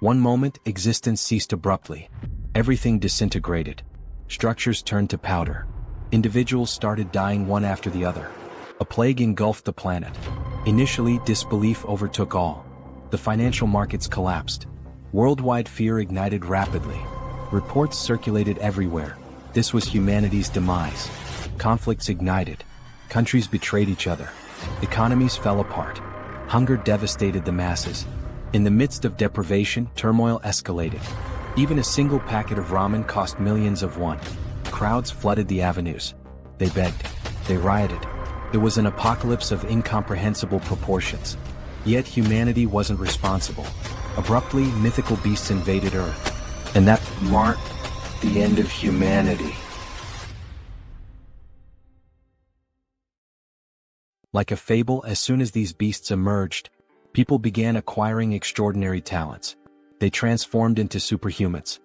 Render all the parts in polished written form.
One moment, existence ceased abruptly. Everything disintegrated. Structures turned to powder. Individuals started dying one after the other. A plague engulfed the planet. Initially, disbelief overtook all. The financial markets collapsed. Worldwide fear ignited rapidly. Reports circulated everywhere. This was humanity's demise. Conflicts ignited. Countries betrayed each other. Economies fell apart. Hunger devastated the masses. In the midst of deprivation, turmoil escalated. Even a single packet of ramen cost millions of won. Crowds flooded the avenues. They begged. They rioted. It was an apocalypse of incomprehensible proportions. Yet humanity wasn't responsible. Abruptly, mythical beasts invaded Earth. And that marked the end of humanity. Like a fable, as soon as these beasts emerged, people began acquiring extraordinary talents. They transformed into superhumans.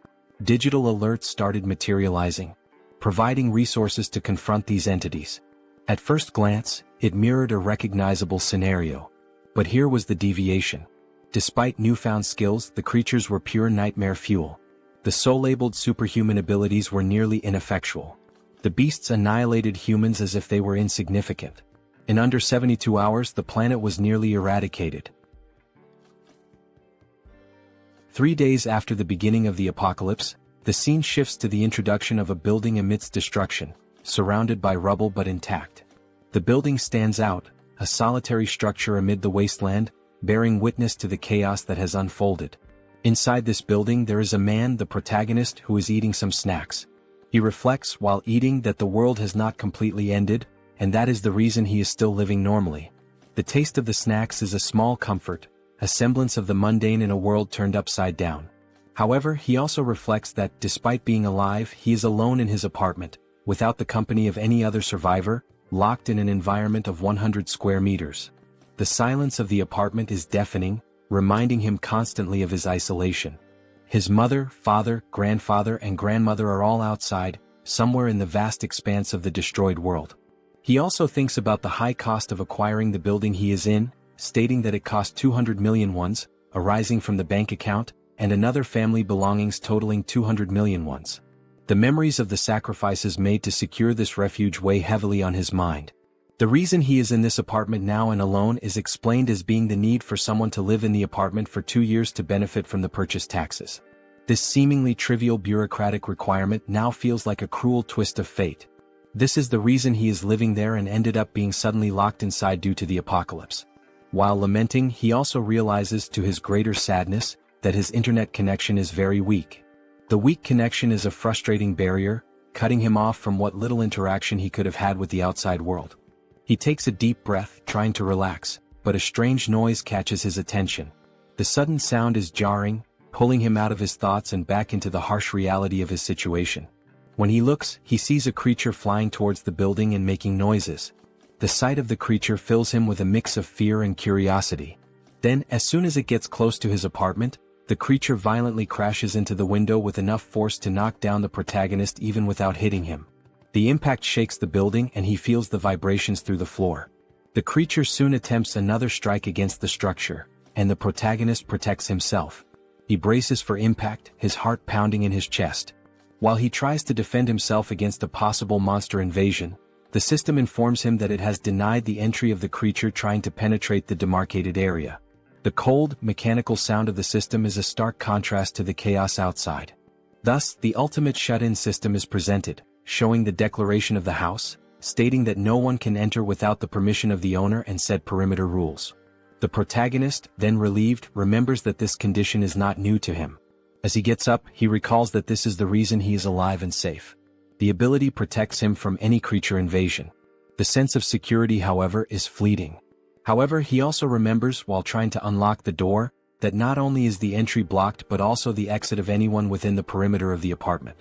Digital alerts started materializing, providing resources to confront these entities. At first glance, it mirrored a recognizable scenario. But here was the deviation. Despite newfound skills, the creatures were pure nightmare fuel. The soul-labeled superhuman abilities were nearly ineffectual. The beasts annihilated humans as if they were insignificant. In under 72 hours, the planet was nearly eradicated. 3 days after the beginning of the apocalypse, the scene shifts to the introduction of a building amidst destruction, surrounded by rubble but intact. The building stands out, a solitary structure amid the wasteland, bearing witness to the chaos that has unfolded. Inside this building there is a man, the protagonist, who is eating some snacks. He reflects while eating that the world has not completely ended, and that is the reason he is still living normally. The taste of the snacks is a small comfort, a semblance of the mundane in a world turned upside down. However, he also reflects that, despite being alive, he is alone in his apartment, without the company of any other survivor, locked in an environment of 100 square meters. The silence of the apartment is deafening, reminding him constantly of his isolation. His mother, father, grandfather, and grandmother are all outside, somewhere in the vast expanse of the destroyed world. He also thinks about the high cost of acquiring the building he is in, stating that it cost 200 million wons, arising from the bank account, and another family belongings totaling 200 million wons. The memories of the sacrifices made to secure this refuge weigh heavily on his mind. The reason he is in this apartment now and alone is explained as being the need for someone to live in the apartment for 2 years to benefit from the purchase taxes. This seemingly trivial bureaucratic requirement now feels like a cruel twist of fate. This is the reason he is living there and ended up being suddenly locked inside due to the apocalypse. While lamenting, he also realizes, to his greater sadness, that his internet connection is very weak. The weak connection is a frustrating barrier, cutting him off from what little interaction he could have had with the outside world. He takes a deep breath, trying to relax, but a strange noise catches his attention. The sudden sound is jarring, pulling him out of his thoughts and back into the harsh reality of his situation. When he looks, he sees a creature flying towards the building and making noises. The sight of the creature fills him with a mix of fear and curiosity. Then, as soon as it gets close to his apartment, the creature violently crashes into the window with enough force to knock down the protagonist even without hitting him. The impact shakes the building and he feels the vibrations through the floor. The creature soon attempts another strike against the structure, and the protagonist protects himself. He braces for impact, his heart pounding in his chest. While he tries to defend himself against a possible monster invasion, the system informs him that it has denied the entry of the creature trying to penetrate the demarcated area. The cold, mechanical sound of the system is a stark contrast to the chaos outside. Thus, the ultimate shut-in system is presented, showing the declaration of the house, stating that no one can enter without the permission of the owner and set perimeter rules. The protagonist, then relieved, remembers that this condition is not new to him. As he gets up, he recalls that this is the reason he is alive and safe. The ability protects him from any creature invasion. The sense of security, however, is fleeting. However, he also remembers, while trying to unlock the door, that not only is the entry blocked but also the exit of anyone within the perimeter of the apartment.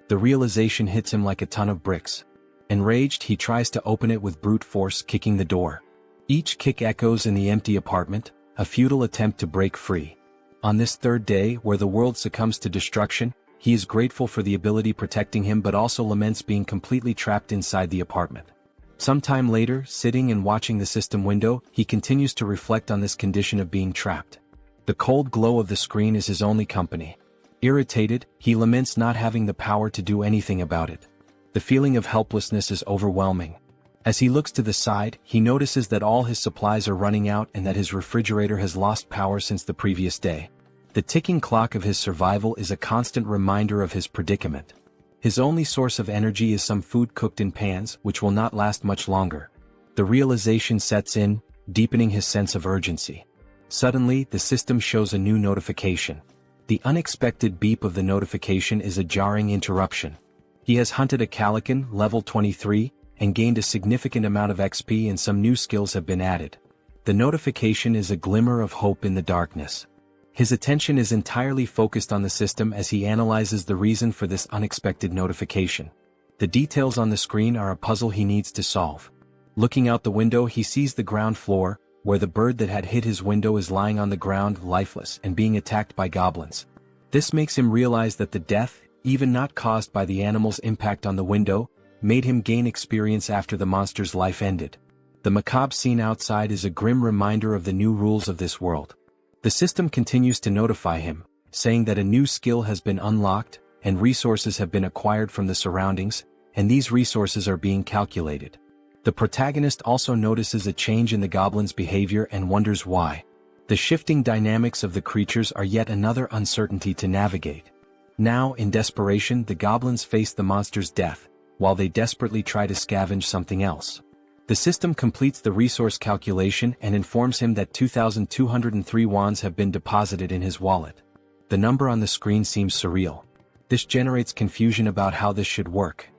The realization hits him like a ton of bricks. Enraged, he tries to open it with brute force, kicking the door. Each kick echoes in the empty apartment, a futile attempt to break free. On this third day, where the world succumbs to destruction, he is grateful for the ability protecting him but also laments being completely trapped inside the apartment. Sometime later, sitting and watching the system window, he continues to reflect on this condition of being trapped. The cold glow of the screen is his only company. Irritated, he laments not having the power to do anything about it. The feeling of helplessness is overwhelming. As he looks to the side, he notices that all his supplies are running out and that his refrigerator has lost power since the previous day. The ticking clock of his survival is a constant reminder of his predicament. His only source of energy is some food cooked in pans, which will not last much longer. The realization sets in, deepening his sense of urgency. Suddenly, the system shows a new notification. The unexpected beep of the notification is a jarring interruption. He has hunted a Calican, level 23, and gained a significant amount of XP and some new skills have been added. The notification is a glimmer of hope in the darkness. His attention is entirely focused on the system as he analyzes the reason for this unexpected notification. The details on the screen are a puzzle he needs to solve. Looking out the window, he sees the ground floor, where the bird that had hit his window is lying on the ground lifeless and being attacked by goblins. This makes him realize that the death, even not caused by the animal's impact on the window, made him gain experience after the monster's life ended. The macabre scene outside is a grim reminder of the new rules of this world. The system continues to notify him, saying that a new skill has been unlocked, and resources have been acquired from the surroundings, and these resources are being calculated. The protagonist also notices a change in the goblin's behavior and wonders why. The shifting dynamics of the creatures are yet another uncertainty to navigate. Now, in desperation, the goblins face the monster's death, while they desperately try to scavenge something else. The system completes the resource calculation and informs him that 2,203 wands have been deposited in his wallet. The number on the screen seems surreal. This generates confusion about how this should work.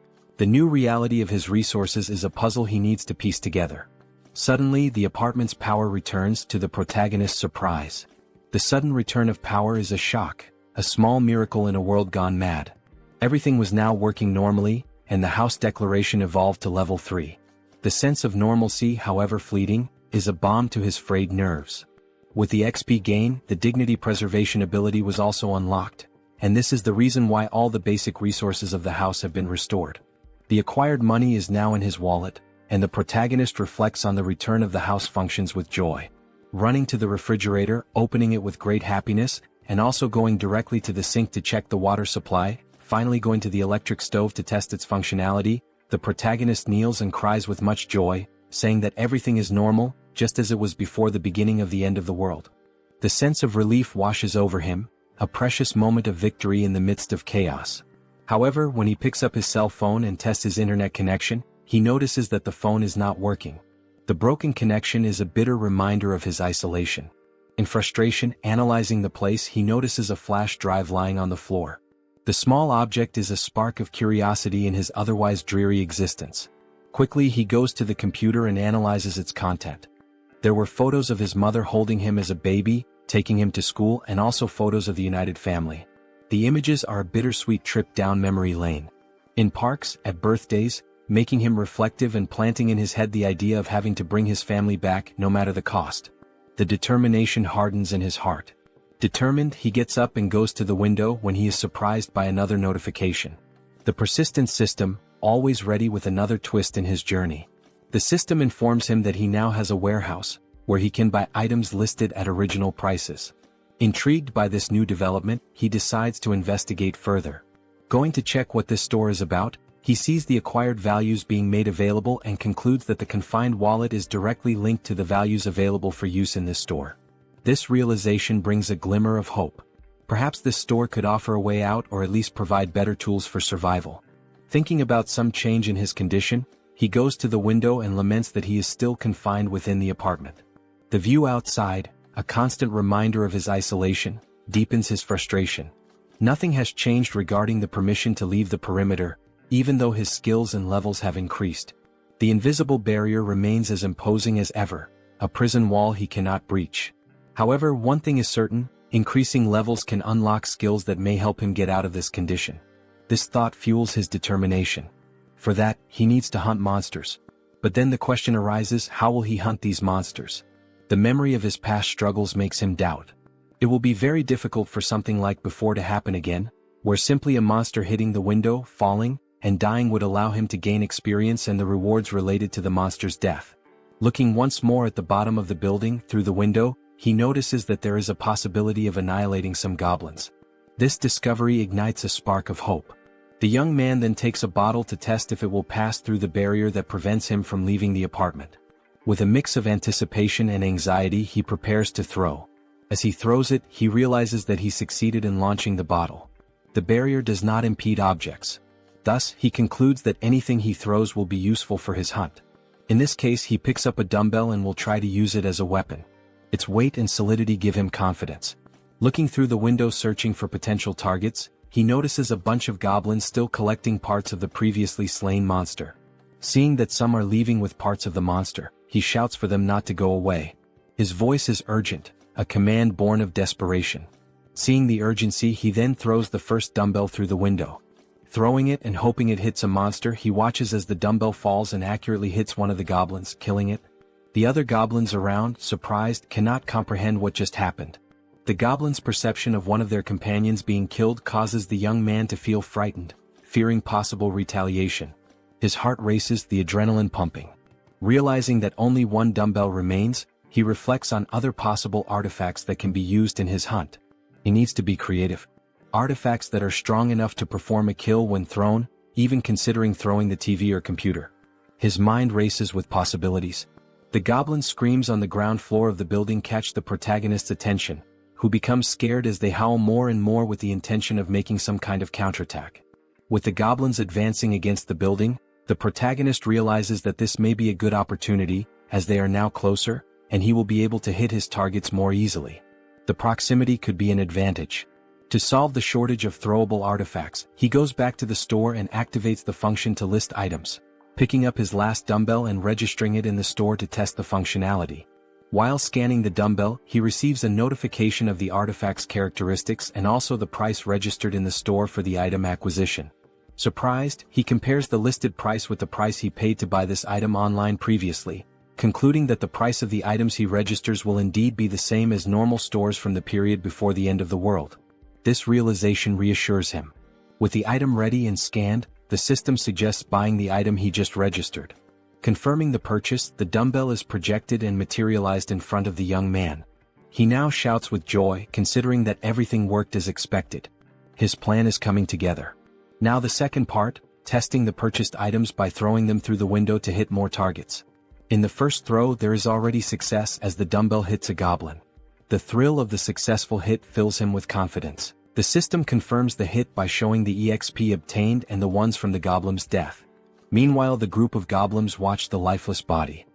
The new reality of his resources is a puzzle he needs to piece together. Suddenly, the apartment's power returns, to the protagonist's surprise. The sudden return of power is a shock, a small miracle in a world gone mad. Everything was now working normally, and the house declaration evolved to level 3. The sense of normalcy, however fleeting, is a balm to his frayed nerves. With the XP gain, the dignity preservation ability was also unlocked, and this is the reason why all the basic resources of the house have been restored. The acquired money is now in his wallet, and the protagonist reflects on the return of the house functions with joy. Running to the refrigerator, opening it with great happiness, and also going directly to the sink to check the water supply, finally going to the electric stove to test its functionality, the protagonist kneels and cries with much joy, saying that everything is normal, just as it was before the beginning of the end of the world. The sense of relief washes over him, a precious moment of victory in the midst of chaos. However, when he picks up his cell phone and tests his internet connection, he notices that the phone is not working. The broken connection is a bitter reminder of his isolation. In frustration, analyzing the place, he notices a flash drive lying on the floor. The small object is a spark of curiosity in his otherwise dreary existence. Quickly, he goes to the computer and analyzes its content. There were photos of his mother holding him as a baby, taking him to school, and also photos of the united family. The images are a bittersweet trip down memory lane. In parks, at birthdays, making him reflective and planting in his head the idea of having to bring his family back no matter the cost. The determination hardens in his heart. Determined, he gets up and goes to the window when he is surprised by another notification. The persistent system, always ready with another twist in his journey. The system informs him that he now has a warehouse, where he can buy items listed at original prices. Intrigued by this new development, he decides to investigate further. Going to check what this store is about, he sees the acquired values being made available and concludes that the confined wallet is directly linked to the values available for use in this store. This realization brings a glimmer of hope. Perhaps this store could offer a way out or at least provide better tools for survival. Thinking about some change in his condition, he goes to the window and laments that he is still confined within the apartment. The view outside, a constant reminder of his isolation, deepens his frustration. Nothing has changed regarding the permission to leave the perimeter, even though his skills and levels have increased. The invisible barrier remains as imposing as ever, a prison wall he cannot breach. However, one thing is certain, increasing levels can unlock skills that may help him get out of this condition. This thought fuels his determination. For that, he needs to hunt monsters. But then the question arises, how will he hunt these monsters? The memory of his past struggles makes him doubt. It will be very difficult for something like before to happen again, where simply a monster hitting the window, falling, and dying would allow him to gain experience and the rewards related to the monster's death. Looking once more at the bottom of the building through the window, he notices that there is a possibility of annihilating some goblins. This discovery ignites a spark of hope. The young man then takes a bottle to test if it will pass through the barrier that prevents him from leaving the apartment. With a mix of anticipation and anxiety, he prepares to throw. As he throws it, he realizes that he succeeded in launching the bottle. The barrier does not impede objects. Thus, he concludes that anything he throws will be useful for his hunt. In this case, he picks up a dumbbell and will try to use it as a weapon. Its weight and solidity give him confidence. Looking through the window searching for potential targets, he notices a bunch of goblins still collecting parts of the previously slain monster. Seeing that some are leaving with parts of the monster, he shouts for them not to go away. His voice is urgent, a command born of desperation. Seeing the urgency, he then throws the first dumbbell through the window. Throwing it and hoping it hits a monster, he watches as the dumbbell falls and accurately hits one of the goblins, killing it. The other goblins around, surprised, cannot comprehend what just happened. The goblins' perception of one of their companions being killed causes the young man to feel frightened, fearing possible retaliation. His heart races, the adrenaline pumping. Realizing that only one dumbbell remains, he reflects on other possible artifacts that can be used in his hunt. He needs to be creative. Artifacts that are strong enough to perform a kill when thrown, even considering throwing the TV or computer. His mind races with possibilities. The goblin screams on the ground floor of the building catch the protagonist's attention, who becomes scared as they howl more and more with the intention of making some kind of counterattack. With the goblins advancing against the building, the protagonist realizes that this may be a good opportunity, as they are now closer, and he will be able to hit his targets more easily. The proximity could be an advantage. To solve the shortage of throwable artifacts, he goes back to the store and activates the function to list items, picking up his last dumbbell and registering it in the store to test the functionality. While scanning the dumbbell, he receives a notification of the artifact's characteristics and also the price registered in the store for the item acquisition. Surprised, he compares the listed price with the price he paid to buy this item online previously, concluding that the price of the items he registers will indeed be the same as normal stores from the period before the end of the world. This realization reassures him. With the item ready and scanned, the system suggests buying the item he just registered. Confirming the purchase, the dumbbell is projected and materialized in front of the young man. He now shouts with joy, considering that everything worked as expected. His plan is coming together. Now the second part, testing the purchased items by throwing them through the window to hit more targets. In the first throw, there is already success as the dumbbell hits a goblin. The thrill of the successful hit fills him with confidence. The system confirms the hit by showing the EXP obtained and the ones from the goblin's death. Meanwhile, the group of goblins watch the lifeless body.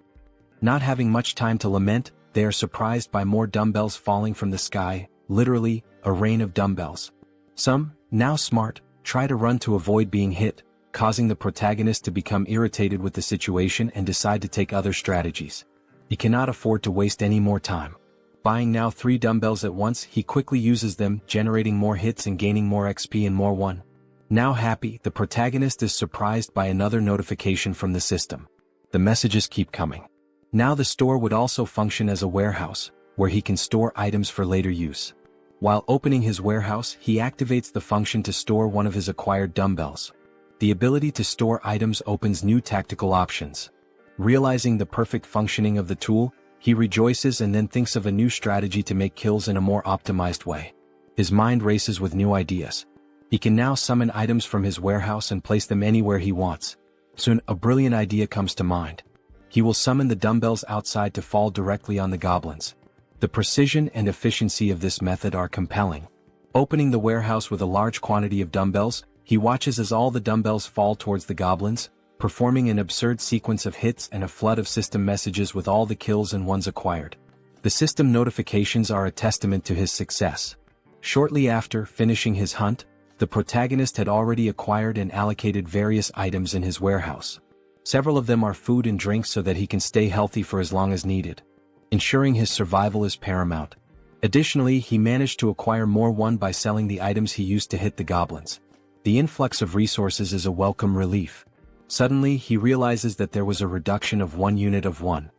Not having much time to lament, they are surprised by more dumbbells falling from the sky, literally, a rain of dumbbells. Some, now smart, try to run to avoid being hit, causing the protagonist to become irritated with the situation and decide to take other strategies. He cannot afford to waste any more time. Buying now 3 dumbbells at once, he quickly uses them, generating more hits and gaining more XP and more one. Now happy, the protagonist is surprised by another notification from the system. The messages keep coming. Now the store would also function as a warehouse, where he can store items for later use. While opening his warehouse, he activates the function to store one of his acquired dumbbells. The ability to store items opens new tactical options. Realizing the perfect functioning of the tool, he rejoices and then thinks of a new strategy to make kills in a more optimized way. His mind races with new ideas. He can now summon items from his warehouse and place them anywhere he wants. Soon, a brilliant idea comes to mind. He will summon the dumbbells outside to fall directly on the goblins. The precision and efficiency of this method are compelling. Opening the warehouse with a large quantity of dumbbells, he watches as all the dumbbells fall towards the goblins, performing an absurd sequence of hits and a flood of system messages with all the kills and ones acquired. The system notifications are a testament to his success. Shortly after finishing his hunt, the protagonist had already acquired and allocated various items in his warehouse. Several of them are food and drinks so that he can stay healthy for as long as needed. Ensuring his survival is paramount. Additionally, he managed to acquire more one by selling the items he used to hit the goblins. The influx of resources is a welcome relief. Suddenly, he realizes that there was a reduction of 1 unit of one.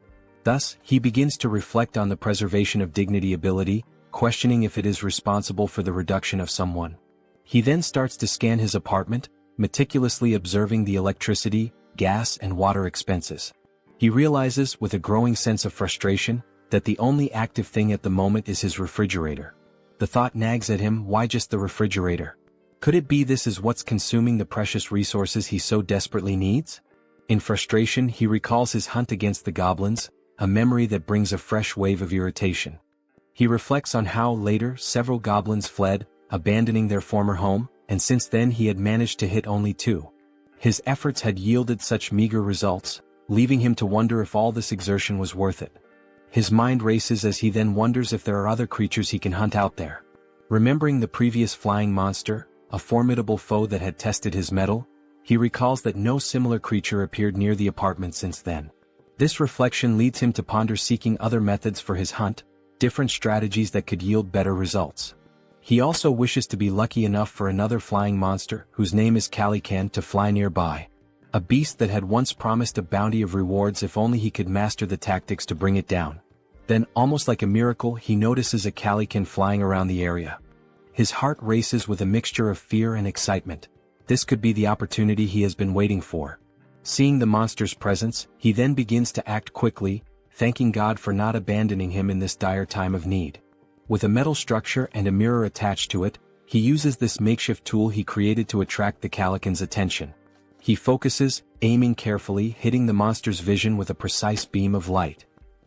Thus, he begins to reflect on the preservation of dignity ability, questioning if it is responsible for the reduction of someone. He then starts to scan his apartment, meticulously observing the electricity, gas and water expenses. He realizes, with a growing sense of frustration, that the only active thing at the moment is his refrigerator. The thought nags at him, why just the refrigerator? Could it be this is what's consuming the precious resources he so desperately needs? In frustration, he recalls his hunt against the goblins, a memory that brings a fresh wave of irritation. He reflects on how, later, several goblins fled, abandoning their former home, and since then he had managed to hit only 2. His efforts had yielded such meager results, leaving him to wonder if all this exertion was worth it. His mind races as he then wonders if there are other creatures he can hunt out there. Remembering the previous flying monster, a formidable foe that had tested his mettle, he recalls that no similar creature appeared near the apartment since then. This reflection leads him to ponder seeking other methods for his hunt, different strategies that could yield better results. He also wishes to be lucky enough for another flying monster, whose name is Calican, to fly nearby. A beast that had once promised a bounty of rewards if only he could master the tactics to bring it down. Then, almost like a miracle, he notices a Calican flying around the area. His heart races with a mixture of fear and excitement. This could be the opportunity he has been waiting for. Seeing the monster's presence, he then begins to act quickly, thanking God for not abandoning him in this dire time of need. With a metal structure and a mirror attached to it, he uses this makeshift tool he created to attract the Calican's attention. He focuses, aiming carefully, hitting the monster's vision with a precise beam of light.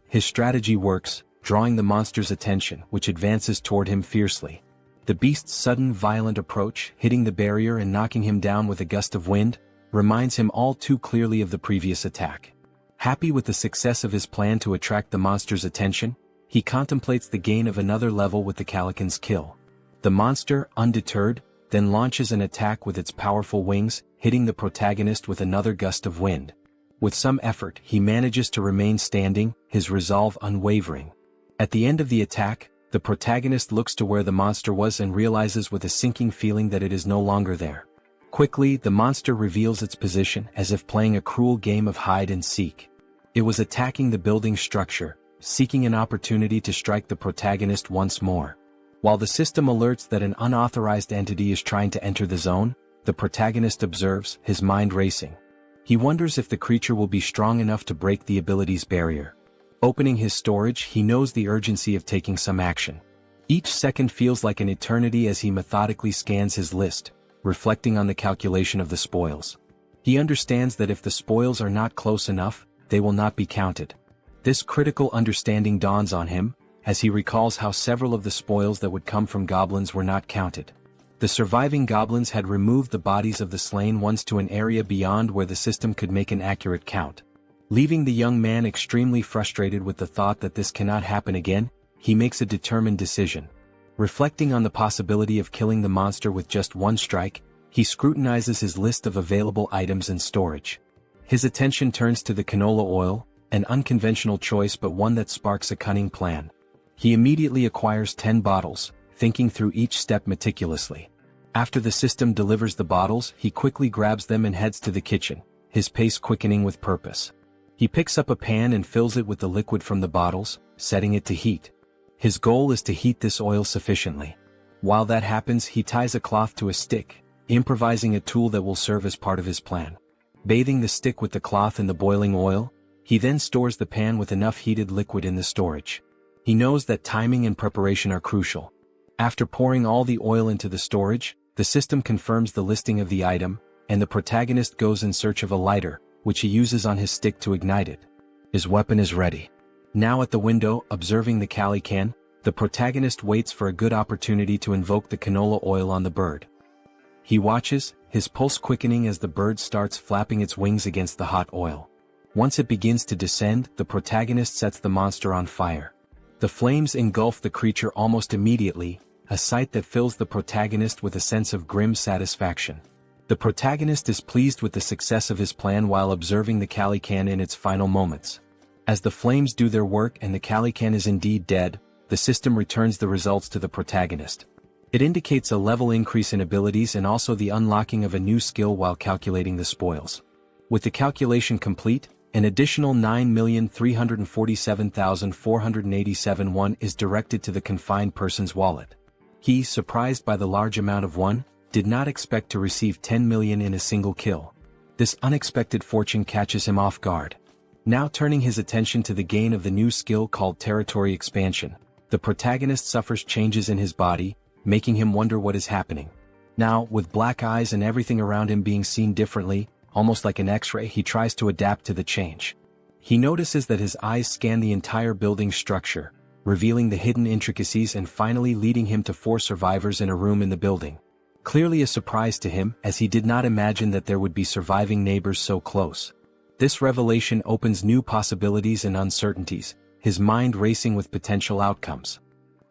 His strategy works, drawing the monster's attention, which advances toward him fiercely. The beast's sudden violent approach, hitting the barrier and knocking him down with a gust of wind, reminds him all too clearly of the previous attack. Happy with the success of his plan to attract the monster's attention, he contemplates the gain of another level with the Calican's kill. The monster, undeterred, then launches an attack with its powerful wings, hitting the protagonist with another gust of wind. With some effort, he manages to remain standing, his resolve unwavering. At the end of the attack, the protagonist looks to where the monster was and realizes with a sinking feeling that it is no longer there. Quickly, the monster reveals its position as if playing a cruel game of hide and seek. It was attacking the building structure, seeking an opportunity to strike the protagonist once more. While the system alerts that an unauthorized entity is trying to enter the zone, the protagonist observes, his mind racing. He wonders if the creature will be strong enough to break the ability's barrier. Opening his storage, he knows the urgency of taking some action. Each second feels like an eternity as he methodically scans his list, reflecting on the calculation of the spoils. He understands that if the spoils are not close enough, they will not be counted. This critical understanding dawns on him, as he recalls how several of the spoils that would come from goblins were not counted. The surviving goblins had removed the bodies of the slain ones to an area beyond where the system could make an accurate count. Leaving the young man extremely frustrated with the thought that this cannot happen again, he makes a determined decision. Reflecting on the possibility of killing the monster with just one strike, he scrutinizes his list of available items and storage. His attention turns to the canola oil, an unconventional choice but one that sparks a cunning plan. He immediately acquires 10 bottles, thinking through each step meticulously. After the system delivers the bottles, he quickly grabs them and heads to the kitchen, his pace quickening with purpose. He picks up a pan and fills it with the liquid from the bottles, setting it to heat. His goal is to heat this oil sufficiently. While that happens, he ties a cloth to a stick, improvising a tool that will serve as part of his plan. Bathing the stick with the cloth in the boiling oil, he then stores the pan with enough heated liquid in the storage. He knows that timing and preparation are crucial. After pouring all the oil into the storage, the system confirms the listing of the item, and the protagonist goes in search of a lighter, which he uses on his stick to ignite it. His weapon is ready. Now at the window, observing the Calican, the protagonist waits for a good opportunity to invoke the canola oil on the bird. He watches, his pulse quickening as the bird starts flapping its wings against the hot oil. Once it begins to descend, the protagonist sets the monster on fire. The flames engulf the creature almost immediately, a sight that fills the protagonist with a sense of grim satisfaction. The protagonist is pleased with the success of his plan while observing the Calican in its final moments. As the flames do their work and the Calican is indeed dead, the system returns the results to the protagonist. It indicates a level increase in abilities and also the unlocking of a new skill while calculating the spoils. With the calculation complete, an additional 9,347,487 won is directed to the confined person's wallet. He, surprised by the large amount of won, did not expect to receive 10 million in a single kill. This unexpected fortune catches him off guard. Now turning his attention to the gain of the new skill called territory expansion, the protagonist suffers changes in his body, making him wonder what is happening. Now, with black eyes and everything around him being seen differently, almost like an X-ray, he tries to adapt to the change. He notices that his eyes scan the entire building structure, revealing the hidden intricacies and finally leading him to 4 survivors in a room in the building. Clearly a surprise to him, as he did not imagine that there would be surviving neighbors so close. This revelation opens new possibilities and uncertainties, his mind racing with potential outcomes.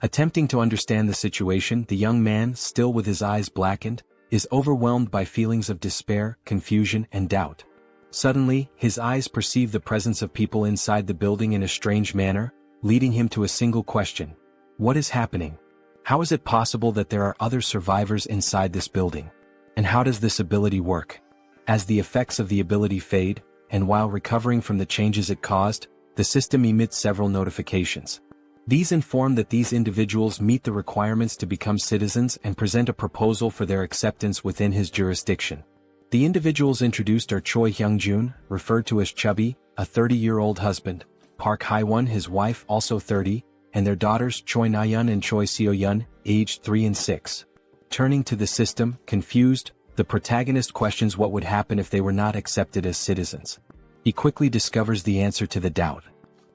Attempting to understand the situation, the young man, still with his eyes blackened, is overwhelmed by feelings of despair, confusion, and doubt. Suddenly, his eyes perceive the presence of people inside the building in a strange manner, leading him to a single question. What is happening? How is it possible that there are other survivors inside this building? And how does this ability work? As the effects of the ability fade, and while recovering from the changes it caused, the system emits several notifications. These inform that these individuals meet the requirements to become citizens and present a proposal for their acceptance within his jurisdiction. The individuals introduced are Choi Hyung-jun, referred to as Chubby, a 30-year-old husband, Park Hae-won, his wife, also 30, and their daughters Choi Na-yeon and Choi Seo-yeon, aged 3 and 6. Turning to the system, confused, the protagonist questions what would happen if they were not accepted as citizens. He quickly discovers the answer to the doubt.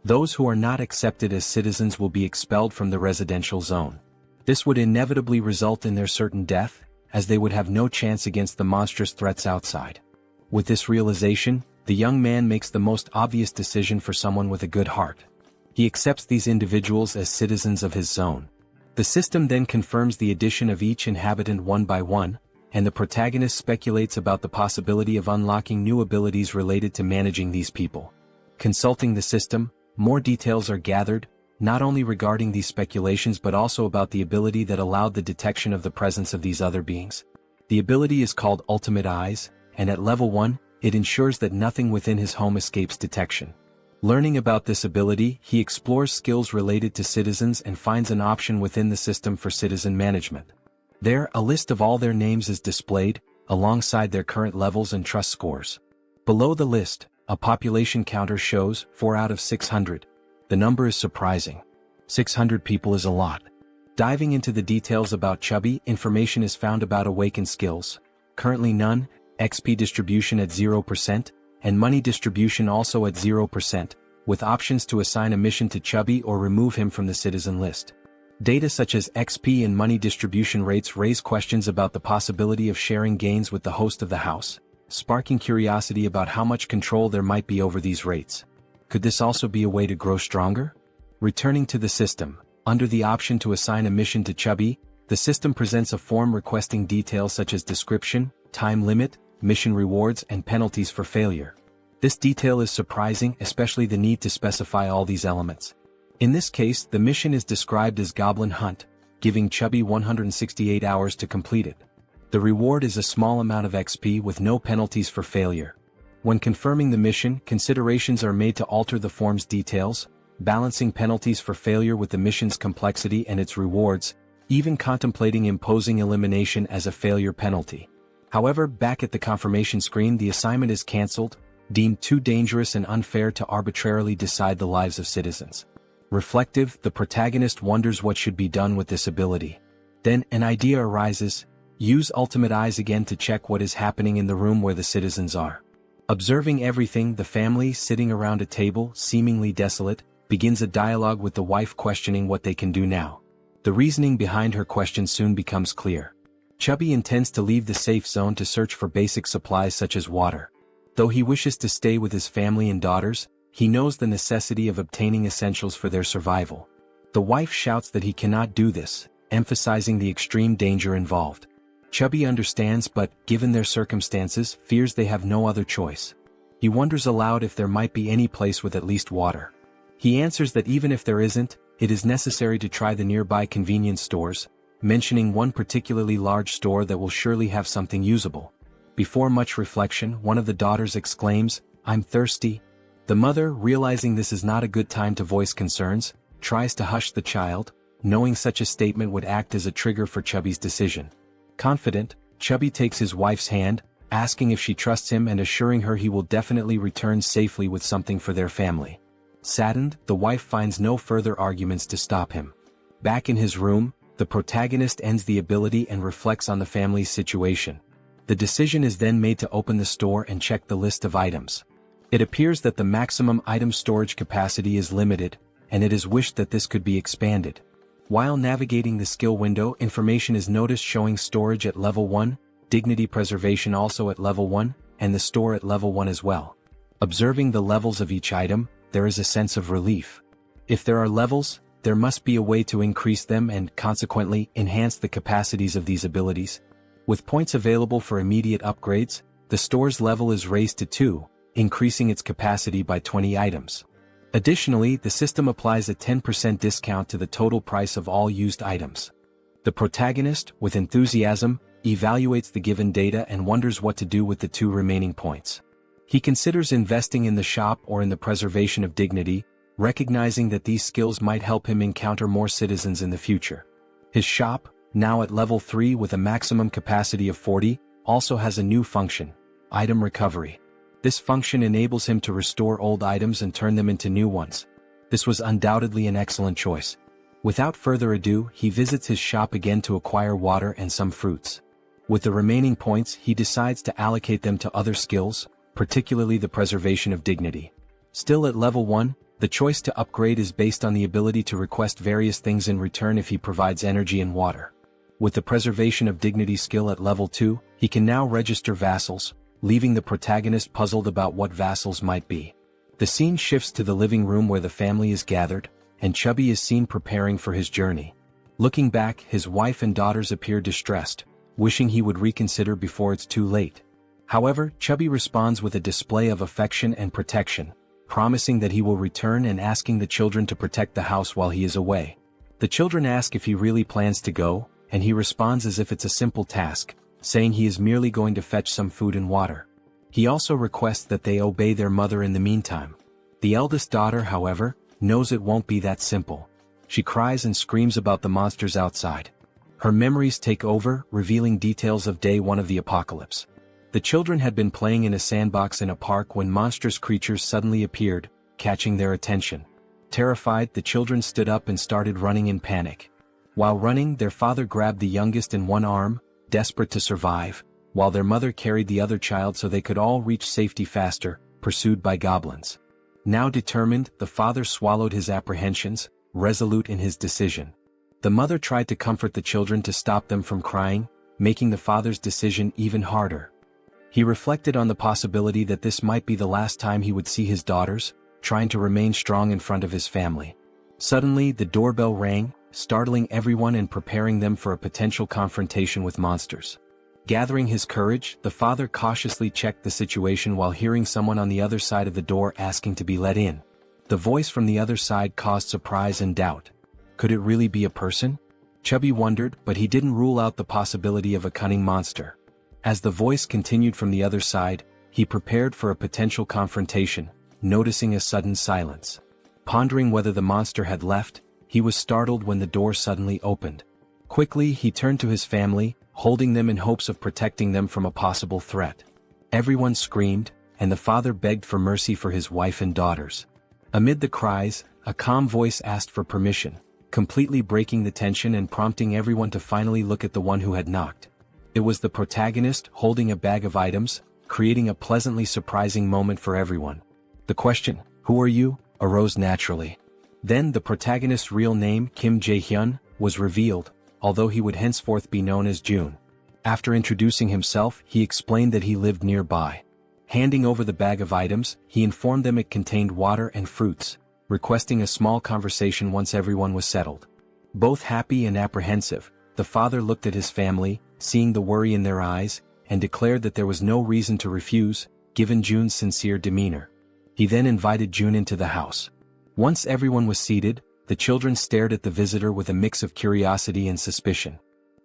Those who are not accepted as citizens will be expelled from the residential zone. This would inevitably result in their certain death, as they would have no chance against the monstrous threats outside. With this realization, the young man makes the most obvious decision for someone with a good heart. He accepts these individuals as citizens of his zone. The system then confirms the addition of each inhabitant one by one, and the protagonist speculates about the possibility of unlocking new abilities related to managing these people. Consulting the system, more details are gathered, not only regarding these speculations but also about the ability that allowed the detection of the presence of these other beings. The ability is called Ultimate Eyes, and at level 1, it ensures that nothing within his home escapes detection. Learning about this ability, he explores skills related to citizens and finds an option within the system for citizen management. There, a list of all their names is displayed, alongside their current levels and trust scores. Below the list, a population counter shows 4 out of 600. The number is surprising. 600 people is a lot. Diving into the details about Chubby, information is found about awakened skills. Currently none, XP distribution at 0%, and money distribution also at 0%, with options to assign a mission to Chubby or remove him from the citizen list. Data such as XP and money distribution rates raise questions about the possibility of sharing gains with the host of the house, sparking curiosity about how much control there might be over these rates. Could this also be a way to grow stronger? Returning to the system, under the option to assign a mission to Chubby, the system presents a form requesting details such as description, time limit, mission rewards, and penalties for failure. This detail is surprising, especially the need to specify all these elements. In this case, the mission is described as Goblin Hunt, giving Chubby 168 hours to complete it. The reward is a small amount of XP with no penalties for failure. When confirming the mission, considerations are made to alter the form's details, balancing penalties for failure with the mission's complexity and its rewards, even contemplating imposing elimination as a failure penalty. However, back at the confirmation screen, the assignment is cancelled, deemed too dangerous and unfair to arbitrarily decide the lives of citizens. Reflective, the protagonist wonders what should be done with this ability. Then, an idea arises: use Ultimate Eyes again to check what is happening in the room where the citizens are. Observing everything, the family, sitting around a table, seemingly desolate, begins a dialogue with the wife questioning what they can do now. The reasoning behind her question soon becomes clear. Chubby intends to leave the safe zone to search for basic supplies such as water. Though he wishes to stay with his family and daughters, he knows the necessity of obtaining essentials for their survival. The wife shouts that he cannot do this, emphasizing the extreme danger involved. Chubby understands but, given their circumstances, fears they have no other choice. He wonders aloud if there might be any place with at least water. He answers that even if there isn't, it is necessary to try the nearby convenience stores, mentioning one particularly large store that will surely have something usable. Before much reflection, one of the daughters exclaims, "I'm thirsty." The mother, realizing this is not a good time to voice concerns, tries to hush the child, knowing such a statement would act as a trigger for Chubby's decision. Confident, Chubby takes his wife's hand, asking if she trusts him and assuring her he will definitely return safely with something for their family. Saddened, the wife finds no further arguments to stop him. Back in his room, the protagonist ends the ability and reflects on the family's situation. The decision is then made to open the store and check the list of items. It appears that the maximum item storage capacity is limited, and it is wished that this could be expanded. While navigating the skill window, information is noticed showing storage at level 1, dignity preservation also at level 1, and the store at level 1 as well. Observing the levels of each item, there is a sense of relief. If there are levels, there must be a way to increase them and, consequently, enhance the capacities of these abilities. With points available for immediate upgrades, the store's level is raised to 2, increasing its capacity by 20 items. Additionally, the system applies a 10% discount to the total price of all used items. The protagonist, with enthusiasm, evaluates the given data and wonders what to do with the 2 remaining points. He considers investing in the shop or in the preservation of dignity, recognizing that these skills might help him encounter more citizens in the future. His shop, now at level 3 with a maximum capacity of 40, also has a new function: item recovery. This function enables him to restore old items and turn them into new ones. This was undoubtedly an excellent choice. Without further ado, he visits his shop again to acquire water and some fruits. With the remaining points, he decides to allocate them to other skills, particularly the preservation of dignity. Still at level 1, the choice to upgrade is based on the ability to request various things in return if he provides energy and water. With the preservation of dignity skill at level 2, he can now register vassals, leaving the protagonist puzzled about what vassals might be. The scene shifts to the living room where the family is gathered, and Chubby is seen preparing for his journey. Looking back, his wife and daughters appear distressed, wishing he would reconsider before it's too late. However, Chubby responds with a display of affection and protection, promising that he will return and asking the children to protect the house while he is away. The children ask if he really plans to go, and he responds as if it's a simple task, saying he is merely going to fetch some food and water. He also requests that they obey their mother in the meantime. The eldest daughter, however, knows it won't be that simple. She cries and screams about the monsters outside. Her memories take over, revealing details of day 1 of the apocalypse. The children had been playing in a sandbox in a park when monstrous creatures suddenly appeared, catching their attention. Terrified, the children stood up and started running in panic. While running, their father grabbed the youngest in one arm, desperate to survive, while their mother carried the other child so they could all reach safety faster, pursued by goblins. Now determined, the father swallowed his apprehensions, resolute in his decision. The mother tried to comfort the children to stop them from crying, making the father's decision even harder. He reflected on the possibility that this might be the last time he would see his daughters, trying to remain strong in front of his family. Suddenly, the doorbell rang, startling everyone and preparing them for a potential confrontation with monsters. Gathering his courage, the father cautiously checked the situation while hearing someone on the other side of the door asking to be let in. The voice from the other side caused surprise and doubt. Could it really be a person? Chubby wondered, but he didn't rule out the possibility of a cunning monster. As the voice continued from the other side, he prepared for a potential confrontation, noticing a sudden silence. Pondering whether the monster had left, he was startled when the door suddenly opened. Quickly, he turned to his family, holding them in hopes of protecting them from a possible threat. Everyone screamed, and the father begged for mercy for his wife and daughters. Amid the cries, a calm voice asked for permission, completely breaking the tension and prompting everyone to finally look at the one who had knocked. It was the protagonist, holding a bag of items, creating a pleasantly surprising moment for everyone. The question, "Who are you?" arose naturally. Then the protagonist's real name, Kim Jaehyeon, was revealed, although he would henceforth be known as June. After introducing himself, he explained that he lived nearby. Handing over the bag of items, he informed them it contained water and fruits, requesting a small conversation once everyone was settled. Both happy and apprehensive, the father looked at his family, seeing the worry in their eyes, and declared that there was no reason to refuse, given June's sincere demeanor. He then invited June into the house. Once everyone was seated, the children stared at the visitor with a mix of curiosity and suspicion.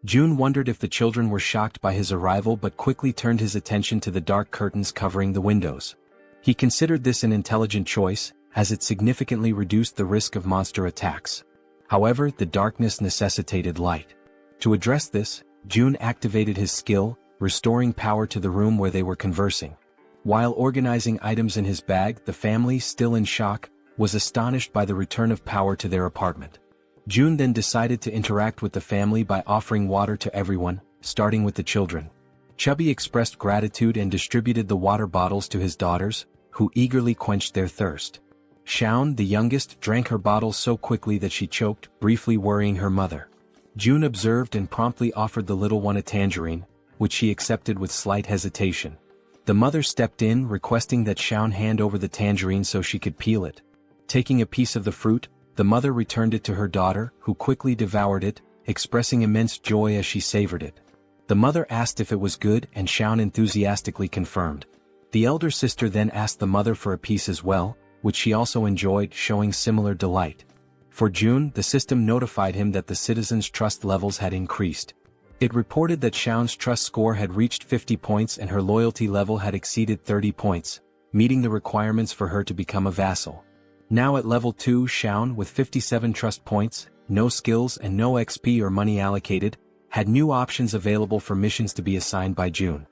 June wondered if the children were shocked by his arrival but quickly turned his attention to the dark curtains covering the windows. He considered this an intelligent choice, as it significantly reduced the risk of monster attacks. However, the darkness necessitated light. To address this, June activated his skill, restoring power to the room where they were conversing. While organizing items in his bag, the family, still in shock, was astonished by the return of power to their apartment. June then decided to interact with the family by offering water to everyone, starting with the children. Chubby expressed gratitude and distributed the water bottles to his daughters, who eagerly quenched their thirst. Shaun, the youngest, drank her bottle so quickly that she choked, briefly worrying her mother. June observed and promptly offered the little one a tangerine, which she accepted with slight hesitation. The mother stepped in, requesting that Shaun hand over the tangerine so she could peel it. Taking a piece of the fruit, the mother returned it to her daughter, who quickly devoured it, expressing immense joy as she savored it. The mother asked if it was good, and Shaun enthusiastically confirmed. The elder sister then asked the mother for a piece as well, which she also enjoyed, showing similar delight. For June, the system notified him that the citizens' trust levels had increased. It reported that Shaun's trust score had reached 50 points and her loyalty level had exceeded 30 points, meeting the requirements for her to become a vassal. Now at level 2, Shaun, with 57 trust points, no skills and no XP or money allocated, had new options available for missions to be assigned by June.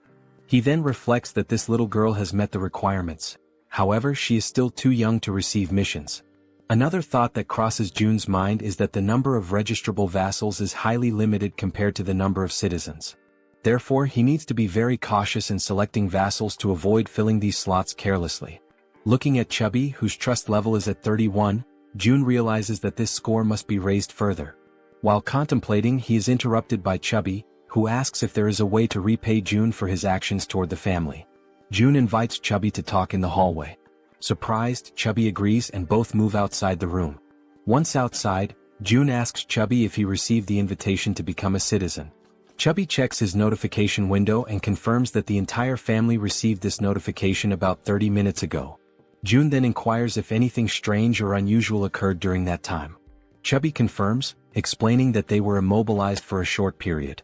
He then reflects that this little girl has met the requirements. However, she is still too young to receive missions. Another thought that crosses June's mind is that the number of registrable vassals is highly limited compared to the number of citizens. Therefore, he needs to be very cautious in selecting vassals to avoid filling these slots carelessly. Looking at Chubby, whose trust level is at 31, June realizes that this score must be raised further. While contemplating, he is interrupted by Chubby, who asks if there is a way to repay June for his actions toward the family. June invites Chubby to talk in the hallway. Surprised, Chubby agrees and both move outside the room. Once outside, June asks Chubby if he received the invitation to become a citizen. Chubby checks his notification window and confirms that the entire family received this notification about 30 minutes ago. June then inquires if anything strange or unusual occurred during that time. Chubby confirms, explaining that they were immobilized for a short period.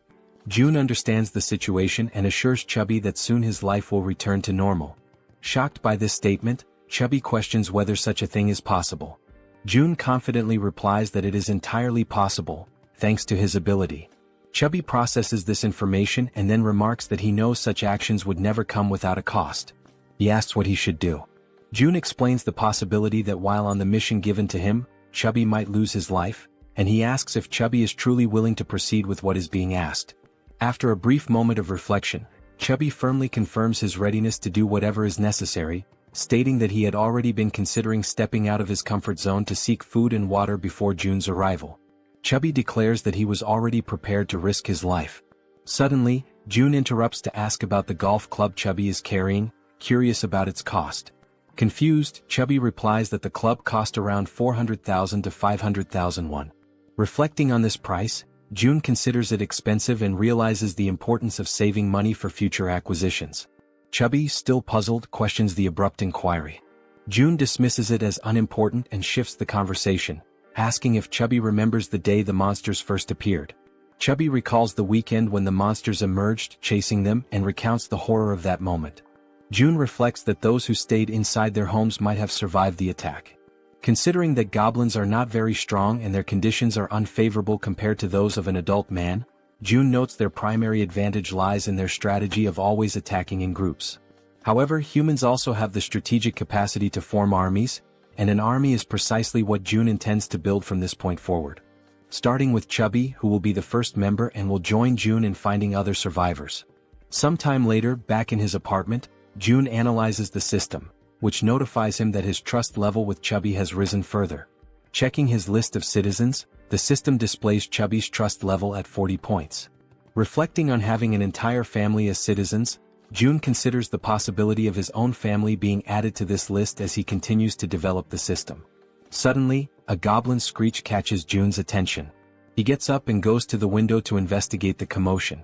June understands the situation and assures Chubby that soon his life will return to normal. Shocked by this statement, Chubby questions whether such a thing is possible. June confidently replies that it is entirely possible, thanks to his ability. Chubby processes this information and then remarks that he knows such actions would never come without a cost. He asks what he should do. June explains the possibility that while on the mission given to him, Chubby might lose his life, and he asks if Chubby is truly willing to proceed with what is being asked. After a brief moment of reflection, Chubby firmly confirms his readiness to do whatever is necessary, stating that he had already been considering stepping out of his comfort zone to seek food and water before June's arrival. Chubby declares that he was already prepared to risk his life. Suddenly, June interrupts to ask about the golf club Chubby is carrying, curious about its cost. Confused, Chubby replies that the club cost around 400,000 to 500,000 won. Reflecting on this price, June considers it expensive and realizes the importance of saving money for future acquisitions. Chubby, still puzzled, questions the abrupt inquiry. June dismisses it as unimportant and shifts the conversation, asking if Chubby remembers the day the monsters first appeared. Chubby recalls the weekend when the monsters emerged, chasing them, and recounts the horror of that moment. June reflects that those who stayed inside their homes might have survived the attack. Considering that goblins are not very strong and their conditions are unfavorable compared to those of an adult man, June notes their primary advantage lies in their strategy of always attacking in groups. However, humans also have the strategic capacity to form armies, and an army is precisely what June intends to build from this point forward. Starting with Chubby, who will be the first member and will join June in finding other survivors. Sometime later, back in his apartment, June analyzes the system, which notifies him that his trust level with Chubby has risen further. Checking his list of citizens, the system displays Chubby's trust level at 40 points. Reflecting on having an entire family as citizens, June considers the possibility of his own family being added to this list as he continues to develop the system. Suddenly, a goblin screech catches June's attention. He gets up and goes to the window to investigate the commotion.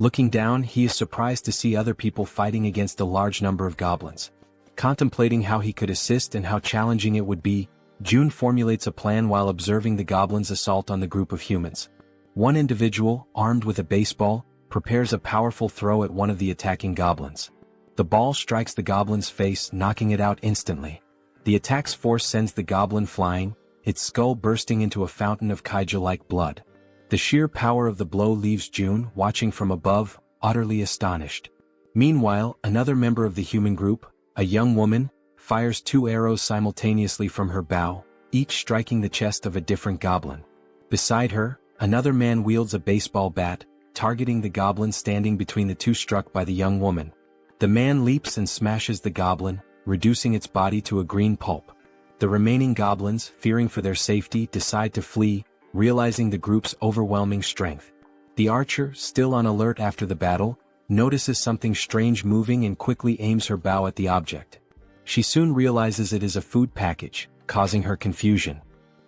Looking down, he is surprised to see other people fighting against a large number of goblins. Contemplating how he could assist and how challenging it would be, June formulates a plan while observing the goblins' assault on the group of humans. One individual, armed with a baseball, prepares a powerful throw at one of the attacking goblins. The ball strikes the goblin's face, knocking it out instantly. The attack's force sends the goblin flying, its skull bursting into a fountain of kaiju-like blood. The sheer power of the blow leaves June, watching from above, utterly astonished. Meanwhile, another member of the human group, a young woman, fires 2 arrows simultaneously from her bow, each striking the chest of a different goblin. Beside her, another man wields a baseball bat, targeting the goblin standing between the 2 struck by the young woman. The man leaps and smashes the goblin, reducing its body to a green pulp. The remaining goblins, fearing for their safety, decide to flee, realizing the group's overwhelming strength. The archer, still on alert after the battle, notices something strange moving and quickly aims her bow at the object. She soon realizes it is a food package, causing her confusion.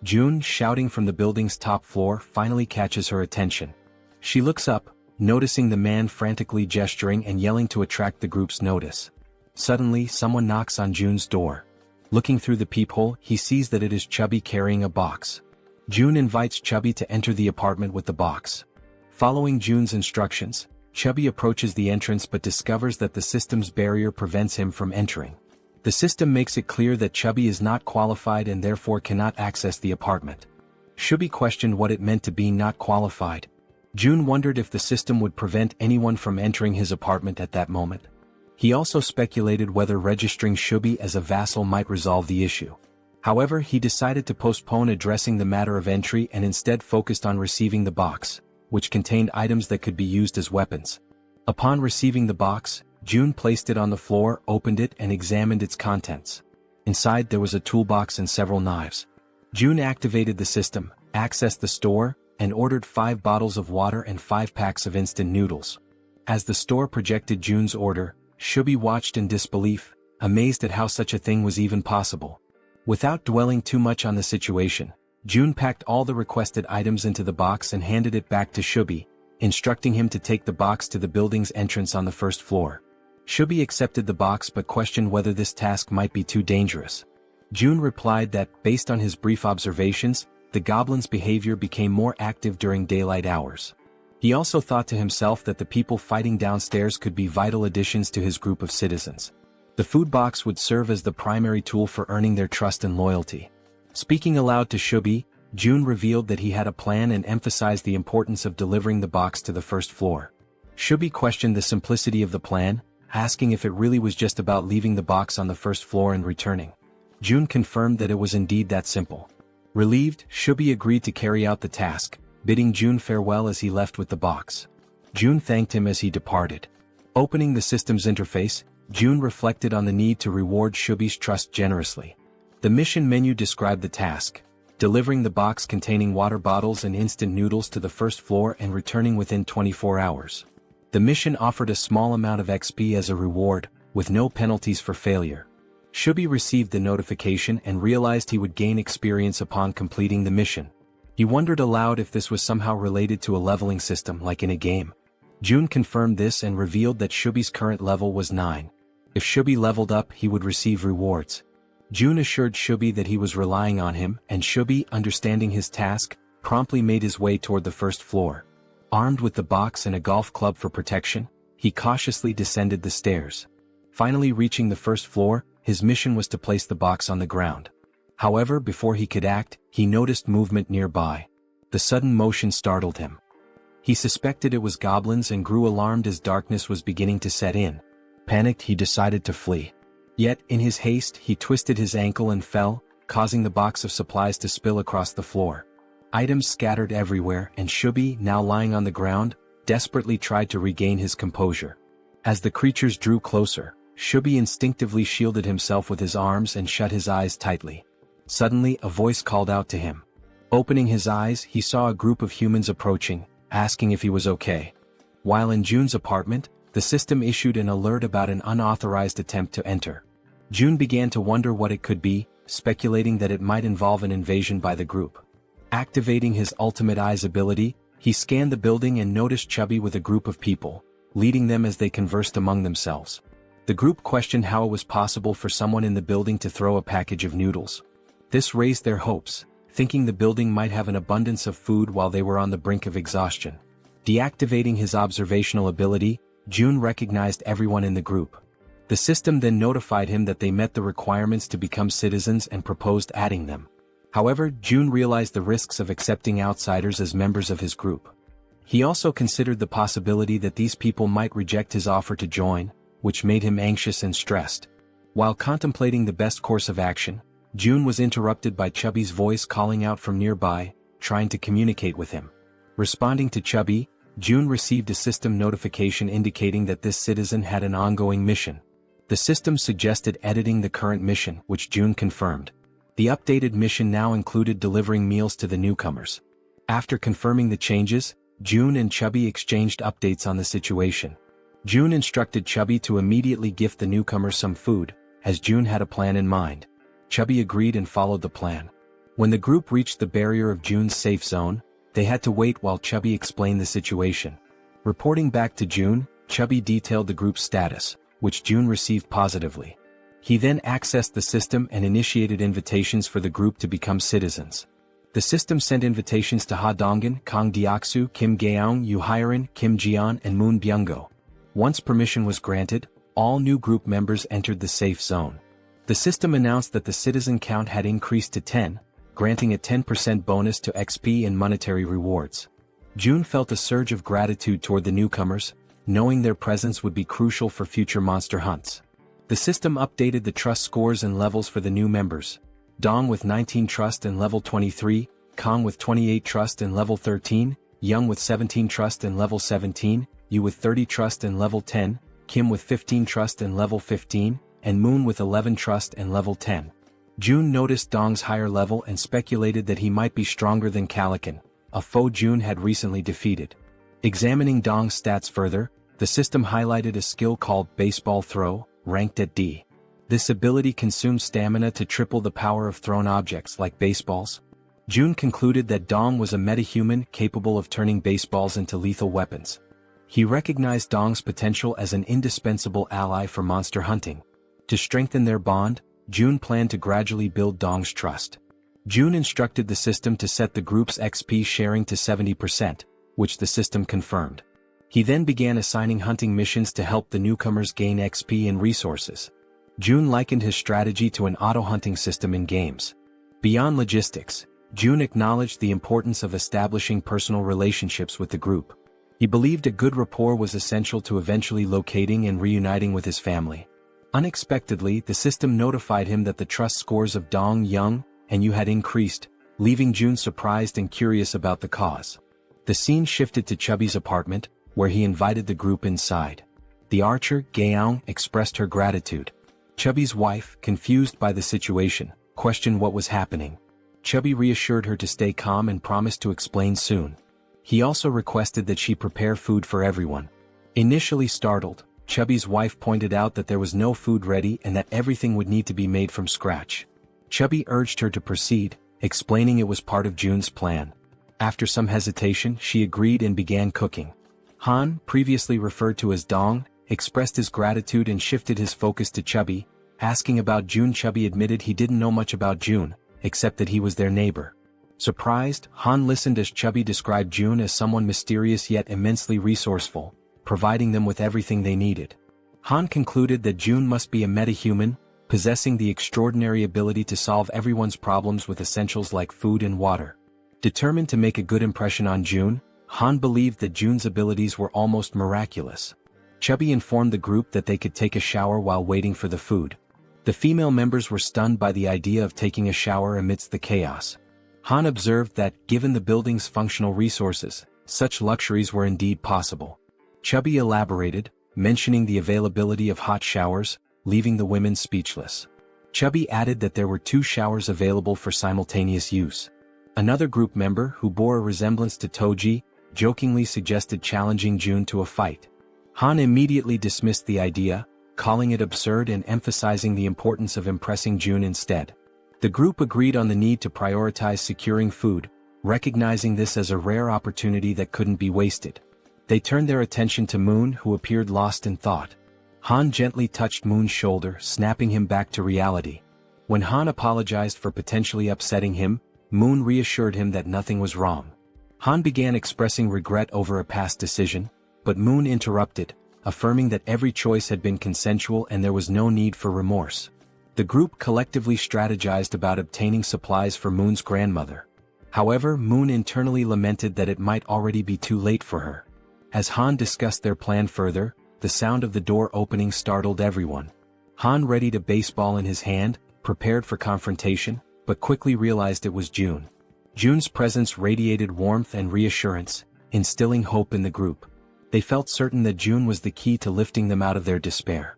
June, shouting from the building's top floor, finally catches her attention. She looks up, noticing the man frantically gesturing and yelling to attract the group's notice. Suddenly, someone knocks on June's door. Looking through the peephole, he sees that it is Chubby carrying a box. June invites Chubby to enter the apartment with the box. Following June's instructions, Chubby approaches the entrance but discovers that the system's barrier prevents him from entering. The system makes it clear that Chubby is not qualified and therefore cannot access the apartment. Chubby questioned what it meant to be not qualified. June wondered if the system would prevent anyone from entering his apartment at that moment. He also speculated whether registering Chubby as a vassal might resolve the issue. However, he decided to postpone addressing the matter of entry and instead focused on receiving the box, which contained items that could be used as weapons. Upon receiving the box, June placed it on the floor, opened it and examined its contents. Inside there was a toolbox and several knives. June activated the system, accessed the store, and ordered 5 bottles of water and 5 packs of instant noodles. As the store projected June's order, Chubby watched in disbelief, amazed at how such a thing was even possible. Without dwelling too much on the situation, June packed all the requested items into the box and handed it back to Chubby, instructing him to take the box to the building's entrance on the 1st floor. Chubby accepted the box but questioned whether this task might be too dangerous. June replied that, based on his brief observations, the goblin's behavior became more active during daylight hours. He also thought to himself that the people fighting downstairs could be vital additions to his group of citizens. The food box would serve as the primary tool for earning their trust and loyalty. Speaking aloud to Chubby, June revealed that he had a plan and emphasized the importance of delivering the box to the 1st floor. Chubby questioned the simplicity of the plan, asking if it really was just about leaving the box on the 1st floor and returning. June confirmed that it was indeed that simple. Relieved, Chubby agreed to carry out the task, bidding June farewell as he left with the box. June thanked him as he departed. Opening the system's interface, June reflected on the need to reward Chubby's trust generously. The mission menu described the task: delivering the box containing water bottles and instant noodles to the 1st floor and returning within 24 hours. The mission offered a small amount of XP as a reward, with no penalties for failure. Chubby received the notification and realized he would gain experience upon completing the mission. He wondered aloud if this was somehow related to a leveling system like in a game. June confirmed this and revealed that Chubby's current level was 9. If Chubby leveled up, he would receive rewards. June assured Chubby that he was relying on him, and Chubby, understanding his task, promptly made his way toward the 1st floor. Armed with the box and a golf club for protection, he cautiously descended the stairs. Finally reaching the 1st floor, his mission was to place the box on the ground. However, before he could act, he noticed movement nearby. The sudden motion startled him. He suspected it was goblins and grew alarmed as darkness was beginning to set in. Panicked, he decided to flee. Yet, in his haste, he twisted his ankle and fell, causing the box of supplies to spill across the floor. Items scattered everywhere, and Chubby, now lying on the ground, desperately tried to regain his composure. As the creatures drew closer, Chubby instinctively shielded himself with his arms and shut his eyes tightly. Suddenly, a voice called out to him. Opening his eyes, he saw a group of humans approaching, asking if he was okay. While in June's apartment, the system issued an alert about an unauthorized attempt to enter. June began to wonder what it could be, speculating that it might involve an invasion by the group. Activating his ultimate eyes ability, he scanned the building and noticed Chubby with a group of people, leading them as they conversed among themselves. The group questioned how it was possible for someone in the building to throw a package of noodles. This raised their hopes, thinking the building might have an abundance of food while they were on the brink of exhaustion. Deactivating his observational ability, June recognized everyone in the group. The system then notified him that they met the requirements to become citizens and proposed adding them. However, June realized the risks of accepting outsiders as members of his group. He also considered the possibility that these people might reject his offer to join, which made him anxious and stressed. While contemplating the best course of action, June was interrupted by Chubby's voice calling out from nearby, trying to communicate with him. Responding to Chubby, June received a system notification indicating that this citizen had an ongoing mission. The system suggested editing the current mission, which June confirmed. The updated mission now included delivering meals to the newcomers. After confirming the changes, June and Chubby exchanged updates on the situation. June instructed Chubby to immediately gift the newcomers some food, as June had a plan in mind. Chubby agreed and followed the plan. When the group reached the barrier of June's safe zone, they had to wait while Chubby explained the situation. Reporting back to June, Chubby detailed the group's status, which June received positively. He then accessed the system and initiated invitations for the group to become citizens. The system sent invitations to Ha Donggan, Kang Deoksu, Kim Gaeong, Yu Hyerin, Kim Jeon, and Moon Byung-go. Once permission was granted, all new group members entered the safe zone. The system announced that the citizen count had increased to 10, granting a 10% bonus to XP and monetary rewards. June felt a surge of gratitude toward the newcomers, knowing their presence would be crucial for future monster hunts. The system updated the trust scores and levels for the new members. Dong with 19 trust and level 23, Kang with 28 trust and level 13, Young with 17 trust and level 17, Yu with 30 trust and level 10, Kim with 15 trust and level 15, and Moon with 11 trust and level 10. June noticed Dong's higher level and speculated that he might be stronger than Calican, a foe June had recently defeated. Examining Dong's stats further, the system highlighted a skill called Baseball Throw, ranked at D. This ability consumes stamina to triple the power of thrown objects like baseballs. June concluded that Dong was a metahuman capable of turning baseballs into lethal weapons. He recognized Dong's potential as an indispensable ally for monster hunting. To strengthen their bond, June planned to gradually build Dong's trust. June instructed the system to set the group's XP sharing to 70%, which the system confirmed. He then began assigning hunting missions to help the newcomers gain XP and resources. June likened his strategy to an auto-hunting system in games. Beyond logistics, June acknowledged the importance of establishing personal relationships with the group. He believed a good rapport was essential to eventually locating and reuniting with his family. Unexpectedly, the system notified him that the trust scores of Dong, Young, and Yu had increased, leaving June surprised and curious about the cause. The scene shifted to Chubby's apartment, where he invited the group inside. The archer, Gaeong, expressed her gratitude. Chubby's wife, confused by the situation, questioned what was happening. Chubby reassured her to stay calm and promised to explain soon. He also requested that she prepare food for everyone. Initially startled, Chubby's wife pointed out that there was no food ready and that everything would need to be made from scratch. Chubby urged her to proceed, explaining it was part of June's plan. After some hesitation, she agreed and began cooking. Han, previously referred to as Dong, expressed his gratitude and shifted his focus to Chubby, asking about June. Chubby admitted he didn't know much about June, except that he was their neighbor. Surprised, Han listened as Chubby described June as someone mysterious yet immensely resourceful, providing them with everything they needed. Han concluded that June must be a metahuman, possessing the extraordinary ability to solve everyone's problems with essentials like food and water. Determined to make a good impression on June, Han believed that June's abilities were almost miraculous. Chubby informed the group that they could take a shower while waiting for the food. The female members were stunned by the idea of taking a shower amidst the chaos. Han observed that, given the building's functional resources, such luxuries were indeed possible. Chubby elaborated, mentioning the availability of hot showers, leaving the women speechless. Chubby added that there were 2 showers available for simultaneous use. Another group member, who bore a resemblance to Toji, jokingly suggested challenging June to a fight. Han immediately dismissed the idea, calling it absurd and emphasizing the importance of impressing June instead. The group agreed on the need to prioritize securing food, recognizing this as a rare opportunity that couldn't be wasted. They turned their attention to Moon, who appeared lost in thought. Han gently touched Moon's shoulder, snapping him back to reality. When Han apologized for potentially upsetting him, Moon reassured him that nothing was wrong. Han began expressing regret over a past decision, but Moon interrupted, affirming that every choice had been consensual and there was no need for remorse. The group collectively strategized about obtaining supplies for Moon's grandmother. However, Moon internally lamented that it might already be too late for her. As Han discussed their plan further, the sound of the door opening startled everyone. Han readied a baseball in his hand, prepared for confrontation, but quickly realized it was June. June's presence radiated warmth and reassurance, instilling hope in the group. They felt certain that June was the key to lifting them out of their despair.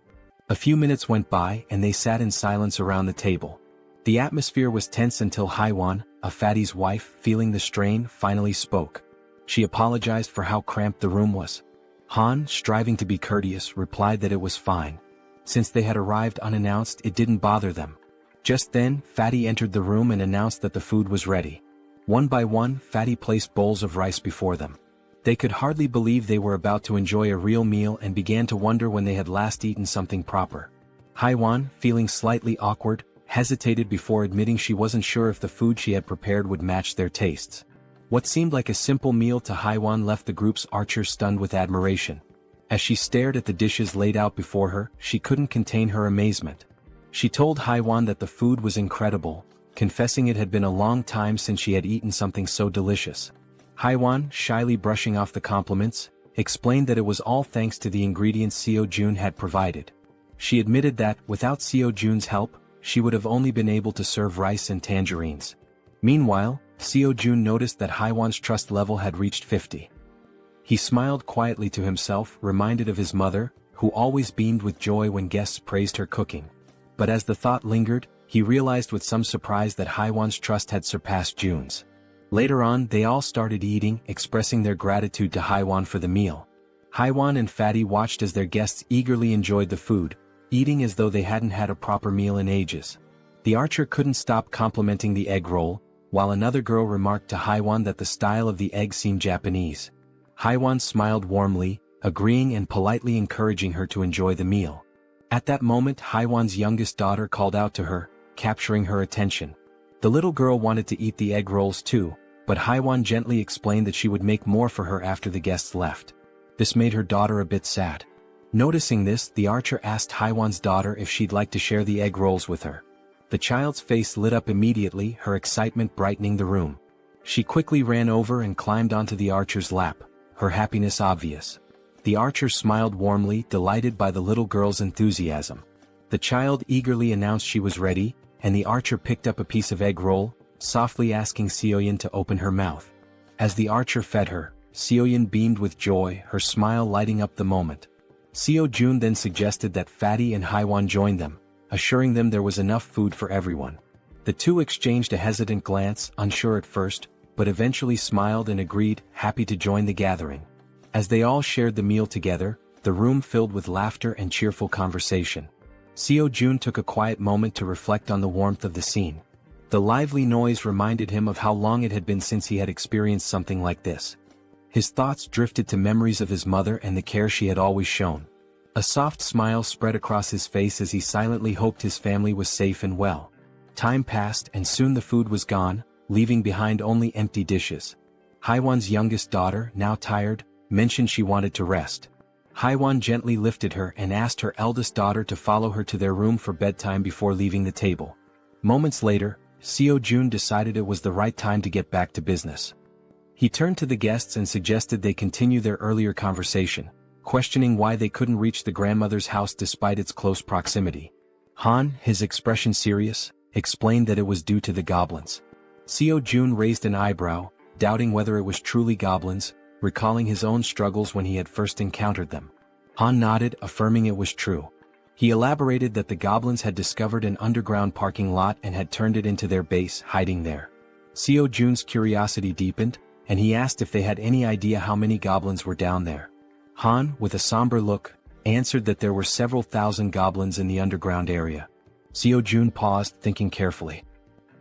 A few minutes went by and they sat in silence around the table. The atmosphere was tense until Haiwan, a fatty's wife, feeling the strain, finally spoke. She apologized for how cramped the room was. Han, striving to be courteous, replied that it was fine. Since they had arrived unannounced, it didn't bother them. Just then, Fatty entered the room and announced that the food was ready. One by one, Fatty placed bowls of rice before them. They could hardly believe they were about to enjoy a real meal and began to wonder when they had last eaten something proper. Haiwan, feeling slightly awkward, hesitated before admitting she wasn't sure if the food she had prepared would match their tastes. What seemed like a simple meal to Haiwan left the group's archers stunned with admiration. As she stared at the dishes laid out before her, she couldn't contain her amazement. She told Haiwan that the food was incredible, confessing it had been a long time since she had eaten something so delicious. Haiwan, shyly brushing off the compliments, explained that it was all thanks to the ingredients Seo Jun had provided. She admitted that, without Seo Jun's help, she would have only been able to serve rice and tangerines. Meanwhile, Seo Jun noticed that Haiwan's trust level had reached 50. He smiled quietly to himself, reminded of his mother, who always beamed with joy when guests praised her cooking. But as the thought lingered, he realized with some surprise that Haiwan's trust had surpassed Jun's. Later on, they all started eating, expressing their gratitude to Haiwan for the meal. Haiwan and Fatty watched as their guests eagerly enjoyed the food, eating as though they hadn't had a proper meal in ages. The archer couldn't stop complimenting the egg roll, while another girl remarked to Haiwan that the style of the egg seemed Japanese. Haiwan smiled warmly, agreeing and politely encouraging her to enjoy the meal. At that moment, Haiwan's youngest daughter called out to her, capturing her attention. The little girl wanted to eat the egg rolls too, but Haiwan gently explained that she would make more for her after the guests left. This made her daughter a bit sad. Noticing this, the archer asked Haiwan's daughter if she'd like to share the egg rolls with her. The child's face lit up immediately, her excitement brightening the room. She quickly ran over and climbed onto the archer's lap, her happiness obvious. The archer smiled warmly, delighted by the little girl's enthusiasm. The child eagerly announced she was ready, and the archer picked up a piece of egg roll, softly asking Seoyin to open her mouth. As the archer fed her, Seoyin beamed with joy, her smile lighting up the moment. Seo Jun then suggested that Fatty and Haiwan join them, assuring them there was enough food for everyone. The two exchanged a hesitant glance, unsure at first, but eventually smiled and agreed, happy to join the gathering. As they all shared the meal together, the room filled with laughter and cheerful conversation. Seo Jun took a quiet moment to reflect on the warmth of the scene. The lively noise reminded him of how long it had been since he had experienced something like this. His thoughts drifted to memories of his mother and the care she had always shown. A soft smile spread across his face as he silently hoped his family was safe and well. Time passed and soon the food was gone, leaving behind only empty dishes. Haiwan's youngest daughter, now tired, mentioned she wanted to rest. Haiwan gently lifted her and asked her eldest daughter to follow her to their room for bedtime before leaving the table. Moments later, Seo Jun decided it was the right time to get back to business. He turned to the guests and suggested they continue their earlier conversation, questioning why they couldn't reach the grandmother's house despite its close proximity. Han, his expression serious, explained that it was due to the goblins. Seo Jun raised an eyebrow, doubting whether it was truly goblins, recalling his own struggles when he had first encountered them. Han nodded, affirming it was true. He elaborated that the goblins had discovered an underground parking lot and had turned it into their base, hiding there. Seo Jun's curiosity deepened, and he asked if they had any idea how many goblins were down there. Han, with a somber look, answered that there were several thousand goblins in the underground area. Seo Jun paused, thinking carefully.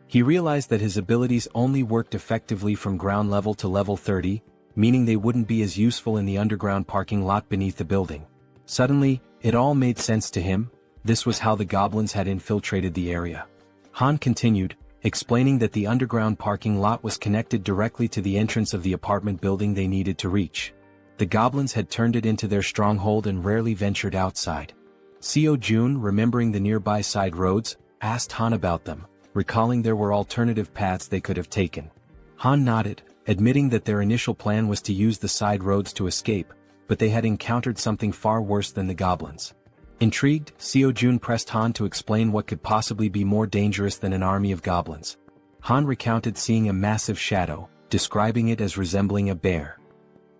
He realized that his abilities only worked effectively from ground level to level 30, meaning they wouldn't be as useful in the underground parking lot beneath the building. Suddenly, it all made sense to him. This was how the goblins had infiltrated the area. Han continued, explaining that the underground parking lot was connected directly to the entrance of the apartment building they needed to reach. The goblins had turned it into their stronghold and rarely ventured outside. Seo Jun, remembering the nearby side roads, asked Han about them, recalling there were alternative paths they could have taken. Han nodded, admitting that their initial plan was to use the side roads to escape, but they had encountered something far worse than the goblins. Intrigued, Seo-jun pressed Han to explain what could possibly be more dangerous than an army of goblins. Han recounted seeing a massive shadow, describing it as resembling a bear.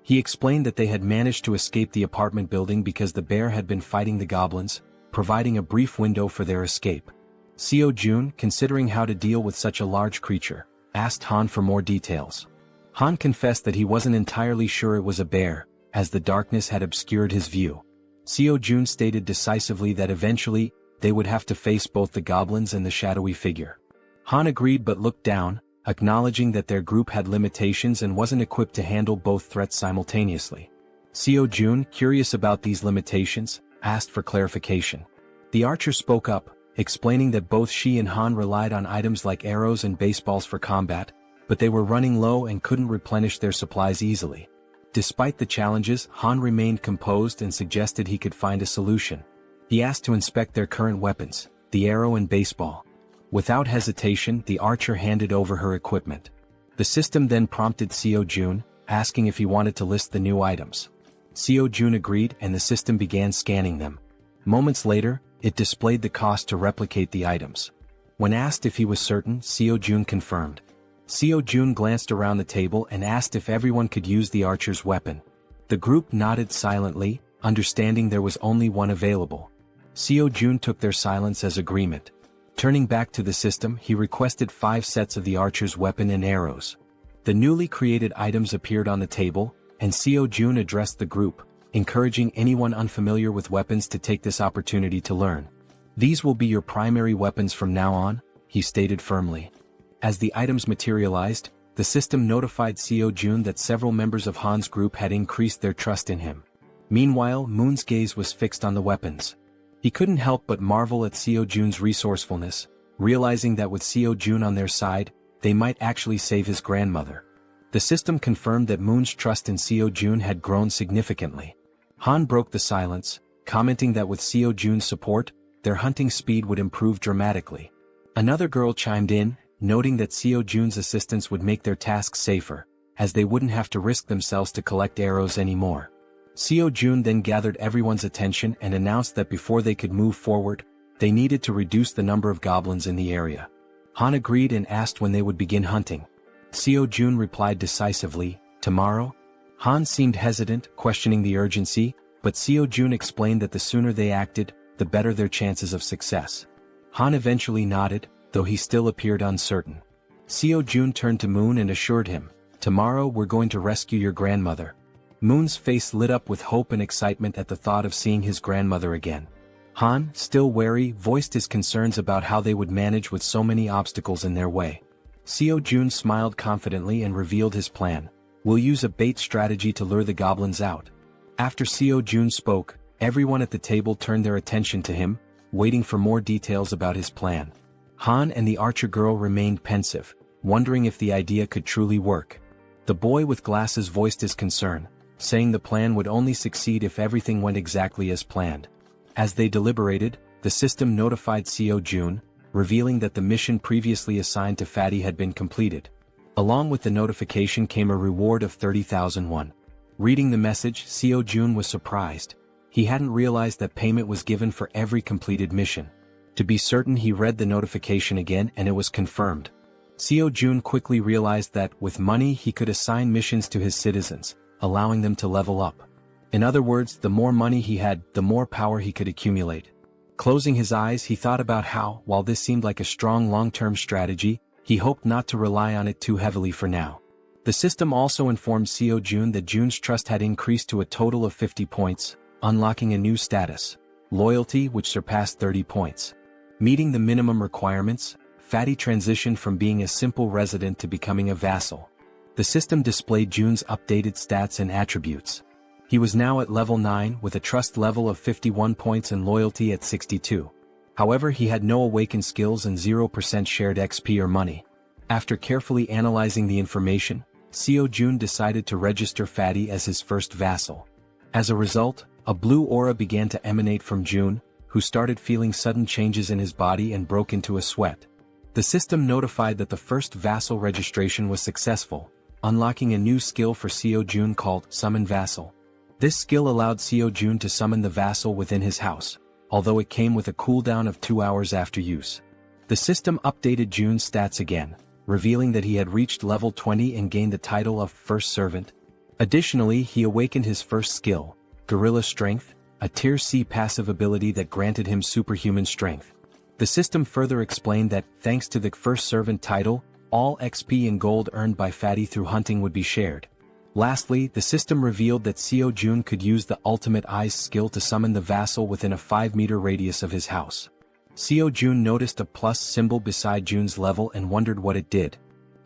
He explained that they had managed to escape the apartment building because the bear had been fighting the goblins, providing a brief window for their escape. Seo-jun, considering how to deal with such a large creature, asked Han for more details. Han confessed that he wasn't entirely sure it was a bear, as the darkness had obscured his view. Seo-jun stated decisively that eventually, they would have to face both the goblins and the shadowy figure. Han agreed but looked down, acknowledging that their group had limitations and wasn't equipped to handle both threats simultaneously. Seo-jun, curious about these limitations, asked for clarification. The archer spoke up, explaining that both she and Han relied on items like arrows and baseballs for combat, but they were running low and couldn't replenish their supplies easily. Despite the challenges, Han remained composed and suggested he could find a solution. He asked to inspect their current weapons, the arrow and baseball. Without hesitation, the archer handed over her equipment. The system then prompted Seo-jun, asking if he wanted to list the new items. Seo-jun agreed and the system began scanning them. Moments later, it displayed the cost to replicate the items. When asked if he was certain, Seo-jun confirmed. Seo-jun glanced around the table and asked if everyone could use the archer's weapon. The group nodded silently, understanding there was only one available. Seo-jun took their silence as agreement. Turning back to the system, he requested 5 sets of the archer's weapon and arrows. The newly created items appeared on the table, and Seo-jun addressed the group, encouraging anyone unfamiliar with weapons to take this opportunity to learn. "These will be your primary weapons from now on," he stated firmly. As the items materialized, the system notified Seo-jun that several members of Han's group had increased their trust in him. Meanwhile, Moon's gaze was fixed on the weapons. He couldn't help but marvel at Seo-jun's resourcefulness, realizing that with Seo-jun on their side, they might actually save his grandmother. The system confirmed that Moon's trust in Seo-jun had grown significantly. Han broke the silence, commenting that with Seo-jun's support, their hunting speed would improve dramatically. Another girl chimed in, noting that Seo-jun's assistance would make their tasks safer, as they wouldn't have to risk themselves to collect arrows anymore. Seo-jun then gathered everyone's attention and announced that before they could move forward, they needed to reduce the number of goblins in the area. Han agreed and asked when they would begin hunting. Seo-jun replied decisively, "Tomorrow?" Han seemed hesitant, questioning the urgency, but Seo-jun explained that the sooner they acted, the better their chances of success. Han eventually nodded, though he still appeared uncertain. Seo-jun turned to Moon and assured him, "Tomorrow we're going to rescue your grandmother." Moon's face lit up with hope and excitement at the thought of seeing his grandmother again. Han, still wary, voiced his concerns about how they would manage with so many obstacles in their way. Seo-jun smiled confidently and revealed his plan. "We'll use a bait strategy to lure the goblins out." After Seo-jun spoke, everyone at the table turned their attention to him, waiting for more details about his plan. Han and the archer girl remained pensive, wondering if the idea could truly work. The boy with glasses voiced his concern, saying the plan would only succeed if everything went exactly as planned. As they deliberated, the system notified Seo-jun, revealing that the mission previously assigned to Fatty had been completed. Along with the notification came a reward of 30,000 won. Reading the message, Seo-jun was surprised. He hadn't realized that payment was given for every completed mission. To be certain, he read the notification again and it was confirmed. Seo-jun quickly realized that, with money, he could assign missions to his citizens, allowing them to level up. In other words, the more money he had, the more power he could accumulate. Closing his eyes, he thought about how, while this seemed like a strong long-term strategy, he hoped not to rely on it too heavily for now. The system also informed Seo-jun that Jun's trust had increased to a total of 50 points, unlocking a new status, loyalty, which surpassed 30 points. Meeting the minimum requirements, Fatty transitioned from being a simple resident to becoming a vassal. The system displayed Jun's updated stats and attributes. He was now at level 9 with a trust level of 51 points and loyalty at 62. However, he had no awakened skills and 0% shared XP or money. After carefully analyzing the information, Seo-jun decided to register Fatty as his first vassal. As a result, a blue aura began to emanate from Jun, who started feeling sudden changes in his body and broke into a sweat. The system notified that the first vassal registration was successful, unlocking a new skill for Seo-jun called Summon Vassal. This skill allowed Seo-jun to summon the vassal within his house, although it came with a cooldown of 2 hours after use. The system updated Jun's stats again, revealing that he had reached level 20 and gained the title of First Servant. Additionally, he awakened his first skill, Gorilla Strength, a Tier C passive ability that granted him superhuman strength. The system further explained that, thanks to the First Servant title, all XP and gold earned by Fatty through hunting would be shared. Lastly, the system revealed that Seo-jun could use the Ultimate Eyes skill to summon the vassal within a 5-meter radius of his house. Seo-jun noticed a plus symbol beside Jun's level and wondered what it did.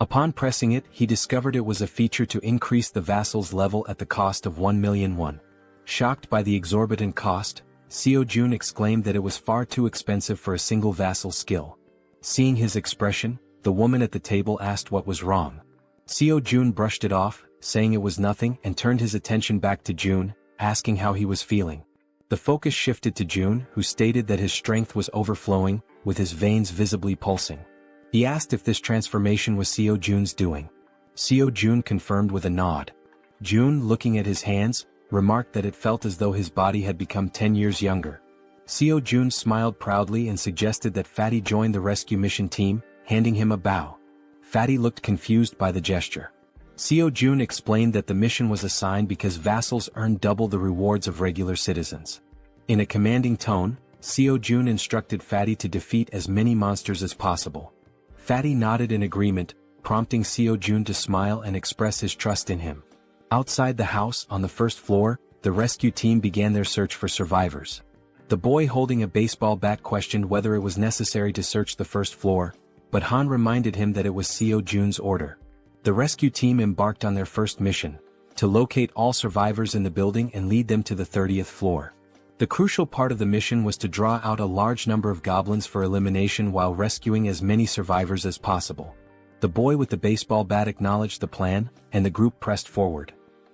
Upon pressing it, he discovered it was a feature to increase the vassal's level at the cost of 1 million won. Shocked by the exorbitant cost, Seo-jun exclaimed that it was far too expensive for a single vassal skill. Seeing his expression, the woman at the table asked what was wrong. Seo-jun brushed it off, saying it was nothing, and turned his attention back to Jun, asking how he was feeling. The focus shifted to Jun, who stated that his strength was overflowing, with his veins visibly pulsing. He asked if this transformation was Seo-jun's doing. Seo-jun confirmed with a nod. Jun, looking at his hands, remarked that it felt as though his body had become 10 years younger. Seo-jun smiled proudly and suggested that Fatty join the rescue mission team, handing him a bow. Fatty looked confused by the gesture. Seo-jun explained that the mission was assigned because vassals earned double the rewards of regular citizens. In a commanding tone, Seo-jun instructed Fatty to defeat as many monsters as possible. Fatty nodded in agreement, prompting Seo-jun to smile and express his trust in him. Outside the house, on the first floor, the rescue team began their search for survivors. The boy holding a baseball bat questioned whether it was necessary to search the first floor, but Han reminded him that it was Seo-jun's order. The rescue team embarked on their first mission, to locate all survivors in the building and lead them to the 30th floor. The crucial part of the mission was to draw out a large number of goblins for elimination while rescuing as many survivors as possible. The boy with the baseball bat acknowledged the plan, and the group pressed forward.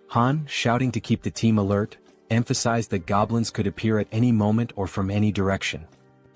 Han, shouting to keep the team alert, emphasized that goblins could appear at any moment or from any direction.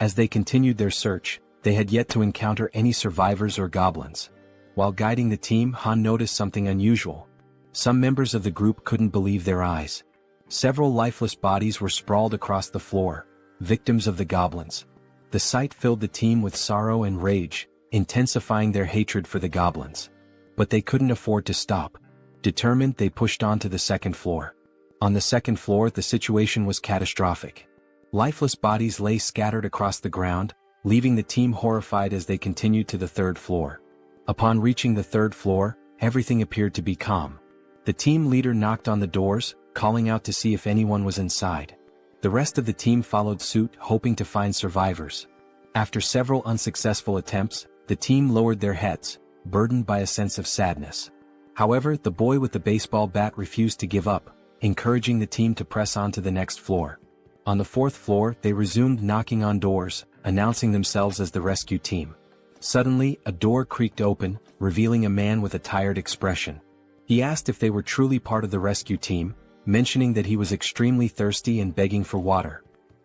As they continued their search, they had yet to encounter any survivors or goblins. While guiding the team, Han noticed something unusual. Some members of the group couldn't believe their eyes. Several lifeless bodies were sprawled across the floor, victims of the goblins. The sight filled the team with sorrow and rage, intensifying their hatred for the goblins. But they couldn't afford to stop. Determined, they pushed on to the second floor. On the second floor, the situation was catastrophic. Lifeless bodies lay scattered across the ground, leaving the team horrified as they continued to the third floor. Upon reaching the third floor, everything appeared to be calm. The team leader knocked on the doors, calling out to see if anyone was inside. The rest of the team followed suit, hoping to find survivors. After several unsuccessful attempts, the team lowered their heads, burdened by a sense of sadness. However, the boy with the baseball bat refused to give up, encouraging the team to press on to the next floor. On the fourth floor, they resumed knocking on doors, announcing themselves as the rescue team. Suddenly, a door creaked open, revealing a man with a tired expression. He asked if they were truly part of the rescue team, mentioning that he was extremely thirsty and begging for water.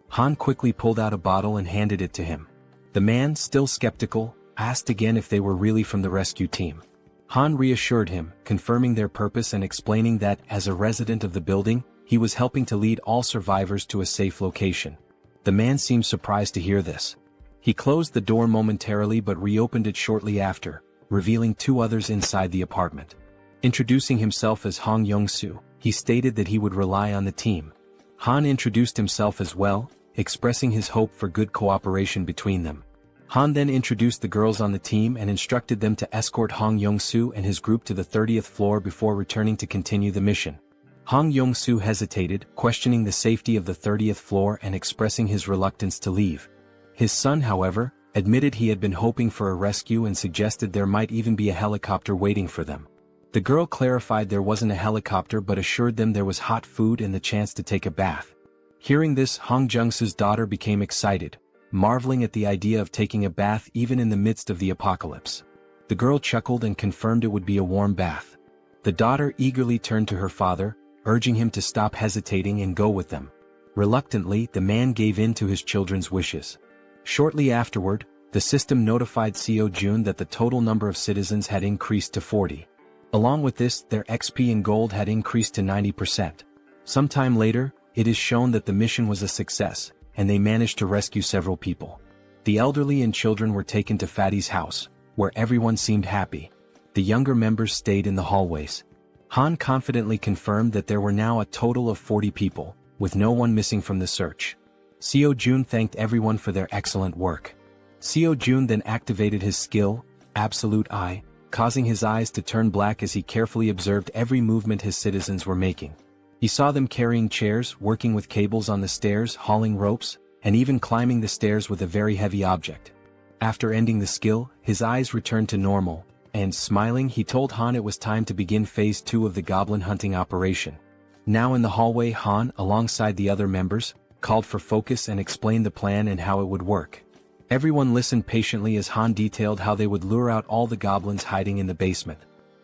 Han quickly pulled out a bottle and handed it to him. The man, still skeptical, asked again if they were really from the rescue team. Han reassured him, confirming their purpose and explaining that, as a resident of the building, he was helping to lead all survivors to a safe location. The man seemed surprised to hear this. He closed the door momentarily but reopened it shortly after, revealing 2 others inside the apartment. Introducing himself as Hong Young-soo, he stated that he would rely on the team. Han introduced himself as well, expressing his hope for good cooperation between them. Han then introduced the girls on the team and instructed them to escort Hong Young-soo and his group to the 30th floor before returning to continue the mission. Hong Young-soo hesitated, questioning the safety of the 30th floor and expressing his reluctance to leave. His son, however, admitted he had been hoping for a rescue and suggested there might even be a helicopter waiting for them. The girl clarified there wasn't a helicopter but assured them there was hot food and the chance to take a bath. Hearing this, Hong Jung-soo's daughter became excited, marveling at the idea of taking a bath even in the midst of the apocalypse. The girl chuckled and confirmed it would be a warm bath. The daughter eagerly turned to her father, urging him to stop hesitating and go with them. Reluctantly, the man gave in to his children's wishes. Shortly afterward, the system notified Seo-jun that the total number of citizens had increased to 40. Along with this, their XP and gold had increased to 90%. Sometime later, it is shown that the mission was a success, and they managed to rescue several people. The elderly and children were taken to Fatty's house, where everyone seemed happy. The younger members stayed in the hallways. Han confidently confirmed that there were now a total of 40 people, with no one missing from the search. Seo-jun thanked everyone for their excellent work. Seo-jun then activated his skill, Absolute Eye, causing his eyes to turn black as he carefully observed every movement his citizens were making. He saw them carrying chairs, working with cables on the stairs, hauling ropes, and even climbing the stairs with a very heavy object. After ending the skill, his eyes returned to normal, and smiling he told Han it was time to begin phase 2 of the goblin hunting operation. Now in the hallway, Han, alongside the other members, called for focus and explained the plan and how it would work. Everyone listened patiently as Han detailed how they would lure out all the goblins hiding in the basement.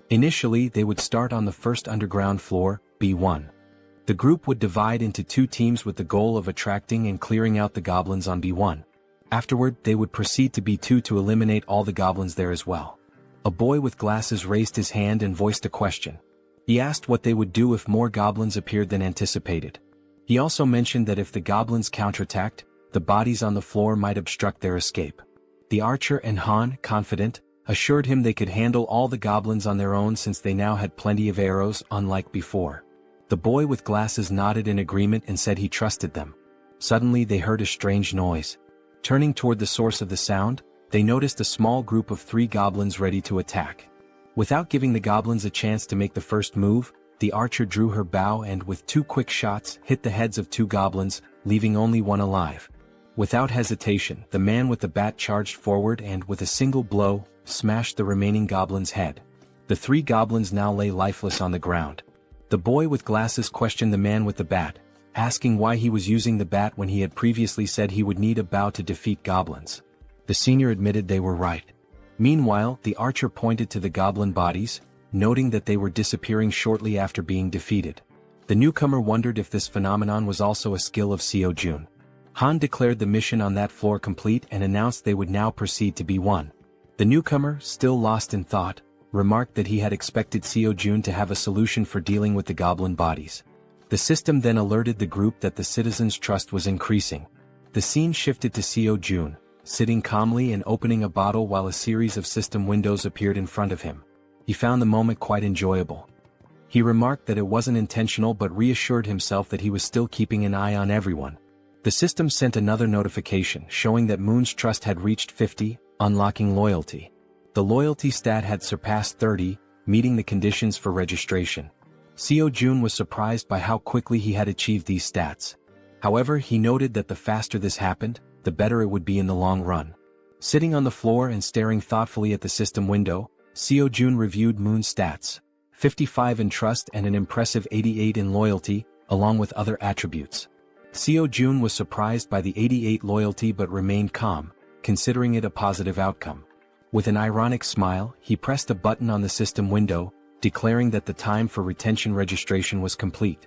Initially, they would start on the first underground floor, B1. The group would divide into 2 teams with the goal of attracting and clearing out the goblins on B1. Afterward, they would proceed to B2 to eliminate all the goblins there as well. A boy with glasses raised his hand and voiced a question. He asked what they would do if more goblins appeared than anticipated. He also mentioned that if the goblins counterattacked, the bodies on the floor might obstruct their escape. The archer and Han, confident, assured him they could handle all the goblins on their own since they now had plenty of arrows, unlike before. The boy with glasses nodded in agreement and said he trusted them. Suddenly they heard a strange noise. Turning toward the source of the sound, they noticed a small group of 3 goblins ready to attack. Without giving the goblins a chance to make the first move, the archer drew her bow and with 2 quick shots hit the heads of 2 goblins, leaving only one alive. Without hesitation, the man with the bat charged forward and with a single blow, smashed the remaining goblin's head. The 3 goblins now lay lifeless on the ground. The boy with glasses questioned the man with the bat, asking why he was using the bat when he had previously said he would need a bow to defeat goblins. The senior admitted they were right. Meanwhile, the archer pointed to the goblin bodies, noting that they were disappearing shortly after being defeated. The newcomer wondered if this phenomenon was also a skill of Seo-jun. Han declared the mission on that floor complete and announced they would now proceed to B1. The newcomer, still lost in thought, remarked that he had expected Seo-jun to have a solution for dealing with the goblin bodies. The system then alerted the group that the citizens' trust was increasing. The scene shifted to Seo-jun, sitting calmly and opening a bottle while a series of system windows appeared in front of him. He found the moment quite enjoyable. He remarked that it wasn't intentional but reassured himself that he was still keeping an eye on everyone. The system sent another notification showing that Moon's trust had reached 50, unlocking loyalty. The loyalty stat had surpassed 30, meeting the conditions for registration. Seo-jun was surprised by how quickly he had achieved these stats. However, he noted that the faster this happened, the better it would be in the long run. Sitting on the floor and staring thoughtfully at the system window, Seo-jun reviewed Moon's stats, 55 in trust and an impressive 88 in loyalty, along with other attributes. Seo-jun was surprised by the 88 loyalty but remained calm, considering it a positive outcome. With an ironic smile, he pressed a button on the system window, declaring that the time for retention registration was complete.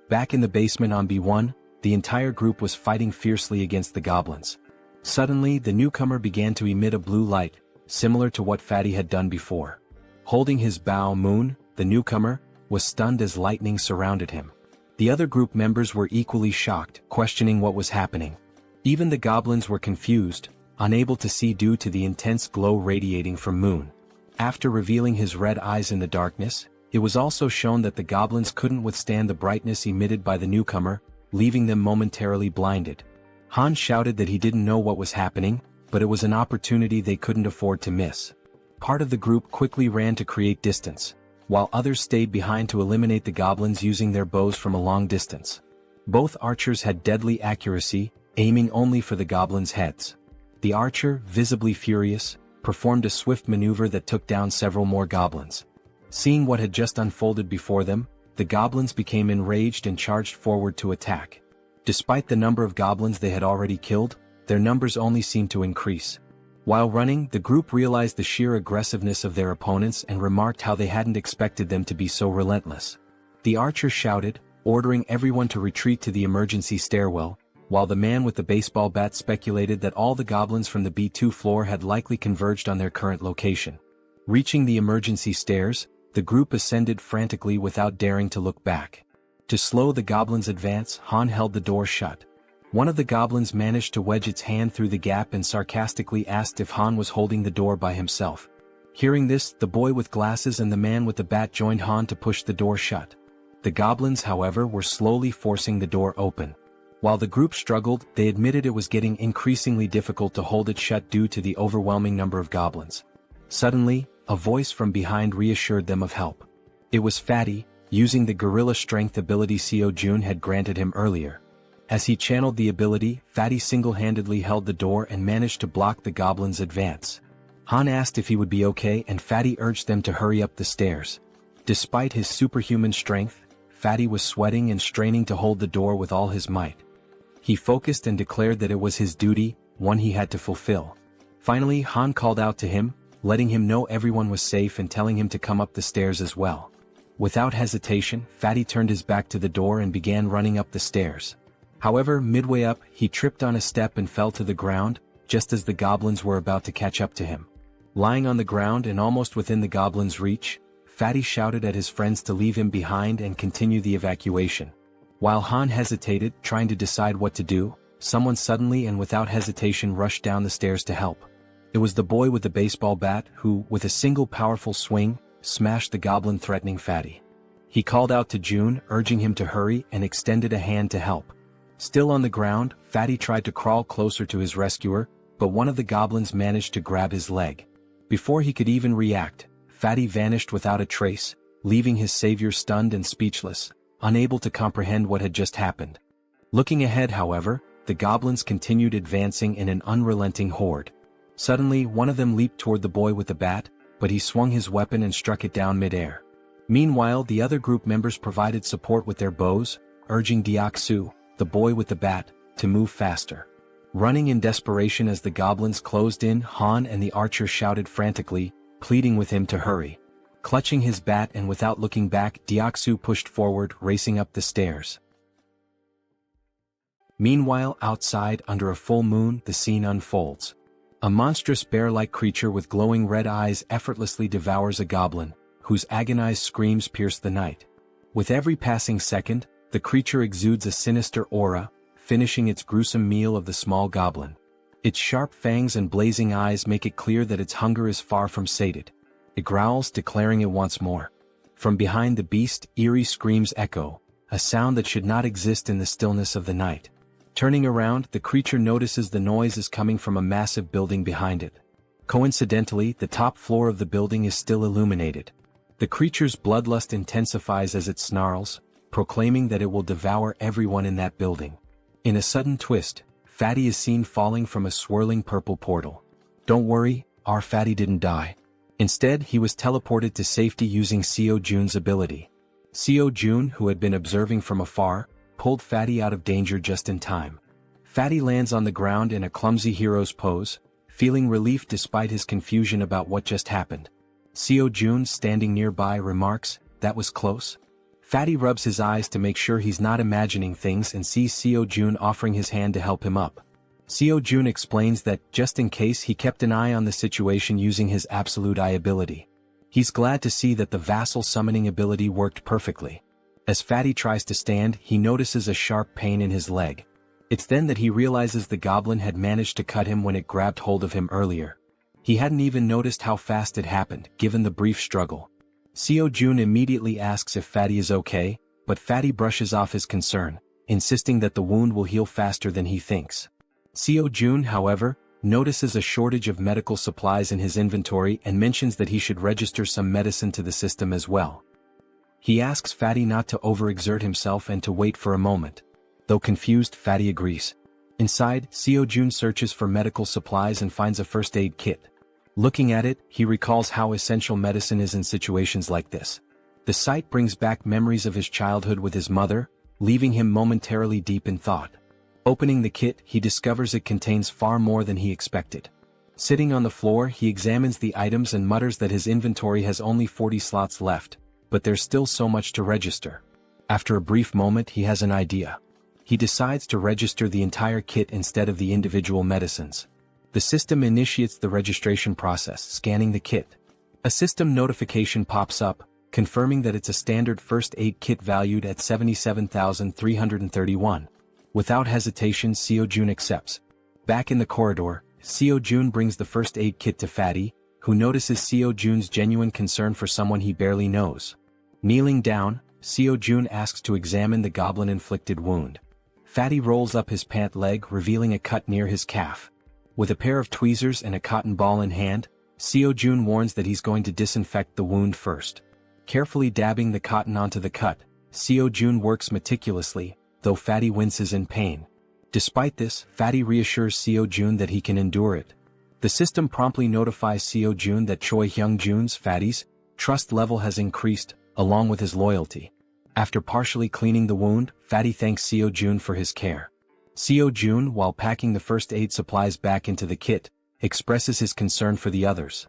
Back in the basement on B1, the entire group was fighting fiercely against the goblins. Suddenly, the newcomer began to emit a blue light, similar to what Fatty had done before. Holding his bow, Moon, the newcomer, was stunned as lightning surrounded him. The other group members were equally shocked, questioning what was happening. Even the goblins were confused, unable to see due to the intense glow radiating from Moon. After revealing his red eyes in the darkness, it was also shown that the goblins couldn't withstand the brightness emitted by the newcomer, leaving them momentarily blinded. Han shouted that he didn't know what was happening, but it was an opportunity they couldn't afford to miss. Part of the group quickly ran to create distance, while others stayed behind to eliminate the goblins using their bows from a long distance. Both archers had deadly accuracy, aiming only for the goblins' heads. The archer, visibly furious, performed a swift maneuver that took down several more goblins. Seeing what had just unfolded before them, the goblins became enraged and charged forward to attack. Despite the number of goblins they had already killed, their numbers only seemed to increase. While running, the group realized the sheer aggressiveness of their opponents and remarked how they hadn't expected them to be so relentless. The archer shouted, ordering everyone to retreat to the emergency stairwell, while the man with the baseball bat speculated that all the goblins from the B2 floor had likely converged on their current location. Reaching the emergency stairs, the group ascended frantically without daring to look back. To slow the goblins' advance, Han held the door shut. One of the goblins managed to wedge its hand through the gap and sarcastically asked if Han was holding the door by himself. Hearing this, the boy with glasses and the man with the bat joined Han to push the door shut. The goblins, however, were slowly forcing the door open. While the group struggled, they admitted it was getting increasingly difficult to hold it shut due to the overwhelming number of goblins. Suddenly, a voice from behind reassured them of help. It was Fatty, using the gorilla strength ability Jaehyeon had granted him earlier. As he channeled the ability, Fatty single-handedly held the door and managed to block the goblins' advance. Han asked if he would be okay and Fatty urged them to hurry up the stairs. Despite his superhuman strength, Fatty was sweating and straining to hold the door with all his might. He focused and declared that it was his duty, one he had to fulfill. Finally, Han called out to him, letting him know everyone was safe and telling him to come up the stairs as well. Without hesitation, Fatty turned his back to the door and began running up the stairs. However, midway up, he tripped on a step and fell to the ground, just as the goblins were about to catch up to him. Lying on the ground and almost within the goblins' reach, Fatty shouted at his friends to leave him behind and continue the evacuation. While Han hesitated, trying to decide what to do, someone suddenly and without hesitation rushed down the stairs to help. It was the boy with the baseball bat who, with a single powerful swing, smashed the goblin threatening Fatty. He called out to June, urging him to hurry, and extended a hand to help. Still on the ground, Fatty tried to crawl closer to his rescuer, but one of the goblins managed to grab his leg. Before he could even react, Fatty vanished without a trace, leaving his savior stunned and speechless, unable to comprehend what had just happened. Looking ahead, however, the goblins continued advancing in an unrelenting horde. Suddenly, one of them leaped toward the boy with the bat, but he swung his weapon and struck it down mid-air. Meanwhile, the other group members provided support with their bows, urging Deok-su, the boy with the bat, to move faster. Running in desperation as the goblins closed in, Han and the archer shouted frantically, pleading with him to hurry. Clutching his bat and without looking back, Deok-su pushed forward, racing up the stairs. Meanwhile, outside, under a full moon, the scene unfolds. A monstrous bear-like creature with glowing red eyes effortlessly devours a goblin, whose agonized screams pierce the night. With every passing second, the creature exudes a sinister aura, finishing its gruesome meal of the small goblin. Its sharp fangs and blazing eyes make it clear that its hunger is far from sated. It growls, declaring it wants more. From behind the beast, eerie screams echo, a sound that should not exist in the stillness of the night. Turning around, the creature notices the noise is coming from a massive building behind it. Coincidentally, the top floor of the building is still illuminated. The creature's bloodlust intensifies as it snarls, proclaiming that it will devour everyone in that building. In a sudden twist, Fatty is seen falling from a swirling purple portal. Don't worry, our Fatty didn't die. Instead, he was teleported to safety using Jaehyeon's ability. Jaehyeon, who had been observing from afar, pulled Fatty out of danger just in time. Fatty lands on the ground in a clumsy hero's pose, feeling relief despite his confusion about what just happened. Jaehyeon, standing nearby, remarks, "That was close." Fatty rubs his eyes to make sure he's not imagining things and sees Jaehyeon offering his hand to help him up. Jaehyeon explains that, just in case, he kept an eye on the situation using his absolute eye ability. He's glad to see that the vassal summoning ability worked perfectly. As Fatty tries to stand, he notices a sharp pain in his leg. It's then that he realizes the goblin had managed to cut him when it grabbed hold of him earlier. He hadn't even noticed how fast it happened, given the brief struggle. Jaehyeon immediately asks if Fatty is okay, but Fatty brushes off his concern, insisting that the wound will heal faster than he thinks. Jaehyeon, however, notices a shortage of medical supplies in his inventory and mentions that he should register some medicine to the system as well. He asks Fatty not to overexert himself and to wait for a moment. Though confused, Fatty agrees. Inside, Jaehyeon searches for medical supplies and finds a first aid kit. Looking at it, he recalls how essential medicine is in situations like this. The sight brings back memories of his childhood with his mother, leaving him momentarily deep in thought. Opening the kit, he discovers it contains far more than he expected. Sitting on the floor, he examines the items and mutters that his inventory has only 40 slots left, but there's still so much to register. After a brief moment, he has an idea. he decides to register the entire kit instead of the individual medicines. The system initiates the registration process, scanning the kit. A system notification pops up, confirming that it's a standard first aid kit valued at 77,331. Without hesitation, Seo-jun accepts. Back in the corridor, Seo-jun brings the first aid kit to Fatty, who notices Seo-jun's genuine concern for someone he barely knows. Kneeling down, Seo-jun asks to examine the goblin-inflicted wound. Fatty rolls up his pant leg, revealing a cut near his calf. With a pair of tweezers and a cotton ball in hand, Seo-jun warns that he's going to disinfect the wound first. Carefully dabbing the cotton onto the cut, Seo-jun works meticulously, though Fatty winces in pain. Despite this, Fatty reassures Seo-jun that he can endure it. The system promptly notifies Seo-jun that Choi Hyung-jun's, Fatty's, trust level has increased, along with his loyalty. After partially cleaning the wound, Fatty thanks Seo-jun for his care. Seo-jun, while packing the first aid supplies back into the kit, expresses his concern for the others.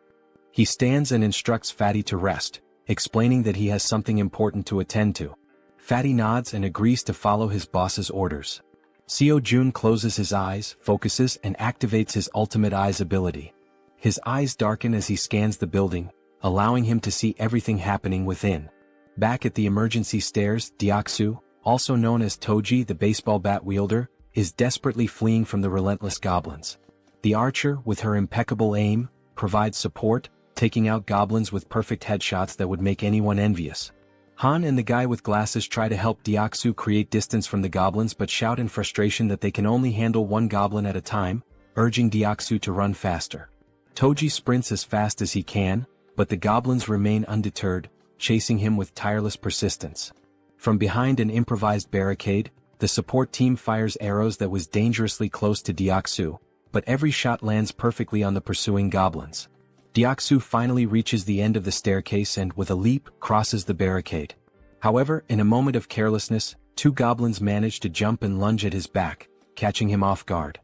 He stands and instructs Fatty to rest, explaining that he has something important to attend to. Fatty nods and agrees to follow his boss's orders. Seo-jun closes his eyes, focuses, and activates his ultimate eyes ability. His eyes darken as he scans the building, allowing him to see everything happening within. Back at the emergency stairs, Deoksu, also known as Toji the baseball bat wielder, is desperately fleeing from the relentless goblins. The archer, with her impeccable aim, provides support, taking out goblins with perfect headshots that would make anyone envious. Han and the guy with glasses try to help Deoksu create distance from the goblins but shout in frustration that they can only handle one goblin at a time, urging Deoksu to run faster. Toji sprints as fast as he can, but the goblins remain undeterred, chasing him with tireless persistence. From behind an improvised barricade, the support team fires arrows that was dangerously close to Deoksu, but every shot lands perfectly on the pursuing goblins. Deoksu finally reaches the end of the staircase and, with a leap, crosses the barricade. However, in a moment of carelessness, two goblins manage to jump and lunge at his back, catching him off guard.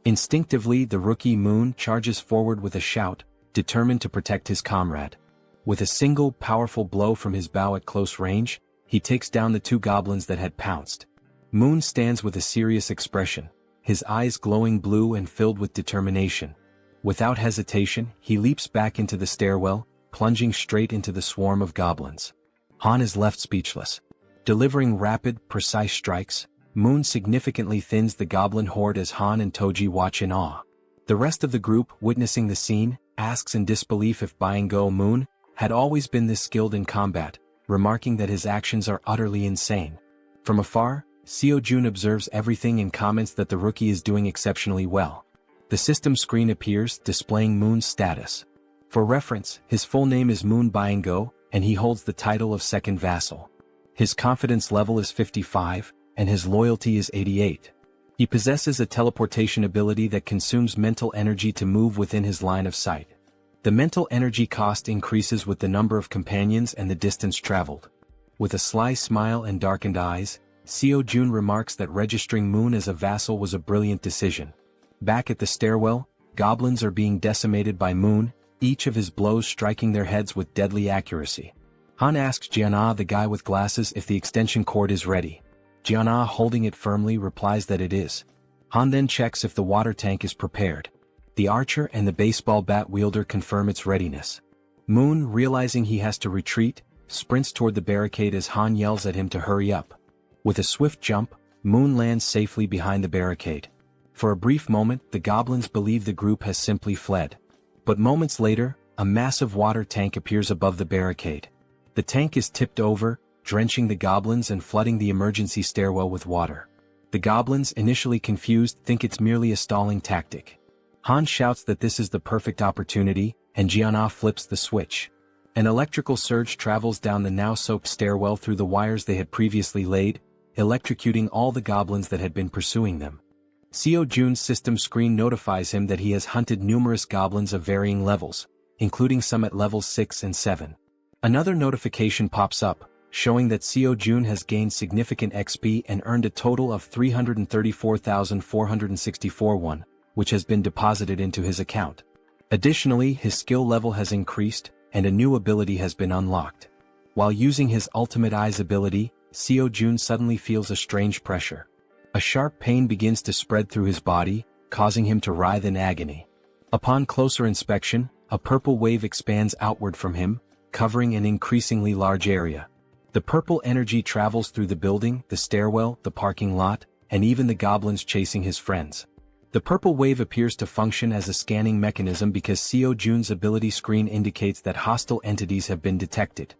Instinctively, the rookie Moon charges forward with a shout, determined to protect his comrade. With a single powerful blow from his bow at close range, he takes down the two goblins that had pounced. Moon stands with a serious expression, his eyes glowing blue and filled with determination. Without hesitation, he leaps back into the stairwell, plunging straight into the swarm of goblins. Han is left speechless. Delivering rapid, precise strikes, Moon significantly thins the goblin horde as Han and Toji watch in awe. The rest of the group, witnessing the scene, asks in disbelief if Byung-go Moon had always been this skilled in combat, remarking that his actions are utterly insane. From afar, Seo-jun observes everything and comments that the rookie is doing exceptionally well. The system screen appears, displaying Moon's status. For reference, his full name is Moon Byung-go, and he holds the title of second vassal. His confidence level is 55, and his loyalty is 88. He possesses a teleportation ability that consumes mental energy to move within his line of sight. The mental energy cost increases with the number of companions and the distance traveled. With a sly smile and darkened eyes, Seo-jun remarks that registering Moon as a vassal was a brilliant decision. Back at the stairwell, goblins are being decimated by Moon, each of his blows striking their heads with deadly accuracy. Han asks Jaehyeon, the guy with glasses, if the extension cord is ready. Jaehyeon, holding it firmly, replies that it is. Han then checks if the water tank is prepared. The archer and the baseball bat wielder confirm its readiness. Moon, realizing he has to retreat, sprints toward the barricade as Han yells at him to hurry up. With a swift jump, Moon lands safely behind the barricade. For a brief moment, the goblins believe the group has simply fled. But moments later, a massive water tank appears above the barricade. The tank is tipped over, drenching the goblins and flooding the emergency stairwell with water. The goblins, initially confused, think it's merely a stalling tactic. Han shouts that this is the perfect opportunity, and Jaehyeon flips the switch. An electrical surge travels down the now soaked stairwell through the wires they had previously laid, electrocuting all the goblins that had been pursuing them. Seo-jun's system screen notifies him that he has hunted numerous goblins of varying levels, including some at levels 6 and 7. Another notification pops up, showing that Seo-jun has gained significant XP and earned a total of 334,464 won, which has been deposited into his account. Additionally, his skill level has increased, and a new ability has been unlocked. While using his ultimate eyes ability, Seo-jun suddenly feels a strange pressure. A sharp pain begins to spread through his body, causing him to writhe in agony. Upon closer inspection, a purple wave expands outward from him, covering an increasingly large area. The purple energy travels through the building, the stairwell, the parking lot, and even the goblins chasing his friends. The purple wave appears to function as a scanning mechanism because Seo Jun's ability screen indicates that hostile entities have been detected.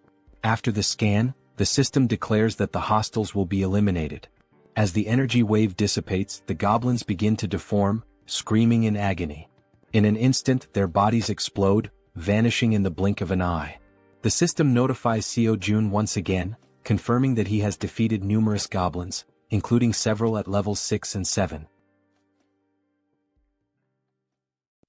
After the scan, the system declares that the hostiles will be eliminated. As the energy wave dissipates, the goblins begin to deform, screaming in agony. In an instant, their bodies explode, vanishing in the blink of an eye. The system notifies Seo Jun once again, confirming that he has defeated numerous goblins, including several at levels 6 and 7.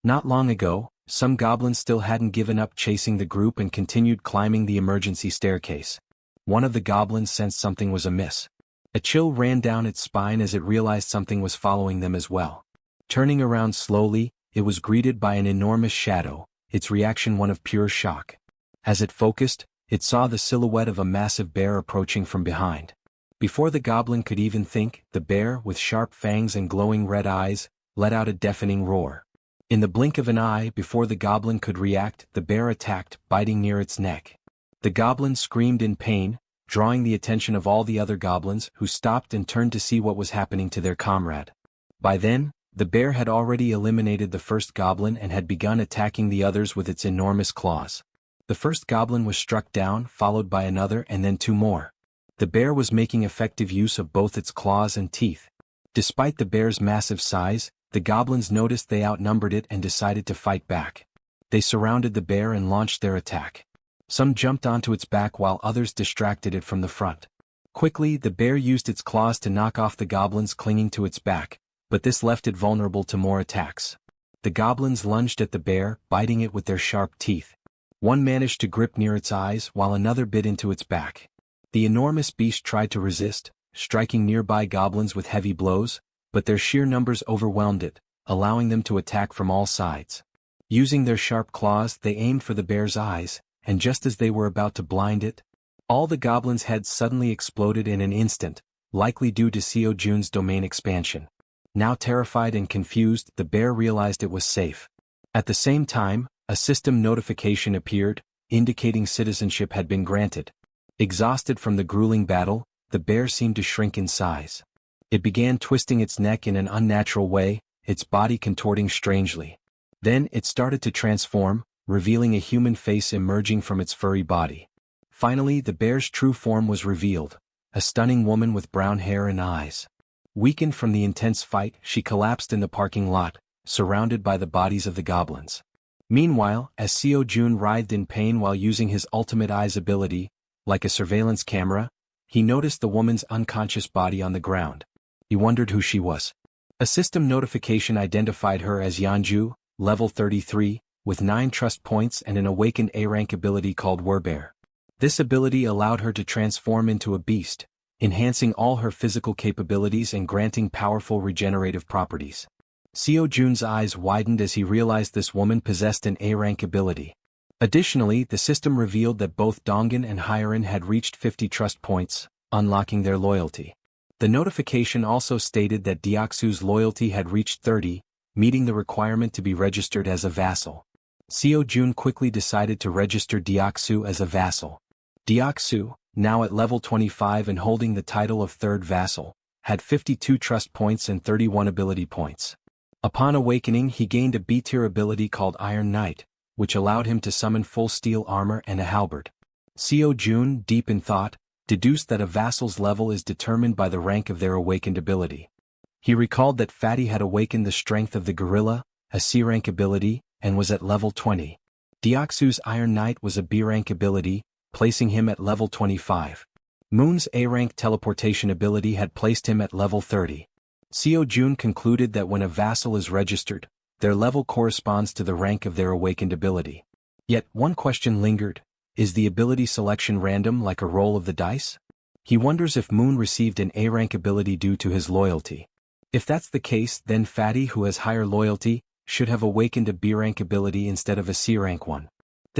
Not long ago, some goblins still hadn't given up chasing the group and continued climbing the emergency staircase. One of the goblins sensed something was amiss. A chill ran down its spine as it realized something was following them as well. Turning around slowly, it was greeted by an enormous shadow, its reaction one of pure shock. As it focused, it saw the silhouette of a massive bear approaching from behind. Before the goblin could even think, the bear, with sharp fangs and glowing red eyes, let out a deafening roar. In the blink of an eye, before the goblin could react, the bear attacked, biting near its neck. The goblin screamed in pain, drawing the attention of all the other goblins, who stopped and turned to see what was happening to their comrade. By then, the bear had already eliminated the first goblin and had begun attacking the others with its enormous claws. The first goblin was struck down, followed by another and then 2 more. The bear was making effective use of both its claws and teeth. Despite the bear's massive size, the goblins noticed they outnumbered it and decided to fight back. They surrounded the bear and launched their attack. Some jumped onto its back while others distracted it from the front. Quickly, the bear used its claws to knock off the goblins clinging to its back, but this left it vulnerable to more attacks. The goblins lunged at the bear, biting it with their sharp teeth. One managed to grip near its eyes while another bit into its back. The enormous beast tried to resist, striking nearby goblins with heavy blows, but their sheer numbers overwhelmed it, allowing them to attack from all sides. Using their sharp claws, they aimed for the bear's eyes, and just as they were about to blind it, all the goblins' heads suddenly exploded in an instant, likely due to Seo Jun's domain expansion. Now terrified and confused, the bear realized it was safe. At the same time, a system notification appeared, indicating citizenship had been granted. Exhausted from the grueling battle, the bear seemed to shrink in size. It began twisting its neck in an unnatural way, its body contorting strangely. Then it started to transform, revealing a human face emerging from its furry body. Finally, the bear's true form was revealed, a stunning woman with brown hair and eyes. Weakened from the intense fight, she collapsed in the parking lot, surrounded by the bodies of the goblins. Meanwhile, as Seo Jun writhed in pain while using his ultimate eyes ability, like a surveillance camera, he noticed the woman's unconscious body on the ground. He wondered who she was. A system notification identified her as Yeonju, level 33, with 9 trust points and an awakened A-rank ability called Werbear. This ability allowed her to transform into a beast, enhancing all her physical capabilities and granting powerful regenerative properties. Seo Jun's eyes widened as he realized this woman possessed an A-rank ability. Additionally, the system revealed that both Dongan and Harem had reached 50 trust points, unlocking their loyalty. The notification also stated that Deoksu's loyalty had reached 30, meeting the requirement to be registered as a vassal. Seo Jun quickly decided to register Deoksu as a vassal. Deoksu, now at level 25 and holding the title of third vassal, had 52 trust points and 31 ability points. Upon awakening, he gained a B-tier ability called Iron Knight, which allowed him to summon full steel armor and a halberd. Seo Jun, deep in thought, deduced that a vassal's level is determined by the rank of their awakened ability. He recalled that Fatty had awakened the strength of the gorilla, a C-rank ability, and was at level 20. Deoksu's Iron Knight was a B-rank ability, placing him at level 25. Moon's A-rank teleportation ability had placed him at level 30. Seo Jun concluded that when a vassal is registered, their level corresponds to the rank of their awakened ability. Yet one question lingered: is the ability selection random like a roll of the dice? He wonders if Moon received an A-rank ability due to his loyalty. If that's the case, then Fatty, who has higher loyalty, should have awakened a B-rank ability instead of a C-rank one.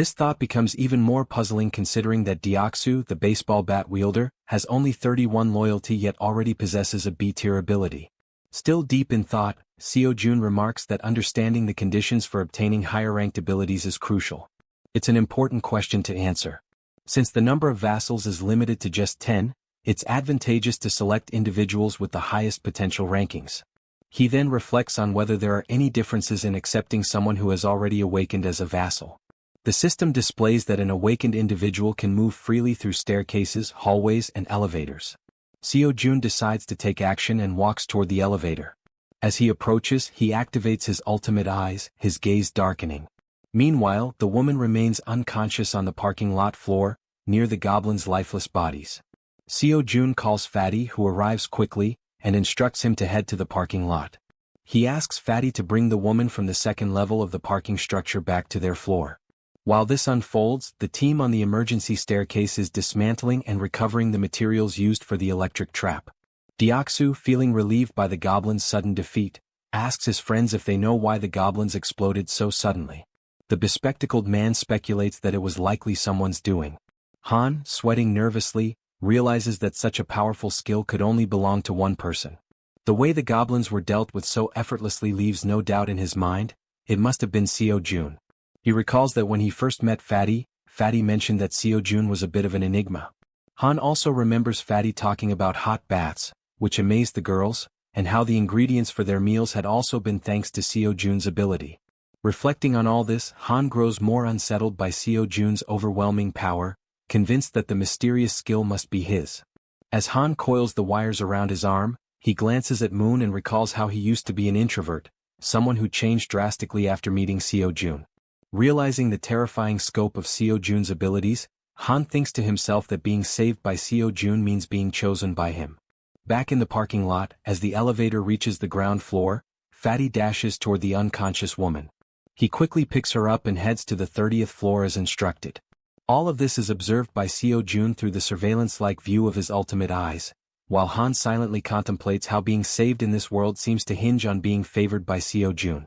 This thought becomes even more puzzling considering that Deoksu, the baseball bat wielder, has only 31 loyalty yet already possesses a B-tier ability. Still deep in thought, Seo-jun remarks that understanding the conditions for obtaining higher-ranked abilities is crucial. It's an important question to answer. Since the number of vassals is limited to just 10, it's advantageous to select individuals with the highest potential rankings. He then reflects on whether there are any differences in accepting someone who has already awakened as a vassal. The system displays that an awakened individual can move freely through staircases, hallways, and elevators. Seo-jun decides to take action and walks toward the elevator. As he approaches, he activates his ultimate eyes, his gaze darkening. Meanwhile, the woman remains unconscious on the parking lot floor, near the goblins' lifeless bodies. Seo-jun calls Fatty, who arrives quickly, and instructs him to head to the parking lot. He asks Fatty to bring the woman from the second level of the parking structure back to their floor. While this unfolds, the team on the emergency staircase is dismantling and recovering the materials used for the electric trap. Deoksu, feeling relieved by the goblins' sudden defeat, asks his friends if they know why the goblins exploded so suddenly. The bespectacled man speculates that it was likely someone's doing. Han, sweating nervously, realizes that such a powerful skill could only belong to one person. The way the goblins were dealt with so effortlessly leaves no doubt in his mind. It must have been Seo-jun. He recalls that when he first met Fatty, Fatty mentioned that Seo-jun was a bit of an enigma. Han also remembers Fatty talking about hot baths, which amazed the girls, and how the ingredients for their meals had also been thanks to Seo-jun's ability. Reflecting on all this, Han grows more unsettled by Seo-jun's overwhelming power, convinced that the mysterious skill must be his. As Han coils the wires around his arm, he glances at Moon and recalls how he used to be an introvert, someone who changed drastically after meeting Seo-jun. Realizing the terrifying scope of Seo-jun's abilities, Han thinks to himself that being saved by Seo-jun means being chosen by him. Back in the parking lot, as the elevator reaches the ground floor, Fatty dashes toward the unconscious woman. He quickly picks her up and heads to the 30th floor as instructed. All of this is observed by Seo-jun through the surveillance-like view of his ultimate eyes, while Han silently contemplates how being saved in this world seems to hinge on being favored by Seo-jun.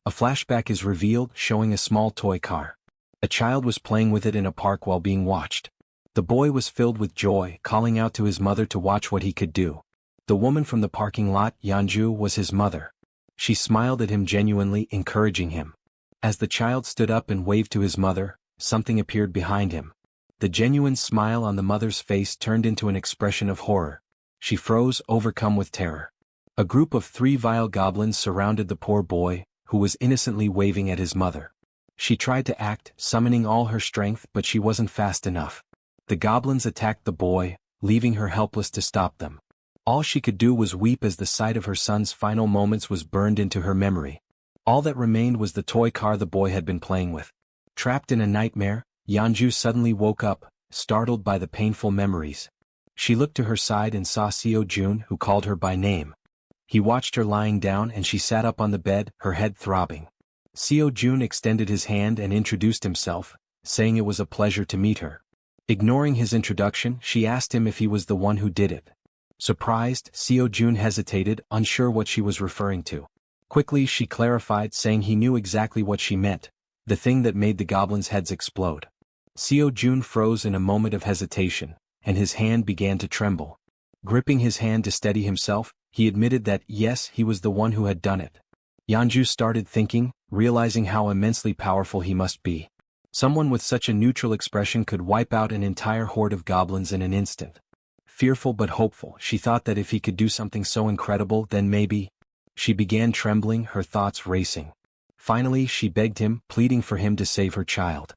A flashback is revealed, showing a small toy car. A child was playing with it in a park while being watched. The boy was filled with joy, calling out to his mother to watch what he could do. The woman from the parking lot, Yeonju, was his mother. She smiled at him genuinely, encouraging him. As the child stood up and waved to his mother, something appeared behind him. The genuine smile on the mother's face turned into an expression of horror. She froze, overcome with terror. A group of 3 vile goblins surrounded the poor boy, who was innocently waving at his mother. She tried to act, summoning all her strength, but she wasn't fast enough. The goblins attacked the boy, leaving her helpless to stop them. All she could do was weep as the sight of her son's final moments was burned into her memory. All that remained was the toy car the boy had been playing with. Trapped in a nightmare, Yeonju suddenly woke up, startled by the painful memories. She looked to her side and saw Seo-jun, who called her by name. He watched her lying down and she sat up on the bed, her head throbbing. Seo-jun extended his hand and introduced himself, saying it was a pleasure to meet her. Ignoring his introduction, she asked him if he was the one who did it. Surprised, Seo-jun hesitated, unsure what she was referring to. Quickly she clarified, saying he knew exactly what she meant, the thing that made the goblins' heads explode. Seo-jun froze in a moment of hesitation, and his hand began to tremble. Gripping his hand to steady himself, he admitted that, yes, he was the one who had done it. Yeonju started thinking, realizing how immensely powerful he must be. Someone with such a neutral expression could wipe out an entire horde of goblins in an instant. Fearful but hopeful, she thought that if he could do something so incredible, then maybe. She began trembling, her thoughts racing. Finally, she begged him, pleading for him to save her child.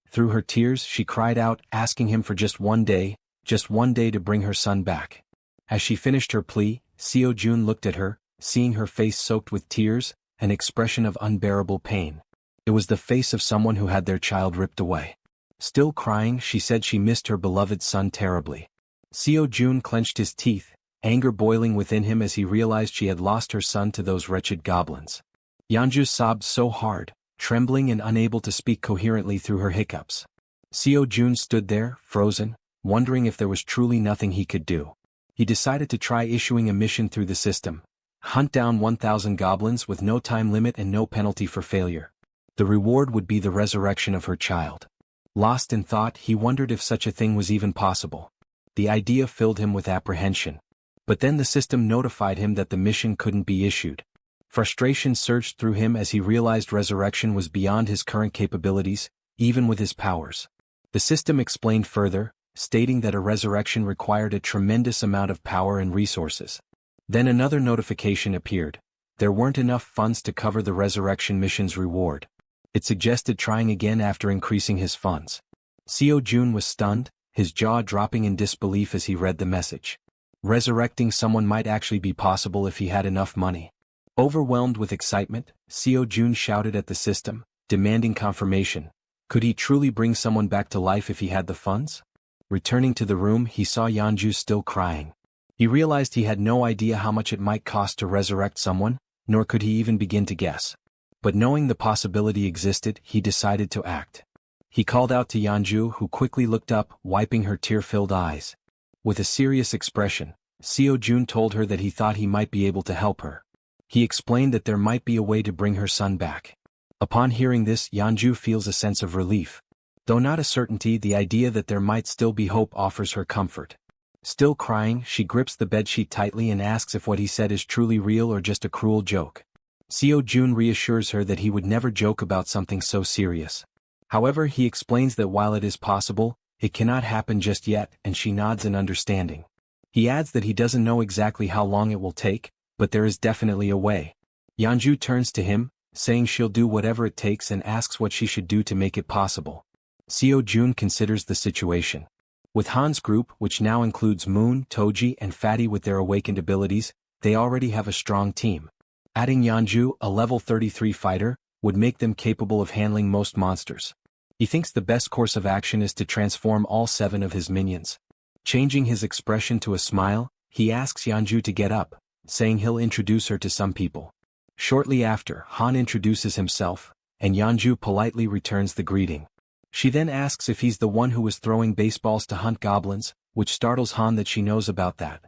Through her tears, she cried out, asking him for just one day to bring her son back. As she finished her plea, Seo-jun looked at her, seeing her face soaked with tears, an expression of unbearable pain. It was the face of someone who had their child ripped away. Still crying, she said she missed her beloved son terribly. Seo-jun clenched his teeth, anger boiling within him as he realized she had lost her son to those wretched goblins. Yeonju sobbed so hard, trembling and unable to speak coherently through her hiccups. Seo-jun stood there, frozen, wondering if there was truly nothing he could do. He decided to try issuing a mission through the system. Hunt down 1,000 goblins with no time limit and no penalty for failure. The reward would be the resurrection of her child. Lost in thought, he wondered if such a thing was even possible. The idea filled him with apprehension. But then the system notified him that the mission couldn't be issued. Frustration surged through him as he realized resurrection was beyond his current capabilities, even with his powers. The system explained further, stating that a resurrection required a tremendous amount of power and resources. Then another notification appeared. There weren't enough funds to cover the resurrection mission's reward. It suggested trying again after increasing his funds. Seo Jun was stunned, his jaw dropping in disbelief as he read the message. Resurrecting someone might actually be possible if he had enough money. Overwhelmed with excitement, Seo Jun shouted at the system, demanding confirmation. Could he truly bring someone back to life if he had the funds? Returning to the room, he saw Yeonju still crying. He realized he had no idea how much it might cost to resurrect someone, nor could he even begin to guess. But knowing the possibility existed, he decided to act. He called out to Yeonju, who quickly looked up, wiping her tear-filled eyes. With a serious expression, Seo Jun told her that he thought he might be able to help her. He explained that there might be a way to bring her son back. Upon hearing this, Yeonju feels a sense of relief. Though not a certainty, the idea that there might still be hope offers her comfort. Still crying, she grips the bedsheet tightly and asks if what he said is truly real or just a cruel joke. Seo Jun reassures her that he would never joke about something so serious. However, he explains that while it is possible, it cannot happen just yet, and she nods in understanding. He adds that he doesn't know exactly how long it will take, but there is definitely a way. Yeonju turns to him, saying she'll do whatever it takes and asks what she should do to make it possible. Seo Jun considers the situation. With Han's group, which now includes Moon, Toji and Fatty with their awakened abilities, they already have a strong team. Adding Yeonju, a level 33 fighter, would make them capable of handling most monsters. He thinks the best course of action is to transform all 7 of his minions. Changing his expression to a smile, he asks Yeonju to get up, saying he'll introduce her to some people. Shortly after, Han introduces himself, and Yeonju politely returns the greeting. She then asks if he's the one who was throwing baseballs to hunt goblins, which startles Han that she knows about that.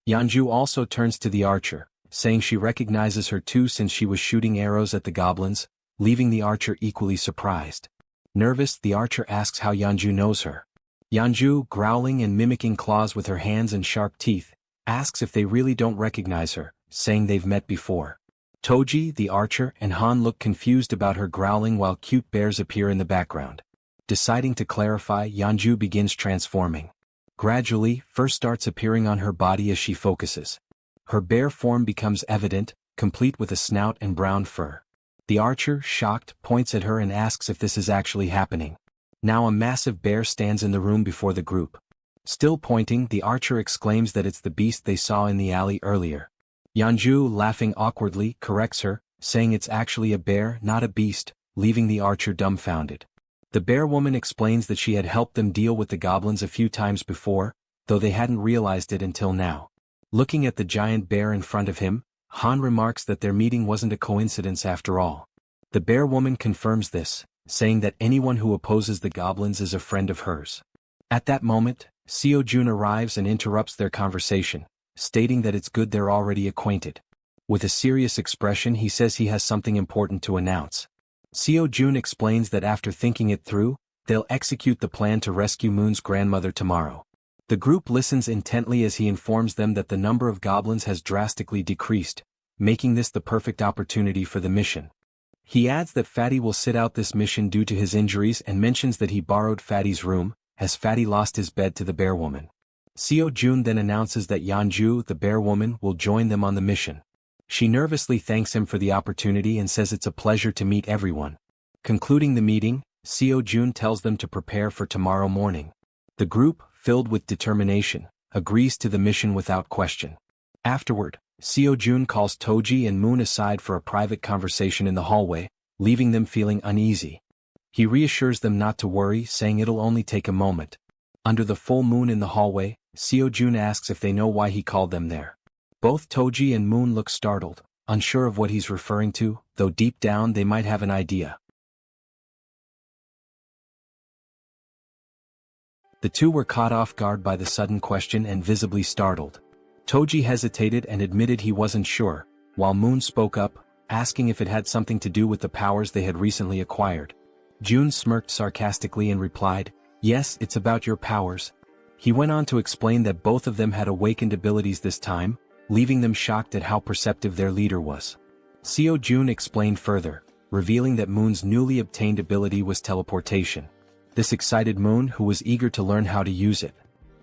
Yeonju also turns to the archer, saying she recognizes her too since she was shooting arrows at the goblins, leaving the archer equally surprised. Nervous, the archer asks how Yeonju knows her. Yeonju, growling and mimicking claws with her hands and sharp teeth, asks if they really don't recognize her, saying they've met before. Toji, the archer, and Han look confused about her growling while cute bears appear in the background. Deciding to clarify, Yeonju begins transforming. Gradually, fur starts appearing on her body as she focuses. Her bear form becomes evident, complete with a snout and brown fur. The archer, shocked, points at her and asks if this is actually happening. Now a massive bear stands in the room before the group. Still pointing, the archer exclaims that it's the beast they saw in the alley earlier. Yeonju, laughing awkwardly, corrects her, saying it's actually a bear, not a beast, leaving the archer dumbfounded. The bear woman explains that she had helped them deal with the goblins a few times before, though they hadn't realized it until now. Looking at the giant bear in front of him, Han remarks that their meeting wasn't a coincidence after all. The bear woman confirms this, saying that anyone who opposes the goblins is a friend of hers. At that moment, Seo Jun arrives and interrupts their conversation, stating that it's good they're already acquainted. With a serious expression, he says he has something important to announce. Seo Jun explains that after thinking it through, they'll execute the plan to rescue Moon's grandmother tomorrow. The group listens intently as he informs them that the number of goblins has drastically decreased, making this the perfect opportunity for the mission. He adds that Fatty will sit out this mission due to his injuries and mentions that he borrowed Fatty's room, as Fatty lost his bed to the bear woman. Seo Jun then announces that Yeonju, the bear woman, will join them on the mission. She nervously thanks him for the opportunity and says it's a pleasure to meet everyone. Concluding the meeting, Seo Jun tells them to prepare for tomorrow morning. The group, filled with determination, agrees to the mission without question. Afterward, Seo Jun calls Toji and Moon aside for a private conversation in the hallway, leaving them feeling uneasy. He reassures them not to worry, saying it'll only take a moment. Under the full moon in the hallway, Seo Jun asks if they know why he called them there. Both Toji and Moon look startled, unsure of what he's referring to, though deep down they might have an idea. The two were caught off guard by the sudden question and visibly startled. Toji hesitated and admitted he wasn't sure, while Moon spoke up, asking if it had something to do with the powers they had recently acquired. June smirked sarcastically and replied, "Yes, it's about your powers." He went on to explain that both of them had awakened abilities this time, leaving them shocked at how perceptive their leader was. Seo Jun explained further, revealing that Moon's newly obtained ability was teleportation. This excited Moon, who was eager to learn how to use it.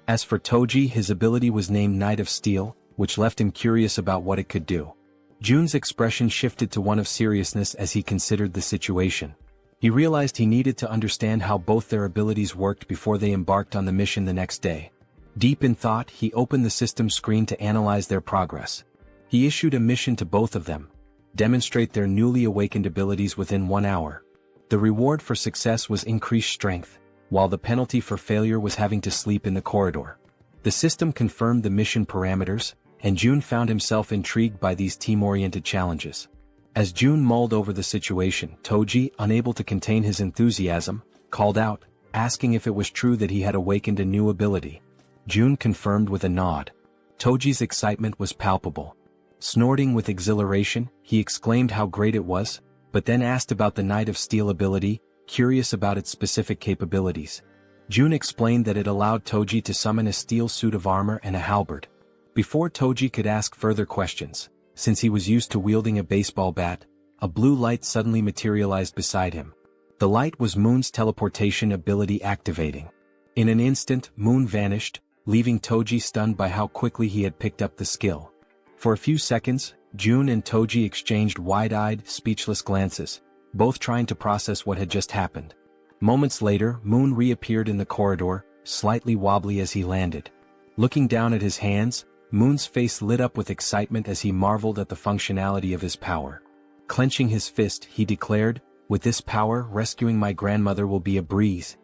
As for Toji, his ability was named Knight of Steel, which left him curious about what it could do. Jun's expression shifted to one of seriousness as he considered the situation. He realized he needed to understand how both their abilities worked before they embarked on the mission the next day. Deep in thought, he opened the system screen to analyze their progress. He issued a mission to both of them: demonstrate their newly awakened abilities within 1 hour. The reward for success was increased strength, while the penalty for failure was having to sleep in the corridor. The system confirmed the mission parameters, and Jun found himself intrigued by these team-oriented challenges. As Jun mulled over the situation, Toji, unable to contain his enthusiasm, called out, asking if it was true that he had awakened a new ability. Jun confirmed with a nod. Toji's excitement was palpable. Snorting with exhilaration, he exclaimed how great it was, but then asked about the Knight of Steel ability, curious about its specific capabilities. Jun explained that it allowed Toji to summon a steel suit of armor and a halberd. Before Toji could ask further questions, since he was used to wielding a baseball bat, a blue light suddenly materialized beside him. The light was Moon's teleportation ability activating. In an instant, Moon vanished, leaving Toji stunned by how quickly he had picked up the skill. For a few seconds, Jun and Toji exchanged wide-eyed, speechless glances, both trying to process what had just happened. Moments later, Moon reappeared in the corridor, slightly wobbly as he landed. Looking down at his hands, Moon's face lit up with excitement as he marveled at the functionality of his power. Clenching his fist, he declared, "With this power, rescuing my grandmother will be a breeze."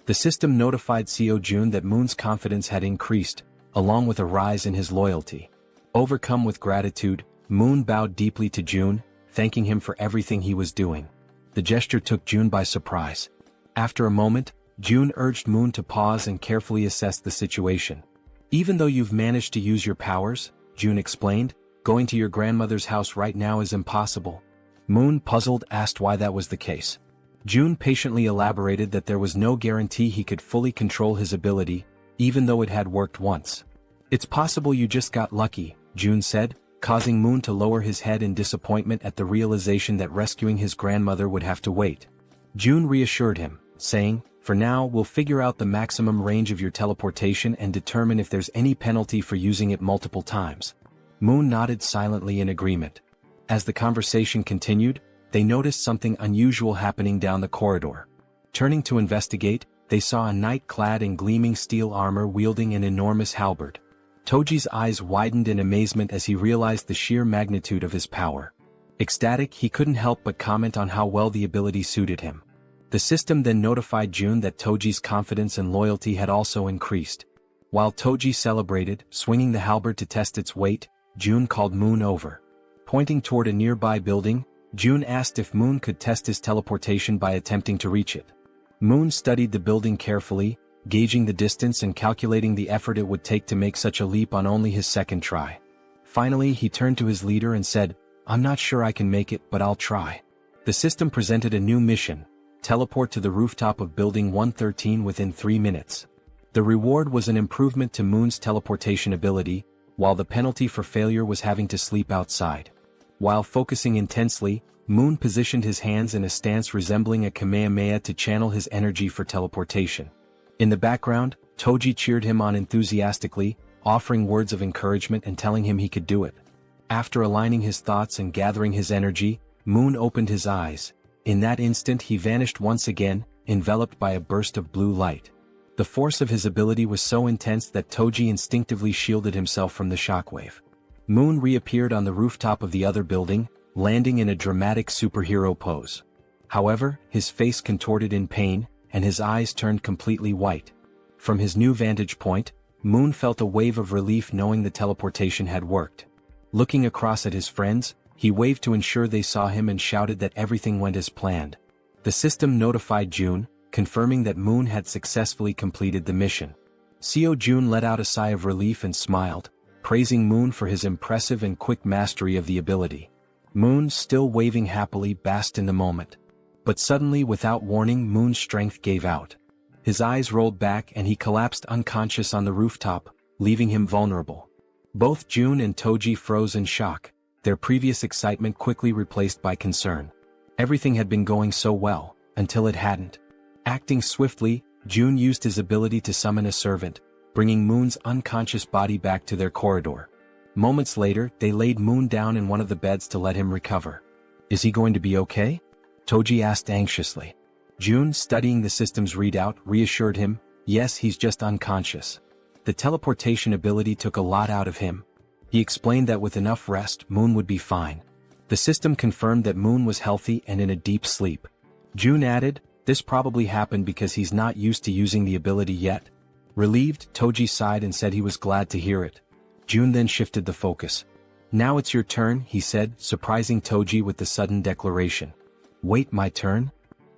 The system notified Seo Jun that Moon's confidence had increased, along with a rise in his loyalty. Overcome with gratitude, Moon bowed deeply to Jun, thanking him for everything he was doing. The gesture took Jun by surprise. After a moment, Jun urged Moon to pause and carefully assess the situation. "Even though you've managed to use your powers," Jun explained, "going to your grandmother's house right now is impossible." Moon, puzzled, asked why that was the case. Jun patiently elaborated that there was no guarantee he could fully control his ability, even though it had worked once. "It's possible you just got lucky," Jun said, causing Moon to lower his head in disappointment at the realization that rescuing his grandmother would have to wait. Jun reassured him, saying, "For now, we'll figure out the maximum range of your teleportation and determine if there's any penalty for using it multiple times." Moon nodded silently in agreement. As the conversation continued, they noticed something unusual happening down the corridor. Turning to investigate, they saw a knight clad in gleaming steel armor wielding an enormous halberd. Toji's eyes widened in amazement as he realized the sheer magnitude of his power. Ecstatic, he couldn't help but comment on how well the ability suited him. The system then notified Jun that Toji's confidence and loyalty had also increased. While Toji celebrated, swinging the halberd to test its weight, Jun called Moon over. Pointing toward a nearby building, Jun asked if Moon could test his teleportation by attempting to reach it. Moon studied the building carefully, gauging the distance and calculating the effort it would take to make such a leap on only his second try. Finally, he turned to his leader and said, "I'm not sure I can make it, but I'll try." The system presented a new mission: teleport to the rooftop of Building 113 within 3 minutes. The reward was an improvement to Moon's teleportation ability, while the penalty for failure was having to sleep outside. While focusing intensely, Moon positioned his hands in a stance resembling a Kamehameha to channel his energy for teleportation. In the background, Toji cheered him on enthusiastically, offering words of encouragement and telling him he could do it. After aligning his thoughts and gathering his energy, Moon opened his eyes. In that instant he vanished once again, enveloped by a burst of blue light. The force of his ability was so intense that Toji instinctively shielded himself from the shockwave. Moon reappeared on the rooftop of the other building, landing in a dramatic superhero pose. However, his face contorted in pain, and his eyes turned completely white. From his new vantage point, Moon felt a wave of relief knowing the teleportation had worked. Looking across at his friends, he waved to ensure they saw him and shouted that everything went as planned. The system notified Jun, confirming that Moon had successfully completed the mission. Seo Jun let out a sigh of relief and smiled, praising Moon for his impressive and quick mastery of the ability. Moon, still waving happily, basked in the moment. But suddenly, without warning, Moon's strength gave out. His eyes rolled back and he collapsed unconscious on the rooftop, leaving him vulnerable. Both June and Toji froze in shock, their previous excitement quickly replaced by concern. Everything had been going so well, until it hadn't. Acting swiftly, June used his ability to summon a servant, bringing Moon's unconscious body back to their corridor. Moments later, they laid Moon down in one of the beds to let him recover. "Is he going to be okay?" Toji asked anxiously. June, studying the system's readout, reassured him, "Yes, he's just unconscious. The teleportation ability took a lot out of him." He explained that with enough rest, Moon would be fine. The system confirmed that Moon was healthy and in a deep sleep. June added, "This probably happened because he's not used to using the ability yet." Relieved, Toji sighed and said he was glad to hear it. June then shifted the focus. "Now it's your turn," he said, surprising Toji with the sudden declaration. "Wait, my turn?"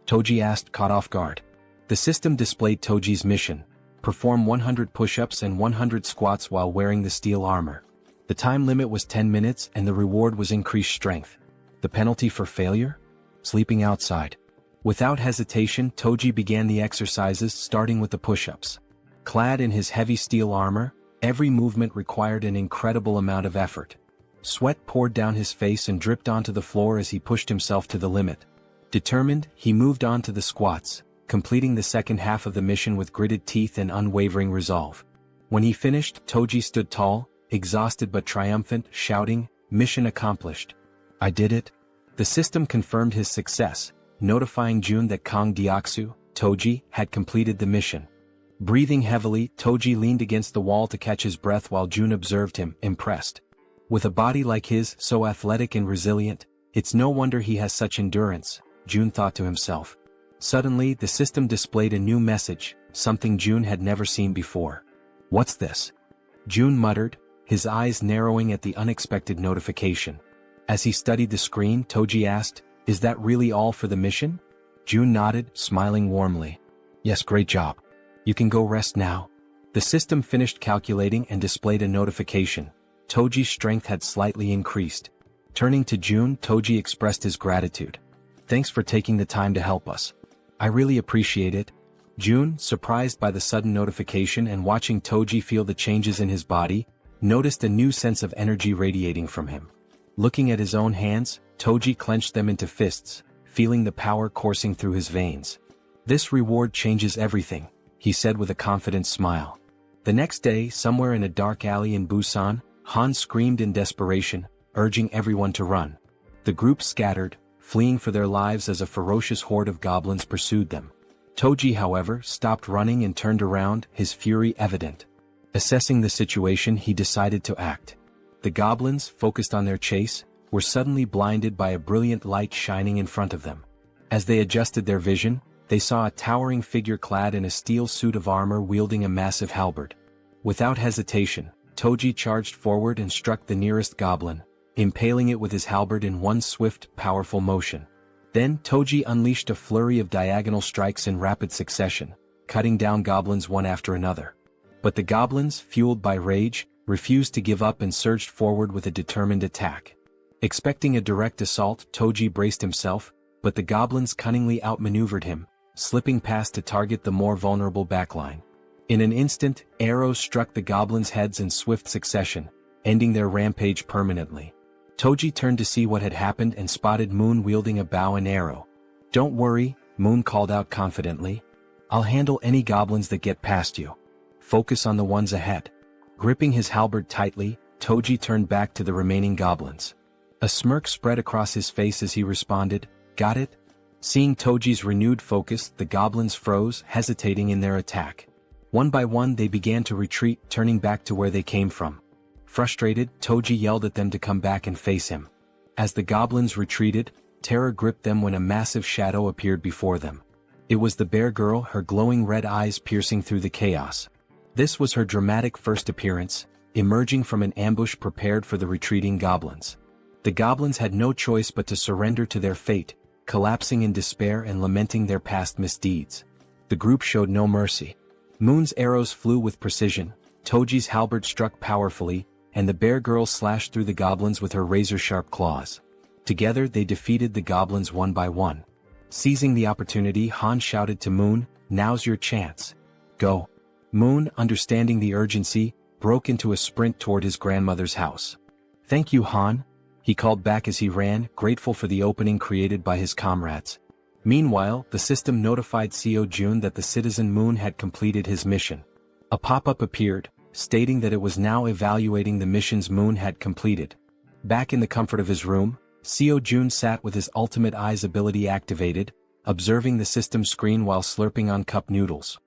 Toji asked, caught off guard. The system displayed Toji's mission: perform 100 push-ups and 100 squats while wearing the steel armor. The time limit was 10 minutes and the reward was increased strength. The penalty for failure? Sleeping outside. Without hesitation, Toji began the exercises, starting with the push-ups. Clad in his heavy steel armor, every movement required an incredible amount of effort. Sweat poured down his face and dripped onto the floor as he pushed himself to the limit. Determined, he moved on to the squats, completing the second half of the mission with gritted teeth and unwavering resolve. When he finished, Toji stood tall, exhausted but triumphant, shouting, "Mission accomplished. I did it." The system confirmed his success, notifying June that Kang Deoksu, Toji, had completed the mission. Breathing heavily, Toji leaned against the wall to catch his breath while June observed him, impressed. With a body like his, so athletic and resilient, it's no wonder he has such endurance, June thought to himself. Suddenly, the system displayed a new message, something June had never seen before. "What's this?" June muttered, his eyes narrowing at the unexpected notification. As he studied the screen, Toji asked, "Is that really all for the mission?" June nodded, smiling warmly. "Yes, great job. You can go rest now." The system finished calculating and displayed a notification. Toji's strength had slightly increased. Turning to June, Toji expressed his gratitude. "Thanks for taking the time to help us. I really appreciate it." June, surprised by the sudden notification and watching Toji feel the changes in his body, noticed a new sense of energy radiating from him. Looking at his own hands, Toji clenched them into fists, feeling the power coursing through his veins. "This reward changes everything," he said with a confident smile. The next day, somewhere in a dark alley in Busan, Han screamed in desperation, urging everyone to run. The group scattered, fleeing for their lives as a ferocious horde of goblins pursued them. Toji, however, stopped running and turned around, his fury evident. Assessing the situation, he decided to act. The goblins, focused on their chase, were suddenly blinded by a brilliant light shining in front of them. As they adjusted their vision, they saw a towering figure clad in a steel suit of armor wielding a massive halberd. Without hesitation, Toji charged forward and struck the nearest goblin, impaling it with his halberd in one swift, powerful motion. Then Toji unleashed a flurry of diagonal strikes in rapid succession, cutting down goblins one after another. But the goblins, fueled by rage, refused to give up and surged forward with a determined attack. Expecting a direct assault, Toji braced himself, but the goblins cunningly outmaneuvered him, slipping past to target the more vulnerable backline. In an instant, arrows struck the goblins' heads in swift succession, ending their rampage permanently. Toji turned to see what had happened and spotted Moon wielding a bow and arrow. "Don't worry," Moon called out confidently. "I'll handle any goblins that get past you. Focus on the ones ahead." Gripping his halberd tightly, Toji turned back to the remaining goblins. A smirk spread across his face as he responded, "Got it?" Seeing Toji's renewed focus, the goblins froze, hesitating in their attack. One by one they began to retreat, turning back to where they came from. Frustrated, Toji yelled at them to come back and face him. As the goblins retreated, terror gripped them when a massive shadow appeared before them. It was the bear girl, her glowing red eyes piercing through the chaos. This was her dramatic first appearance, emerging from an ambush prepared for the retreating goblins. The goblins had no choice but to surrender to their fate, collapsing in despair and lamenting their past misdeeds. The group showed no mercy. Moon's arrows flew with precision, Toji's halberd struck powerfully, and the bear girl slashed through the goblins with her razor-sharp claws. Together they defeated the goblins one by one. Seizing the opportunity, Han shouted to Moon, "Now's your chance. Go." Moon, understanding the urgency, broke into a sprint toward his grandmother's house. "Thank you, Han," he called back as he ran, grateful for the opening created by his comrades. Meanwhile, the system notified Seo Jun that the citizen Moon had completed his mission. A pop-up appeared, stating that it was now evaluating the missions Moon had completed. Back in the comfort of his room, Seo Jun sat with his ultimate eyes ability activated, observing the system screen while slurping on cup noodles.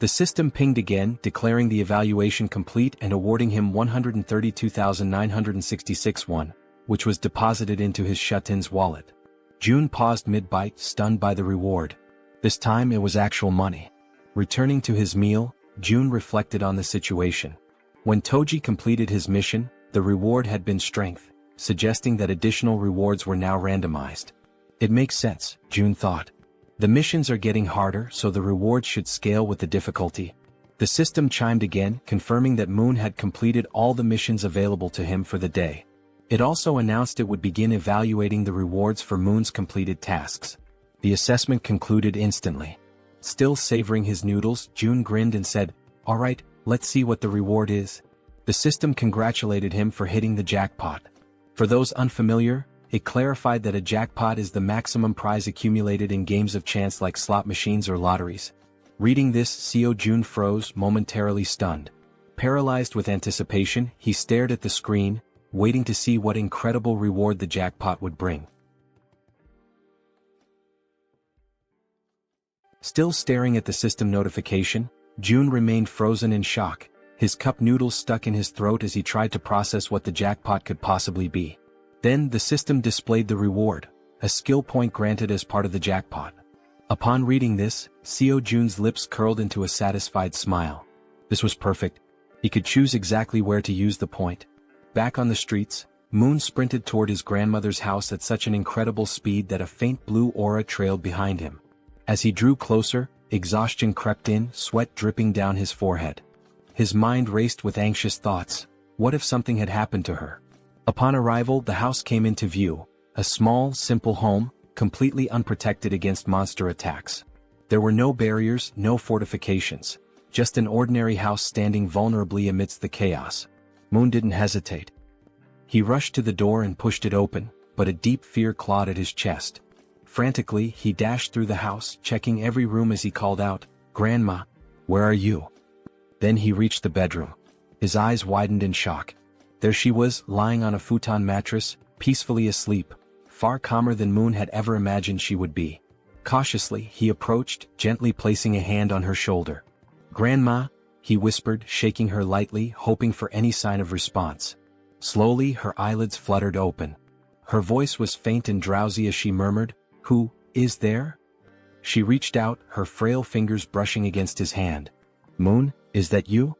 The system pinged again, declaring the evaluation complete and awarding him 132,966 won, which was deposited into his Shutin's wallet. Jun paused mid-bite, stunned by the reward. This time it was actual money. Returning to his meal, Jun reflected on the situation. When Toji completed his mission, the reward had been strength, suggesting that additional rewards were now randomized. It makes sense, Jun thought. The missions are getting harder, so the rewards should scale with the difficulty. The system chimed again, confirming that Moon had completed all the missions available to him for the day. It also announced it would begin evaluating the rewards for Moon's completed tasks. The assessment concluded instantly. Still savoring his noodles, Jun grinned and said, "All right, let's see what the reward is." The system congratulated him for hitting the jackpot. For those unfamiliar, it clarified that a jackpot is the maximum prize accumulated in games of chance like slot machines or lotteries. Reading this, Seo Jun froze, momentarily stunned. Paralyzed with anticipation, he stared at the screen, waiting to see what incredible reward the jackpot would bring. Still staring at the system notification, Jun remained frozen in shock, his cup noodles stuck in his throat as he tried to process what the jackpot could possibly be. Then the system displayed the reward, a skill point granted as part of the jackpot. Upon reading this, Seo Jun's lips curled into a satisfied smile. This was perfect. He could choose exactly where to use the point. Back on the streets, Moon sprinted toward his grandmother's house at such an incredible speed that a faint blue aura trailed behind him. As he drew closer, exhaustion crept in, sweat dripping down his forehead. His mind raced with anxious thoughts. What if something had happened to her? Upon arrival, the house came into view, a small, simple home, completely unprotected against monster attacks. There were no barriers, no fortifications, just an ordinary house standing vulnerably amidst the chaos. Moon didn't hesitate. He rushed to the door and pushed it open, but a deep fear clawed at his chest. Frantically, he dashed through the house, checking every room as he called out, "Grandma, where are you?" Then he reached the bedroom. His eyes widened in shock. There she was, lying on a futon mattress, peacefully asleep, far calmer than Moon had ever imagined she would be. Cautiously, he approached, gently placing a hand on her shoulder. "Grandma," he whispered, shaking her lightly, hoping for any sign of response. Slowly, her eyelids fluttered open. Her voice was faint and drowsy as she murmured, "Who is there?" She reached out, her frail fingers brushing against his hand. "Moon, is that you?"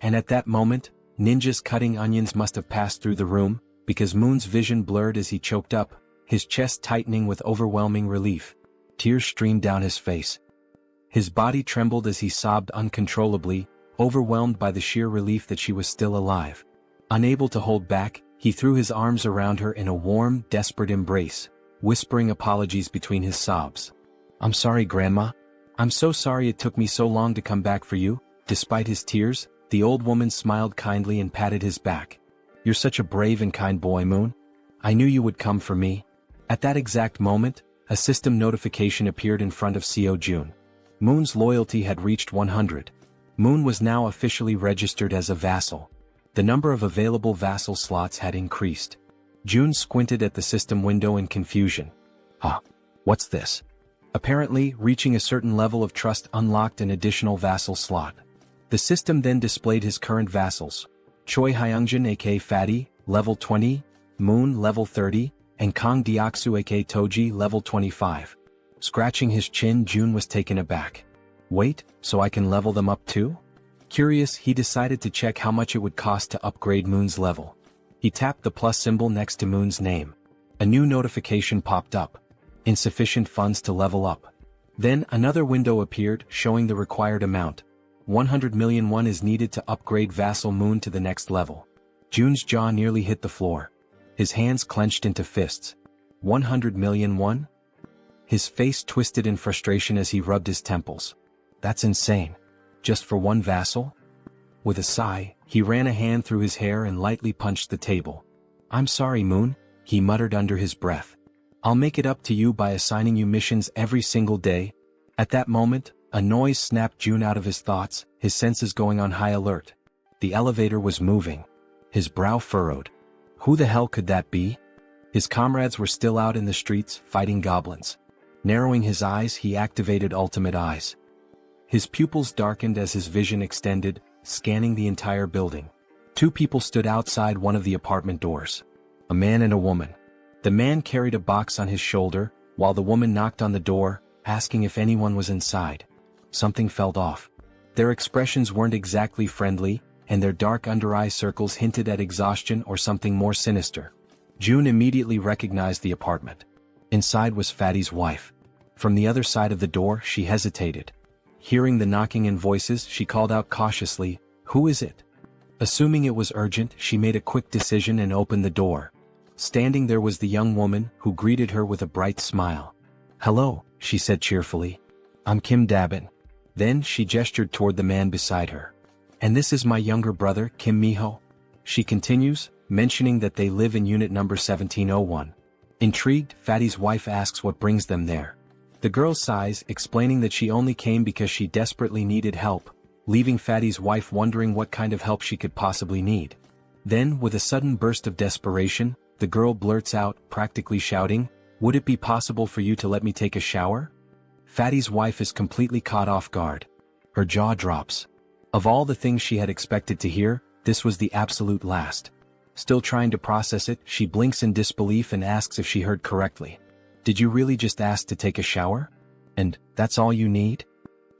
And at that moment, ninjas cutting onions must have passed through the room, because Moon's vision blurred as he choked up, his chest tightening with overwhelming relief. Tears streamed down his face. His body trembled as he sobbed uncontrollably, overwhelmed by the sheer relief that she was still alive. Unable to hold back, he threw his arms around her in a warm, desperate embrace, whispering apologies between his sobs. "I'm sorry, Grandma. I'm so sorry it took me so long to come back for you." Despite his tears, the old woman smiled kindly and patted his back. "You're such a brave and kind boy, Moon. I knew you would come for me." At that exact moment, a system notification appeared in front of Seo Jun. Moon's loyalty had reached 100. Moon was now officially registered as a vassal. The number of available vassal slots had increased. Jun squinted at the system window in confusion. What's this? Apparently, reaching a certain level of trust unlocked an additional vassal slot. The system then displayed his current vassals. Choi Hyungjin aka Fatty, level 20, Moon level 30, and Kang Deoksu aka Toji level 25. Scratching his chin, Jun was taken aback. Wait, so I can level them up too? Curious, he decided to check how much it would cost to upgrade Moon's level. He tapped the plus symbol next to Moon's name. A new notification popped up. Insufficient funds to level up. Then another window appeared, showing the required amount. 100 million won is needed to upgrade Vassal Moon to the next level. Jun's jaw nearly hit the floor. His hands clenched into fists. 100 million won? His face twisted in frustration as he rubbed his temples. That's insane. Just for one vassal? With a sigh, he ran a hand through his hair and lightly punched the table. I'm sorry, Moon, he muttered under his breath. I'll make it up to you by assigning you missions every single day. At that moment, a noise snapped June out of his thoughts, his senses going on high alert. The elevator was moving. His brow furrowed. Who the hell could that be? His comrades were still out in the streets, fighting goblins. Narrowing his eyes, he activated Ultimate Eyes. His pupils darkened as his vision extended, scanning the entire building. Two people stood outside one of the apartment doors. A man and a woman. The man carried a box on his shoulder, while the woman knocked on the door, asking if anyone was inside. Something felt off. Their expressions weren't exactly friendly, and their dark under-eye circles hinted at exhaustion or something more sinister. June immediately recognized the apartment. Inside was Fatty's wife. From the other side of the door, she hesitated. Hearing the knocking and voices, she called out cautiously, "Who is it?" Assuming it was urgent, she made a quick decision and opened the door. Standing there was the young woman, who greeted her with a bright smile. "Hello," she said cheerfully. "I'm Kim Dabin." Then she gestured toward the man beside her. "And this is my younger brother, Kim Miho." She continues, mentioning that they live in unit number 1701. Intrigued, Fatty's wife asks what brings them there. The girl sighs, explaining that she only came because she desperately needed help, leaving Fatty's wife wondering what kind of help she could possibly need. Then, with a sudden burst of desperation, the girl blurts out, practically shouting, "Would it be possible for you to let me take a shower?" Fatty's wife is completely caught off guard. Her jaw drops. Of all the things she had expected to hear, this was the absolute last. Still trying to process it, she blinks in disbelief and asks if she heard correctly. "Did you really just ask to take a shower? And that's all you need?"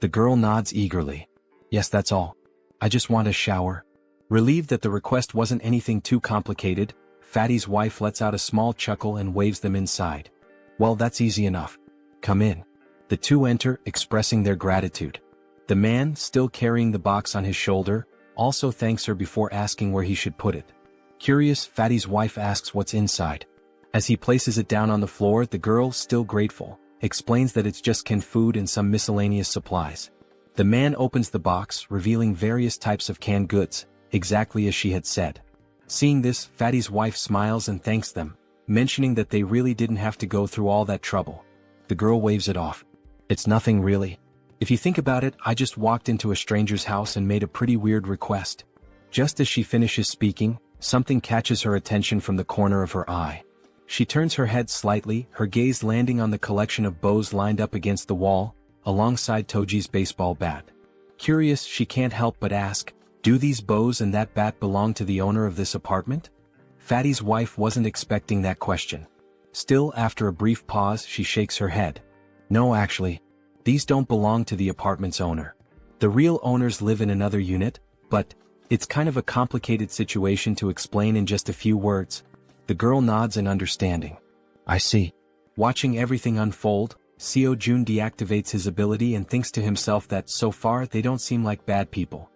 The girl nods eagerly. "Yes, that's all. I just want a shower." Relieved that the request wasn't anything too complicated, Fatty's wife lets out a small chuckle and waves them inside. "Well, that's easy enough. Come in." The two enter, expressing their gratitude. The man, still carrying the box on his shoulder, also thanks her before asking where he should put it. Curious, Fatty's wife asks what's inside. As he places it down on the floor, the girl, still grateful, explains that it's just canned food and some miscellaneous supplies. The man opens the box, revealing various types of canned goods, exactly as she had said. Seeing this, Fatty's wife smiles and thanks them, mentioning that they really didn't have to go through all that trouble. The girl waves it off. "It's nothing really. If you think about it, I just walked into a stranger's house and made a pretty weird request." Just as she finishes speaking, something catches her attention from the corner of her eye. She turns her head slightly, her gaze landing on the collection of bows lined up against the wall, alongside Toji's baseball bat. Curious, she can't help but ask, "Do these bows and that bat belong to the owner of this apartment?" Fatty's wife wasn't expecting that question. Still, after a brief pause, she shakes her head. "No, actually. These don't belong to the apartment's owner. The real owners live in another unit, but it's kind of a complicated situation to explain in just a few words." The girl nods in understanding. "I see." Watching everything unfold, Seo Jun deactivates his ability and thinks to himself that so far they don't seem like bad people.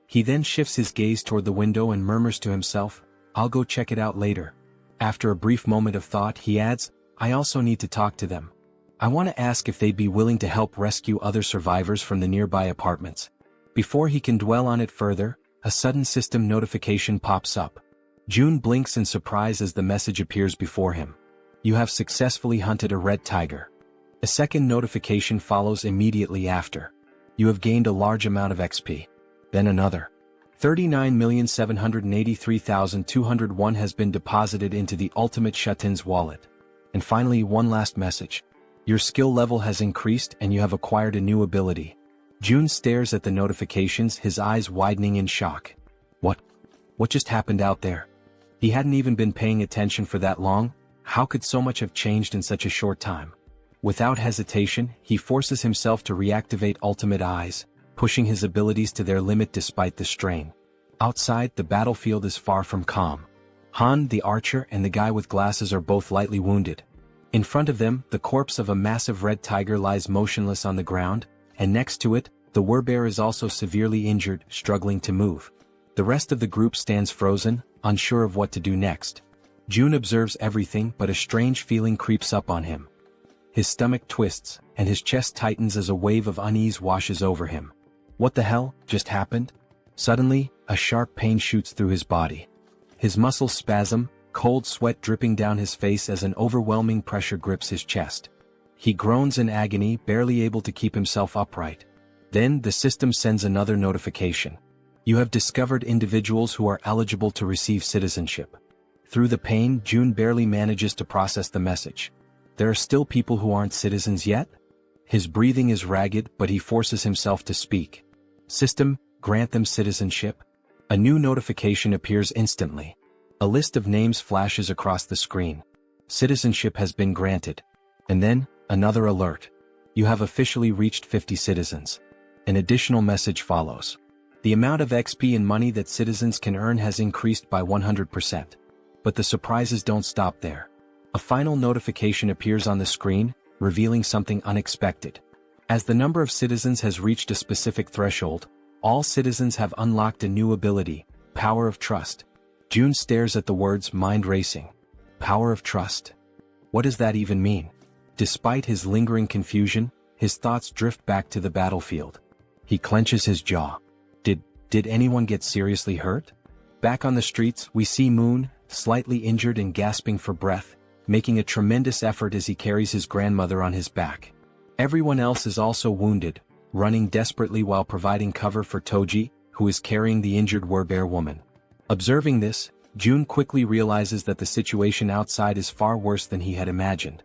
He then shifts his gaze toward the window and murmurs to himself, "I'll go check it out later." After a brief moment of thought, he adds, "I also need to talk to them. I want to ask if they'd be willing to help rescue other survivors from the nearby apartments." Before he can dwell on it further, a sudden system notification pops up. June blinks in surprise as the message appears before him. "You have successfully hunted a red tiger." A second notification follows immediately after. "You have gained a large amount of XP." Then another. 39,783,201 has been deposited into the Ultimate Shutin's wallet. And finally, one last message. "Your skill level has increased and you have acquired a new ability." June stares at the notifications, his eyes widening in shock. What just happened out there? He hadn't even been paying attention for that long. How could so much have changed in such a short time? Without hesitation, he forces himself to reactivate Ultimate Eyes, pushing his abilities to their limit despite the strain. Outside, the battlefield is far from calm. Han, the archer, and the guy with glasses are both lightly wounded. In front of them, the corpse of a massive red tiger lies motionless on the ground, and next to it, the werebear is also severely injured, struggling to move. The rest of the group stands frozen, unsure of what to do next. June observes everything, but a strange feeling creeps up on him. his stomach twists, and his chest tightens as a wave of unease washes over him. What the hell just happened? Suddenly, a sharp pain shoots through his body. His muscles spasm, cold sweat dripping down his face as an overwhelming pressure grips his chest. He groans in agony, barely able to keep himself upright. Then the system sends another notification. You have discovered individuals who are eligible to receive citizenship. Through the pain, June barely manages to process the message. There are still people who aren't citizens yet? His breathing is ragged, but he forces himself to speak. System, grant them citizenship. A new notification appears instantly. A list of names flashes across the screen. Citizenship has been granted. And then, another alert. You have officially reached 50 citizens. An additional message follows. The amount of XP and money that citizens can earn has increased by 100%. But the surprises don't stop there. A final notification appears on the screen, revealing something unexpected. As the number of citizens has reached a specific threshold, all citizens have unlocked a new ability, Power of Trust. June stares at the words mind racing. Power of Trust. What does that even mean? Despite his lingering confusion, his thoughts drift back to the battlefield. He clenches his jaw. Did anyone get seriously hurt? Back on the streets, we see Moon, slightly injured and gasping for breath, making a tremendous effort as he carries his grandmother on his back. Everyone else is also wounded, running desperately while providing cover for Toji, who is carrying the injured werbear woman. Observing this, June quickly realizes that the situation outside is far worse than he had imagined.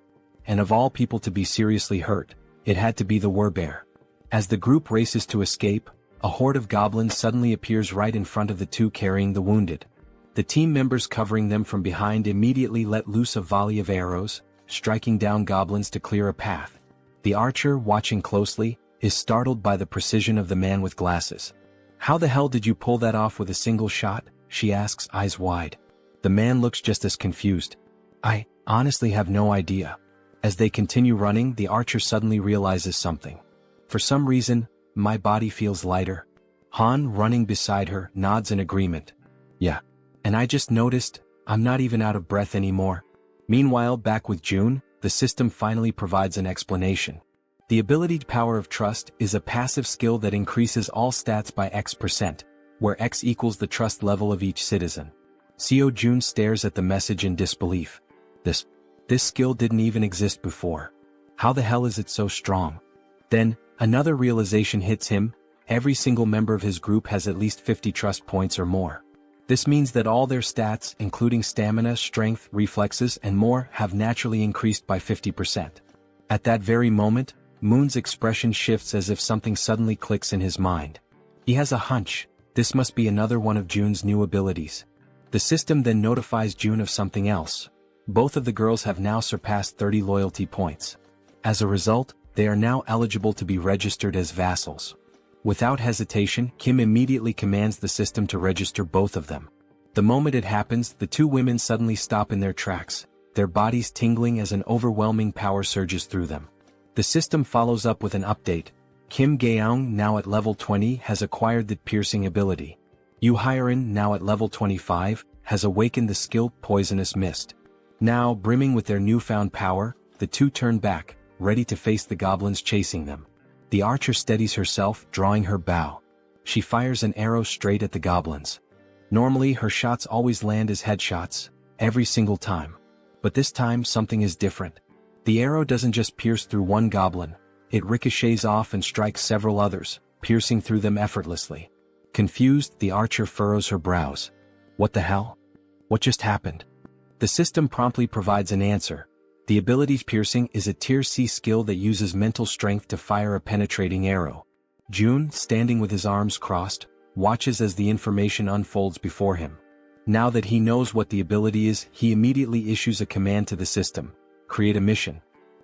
And of all people to be seriously hurt, it had to be the werbear. As the group races to escape, a horde of goblins suddenly appears right in front of the two carrying the wounded. The team members covering them from behind immediately let loose a volley of arrows, striking down goblins to clear a path. The archer, watching closely, is startled by the precision of the man with glasses. How the hell did you pull that off with a single shot? She asks, eyes wide. The man looks just as confused. I honestly have no idea. As they continue running, the archer suddenly realizes something. For some reason, my body feels lighter. Han, running beside her, nods in agreement. Yeah. And I just noticed, I'm not even out of breath anymore. Meanwhile, back with June, the system finally provides an explanation. The ability Power of Trust is a passive skill that increases all stats by X%, where X equals the trust level of each citizen. Seo Jun stares at the message in disbelief. This skill didn't even exist before. How the hell is it so strong? Then, another realization hits him. Every single member of his group has at least 50 trust points or more. This means that all their stats, including stamina, strength, reflexes, and more, have naturally increased by 50%. At that very moment, Moon's expression shifts as if something suddenly clicks in his mind. He has a hunch. This must be another one of June's new abilities. The system then notifies June of something else. Both of the girls have now surpassed 30 loyalty points. As a result, they are now eligible to be registered as vassals. Without hesitation, Kim immediately commands the system to register both of them. The moment it happens, the two women suddenly stop in their tracks, their bodies tingling as an overwhelming power surges through them. The system follows up with an update. Kim Gaeong, now at level 20, has acquired the piercing ability. Yu Hyerin, now at level 25, has awakened the skill Poisonous Mist. Now, brimming with their newfound power, the two turn back, ready to face the goblins chasing them. The archer steadies herself, drawing her bow. She fires an arrow straight at the goblins. Normally, her shots always land as headshots, every single time. But this time, something is different. The arrow doesn't just pierce through one goblin, it ricochets off and strikes several others, piercing through them effortlessly. Confused, the archer furrows her brows. What the hell? What just happened? The system promptly provides an answer. The ability's piercing is a tier C skill that uses mental strength to fire a penetrating arrow. June, standing with his arms crossed, watches as the information unfolds before him. Now that he knows what the ability is, he immediately issues a command to the system. Create a mission.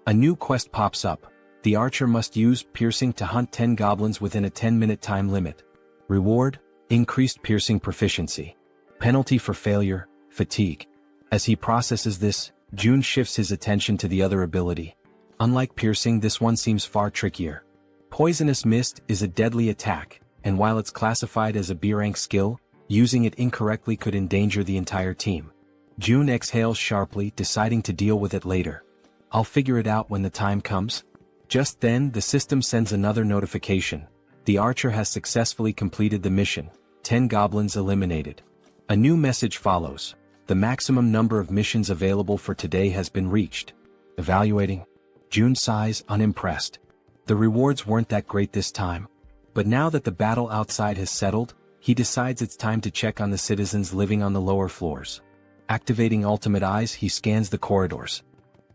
A new quest pops up. The archer must use piercing to hunt 10 goblins within a 10-minute time limit. Reward: increased piercing proficiency. Penalty for failure: fatigue. As he processes this, June shifts his attention to the other ability. Unlike piercing, this one seems far trickier. Poisonous Mist is a deadly attack, and while it's classified as a B-rank skill, using it incorrectly could endanger the entire team. June exhales sharply, deciding to deal with it later. I'll figure it out when the time comes. Just then, the system sends another notification. The archer has successfully completed the mission. 10 goblins eliminated. A new message follows. The maximum number of missions available for today has been reached. Evaluating. June sighs, unimpressed. The rewards weren't that great this time. But now that the battle outside has settled, he decides it's time to check on the citizens living on the lower floors. Activating ultimate eyes, he scans the corridors.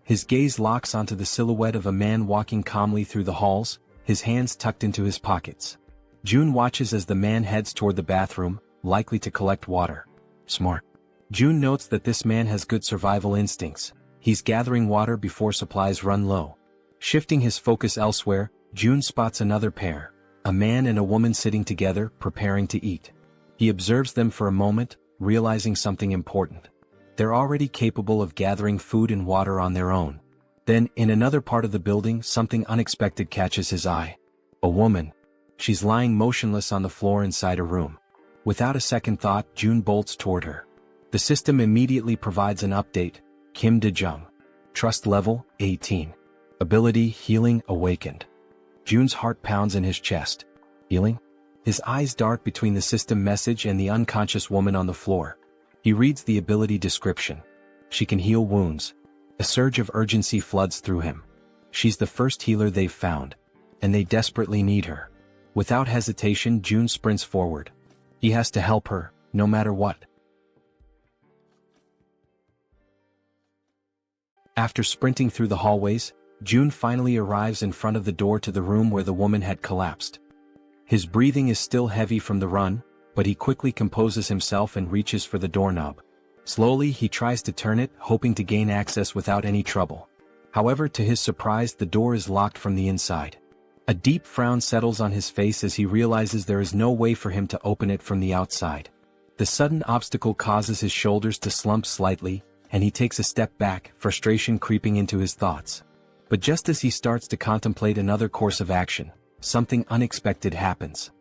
His gaze locks onto the silhouette of a man walking calmly through the halls, his hands tucked into his pockets. June watches as the man heads toward the bathroom, likely to collect water. Smart. June notes that this man has good survival instincts. He's gathering water before supplies run low. Shifting his focus elsewhere, June spots another pair, a man and a woman sitting together, preparing to eat. He observes them for a moment, realizing something important. They're already capable of gathering food and water on their own. Then, in another part of the building, something unexpected catches his eye. A woman. She's lying motionless on the floor inside a room. Without a second thought, June bolts toward her. The system immediately provides an update. Kim De-jung. Trust level, 18. Ability, healing, awakened. June's heart pounds in his chest. Healing? His eyes dart between the system message and the unconscious woman on the floor. He reads the ability description. She can heal wounds. A surge of urgency floods through him. She's the first healer they've found, and they desperately need her. Without hesitation, June sprints forward. He has to help her, no matter what. After sprinting through the hallways, June finally arrives in front of the door to the room where the woman had collapsed. His breathing is still heavy from the run, but he quickly composes himself and reaches for the doorknob. Slowly, he tries to turn it, hoping to gain access without any trouble. However, to his surprise, the door is locked from the inside. A deep frown settles on his face as he realizes there is no way for him to open it from the outside. The sudden obstacle causes his shoulders to slump slightly, and he takes a step back, frustration creeping into his thoughts. But just as he starts to contemplate another course of action, something unexpected happens.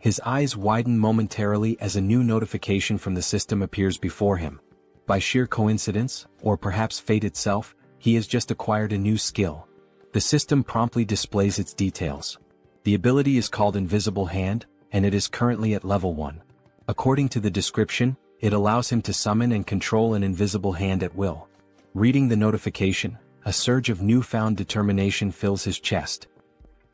His eyes widen momentarily as a new notification from the system appears before him. By sheer coincidence, or perhaps fate itself, he has just acquired a new skill. The system promptly displays its details. The ability is called Invisible Hand, and it is currently at level 1. According to the description, it allows him to summon and control an invisible hand at will. Reading the notification, a surge of newfound determination fills his chest.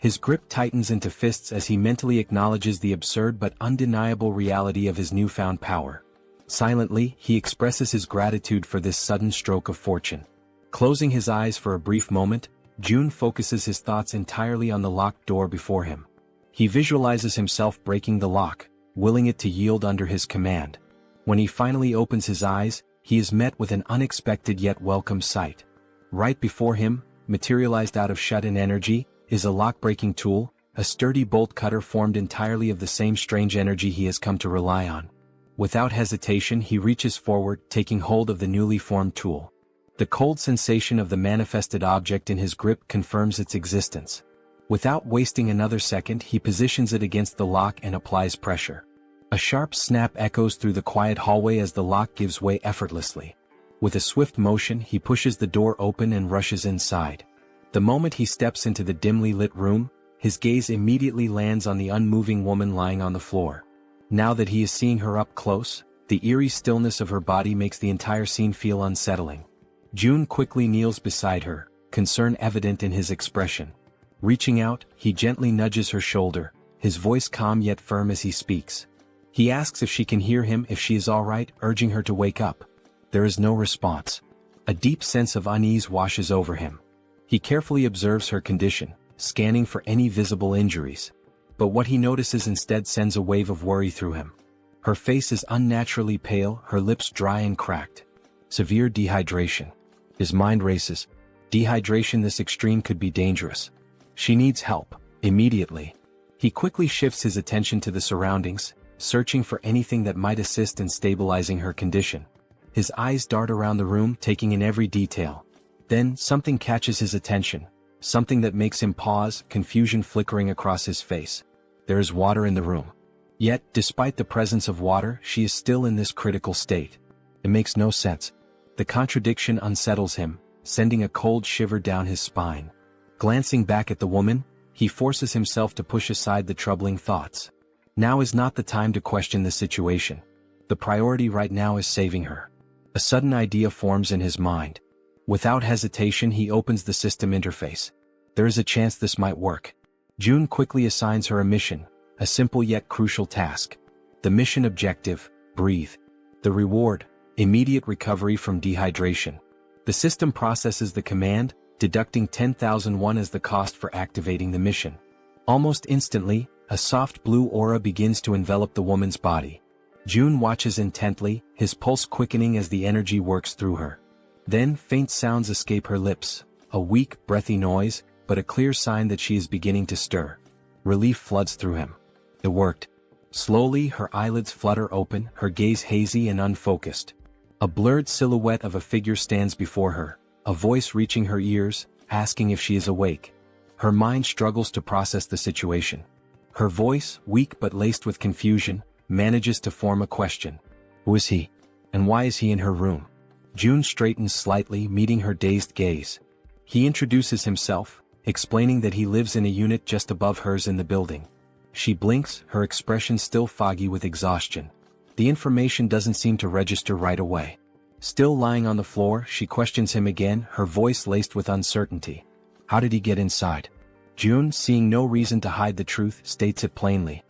His grip tightens into fists as he mentally acknowledges the absurd but undeniable reality of his newfound power. Silently, he expresses his gratitude for this sudden stroke of fortune. Closing his eyes for a brief moment, June focuses his thoughts entirely on the locked door before him. He visualizes himself breaking the lock, willing it to yield under his command. When he finally opens his eyes, he is met with an unexpected yet welcome sight. Right before him, materialized out of shut-in energy, is a lock-breaking tool, a sturdy bolt cutter formed entirely of the same strange energy he has come to rely on. Without hesitation, he reaches forward, taking hold of the newly formed tool. The cold sensation of the manifested object in his grip confirms its existence. Without wasting another second, he positions it against the lock and applies pressure. A sharp snap echoes through the quiet hallway as the lock gives way effortlessly. With a swift motion, he pushes the door open and rushes inside. The moment he steps into the dimly lit room, his gaze immediately lands on the unmoving woman lying on the floor. Now that he is seeing her up close, the eerie stillness of her body makes the entire scene feel unsettling. June quickly kneels beside her, concern evident in his expression. Reaching out, he gently nudges her shoulder, his voice calm yet firm as he speaks. He asks if she can hear him, if she is all right, urging her to wake up. There is no response. A deep sense of unease washes over him. He carefully observes her condition, scanning for any visible injuries. But what he notices instead sends a wave of worry through him. Her face is unnaturally pale, her lips dry and cracked. Severe dehydration. His mind races. Dehydration this extreme could be dangerous. She needs help, immediately. He quickly shifts his attention to the surroundings, searching for anything that might assist in stabilizing her condition. His eyes dart around the room, taking in every detail. Then, something catches his attention, something that makes him pause, confusion flickering across his face. There is water in the room. Yet, despite the presence of water, she is still in this critical state. It makes no sense. The contradiction unsettles him, sending a cold shiver down his spine. Glancing back at the woman, he forces himself to push aside the troubling thoughts. Now is not the time to question the situation. The priority right now is saving her. A sudden idea forms in his mind. Without hesitation, he opens the system interface. There is a chance this might work. June quickly assigns her a mission, a simple yet crucial task. The mission objective: breathe. The reward: immediate recovery from dehydration. The system processes the command, deducting 10,000 won as the cost for activating the mission. Almost instantly, a soft blue aura begins to envelop the woman's body. June watches intently, his pulse quickening as the energy works through her. Then faint sounds escape her lips, a weak, breathy noise, but a clear sign that she is beginning to stir. Relief floods through him. It worked. Slowly, her eyelids flutter open, her gaze hazy and unfocused. A blurred silhouette of a figure stands before her, a voice reaching her ears, asking if she is awake. Her mind struggles to process the situation. Her voice, weak but laced with confusion, manages to form a question. Who is he? And why is he in her room? June straightens slightly, meeting her dazed gaze. He introduces himself, explaining that he lives in a unit just above hers in the building. She blinks, her expression still foggy with exhaustion. The information doesn't seem to register right away. Still lying on the floor, she questions him again, her voice laced with uncertainty. How did he get inside? June, seeing no reason to hide the truth, states it plainly.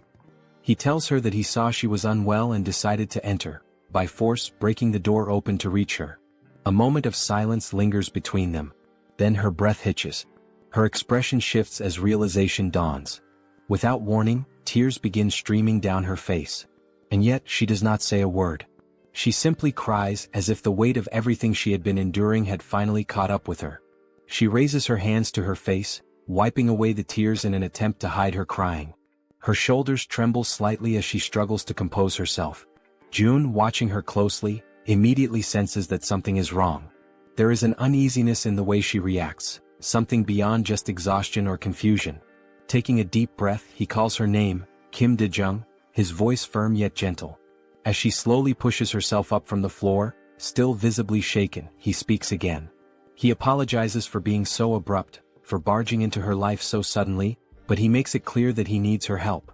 He tells her that he saw she was unwell and decided to enter, by force breaking the door open to reach her. A moment of silence lingers between them. Then her breath hitches. Her expression shifts as realization dawns. Without warning, tears begin streaming down her face. And yet she does not say a word. She simply cries as if the weight of everything she had been enduring had finally caught up with her. She raises her hands to her face, wiping away the tears in an attempt to hide her crying. Her shoulders tremble slightly as she struggles to compose herself. June, watching her closely, immediately senses that something is wrong. There is an uneasiness in the way she reacts, something beyond just exhaustion or confusion. Taking a deep breath, he calls her name, Kim De-jung, his voice firm yet gentle. As she slowly pushes herself up from the floor, still visibly shaken, he speaks again. He apologizes for being so abrupt, for barging into her life so suddenly, but he makes it clear that he needs her help.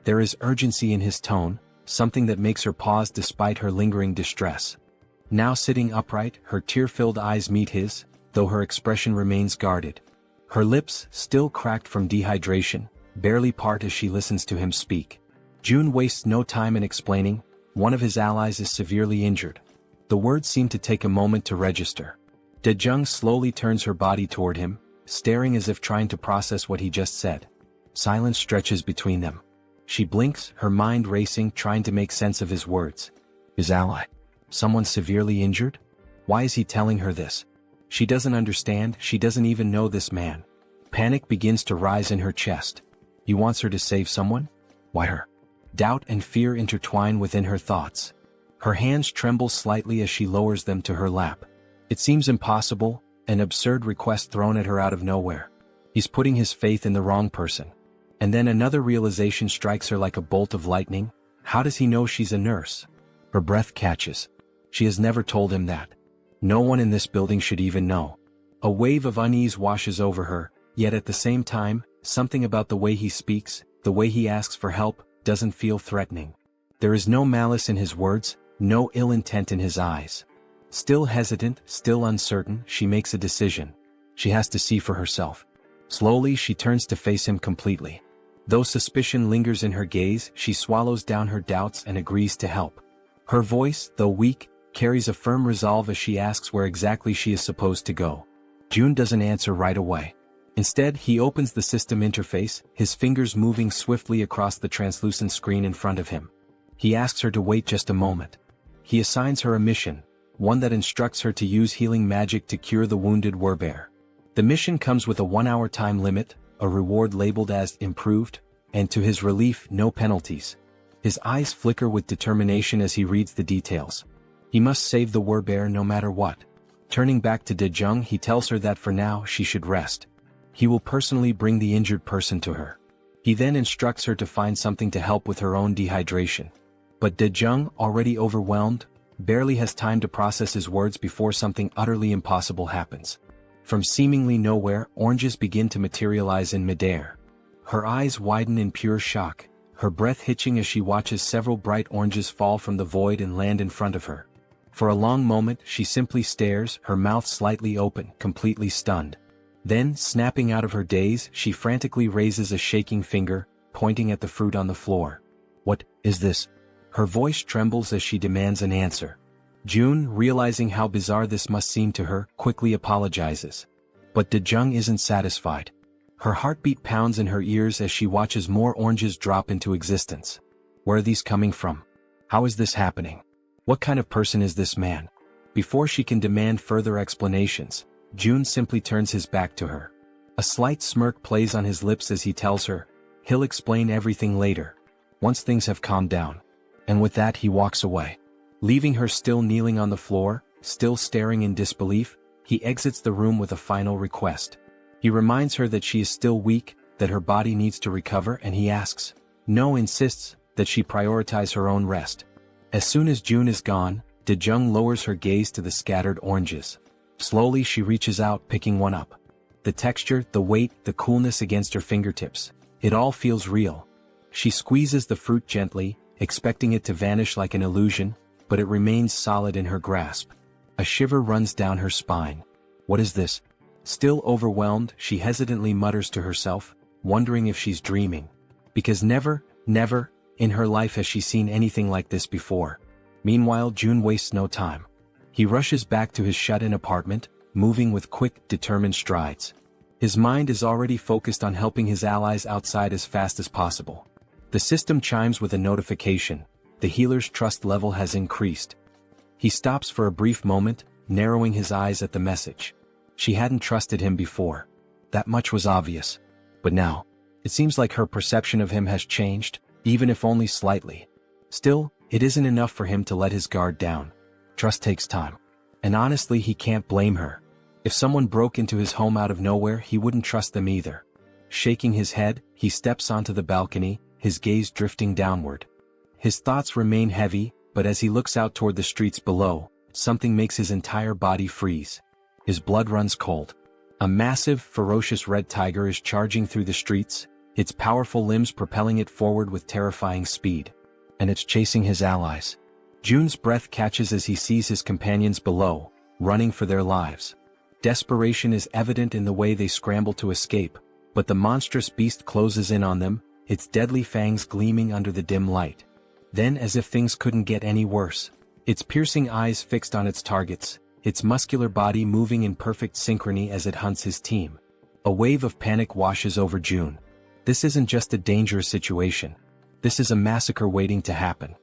There is urgency in his tone, something that makes her pause despite her lingering distress. Now sitting upright, her tear-filled eyes meet his, though her expression remains guarded. Her lips, still cracked from dehydration, barely part as she listens to him speak. June wastes no time in explaining, one of his allies is severely injured. The words seem to take a moment to register. De-jung slowly turns her body toward him, staring as if trying to process what he just said. Silence stretches between them. She blinks, her mind racing, trying to make sense of his words. His ally? Someone severely injured? Why is he telling her this? She doesn't understand, she doesn't even know this man. Panic begins to rise in her chest. He wants her to save someone? Why her? Doubt and fear intertwine within her thoughts. Her hands tremble slightly as she lowers them to her lap. It seems impossible, an absurd request thrown at her out of nowhere. He's putting his faith in the wrong person. And then another realization strikes her like a bolt of lightning. How does he know she's a nurse? Her breath catches. She has never told him that. No one in this building should even know. A wave of unease washes over her, yet at the same time, something about the way he speaks, the way he asks for help, doesn't feel threatening. There is no malice in his words, no ill intent in his eyes. Still hesitant, still uncertain, she makes a decision. She has to see for herself. Slowly she turns to face him completely. Though suspicion lingers in her gaze, she swallows down her doubts and agrees to help. Her voice, though weak, carries a firm resolve as she asks where exactly she is supposed to go. June doesn't answer right away. Instead, he opens the system interface, his fingers moving swiftly across the translucent screen in front of him. He asks her to wait just a moment. He assigns her a mission, one that instructs her to use healing magic to cure the wounded werbear. The mission comes with a 1-hour time limit, a reward labeled as improved, and to his relief, no penalties. His eyes flicker with determination as he reads the details. He must save the werbear no matter what. Turning back to De-jung, he tells her that for now she should rest. He will personally bring the injured person to her. He then instructs her to find something to help with her own dehydration. But De-jung, already overwhelmed, barely has time to process his words before something utterly impossible happens. From seemingly nowhere, oranges begin to materialize in midair. Her eyes widen in pure shock, her breath hitching as she watches several bright oranges fall from the void and land in front of her. For a long moment she simply stares, her mouth slightly open, completely stunned. Then, snapping out of her daze, she frantically raises a shaking finger, pointing at the fruit on the floor. "What is this?" Her voice trembles as she demands an answer. June, realizing how bizarre this must seem to her, quickly apologizes. But Daejung isn't satisfied. Her heartbeat pounds in her ears as she watches more oranges drop into existence. Where are these coming from? How is this happening? What kind of person is this man? Before she can demand further explanations, June simply turns his back to her. A slight smirk plays on his lips as he tells her, he'll explain everything later, once things have calmed down. And with that he walks away. Leaving her still kneeling on the floor, still staring in disbelief, he exits the room with a final request. He reminds her that she is still weak, that her body needs to recover, and he asks, no, insists, that she prioritize her own rest. As soon as June is gone, Daejung lowers her gaze to the scattered oranges. Slowly she reaches out, picking one up. The texture, the weight, the coolness against her fingertips. It all feels real. She squeezes the fruit gently, expecting it to vanish like an illusion, but it remains solid in her grasp. A shiver runs down her spine. What is this? Still overwhelmed, she hesitantly mutters to herself, wondering if she's dreaming. Because never, in her life has she seen anything like this before. Meanwhile, June wastes no time. He rushes back to his shut-in apartment, moving with quick, determined strides. His mind is already focused on helping his allies outside as fast as possible. The system chimes with a notification. The healer's trust level has increased. He stops for a brief moment, narrowing his eyes at the message. She hadn't trusted him before. That much was obvious. But now, it seems like her perception of him has changed, even if only slightly. Still, it isn't enough for him to let his guard down. Trust takes time. And honestly, he can't blame her. If someone broke into his home out of nowhere, he wouldn't trust them either. Shaking his head, he steps onto the balcony, his gaze drifting downward. His thoughts remain heavy, but as he looks out toward the streets below, something makes his entire body freeze. His blood runs cold. A massive, ferocious red tiger is charging through the streets, its powerful limbs propelling it forward with terrifying speed. And it's chasing his allies. June's breath catches as he sees his companions below, running for their lives. Desperation is evident in the way they scramble to escape, but the monstrous beast closes in on them, its deadly fangs gleaming under the dim light. Then, as if things couldn't get any worse, its piercing eyes fixed on its targets, its muscular body moving in perfect synchrony as it hunts his team. A wave of panic washes over June. This isn't just a dangerous situation. This is a massacre waiting to happen.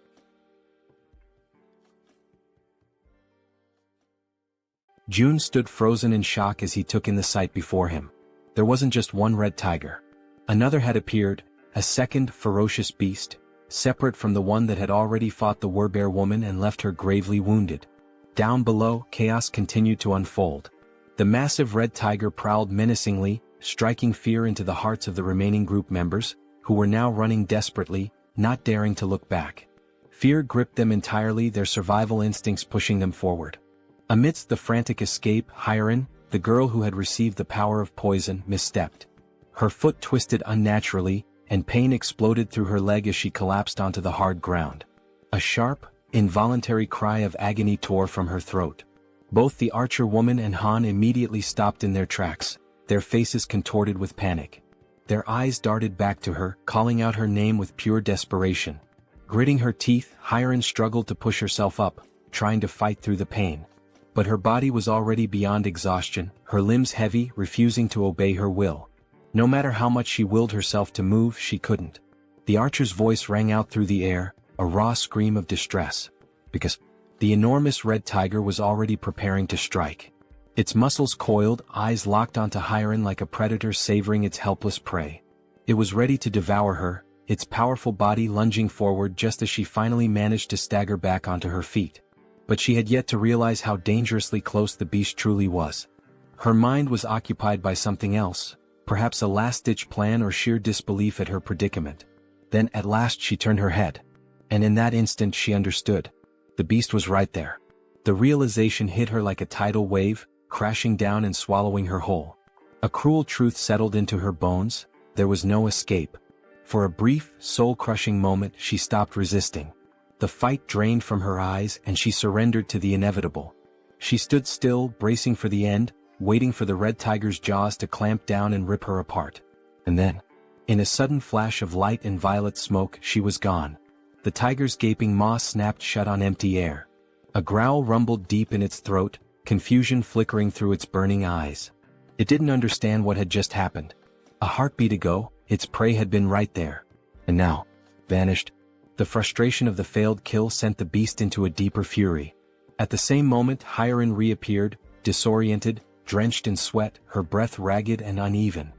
June stood frozen in shock as he took in the sight before him. There wasn't just one red tiger. Another had appeared, a second ferocious beast, separate from the one that had already fought the Werbear woman and left her gravely wounded. Down below, chaos continued to unfold. The massive red tiger prowled menacingly, striking fear into the hearts of the remaining group members, who were now running desperately, not daring to look back. Fear gripped them entirely, their survival instincts pushing them forward. Amidst the frantic escape, Harem, the girl who had received the power of poison, misstepped. Her foot twisted unnaturally, and pain exploded through her leg as she collapsed onto the hard ground. A sharp, involuntary cry of agony tore from her throat. Both the archer woman and Han immediately stopped in their tracks, their faces contorted with panic. Their eyes darted back to her, calling out her name with pure desperation. Gritting her teeth, Harem struggled to push herself up, trying to fight through the pain. But her body was already beyond exhaustion, her limbs heavy, refusing to obey her will. No matter how much she willed herself to move, she couldn't. The archer's voice rang out through the air, a raw scream of distress. Because the enormous red tiger was already preparing to strike. Its muscles coiled, eyes locked onto Harem like a predator savoring its helpless prey. It was ready to devour her, its powerful body lunging forward just as she finally managed to stagger back onto her feet. But she had yet to realize how dangerously close the beast truly was. Her mind was occupied by something else, perhaps a last-ditch plan or sheer disbelief at her predicament. Then at last she turned her head. And in that instant she understood. The beast was right there. The realization hit her like a tidal wave, crashing down and swallowing her whole. A cruel truth settled into her bones: there was no escape. For a brief, soul-crushing moment she stopped resisting. The fight drained from her eyes and she surrendered to the inevitable. She stood still, bracing for the end, waiting for the red tiger's jaws to clamp down and rip her apart. And then, in a sudden flash of light and violet smoke, she was gone. The tiger's gaping maw snapped shut on empty air. A growl rumbled deep in its throat, confusion flickering through its burning eyes. It didn't understand what had just happened. A heartbeat ago, its prey had been right there. And now, vanished. The frustration of the failed kill sent the beast into a deeper fury. At the same moment, Harem reappeared, disoriented, drenched in sweat, her breath ragged and uneven.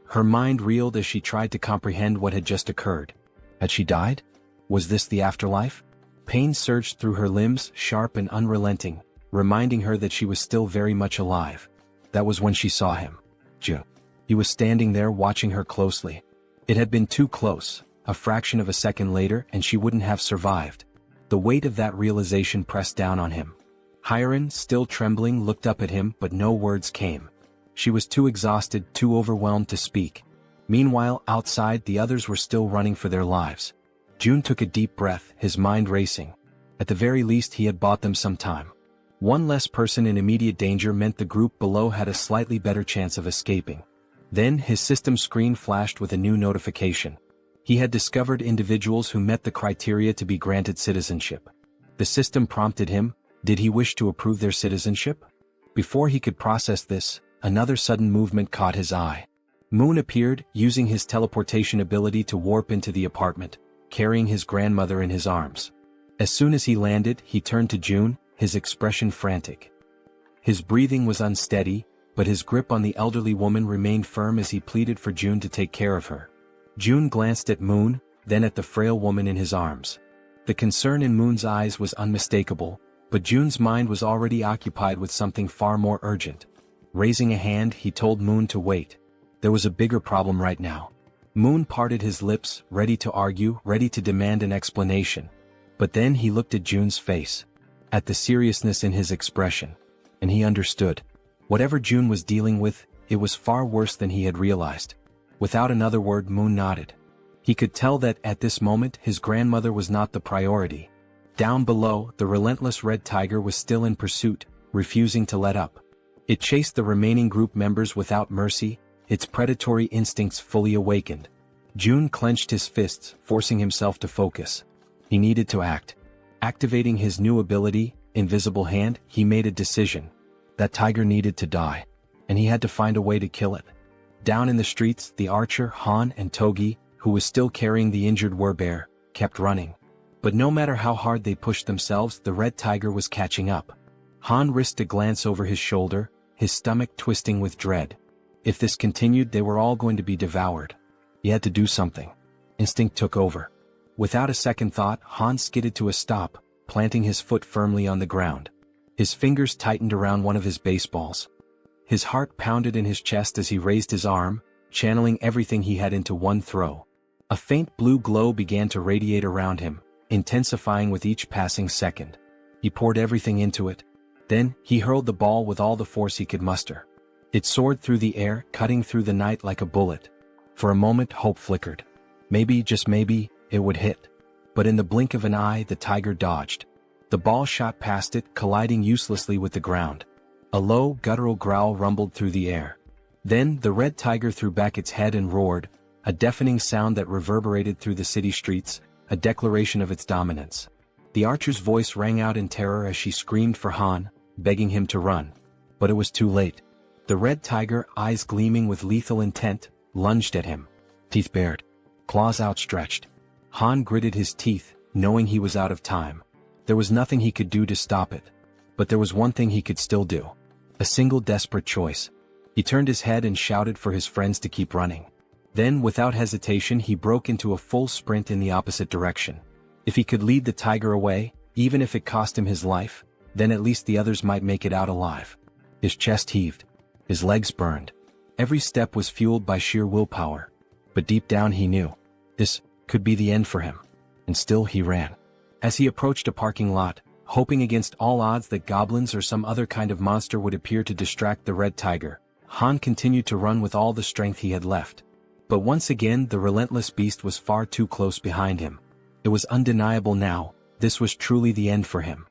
Her mind reeled as she tried to comprehend what had just occurred. Had she died? Was this the afterlife? Pain surged through her limbs, sharp and unrelenting, reminding her that she was still very much alive. That was when she saw him. June. He was standing there watching her closely. It had been too close. A fraction of a second later and she wouldn't have survived. The weight of that realization pressed down on him. Harem, still trembling, looked up at him, but no words came. She was too exhausted, too overwhelmed to speak. Meanwhile, outside, the others were still running for their lives. June took a deep breath, his mind racing. At the very least, he had bought them some time. One less person in immediate danger meant the group below had a slightly better chance of escaping. Then his system screen flashed with a new notification. He had discovered individuals who met the criteria to be granted citizenship. The system prompted him: did he wish to approve their citizenship? Before he could process this, another sudden movement caught his eye. Moon appeared, using his teleportation ability to warp into the apartment, carrying his grandmother in his arms. As soon as he landed, he turned to June, his expression frantic. His breathing was unsteady, but his grip on the elderly woman remained firm as he pleaded for June to take care of her. June glanced at Moon, then at the frail woman in his arms. The concern in Moon's eyes was unmistakable, but June's mind was already occupied with something far more urgent. Raising a hand, he told Moon to wait. There was a bigger problem right now. Moon parted his lips, ready to argue, ready to demand an explanation. But then he looked at June's face, at the seriousness in his expression, and he understood. Whatever June was dealing with, it was far worse than he had realized. Without another word, Moon nodded. He could tell that, at this moment, his grandmother was not the priority. Down below, the relentless red tiger was still in pursuit, refusing to let up. It chased the remaining group members without mercy, its predatory instincts fully awakened. June clenched his fists, forcing himself to focus. He needed to act. Activating his new ability, Invisible Hand, he made a decision. That tiger needed to die, and he had to find a way to kill it. Down in the streets, the archer, Han, and Togi, who was still carrying the injured werbear, kept running. But no matter how hard they pushed themselves, the red tiger was catching up. Han risked a glance over his shoulder, his stomach twisting with dread. If this continued, they were all going to be devoured. He had to do something. Instinct took over. Without a second thought, Han skidded to a stop, planting his foot firmly on the ground. His fingers tightened around one of his baseballs. His heart pounded in his chest as he raised his arm, channeling everything he had into one throw. A faint blue glow began to radiate around him, intensifying with each passing second. He poured everything into it. Then, he hurled the ball with all the force he could muster. It soared through the air, cutting through the night like a bullet. For a moment, hope flickered. Maybe, just maybe, it would hit. But in the blink of an eye, the tiger dodged. The ball shot past it, colliding uselessly with the ground. A low, guttural growl rumbled through the air. Then, the red tiger threw back its head and roared, a deafening sound that reverberated through the city streets, a declaration of its dominance. The archer's voice rang out in terror as she screamed for Han, begging him to run. But it was too late. The red tiger, eyes gleaming with lethal intent, lunged at him. Teeth bared, claws outstretched. Han gritted his teeth, knowing he was out of time. There was nothing he could do to stop it. But there was one thing he could still do. A single desperate choice. He turned his head and shouted for his friends to keep running. Then, without hesitation, he broke into a full sprint in the opposite direction. If he could lead the tiger away, even if it cost him his life, then at least the others might make it out alive. His chest heaved. His legs burned. Every step was fueled by sheer willpower. But deep down he knew. This could be the end for him. And still he ran. As he approached a parking lot, hoping against all odds that goblins or some other kind of monster would appear to distract the red tiger. Han continued to run with all the strength he had left. But once again the relentless beast was far too close behind him. It was undeniable now, this was truly the end for him.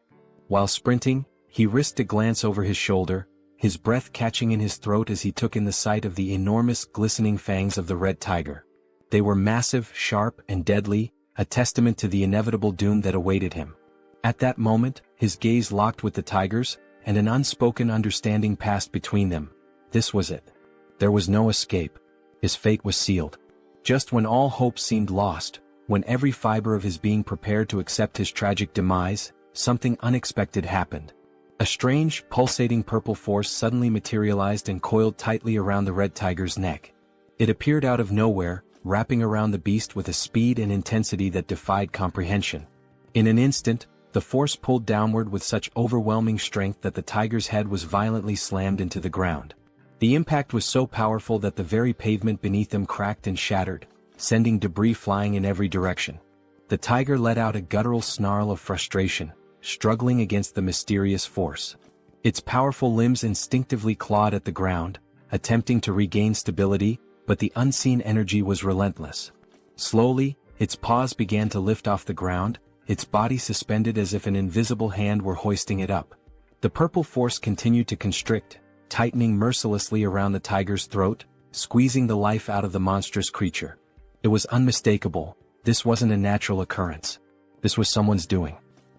While sprinting, he risked a glance over his shoulder, his breath catching in his throat as he took in the sight of the enormous glistening fangs of the red tiger. They were massive, sharp, and deadly, a testament to the inevitable doom that awaited him. At that moment, his gaze locked with the tiger's, and an unspoken understanding passed between them. This was it. There was no escape. His fate was sealed. Just when all hope seemed lost, when every fiber of his being prepared to accept his tragic demise, something unexpected happened. A strange, pulsating purple force suddenly materialized and coiled tightly around the red tiger's neck. It appeared out of nowhere, wrapping around the beast with a speed and intensity that defied comprehension. In an instant, the force pulled downward with such overwhelming strength that the tiger's head was violently slammed into the ground. The impact was so powerful that the very pavement beneath them cracked and shattered, sending debris flying in every direction. The tiger let out a guttural snarl of frustration, struggling against the mysterious force. Its powerful limbs instinctively clawed at the ground, attempting to regain stability, but the unseen energy was relentless. Slowly, its paws began to lift off the ground, its body suspended as if an invisible hand were hoisting it up. The purple force continued to constrict, tightening mercilessly around the tiger's throat, squeezing the life out of the monstrous creature. It was unmistakable. This wasn't a natural occurrence. This was someone's doing.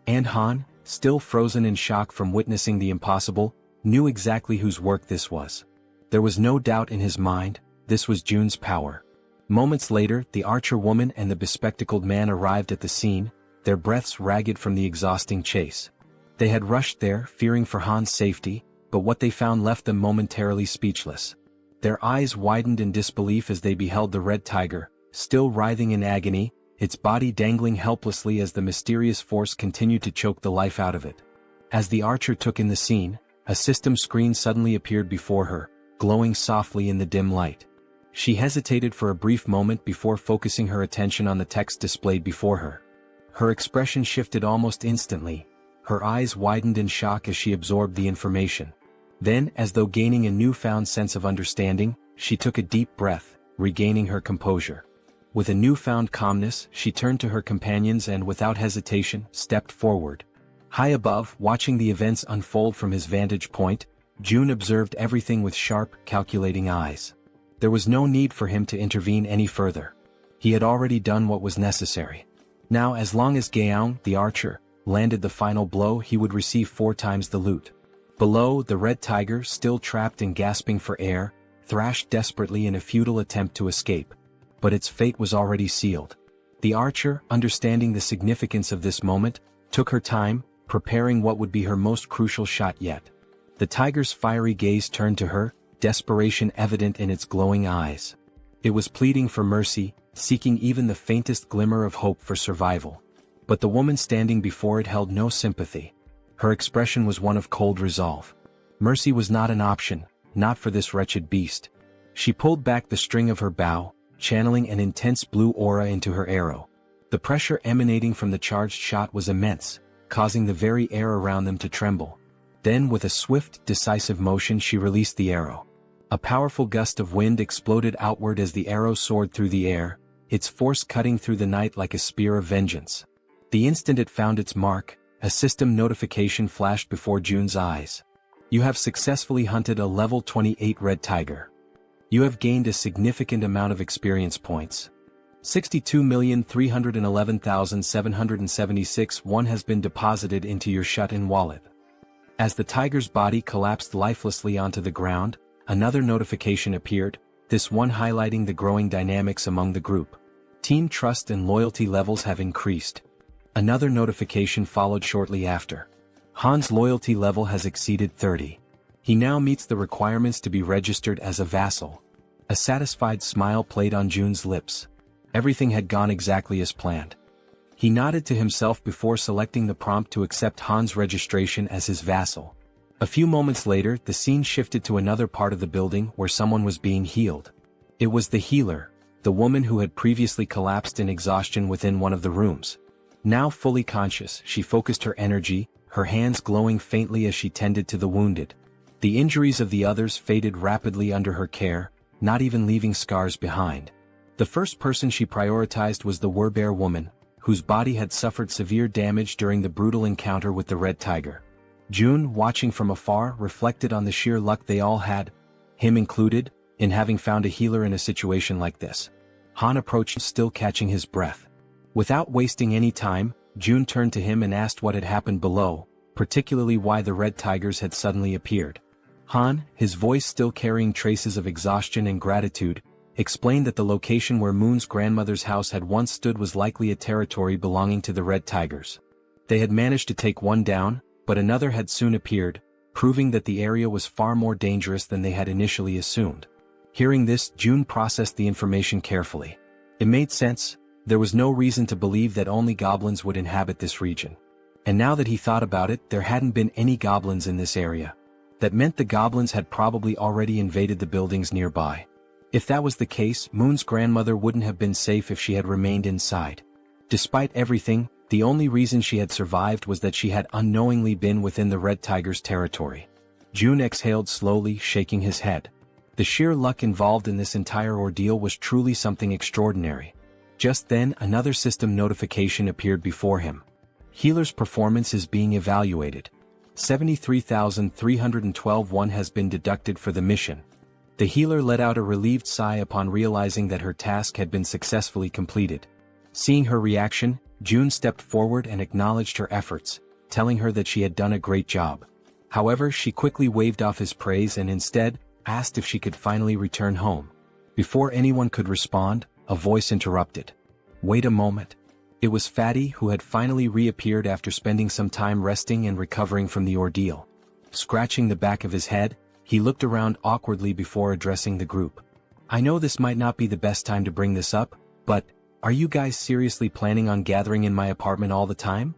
And Han, still frozen in shock from witnessing the impossible, knew exactly whose work this was. There was no doubt in his mind, this was Jun's power. Moments later, the archer woman and the bespectacled man arrived at the scene, their breaths ragged from the exhausting chase. They had rushed there, fearing for Han's safety, but what they found left them momentarily speechless. Their eyes widened in disbelief as they beheld the red tiger, still writhing in agony, its body dangling helplessly as the mysterious force continued to choke the life out of it. As the archer took in the scene, a system screen suddenly appeared before her, glowing softly in the dim light. She hesitated for a brief moment before focusing her attention on the text displayed before her. Her expression shifted almost instantly. Her eyes widened in shock as she absorbed the information. Then, as though gaining a newfound sense of understanding, she took a deep breath, regaining her composure. With a newfound calmness, she turned to her companions and without hesitation, stepped forward. High above, watching the events unfold from his vantage point, Jun observed everything with sharp, calculating eyes. There was no need for him to intervene any further. He had already done what was necessary. Now, as long as Jaehyeon, the archer, landed the final blow, he would receive 4 times the loot. Below, the red tiger, still trapped and gasping for air, thrashed desperately in a futile attempt to escape. But its fate was already sealed. The archer, understanding the significance of this moment, took her time, preparing what would be her most crucial shot yet. The tiger's fiery gaze turned to her, desperation evident in its glowing eyes. It was pleading for mercy, seeking even the faintest glimmer of hope for survival. But the woman standing before it held no sympathy. Her expression was one of cold resolve. Mercy was not an option, not for this wretched beast. She pulled back the string of her bow, channeling an intense blue aura into her arrow. The pressure emanating from the charged shot was immense, causing the very air around them to tremble. Then with a swift, decisive motion she released the arrow. A powerful gust of wind exploded outward as the arrow soared through the air, its force cutting through the night like a spear of vengeance. The instant it found its mark, a system notification flashed before Jun's eyes. You have successfully hunted a level 28 red tiger. You have gained a significant amount of experience points. 62,311,776 one has been deposited into your shut-in wallet. As the tiger's body collapsed lifelessly onto the ground, another notification appeared, this one highlighting the growing dynamics among the group. Team trust and loyalty levels have increased. Another notification followed shortly after. Han's loyalty level has exceeded 30. He now meets the requirements to be registered as a vassal. A satisfied smile played on Jun's lips. Everything had gone exactly as planned. He nodded to himself before selecting the prompt to accept Han's registration as his vassal. A few moments later, the scene shifted to another part of the building where someone was being healed. It was the healer, the woman who had previously collapsed in exhaustion within one of the rooms. Now fully conscious, she focused her energy, her hands glowing faintly as she tended to the wounded. The injuries of the others faded rapidly under her care, not even leaving scars behind. The first person she prioritized was the Werbear woman, whose body had suffered severe damage during the brutal encounter with the Red Tiger. June, watching from afar, reflected on the sheer luck they all had, him included, in having found a healer in a situation like this. Han approached, still catching his breath. Without wasting any time, June turned to him and asked what had happened below, particularly why the Red Tigers had suddenly appeared. Han, his voice still carrying traces of exhaustion and gratitude, explained that the location where Moon's grandmother's house had once stood was likely a territory belonging to the Red Tigers. They had managed to take one down, but another had soon appeared, proving that the area was far more dangerous than they had initially assumed. Hearing this, June processed the information carefully. It made sense. There was no reason to believe that only goblins would inhabit this region. And now that he thought about it, there hadn't been any goblins in this area. That meant the goblins had probably already invaded the buildings nearby. If that was the case, Moon's grandmother wouldn't have been safe if she had remained inside. Despite everything, the only reason she had survived was that she had unknowingly been within the Red Tiger's territory. June exhaled slowly, shaking his head. The sheer luck involved in this entire ordeal was truly something extraordinary. Just then, another system notification appeared before him. Healer's performance is being evaluated. 73,312 has been deducted for the mission. The healer let out a relieved sigh upon realizing that her task had been successfully completed. Seeing her reaction, June stepped forward and acknowledged her efforts, telling her that she had done a great job. However, she quickly waved off his praise and instead asked if she could finally return home. Before anyone could respond, a voice interrupted. Wait a moment. It was Fatty, who had finally reappeared after spending some time resting and recovering from the ordeal. Scratching the back of his head, he looked around awkwardly before addressing the group. I know this might not be the best time to bring this up, but are you guys seriously planning on gathering in my apartment all the time?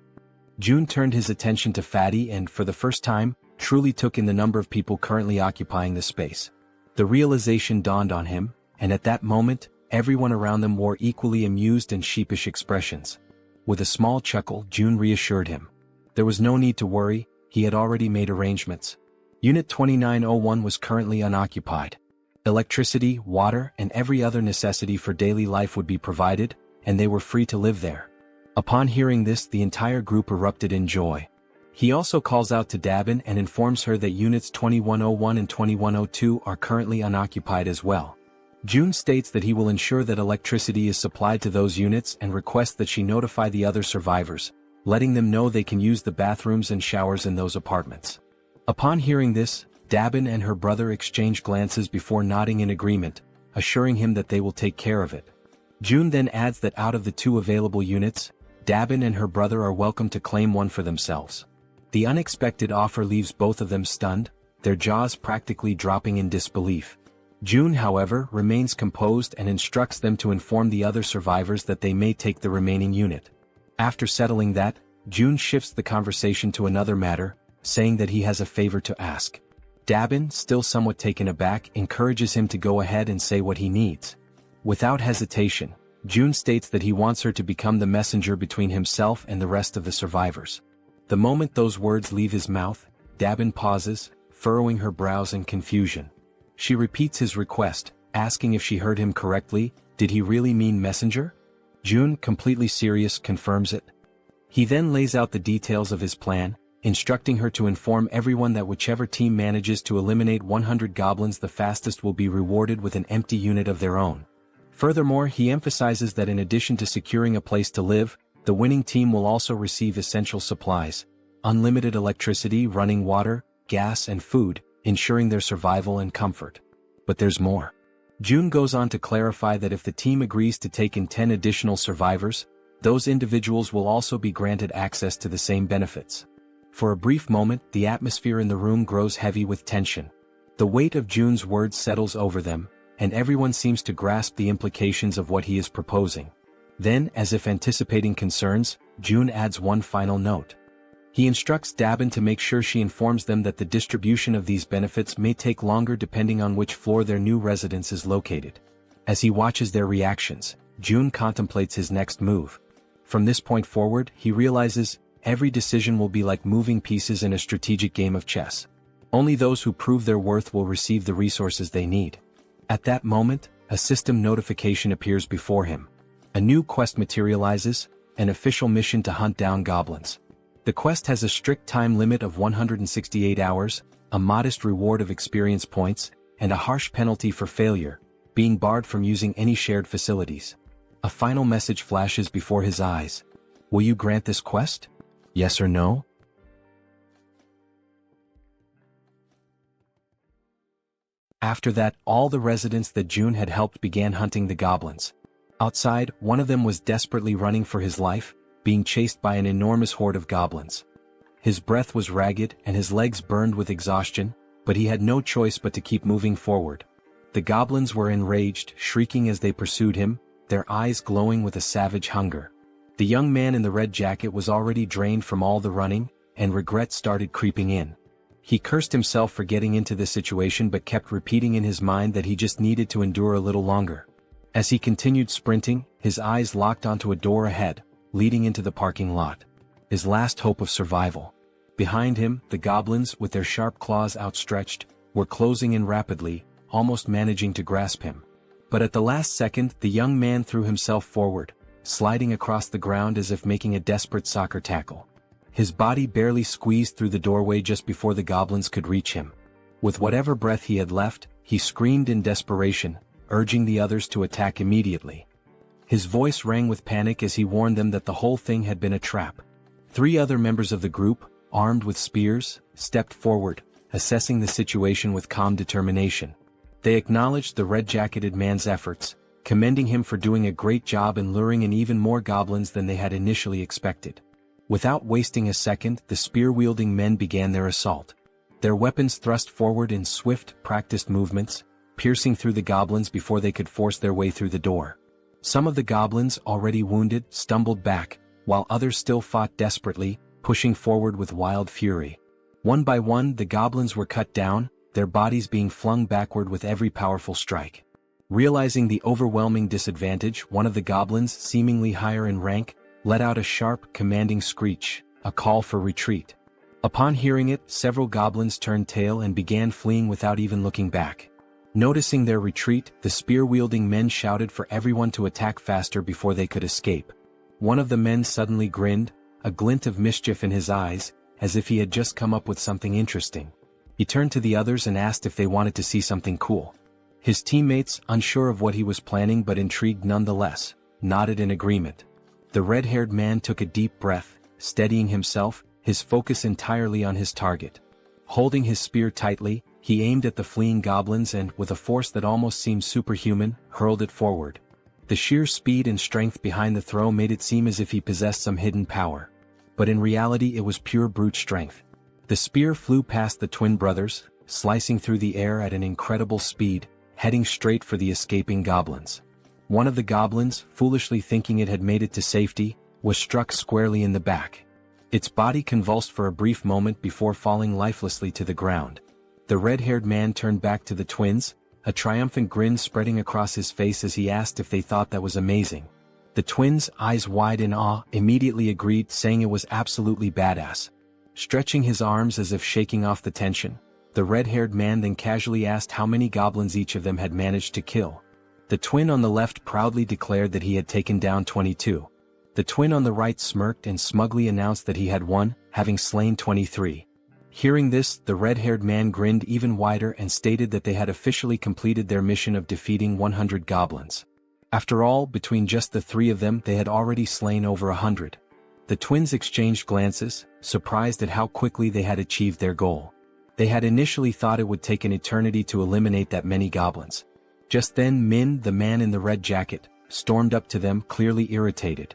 June turned his attention to Fatty and, for the first time, truly took in the number of people currently occupying the space. The realization dawned on him, and at that moment, everyone around them wore equally amused and sheepish expressions. With a small chuckle, June reassured him. There was no need to worry, he had already made arrangements. Unit 2901 was currently unoccupied. Electricity, water, and every other necessity for daily life would be provided, and they were free to live there. Upon hearing this, the entire group erupted in joy. He also calls out to Dabin and informs her that Units 2101 and 2102 are currently unoccupied as well. June states that he will ensure that electricity is supplied to those units and requests that she notify the other survivors, letting them know they can use the bathrooms and showers in those apartments. Upon hearing this, Dabin and her brother exchange glances before nodding in agreement, assuring him that they will take care of it. June then adds that out of the two available units, Dabin and her brother are welcome to claim one for themselves. The unexpected offer leaves both of them stunned, their jaws practically dropping in disbelief. June, however, remains composed and instructs them to inform the other survivors that they may take the remaining unit. After settling that, June shifts the conversation to another matter, saying that he has a favor to ask. Dabin, still somewhat taken aback, encourages him to go ahead and say what he needs. Without hesitation, June states that he wants her to become the messenger between himself and the rest of the survivors. The moment those words leave his mouth, Dabin pauses, furrowing her brows in confusion. She repeats his request, asking if she heard him correctly. Did he really mean messenger? June, completely serious, confirms it. He then lays out the details of his plan, instructing her to inform everyone that whichever team manages to eliminate 100 goblins the fastest will be rewarded with an empty unit of their own. Furthermore, he emphasizes that in addition to securing a place to live, the winning team will also receive essential supplies, unlimited electricity, running water, gas, and food, ensuring their survival and comfort. But there's more. June goes on to clarify that if the team agrees to take in 10 additional survivors, those individuals will also be granted access to the same benefits. For a brief moment, the atmosphere in the room grows heavy with tension. The weight of June's words settles over them, and everyone seems to grasp the implications of what he is proposing. Then, as if anticipating concerns, June adds one final note. He instructs Dabin to make sure she informs them that the distribution of these benefits may take longer depending on which floor their new residence is located. As he watches their reactions, June contemplates his next move. From this point forward, he realizes, every decision will be like moving pieces in a strategic game of chess. Only those who prove their worth will receive the resources they need. At that moment, a system notification appears before him. A new quest materializes, an official mission to hunt down goblins. The quest has a strict time limit of 168 hours, a modest reward of experience points, and a harsh penalty for failure, being barred from using any shared facilities. A final message flashes before his eyes. Will you grant this quest? Yes or no? After that, all the residents that June had helped began hunting the goblins. Outside, one of them was desperately running for his life, being chased by an enormous horde of goblins. His breath was ragged and his legs burned with exhaustion, but he had no choice but to keep moving forward. The goblins were enraged, shrieking as they pursued him, their eyes glowing with a savage hunger. The young man in the red jacket was already drained from all the running, and regret started creeping in. He cursed himself for getting into this situation but kept repeating in his mind that he just needed to endure a little longer. As he continued sprinting, his eyes locked onto a door ahead, leading into the parking lot. His last hope of survival. Behind him, the goblins, with their sharp claws outstretched, were closing in rapidly, almost managing to grasp him. But at the last second, the young man threw himself forward, sliding across the ground as if making a desperate soccer tackle. His body barely squeezed through the doorway just before the goblins could reach him. With whatever breath he had left, he screamed in desperation, urging the others to attack immediately. His voice rang with panic as he warned them that the whole thing had been a trap. 3 other members of the group, armed with spears, stepped forward, assessing the situation with calm determination. They acknowledged the red-jacketed man's efforts, commending him for doing a great job in luring in even more goblins than they had initially expected. Without wasting a second, the spear-wielding men began their assault. Their weapons thrust forward in swift, practiced movements, piercing through the goblins before they could force their way through the door. Some of the goblins, already wounded, stumbled back, while others still fought desperately, pushing forward with wild fury. One by one, the goblins were cut down, their bodies being flung backward with every powerful strike. Realizing the overwhelming disadvantage, one of the goblins, seemingly higher in rank, let out a sharp, commanding screech, a call for retreat. Upon hearing it, several goblins turned tail and began fleeing without even looking back. Noticing their retreat, the spear-wielding men shouted for everyone to attack faster before they could escape. One of the men suddenly grinned, a glint of mischief in his eyes, as if he had just come up with something interesting. He turned to the others and asked if they wanted to see something cool. His teammates, unsure of what he was planning but intrigued nonetheless, nodded in agreement. The red-haired man took a deep breath, steadying himself, his focus entirely on his target. Holding his spear tightly, he aimed at the fleeing goblins and, with a force that almost seemed superhuman, hurled it forward. The sheer speed and strength behind the throw made it seem as if he possessed some hidden power. But in reality it was pure brute strength. The spear flew past the twin brothers, slicing through the air at an incredible speed, heading straight for the escaping goblins. One of the goblins, foolishly thinking it had made it to safety, was struck squarely in the back. Its body convulsed for a brief moment before falling lifelessly to the ground. The red-haired man turned back to the twins, a triumphant grin spreading across his face as he asked if they thought that was amazing. The twins, eyes wide in awe, immediately agreed, saying it was absolutely badass. Stretching his arms as if shaking off the tension, the red-haired man then casually asked how many goblins each of them had managed to kill. The twin on the left proudly declared that he had taken down 22. The twin on the right smirked and smugly announced that he had won, having slain 23. Hearing this, the red-haired man grinned even wider and stated that they had officially completed their mission of defeating 100 goblins. After all, between just the 3 of them they had already slain over 100. The twins exchanged glances, surprised at how quickly they had achieved their goal. They had initially thought it would take an eternity to eliminate that many goblins. Just then Min, the man in the red jacket, stormed up to them, clearly irritated.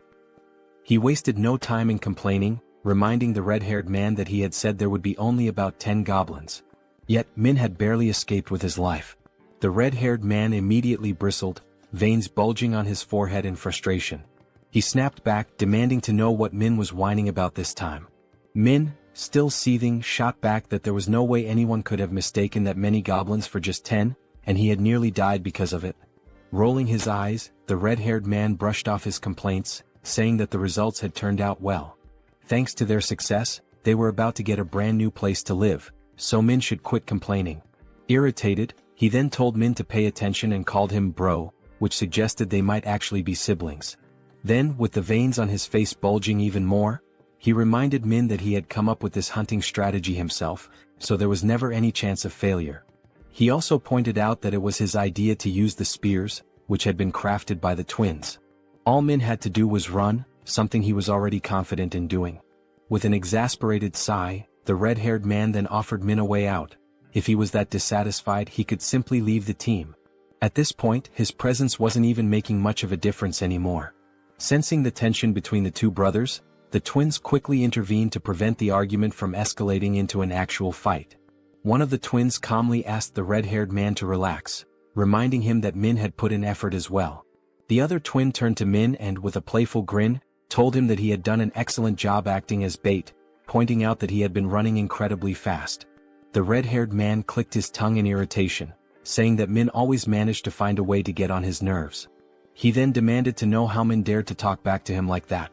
He wasted no time in complaining, reminding the red-haired man that he had said there would be only about 10 goblins. Yet Min had barely escaped with his life. The red-haired man immediately bristled, veins bulging on his forehead in frustration. He snapped back, demanding to know what Min was whining about this time. Min, still seething, shot back that there was no way anyone could have mistaken that many goblins for just 10, and he had nearly died because of it. Rolling his eyes, the red-haired man brushed off his complaints, saying that the results had turned out well. Thanks to their success, they were about to get a brand new place to live, so Min should quit complaining. Irritated, he then told Min to pay attention and called him bro, which suggested they might actually be siblings. Then, with the veins on his face bulging even more, he reminded Min that he had come up with this hunting strategy himself, so there was never any chance of failure. He also pointed out that it was his idea to use the spears, which had been crafted by the twins. All Min had to do was run, something he was already confident in doing. With an exasperated sigh, the red-haired man then offered Min a way out. If he was that dissatisfied, he could simply leave the team. At this point, his presence wasn't even making much of a difference anymore. Sensing the tension between the two brothers, the twins quickly intervened to prevent the argument from escalating into an actual fight. One of the twins calmly asked the red-haired man to relax, reminding him that Min had put in effort as well. The other twin turned to Min and, with a playful grin, told him that he had done an excellent job acting as bait, pointing out that he had been running incredibly fast. The red-haired man clicked his tongue in irritation, saying that Min always managed to find a way to get on his nerves. He then demanded to know how Min dared to talk back to him like that.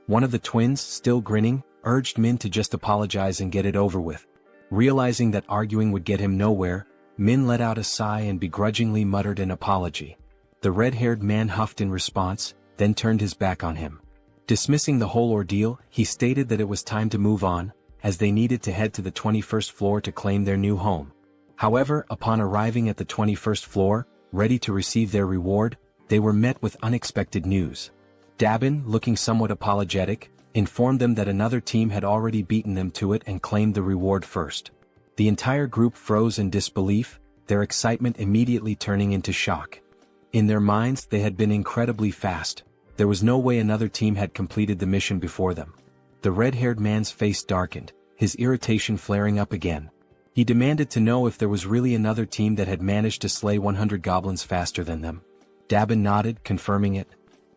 One of the twins, still grinning, urged Min to just apologize and get it over with. Realizing that arguing would get him nowhere, Min let out a sigh and begrudgingly muttered an apology. The red-haired man huffed in response, then turned his back on him. Dismissing the whole ordeal, he stated that it was time to move on, as they needed to head to the 21st floor to claim their new home. However, upon arriving at the 21st floor, ready to receive their reward, they were met with unexpected news. Dabin, looking somewhat apologetic, informed them that another team had already beaten them to it and claimed the reward first. The entire group froze in disbelief, their excitement immediately turning into shock. In their minds, they had been incredibly fast. There was no way another team had completed the mission before them. The red-haired man's face darkened, his irritation flaring up again. He demanded to know if there was really another team that had managed to slay 100 goblins faster than them. Dabin nodded, confirming it.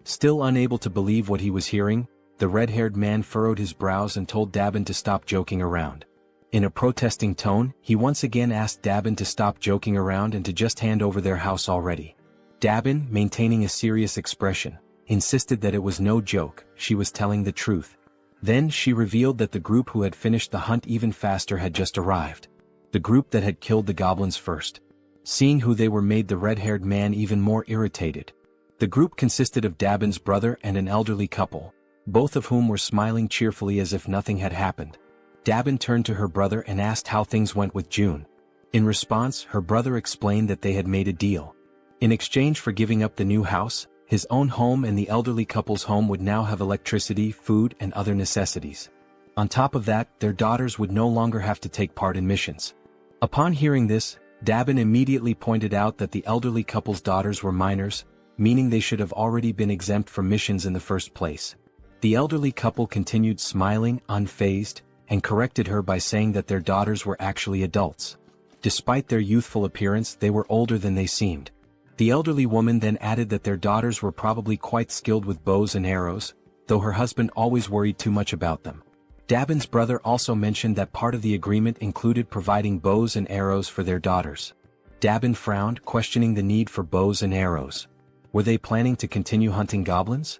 Still unable to believe what he was hearing, the red-haired man furrowed his brows and told Dabin to stop joking around. In a protesting tone, he once again asked Dabin to stop joking around and to just hand over their house already. Dabin, maintaining a serious expression, insisted that it was no joke, she was telling the truth. Then she revealed that the group who had finished the hunt even faster had just arrived. The group that had killed the goblins first. Seeing who they were made the red-haired man even more irritated. The group consisted of Dabin's brother and an elderly couple, both of whom were smiling cheerfully as if nothing had happened. Dabin turned to her brother and asked how things went with June. In response, her brother explained that they had made a deal. In exchange for giving up the new house, his own home and the elderly couple's home would now have electricity, food, and other necessities. On top of that, their daughters would no longer have to take part in missions. Upon hearing this, Dabin immediately pointed out that the elderly couple's daughters were minors, meaning they should have already been exempt from missions in the first place. The elderly couple continued smiling, unfazed, and corrected her by saying that their daughters were actually adults. Despite their youthful appearance, they were older than they seemed. The elderly woman then added that their daughters were probably quite skilled with bows and arrows, though her husband always worried too much about them. Dabin's brother also mentioned that part of the agreement included providing bows and arrows for their daughters. Dabin frowned, questioning the need for bows and arrows. Were they planning to continue hunting goblins?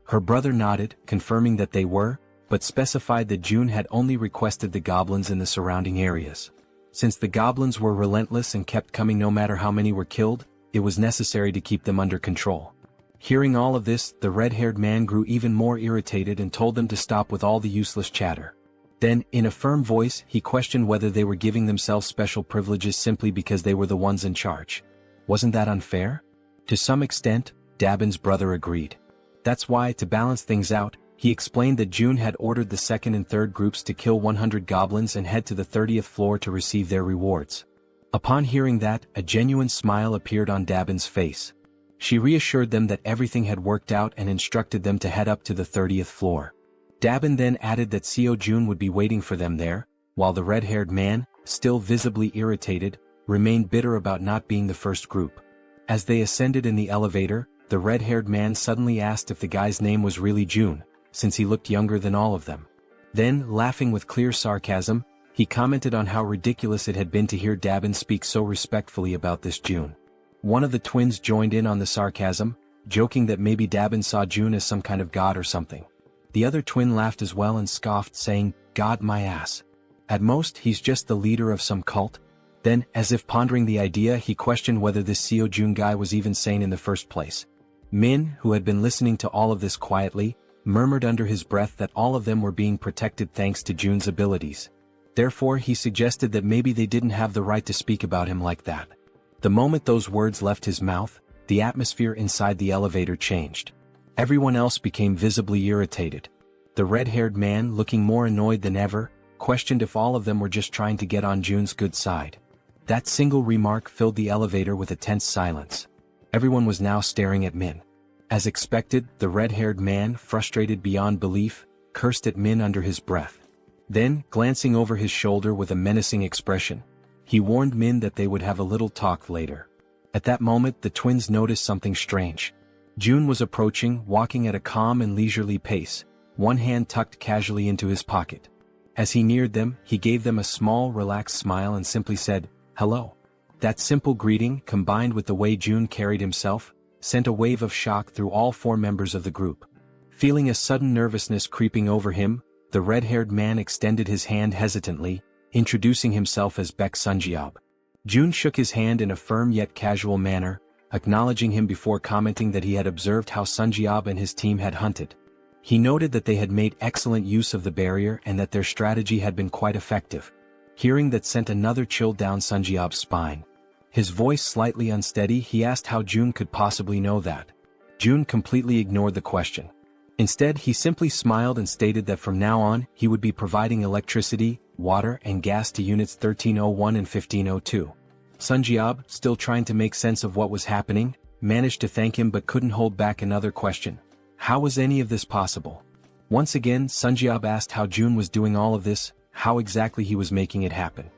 Her brother nodded, confirming that they were, but specified that June had only requested the goblins in the surrounding areas. Since the goblins were relentless and kept coming no matter how many were killed, it was necessary to keep them under control. Hearing all of this, the red-haired man grew even more irritated and told them to stop with all the useless chatter. Then, in a firm voice, he questioned whether they were giving themselves special privileges simply because they were the ones in charge. Wasn't that unfair? To some extent, Dabin's brother agreed. That's why, to balance things out, he explained that June had ordered the second and third groups to kill 100 goblins and head to the 30th floor to receive their rewards. Upon hearing that, a genuine smile appeared on Dabin's face. She reassured them that everything had worked out and instructed them to head up to the 30th floor. Dabin then added that Seo Jun would be waiting for them there, while the red-haired man, still visibly irritated, remained bitter about not being the first group. As they ascended in the elevator, the red-haired man suddenly asked if the guy's name was really June, since he looked younger than all of them. Then, laughing with clear sarcasm, he commented on how ridiculous it had been to hear Dabin speak so respectfully about this June. One of the twins joined in on the sarcasm, joking that maybe Dabin saw June as some kind of god or something. The other twin laughed as well and scoffed, saying, "God my ass. At most he's just the leader of some cult." Then, as if pondering the idea, he questioned whether this Seo Jun guy was even sane in the first place. Min, who had been listening to all of this quietly, murmured under his breath that all of them were being protected thanks to Jun's abilities. Therefore he suggested that maybe they didn't have the right to speak about him like that. The moment those words left his mouth, the atmosphere inside the elevator changed. Everyone else became visibly irritated. The red-haired man, looking more annoyed than ever, questioned if all of them were just trying to get on Jun's good side. That single remark filled the elevator with a tense silence. Everyone was now staring at Min. As expected, the red-haired man, frustrated beyond belief, cursed at Min under his breath. Then, glancing over his shoulder with a menacing expression, he warned Min that they would have a little talk later. At that moment the twins noticed something strange. Jun was approaching, walking at a calm and leisurely pace, one hand tucked casually into his pocket. As he neared them, he gave them a small, relaxed smile and simply said, "Hello." That simple greeting, combined with the way Jun carried himself, sent a wave of shock through all four members of the group. Feeling a sudden nervousness creeping over him, the red-haired man extended his hand hesitantly, introducing himself as Baek Sunjiob. Jun shook his hand in a firm yet casual manner, acknowledging him before commenting that he had observed how Sunjiob and his team had hunted. He noted that they had made excellent use of the barrier and that their strategy had been quite effective. Hearing that sent another chill down Sunjiob's spine. His voice slightly unsteady, he asked how Jun could possibly know that. Jun completely ignored the question. Instead, he simply smiled and stated that from now on, he would be providing electricity, water and gas to units 1301 and 1502. Sunjiob, still trying to make sense of what was happening, managed to thank him but couldn't hold back another question. How was any of this possible? Once again, Sunjiob asked how Jun was doing all of this, how exactly he was making it happen.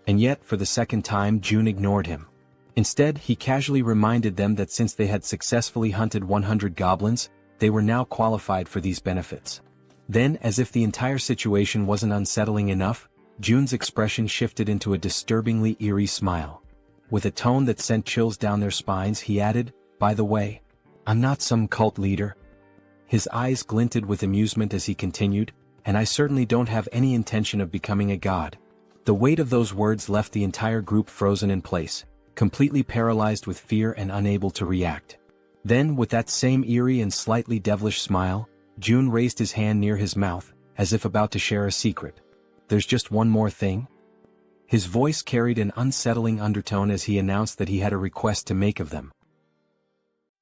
And yet, for the second time, Jun ignored him. Instead, he casually reminded them that since they had successfully hunted 100 goblins, they were now qualified for these benefits. Then, as if the entire situation wasn't unsettling enough, Jun's expression shifted into a disturbingly eerie smile. With a tone that sent chills down their spines, he added, "By the way, I'm not some cult leader." His eyes glinted with amusement as he continued, "And I certainly don't have any intention of becoming a god." The weight of those words left the entire group frozen in place, completely paralyzed with fear and unable to react. Then, with that same eerie and slightly devilish smile, Jun raised his hand near his mouth, as if about to share a secret. "There's just one more thing." His voice carried an unsettling undertone as he announced that he had a request to make of them.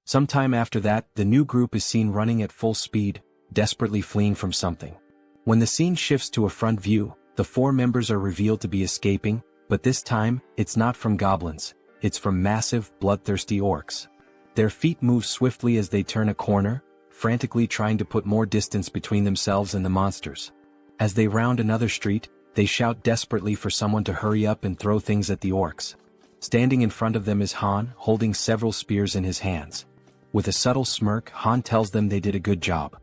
Sometime after that, the new group is seen running at full speed, desperately fleeing from something. When the scene shifts to a front view, the four members are revealed to be escaping, but this time, it's not from goblins, it's from massive, bloodthirsty orcs. Their feet move swiftly as they turn a corner, frantically trying to put more distance between themselves and the monsters. As they round another street, they shout desperately for someone to hurry up and throw things at the orcs. Standing in front of them is Han, holding several spears in his hands. With a subtle smirk, Han tells them they did a good job.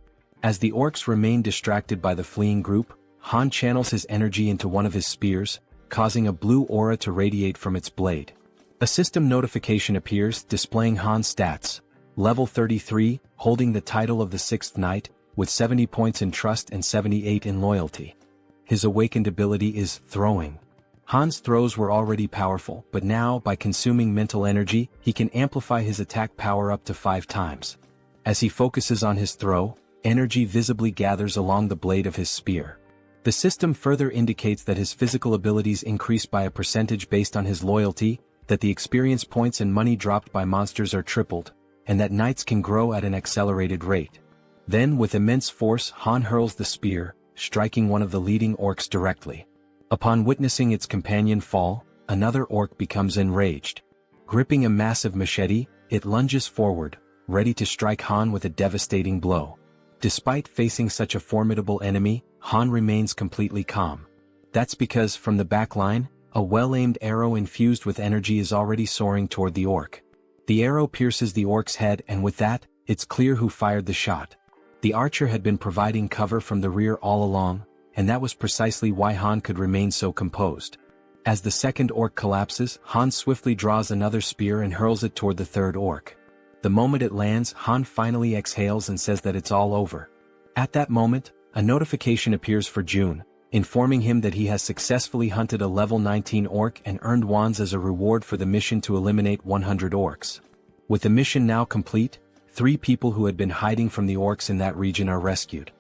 As the orcs remain distracted by the fleeing group, Han channels his energy into one of his spears, causing a blue aura to radiate from its blade. A system notification appears, displaying Han's stats. Level 33, holding the title of the 6th Knight, with 70 points in trust and 78 in loyalty. His awakened ability is throwing. Han's throws were already powerful, but now, by consuming mental energy, he can amplify his attack power up to 5 times. As he focuses on his throw, energy visibly gathers along the blade of his spear. The system further indicates that his physical abilities increase by a percentage based on his loyalty, that the experience points and money dropped by monsters are tripled, and that knights can grow at an accelerated rate. Then, with immense force, Han hurls the spear, striking one of the leading orcs directly. Upon witnessing its companion fall, another orc becomes enraged. Gripping a massive machete, it lunges forward, ready to strike Han with a devastating blow. Despite facing such a formidable enemy, Han remains completely calm. That's because, from the back line, a well-aimed arrow infused with energy is already soaring toward the orc. The arrow pierces the orc's head, and with that, it's clear who fired the shot. The archer had been providing cover from the rear all along, and that was precisely why Han could remain so composed. As the second orc collapses, Han swiftly draws another spear and hurls it toward the third orc. The moment it lands, Han finally exhales and says that it's all over. At that moment, a notification appears for June, informing him that he has successfully hunted a level 19 orc and earned wands as a reward for the mission to eliminate 100 orcs. With the mission now complete, 3 people who had been hiding from the orcs in that region are rescued.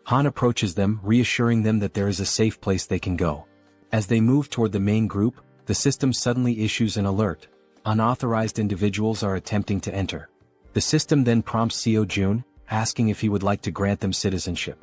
Han approaches them, reassuring them that there is a safe place they can go. As they move toward the main group, the system suddenly issues an alert. Unauthorized individuals are attempting to enter. The system then prompts Seo Jun, asking if he would like to grant them citizenship.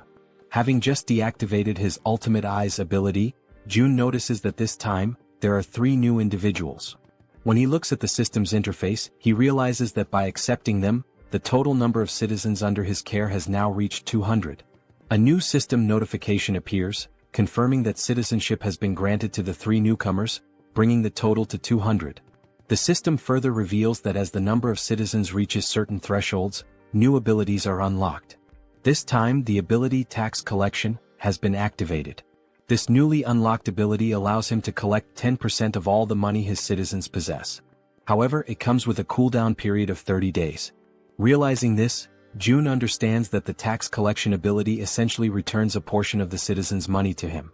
Having just deactivated his Ultimate Eyes ability, Jun notices that this time, there are 3 new individuals. When he looks at the system's interface, he realizes that by accepting them, the total number of citizens under his care has now reached 200. A new system notification appears, confirming that citizenship has been granted to the 3 newcomers, bringing the total to 200. The system further reveals that as the number of citizens reaches certain thresholds, new abilities are unlocked. This time the ability Tax Collection has been activated. This newly unlocked ability allows him to collect 10% of all the money his citizens possess. However, it comes with a cooldown period of 30 days. Realizing this, Jun understands that the tax collection ability essentially returns a portion of the citizens' money to him.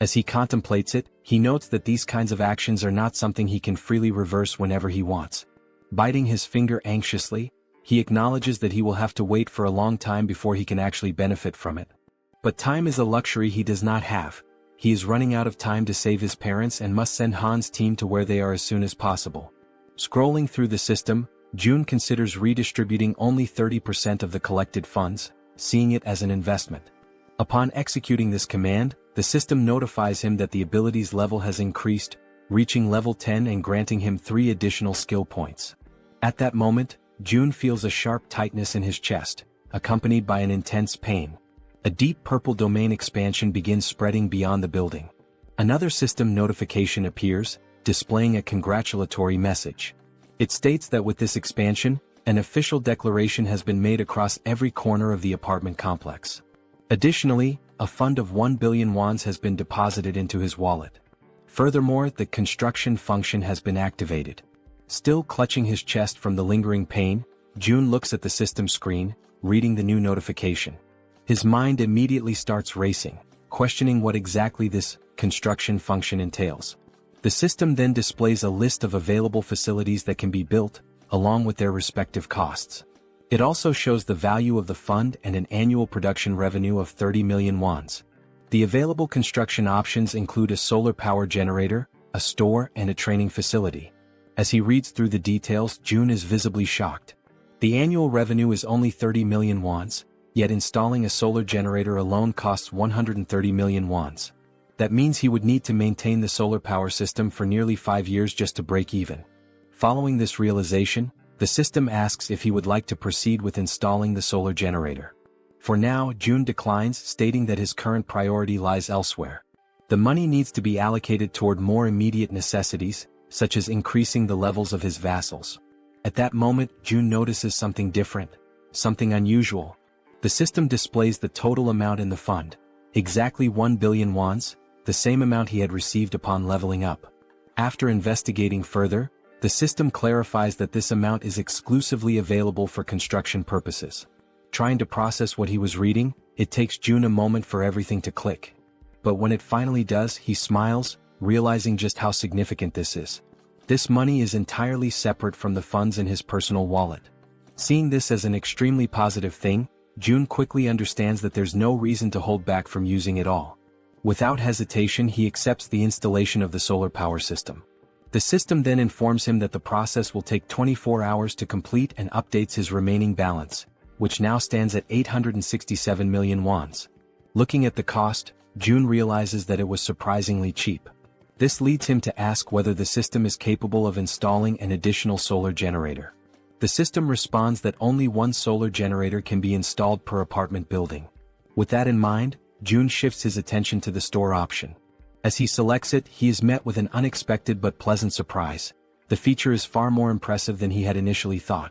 As he contemplates it, he notes that these kinds of actions are not something he can freely reverse whenever he wants. Biting his finger anxiously, he acknowledges that he will have to wait for a long time before he can actually benefit from it. But time is a luxury he does not have. He is running out of time to save his parents and must send Han's team to where they are as soon as possible. Scrolling through the system, Jun considers redistributing only 30% of the collected funds, seeing it as an investment. Upon executing this command, the system notifies him that the ability's level has increased, reaching level 10 and granting him 3 additional skill points. At that moment, Jun feels a sharp tightness in his chest, accompanied by an intense pain. A deep purple domain expansion begins spreading beyond the building. Another system notification appears, displaying a congratulatory message. It states that with this expansion, an official declaration has been made across every corner of the apartment complex. Additionally, a fund of 1 billion wands has been deposited into his wallet. Furthermore, the construction function has been activated. Still clutching his chest from the lingering pain, Jun looks at the system screen, reading the new notification. His mind immediately starts racing, questioning what exactly this construction function entails. The system then displays a list of available facilities that can be built, along with their respective costs. It also shows the value of the fund and an annual production revenue of 30 million wands. The available construction options include a solar power generator, a store, and a training facility. As he reads through the details, Jun is visibly shocked. The annual revenue is only 30 million wands, yet installing a solar generator alone costs 130 million wands. That means he would need to maintain the solar power system for nearly 5 years just to break even. Following this realization, the system asks if he would like to proceed with installing the solar generator. For now, Jun declines, stating that his current priority lies elsewhere. The money needs to be allocated toward more immediate necessities, such as increasing the levels of his vassals. At that moment, Jun notices something different, something unusual. The system displays the total amount in the fund, exactly 1 billion wands, the same amount he had received upon leveling up. After investigating further, the system clarifies that this amount is exclusively available for construction purposes. Trying to process what he was reading, it takes Jun a moment for everything to click. But when it finally does, he smiles, realizing just how significant this is. This money is entirely separate from the funds in his personal wallet. Seeing this as an extremely positive thing, Jun quickly understands that there's no reason to hold back from using it all. Without hesitation, he accepts the installation of the solar power system. The system then informs him that the process will take 24 hours to complete and updates his remaining balance, which now stands at 867 million wands. Looking at the cost, Jun realizes that it was surprisingly cheap. This leads him to ask whether the system is capable of installing an additional solar generator. The system responds that only 1 solar generator can be installed per apartment building. With that in mind, Jun shifts his attention to the store option. As he selects it, he is met with an unexpected but pleasant surprise. The feature is far more impressive than he had initially thought.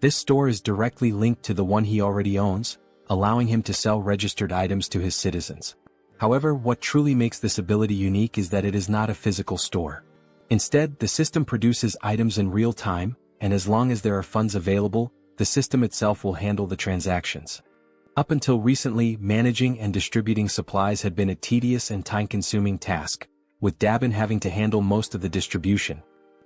This store is directly linked to the one he already owns, allowing him to sell registered items to his citizens. However, what truly makes this ability unique is that it is not a physical store. Instead, the system produces items in real time, and as long as there are funds available, the system itself will handle the transactions. Up until recently, managing and distributing supplies had been a tedious and time-consuming task, with Dabin having to handle most of the distribution.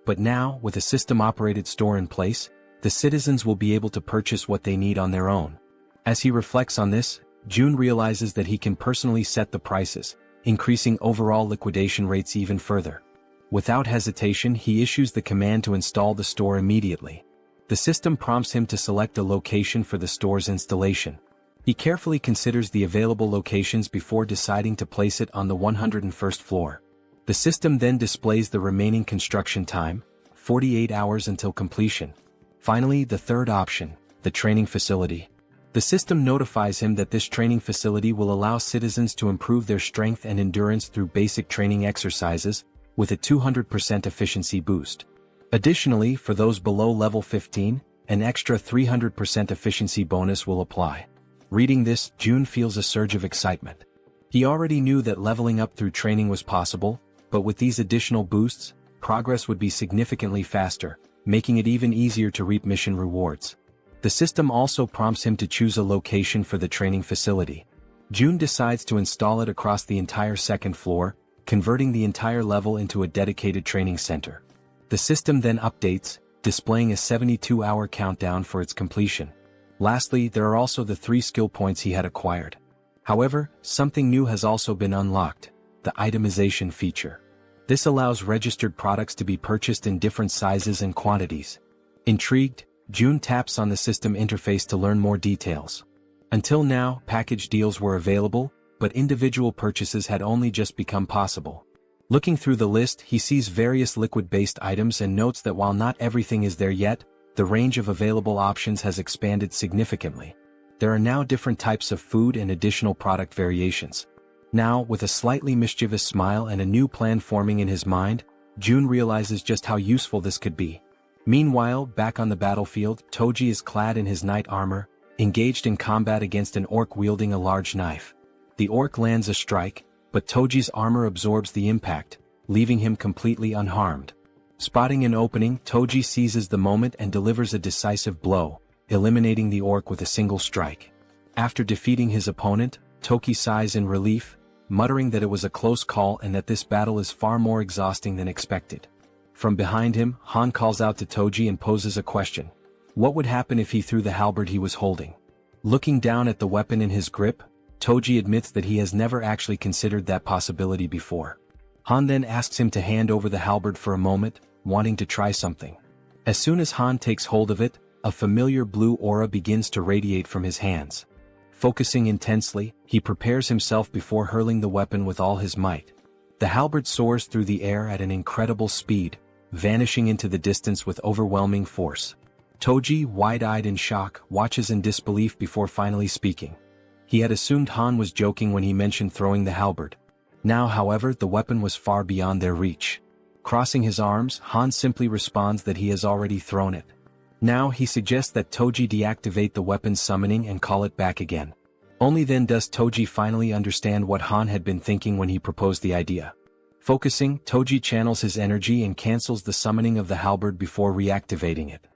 But now, with a system-operated store in place, the citizens will be able to purchase what they need on their own. As he reflects on this, Jun realizes that he can personally set the prices, increasing overall liquidation rates even further. Without hesitation, he issues the command to install the store immediately. The system prompts him to select a location for the store's installation. He carefully considers the available locations before deciding to place it on the 101st floor. The system then displays the remaining construction time, 48 hours until completion. Finally, the third option, the training facility. The system notifies him that this training facility will allow citizens to improve their strength and endurance through basic training exercises, with a 200% efficiency boost. Additionally, for those below level 15, an extra 300% efficiency bonus will apply. Reading this, Jun feels a surge of excitement. He already knew that leveling up through training was possible, but with these additional boosts, progress would be significantly faster, making it even easier to reap mission rewards. The system also prompts him to choose a location for the training facility. Jun decides to install it across the entire second floor, converting the entire level into a dedicated training center. The system then updates, displaying a 72-hour countdown for its completion. Lastly, there are also the 3 skill points he had acquired. However, something new has also been unlocked, the itemization feature. This allows registered products to be purchased in different sizes and quantities. Intrigued, Jun taps on the system interface to learn more details. Until now, package deals were available, but individual purchases had only just become possible. Looking through the list, he sees various liquid-based items and notes that while not everything is there yet, the range of available options has expanded significantly. There are now different types of food and additional product variations. Now, with a slightly mischievous smile and a new plan forming in his mind, Jun realizes just how useful this could be. Meanwhile, back on the battlefield, Toji is clad in his knight armor, engaged in combat against an orc wielding a large knife. The orc lands a strike, but Toji's armor absorbs the impact, leaving him completely unharmed. Spotting an opening, Toji seizes the moment and delivers a decisive blow, eliminating the orc with a single strike. After defeating his opponent, Toki sighs in relief, muttering that it was a close call and that this battle is far more exhausting than expected. From behind him, Han calls out to Toji and poses a question. What would happen if he threw the halberd he was holding? Looking down at the weapon in his grip, Toji admits that he has never actually considered that possibility before. Han then asks him to hand over the halberd for a moment, wanting to try something. As soon as Han takes hold of it, a familiar blue aura begins to radiate from his hands. Focusing intensely, he prepares himself before hurling the weapon with all his might. The halberd soars through the air at an incredible speed, vanishing into the distance with overwhelming force. Toji, wide-eyed in shock, watches in disbelief before finally speaking. He had assumed Han was joking when he mentioned throwing the halberd. Now, however, the weapon was far beyond their reach. Crossing his arms, Han simply responds that he has already thrown it. Now he suggests that Toji deactivate the weapon's summoning and call it back again. Only then does Toji finally understand what Han had been thinking when he proposed the idea. Focusing, Toji channels his energy and cancels the summoning of the halberd before reactivating it.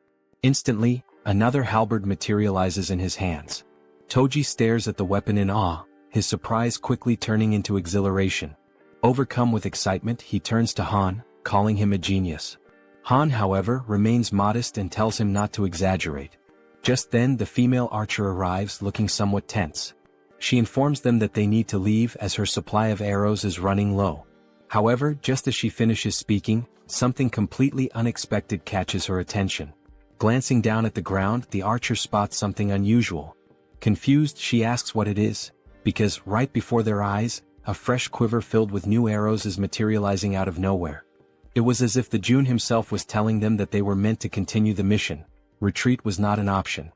Instantly, another halberd materializes in his hands. Toji stares at the weapon in awe, his surprise quickly turning into exhilaration. Overcome with excitement, he turns to Han, calling him a genius. Han, however, remains modest and tells him not to exaggerate. Just then the female archer arrives looking somewhat tense. She informs them that they need to leave as her supply of arrows is running low. However, just as she finishes speaking, something completely unexpected catches her attention. Glancing down at the ground, the archer spots something unusual. Confused, she asks what it is, because right before their eyes, a fresh quiver filled with new arrows is materializing out of nowhere. It was as if the Jun himself was telling them that they were meant to continue the mission. Retreat was not an option.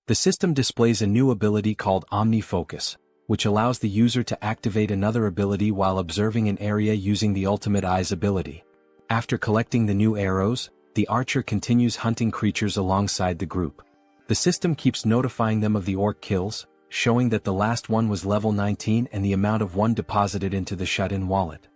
The system displays a new ability called Omni-Focus, which allows the user to activate another ability while observing an area using the Ultimate Eyes ability. After collecting the new arrows, the archer continues hunting creatures alongside the group. The system keeps notifying them of the orc kills, showing that the last one was level 19 and the amount of one deposited into the shut-in wallet.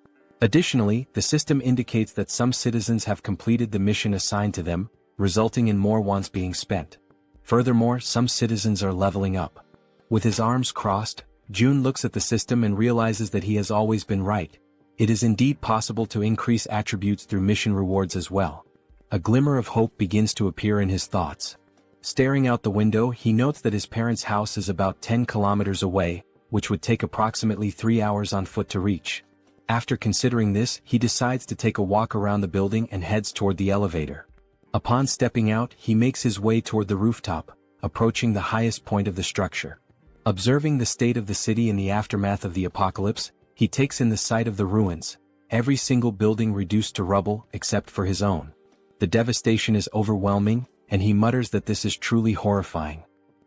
Additionally, the system indicates that some citizens have completed the mission assigned to them, resulting in more ones being spent. Furthermore, some citizens are leveling up. With his arms crossed, Jun looks at the system and realizes that he has always been right. It is indeed possible to increase attributes through mission rewards as well. A glimmer of hope begins to appear in his thoughts. Staring out the window, he notes that his parents' house is about 10 kilometers away, which would take approximately 3 hours on foot to reach. After considering this, he decides to take a walk around the building and heads toward the elevator. Upon stepping out, he makes his way toward the rooftop, approaching the highest point of the structure. Observing the state of the city in the aftermath of the apocalypse, he takes in the sight of the ruins, every single building reduced to rubble except for his own. The devastation is overwhelming, and he mutters that this is truly horrifying.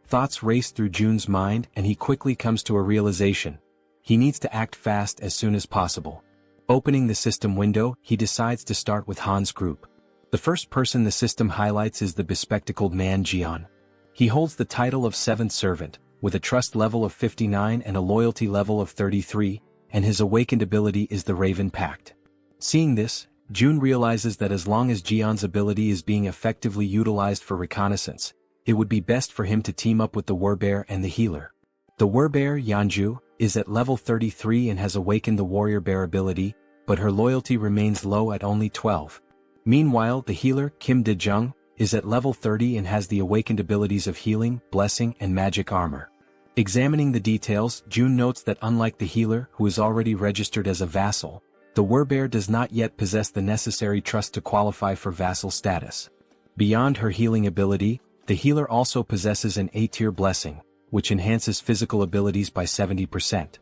Thoughts race through Jun's mind and he quickly comes to a realization. He needs to act fast as soon as possible. Opening the system window, he decides to start with Han's group. The first person the system highlights is the bespectacled man Jaehyeon. He holds the title of 7th Servant, with a trust level of 59 and a loyalty level of 33, and his awakened ability is the Raven Pact. Seeing this, Jun realizes that as long as Jaehyeon's ability is being effectively utilized for reconnaissance, it would be best for him to team up with the Warbear and the healer. The Warbear, Yeonju, is at level 33 and has awakened the Warrior Bear ability, but her loyalty remains low at only 12. Meanwhile, the healer, Kim De-jung, is at level 30 and has the awakened abilities of healing, blessing, and magic armor. Examining the details, Jun notes that unlike the healer, who is already registered as a vassal, the Warbear does not yet possess the necessary trust to qualify for vassal status. Beyond her healing ability, the healer also possesses an A-tier blessing, which enhances physical abilities by 70%.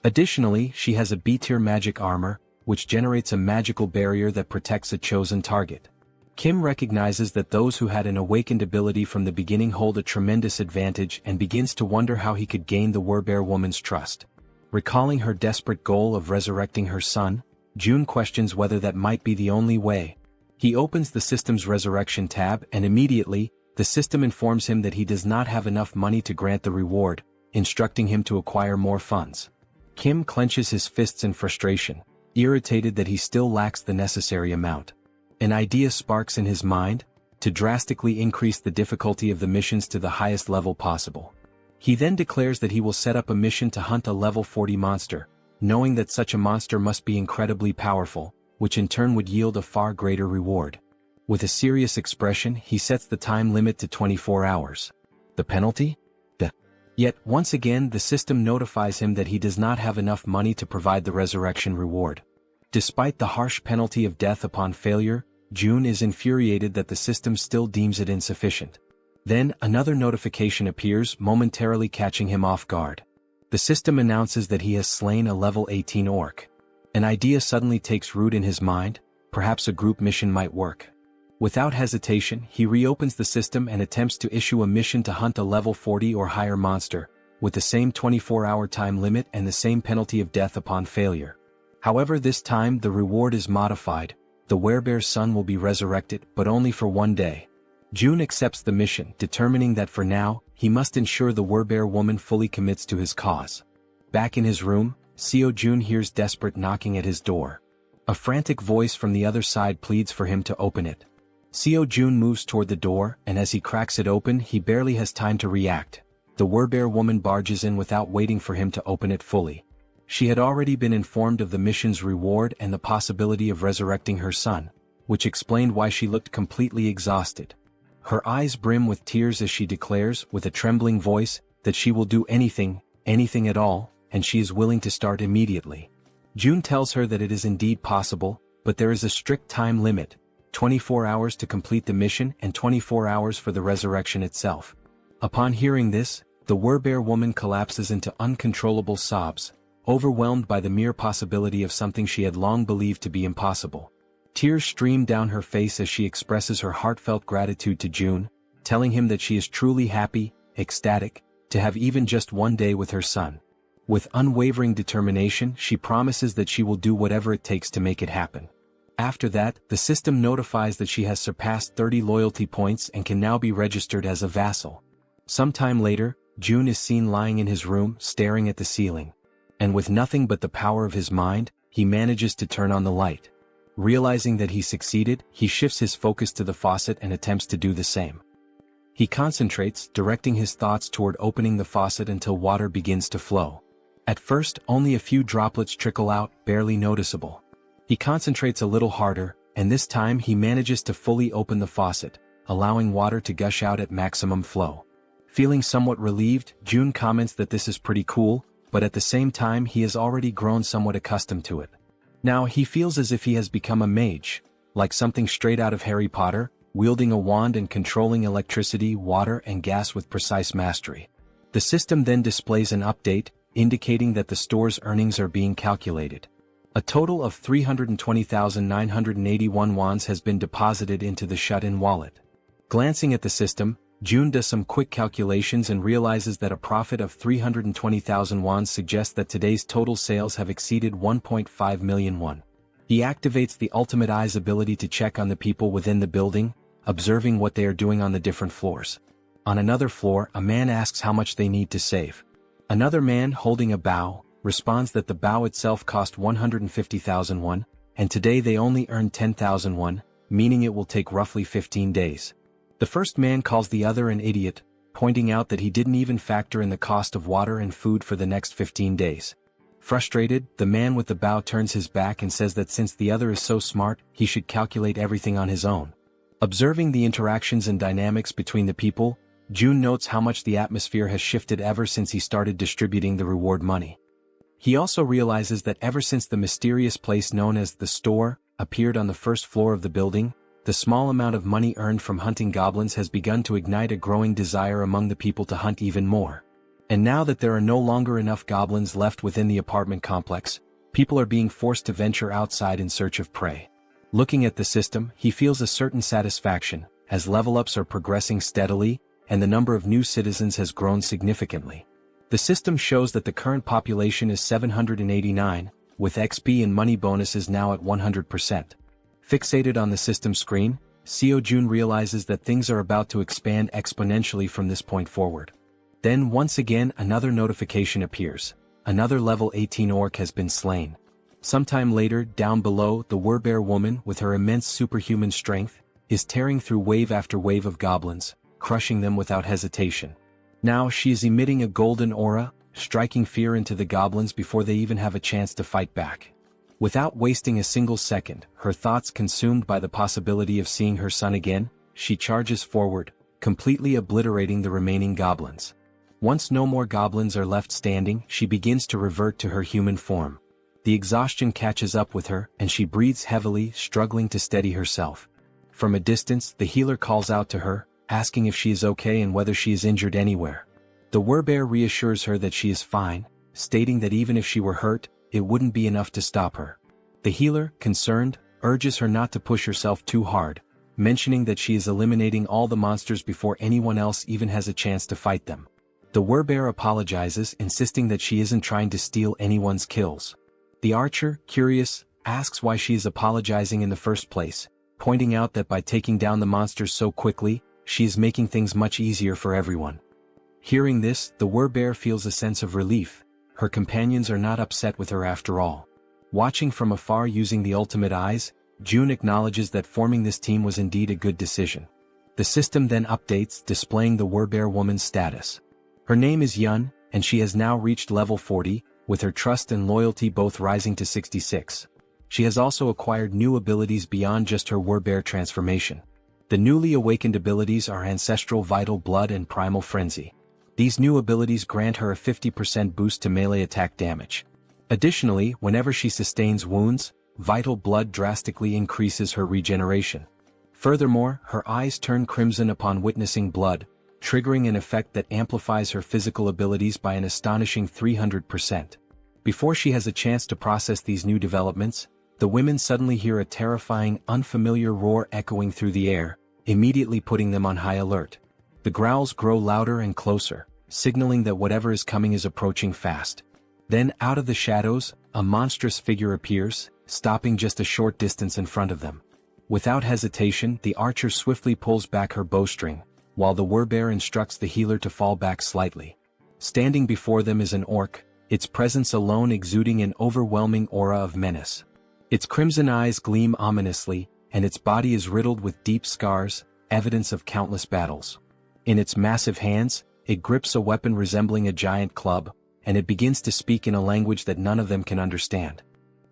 Additionally, she has a B-tier magic armor, which generates a magical barrier that protects a chosen target. Kim recognizes that those who had an awakened ability from the beginning hold a tremendous advantage and begins to wonder how he could gain the Warbear woman's trust. Recalling her desperate goal of resurrecting her son, Jun questions whether that might be the only way. He opens the system's resurrection tab and immediately, the system informs him that he does not have enough money to grant the reward, instructing him to acquire more funds. Kim clenches his fists in frustration, irritated that he still lacks the necessary amount. An idea sparks in his mind, to drastically increase the difficulty of the missions to the highest level possible. He then declares that he will set up a mission to hunt a level 40 monster, knowing that such a monster must be incredibly powerful, which in turn would yield a far greater reward. With a serious expression, he sets the time limit to 24 hours. The penalty? Death. Yet, once again, the system notifies him that he does not have enough money to provide the resurrection reward. Despite the harsh penalty of death upon failure, Jun is infuriated that the system still deems it insufficient. Then, another notification appears, momentarily catching him off guard. The system announces that he has slain a level 18 orc. An idea suddenly takes root in his mind, perhaps a group mission might work. Without hesitation, he reopens the system and attempts to issue a mission to hunt a level 40 or higher monster, with the same 24-hour time limit and the same penalty of death upon failure. However, this time the reward is modified. The Werebear's son will be resurrected, but only for 1 day. Jun accepts the mission, determining that for now, he must ensure the Werebear woman fully commits to his cause. Back in his room, Seo Jun hears desperate knocking at his door. A frantic voice from the other side pleads for him to open it. Seo Jun moves toward the door, and as he cracks it open, he barely has time to react. The Werebear woman barges in without waiting for him to open it fully. She had already been informed of the mission's reward and the possibility of resurrecting her son, which explained why she looked completely exhausted. Her eyes brim with tears as she declares, with a trembling voice, that she will do anything, anything at all, and she is willing to start immediately. Jun tells her that it is indeed possible, but there is a strict time limit, 24 hours to complete the mission and 24 hours for the resurrection itself. Upon hearing this, the Werebear woman collapses into uncontrollable sobs, overwhelmed by the mere possibility of something she had long believed to be impossible. Tears stream down her face as she expresses her heartfelt gratitude to Jun, telling him that she is truly happy, ecstatic, to have even just 1 day with her son. With unwavering determination, she promises that she will do whatever it takes to make it happen. After that, the system notifies that she has surpassed 30 loyalty points and can now be registered as a vassal. Sometime later, Jun is seen lying in his room, staring at the ceiling. And with nothing but the power of his mind, he manages to turn on the light. Realizing that he succeeded, he shifts his focus to the faucet and attempts to do the same. He concentrates, directing his thoughts toward opening the faucet until water begins to flow. At first, only a few droplets trickle out, barely noticeable. He concentrates a little harder, and this time he manages to fully open the faucet, allowing water to gush out at maximum flow. Feeling somewhat relieved, June comments that this is pretty cool, but at the same time he has already grown somewhat accustomed to it. Now he feels as if he has become a mage, like something straight out of Harry Potter, wielding a wand and controlling electricity, water and gas with precise mastery. The system then displays an update, indicating that the store's earnings are being calculated. A total of 320,981 wons has been deposited into the shut-in wallet. Glancing at the system, June does some quick calculations and realizes that a profit of 320,000 wons suggests that today's total sales have exceeded 1.5 million won. He activates the Ultimate Eye's ability to check on the people within the building, observing what they are doing on the different floors. On another floor, a man asks how much they need to save. Another man, holding a bow, responds that the bow itself cost 150,000 won, and today they only earn 10,000 won, meaning it will take roughly 15 days. The first man calls the other an idiot, pointing out that he didn't even factor in the cost of water and food for the next 15 days. Frustrated, the man with the bow turns his back and says that since the other is so smart, he should calculate everything on his own. Observing the interactions and dynamics between the people, June notes how much the atmosphere has shifted ever since he started distributing the reward money. He also realizes that ever since the mysterious place known as the store appeared on the first floor of the building, the small amount of money earned from hunting goblins has begun to ignite a growing desire among the people to hunt even more. And now that there are no longer enough goblins left within the apartment complex, people are being forced to venture outside in search of prey. Looking at the system, he feels a certain satisfaction, as level-ups are progressing steadily, and the number of new citizens has grown significantly. The system shows that the current population is 789, with XP and money bonuses now at 100%. Fixated on the system screen, Seo Jun realizes that things are about to expand exponentially from this point forward. Then once again another notification appears. Another level 18 orc has been slain. Sometime later, down below, the Werbear woman, with her immense superhuman strength, is tearing through wave after wave of goblins, crushing them without hesitation. Now she is emitting a golden aura, striking fear into the goblins before they even have a chance to fight back. Without wasting a single second, her thoughts consumed by the possibility of seeing her son again, she charges forward, completely obliterating the remaining goblins. Once no more goblins are left standing, she begins to revert to her human form. The exhaustion catches up with her, and she breathes heavily, struggling to steady herself. From a distance, the healer calls out to her, asking if she is okay and whether she is injured anywhere. The Werbear reassures her that she is fine, stating that even if she were hurt, it wouldn't be enough to stop her. The healer, concerned, urges her not to push herself too hard, mentioning that she is eliminating all the monsters before anyone else even has a chance to fight them. The Werbear apologizes, insisting that she isn't trying to steal anyone's kills. The archer, curious, asks why she is apologizing in the first place, pointing out that by taking down the monsters so quickly, she is making things much easier for everyone. Hearing this, the Werbear feels a sense of relief. Her companions are not upset with her after all. Watching from afar using the ultimate eyes, June acknowledges that forming this team was indeed a good decision. The system then updates, displaying the Werbear woman's status. Her name is Yun, and she has now reached level 40, with her trust and loyalty both rising to 66. She has also acquired new abilities beyond just her Werbear transformation. The newly awakened abilities are Ancestral Vital Blood and Primal Frenzy. These new abilities grant her a 50% boost to melee attack damage. Additionally, whenever she sustains wounds, Vital Blood drastically increases her regeneration. Furthermore, her eyes turn crimson upon witnessing blood, triggering an effect that amplifies her physical abilities by an astonishing 300%. Before she has a chance to process these new developments, the women suddenly hear a terrifying, unfamiliar roar echoing through the air, immediately putting them on high alert. The growls grow louder and closer, signaling that whatever is coming is approaching fast. Then, out of the shadows, a monstrous figure appears, stopping just a short distance in front of them. Without hesitation, the archer swiftly pulls back her bowstring, while the Werbear instructs the healer to fall back slightly. Standing before them is an orc, its presence alone exuding an overwhelming aura of menace. Its crimson eyes gleam ominously, and its body is riddled with deep scars, evidence of countless battles. In its massive hands, it grips a weapon resembling a giant club, and it begins to speak in a language that none of them can understand.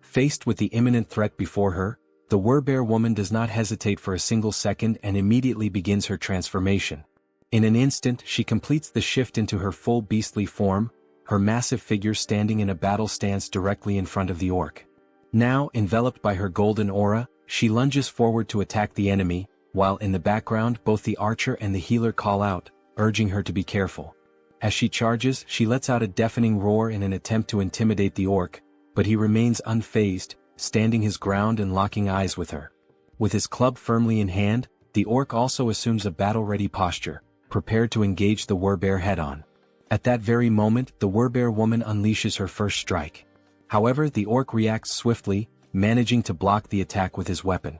Faced with the imminent threat before her, the Werbear woman does not hesitate for a single second and immediately begins her transformation. In an instant she completes the shift into her full beastly form, her massive figure standing in a battle stance directly in front of the orc. Now, enveloped by her golden aura, she lunges forward to attack the enemy, while in the background both the archer and the healer call out, urging her to be careful. As she charges, she lets out a deafening roar in an attempt to intimidate the orc, but he remains unfazed, standing his ground and locking eyes with her. With his club firmly in hand, the orc also assumes a battle-ready posture, prepared to engage the Werbear head-on. At that very moment, the Werbear woman unleashes her first strike. However, the orc reacts swiftly, managing to block the attack with his weapon.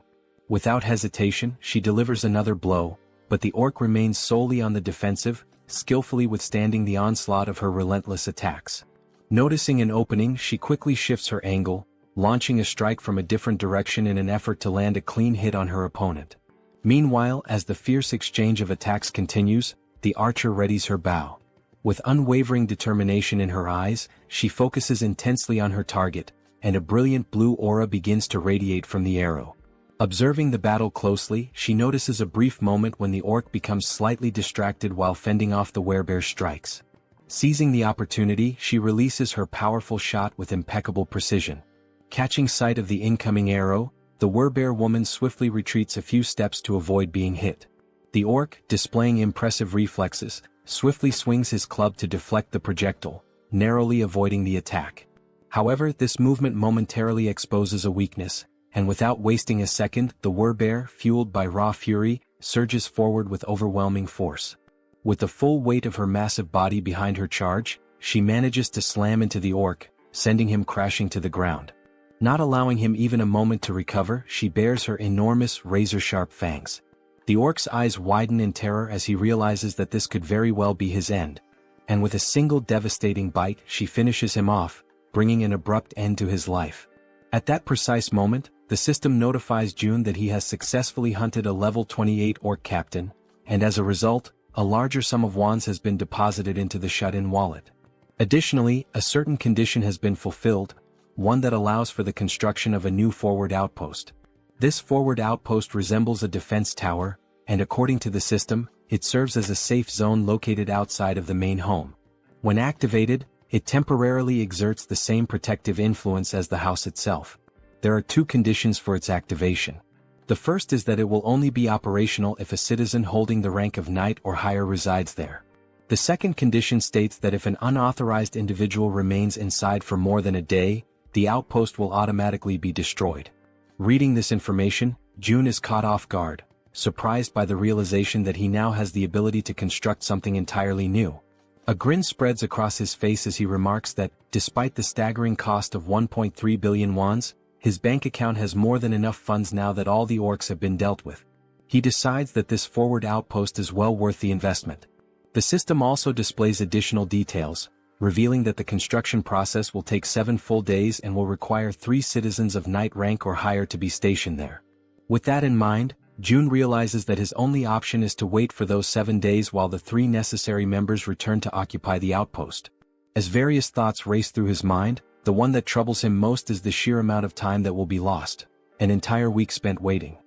Without hesitation, she delivers another blow, but the orc remains solely on the defensive, skillfully withstanding the onslaught of her relentless attacks. Noticing an opening, she quickly shifts her angle, launching a strike from a different direction in an effort to land a clean hit on her opponent. Meanwhile, as the fierce exchange of attacks continues, the archer readies her bow. With unwavering determination in her eyes, she focuses intensely on her target, and a brilliant blue aura begins to radiate from the arrow. Observing the battle closely, she notices a brief moment when the orc becomes slightly distracted while fending off the Werbear's strikes. Seizing the opportunity, she releases her powerful shot with impeccable precision. Catching sight of the incoming arrow, the Werbear woman swiftly retreats a few steps to avoid being hit. The orc, displaying impressive reflexes, swiftly swings his club to deflect the projectile, narrowly avoiding the attack. However, this movement momentarily exposes a weakness, and without wasting a second, the Werbear, fueled by raw fury, surges forward with overwhelming force. With the full weight of her massive body behind her charge, she manages to slam into the orc, sending him crashing to the ground. Not allowing him even a moment to recover, she bares her enormous, razor-sharp fangs. The orc's eyes widen in terror as he realizes that this could very well be his end, and with a single devastating bite she finishes him off, bringing an abrupt end to his life. At that precise moment, the system notifies June that he has successfully hunted a level 28 orc captain, and as a result, a larger sum of wands has been deposited into the shut-in wallet. Additionally, a certain condition has been fulfilled, one that allows for the construction of a new forward outpost. This forward outpost resembles a defense tower, and according to the system, it serves as a safe zone located outside of the main home. When activated, it temporarily exerts the same protective influence as the house itself. There are two conditions for its activation. The first is that it will only be operational if a citizen holding the rank of knight or higher resides there. The second condition states that if an unauthorized individual remains inside for more than a day, the outpost will automatically be destroyed. Reading this information, June is caught off guard, surprised by the realization that he now has the ability to construct something entirely new. A grin spreads across his face as he remarks that, despite the staggering cost of 1.3 billion wands, his bank account has more than enough funds now that all the orcs have been dealt with. He decides that this forward outpost is well worth the investment. The system also displays additional details, revealing that the construction process will take 7 full days and will require 3 citizens of knight rank or higher to be stationed there. With that in mind, June realizes that his only option is to wait for those 7 days while the 3 necessary members return to occupy the outpost. As various thoughts race through his mind, the one that troubles him most is the sheer amount of time that will be lost, an entire week spent waiting.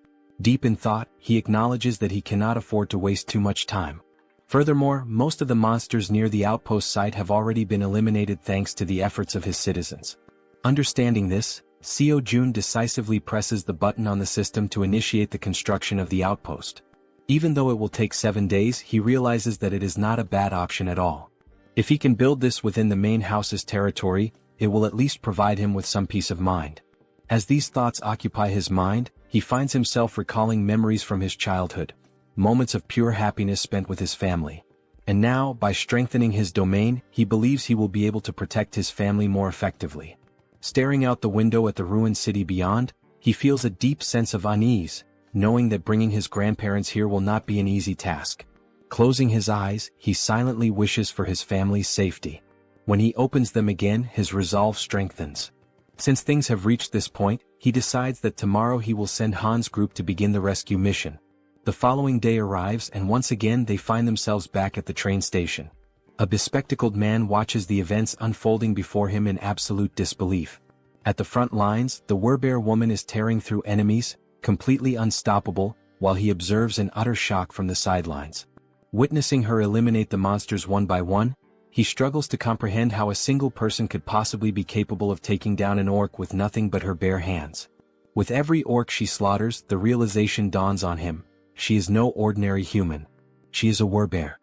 Deep in thought, he acknowledges that he cannot afford to waste too much time. Furthermore, most of the monsters near the outpost site have already been eliminated thanks to the efforts of his citizens. Understanding this, Seo Jun decisively presses the button on the system to initiate the construction of the outpost. Even though it will take 7 days, he realizes that it is not a bad option at all. If he can build this within the main house's territory, it will at least provide him with some peace of mind. As these thoughts occupy his mind, he finds himself recalling memories from his childhood, moments of pure happiness spent with his family. And now, by strengthening his domain, he believes he will be able to protect his family more effectively. Staring out the window at the ruined city beyond, he feels a deep sense of unease, knowing that bringing his grandparents here will not be an easy task. Closing his eyes, he silently wishes for his family's safety. When he opens them again, his resolve strengthens. Since things have reached this point, he decides that tomorrow he will send Han's group to begin the rescue mission. The following day arrives and once again they find themselves back at the train station. A bespectacled man watches the events unfolding before him in absolute disbelief. At the front lines, the Werbear woman is tearing through enemies, completely unstoppable, while he observes in utter shock from the sidelines. Witnessing her eliminate the monsters one by one, he struggles to comprehend how a single person could possibly be capable of taking down an orc with nothing but her bare hands. With every orc she slaughters, the realization dawns on him: she is no ordinary human. She is a Werbear.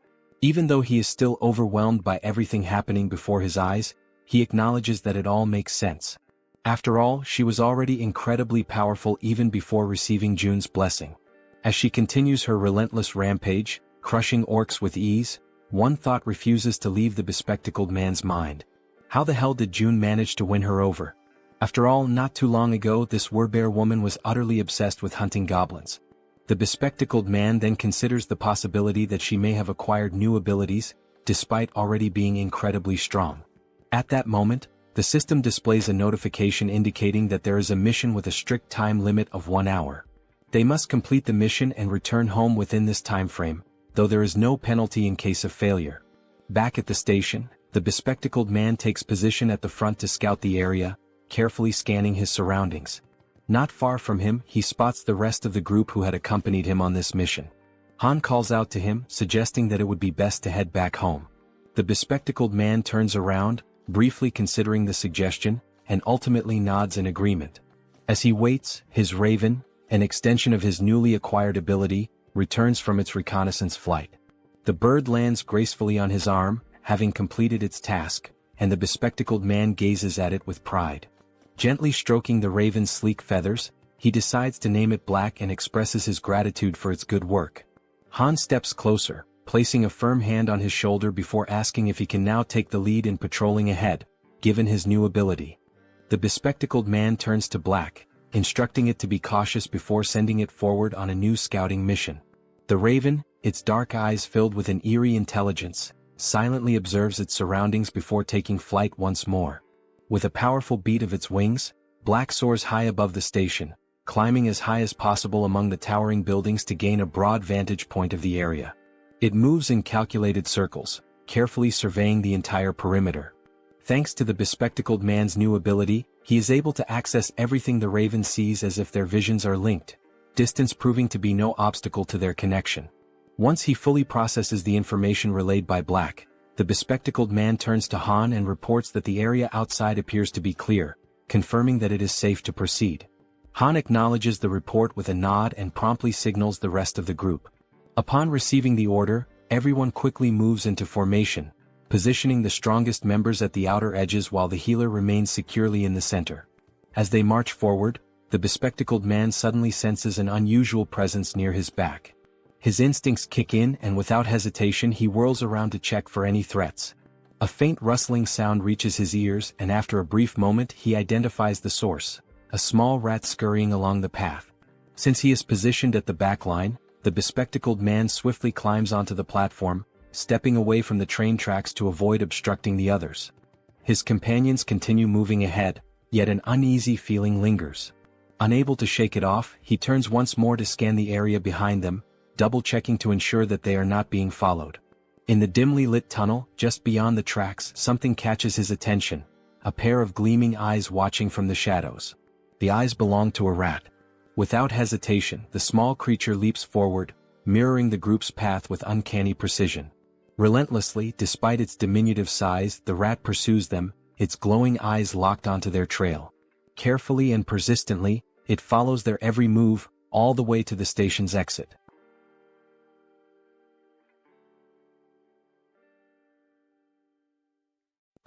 Even though he is still overwhelmed by everything happening before his eyes, he acknowledges that it all makes sense. After all, she was already incredibly powerful even before receiving June's blessing. As she continues her relentless rampage, crushing orcs with ease, one thought refuses to leave the bespectacled man's mind. How the hell did June manage to win her over? After all, not too long ago this Werbear woman was utterly obsessed with hunting goblins. The bespectacled man then considers the possibility that she may have acquired new abilities, despite already being incredibly strong. At that moment, the system displays a notification indicating that there is a mission with a strict time limit of 1 hour. They must complete the mission and return home within this time frame, though there is no penalty in case of failure. Back at the station, the bespectacled man takes position at the front to scout the area, carefully scanning his surroundings. Not far from him, he spots the rest of the group who had accompanied him on this mission. Han calls out to him, suggesting that it would be best to head back home. The bespectacled man turns around, briefly considering the suggestion, and ultimately nods in agreement. As he waits, his raven, an extension of his newly acquired ability, returns from its reconnaissance flight. The bird lands gracefully on his arm, having completed its task, and the bespectacled man gazes at it with pride. Gently stroking the raven's sleek feathers, he decides to name it Black and expresses his gratitude for its good work. Han steps closer, placing a firm hand on his shoulder before asking if he can now take the lead in patrolling ahead, given his new ability. The bespectacled man turns to Black, instructing it to be cautious before sending it forward on a new scouting mission. The raven, its dark eyes filled with an eerie intelligence, silently observes its surroundings before taking flight once more. With a powerful beat of its wings, Black soars high above the station, climbing as high as possible among the towering buildings to gain a broad vantage point of the area. It moves in calculated circles, carefully surveying the entire perimeter. Thanks to the bespectacled man's new ability, he is able to access everything the raven sees as if their visions are linked, distance proving to be no obstacle to their connection. Once he fully processes the information relayed by Black, the bespectacled man turns to Han and reports that the area outside appears to be clear, confirming that it is safe to proceed. Han acknowledges the report with a nod and promptly signals the rest of the group. Upon receiving the order, everyone quickly moves into formation, positioning the strongest members at the outer edges while the healer remains securely in the center. As they march forward, the bespectacled man suddenly senses an unusual presence near his back. His instincts kick in and without hesitation he whirls around to check for any threats. A faint rustling sound reaches his ears and after a brief moment he identifies the source, a small rat scurrying along the path. Since he is positioned at the back line, the bespectacled man swiftly climbs onto the platform, stepping away from the train tracks to avoid obstructing the others. His companions continue moving ahead, yet an uneasy feeling lingers. Unable to shake it off, he turns once more to scan the area behind them, double-checking to ensure that they are not being followed. In the dimly lit tunnel, just beyond the tracks, something catches his attention, a pair of gleaming eyes watching from the shadows. The eyes belong to a rat. Without hesitation, the small creature leaps forward, mirroring the group's path with uncanny precision. Relentlessly, despite its diminutive size, the rat pursues them, its glowing eyes locked onto their trail. Carefully and persistently, it follows their every move, all the way to the station's exit.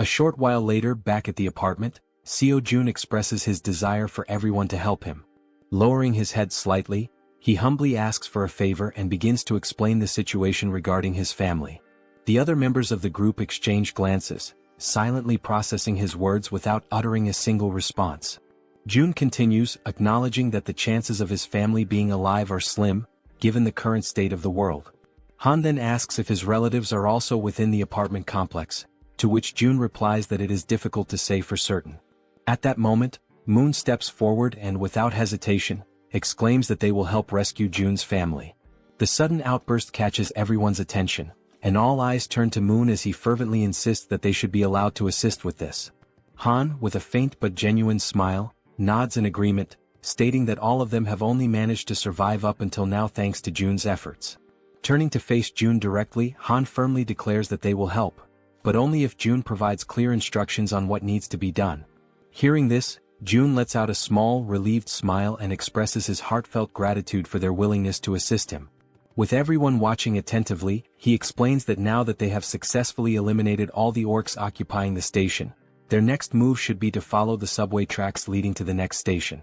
A short while later, back at the apartment, Seo Jun expresses his desire for everyone to help him. Lowering his head slightly, he humbly asks for a favor and begins to explain the situation regarding his family. The other members of the group exchange glances, silently processing his words without uttering a single response. Jun continues, acknowledging that the chances of his family being alive are slim, given the current state of the world. Han then asks if his relatives are also within the apartment complex, to which Jun replies that it is difficult to say for certain. At that moment, Moon steps forward and without hesitation, exclaims that they will help rescue Jun's family. The sudden outburst catches everyone's attention, and all eyes turn to Moon as he fervently insists that they should be allowed to assist with this. Han, with a faint but genuine smile, nods in agreement, stating that all of them have only managed to survive up until now thanks to Jun's efforts. Turning to face Jun directly, Han firmly declares that they will help, but only if Jun provides clear instructions on what needs to be done. Hearing this, Jun lets out a small, relieved smile and expresses his heartfelt gratitude for their willingness to assist him. With everyone watching attentively, he explains that now that they have successfully eliminated all the orcs occupying the station, their next move should be to follow the subway tracks leading to the next station.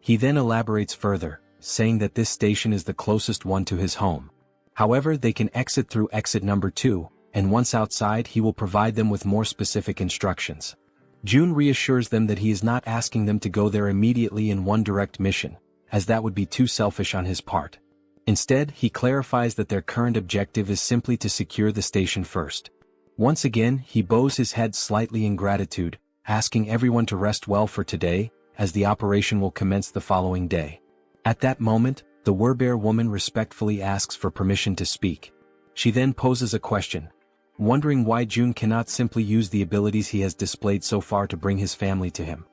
He then elaborates further, saying that this station is the closest one to his home. However, they can exit through exit number 2, and once outside he will provide them with more specific instructions. Jun reassures them that he is not asking them to go there immediately in one direct mission, as that would be too selfish on his part. Instead, he clarifies that their current objective is simply to secure the station first. Once again, he bows his head slightly in gratitude, asking everyone to rest well for today, as the operation will commence the following day. At that moment, the Werbear woman respectfully asks for permission to speak. She then poses a question, wondering why Jun cannot simply use the abilities he has displayed so far to bring his family to him.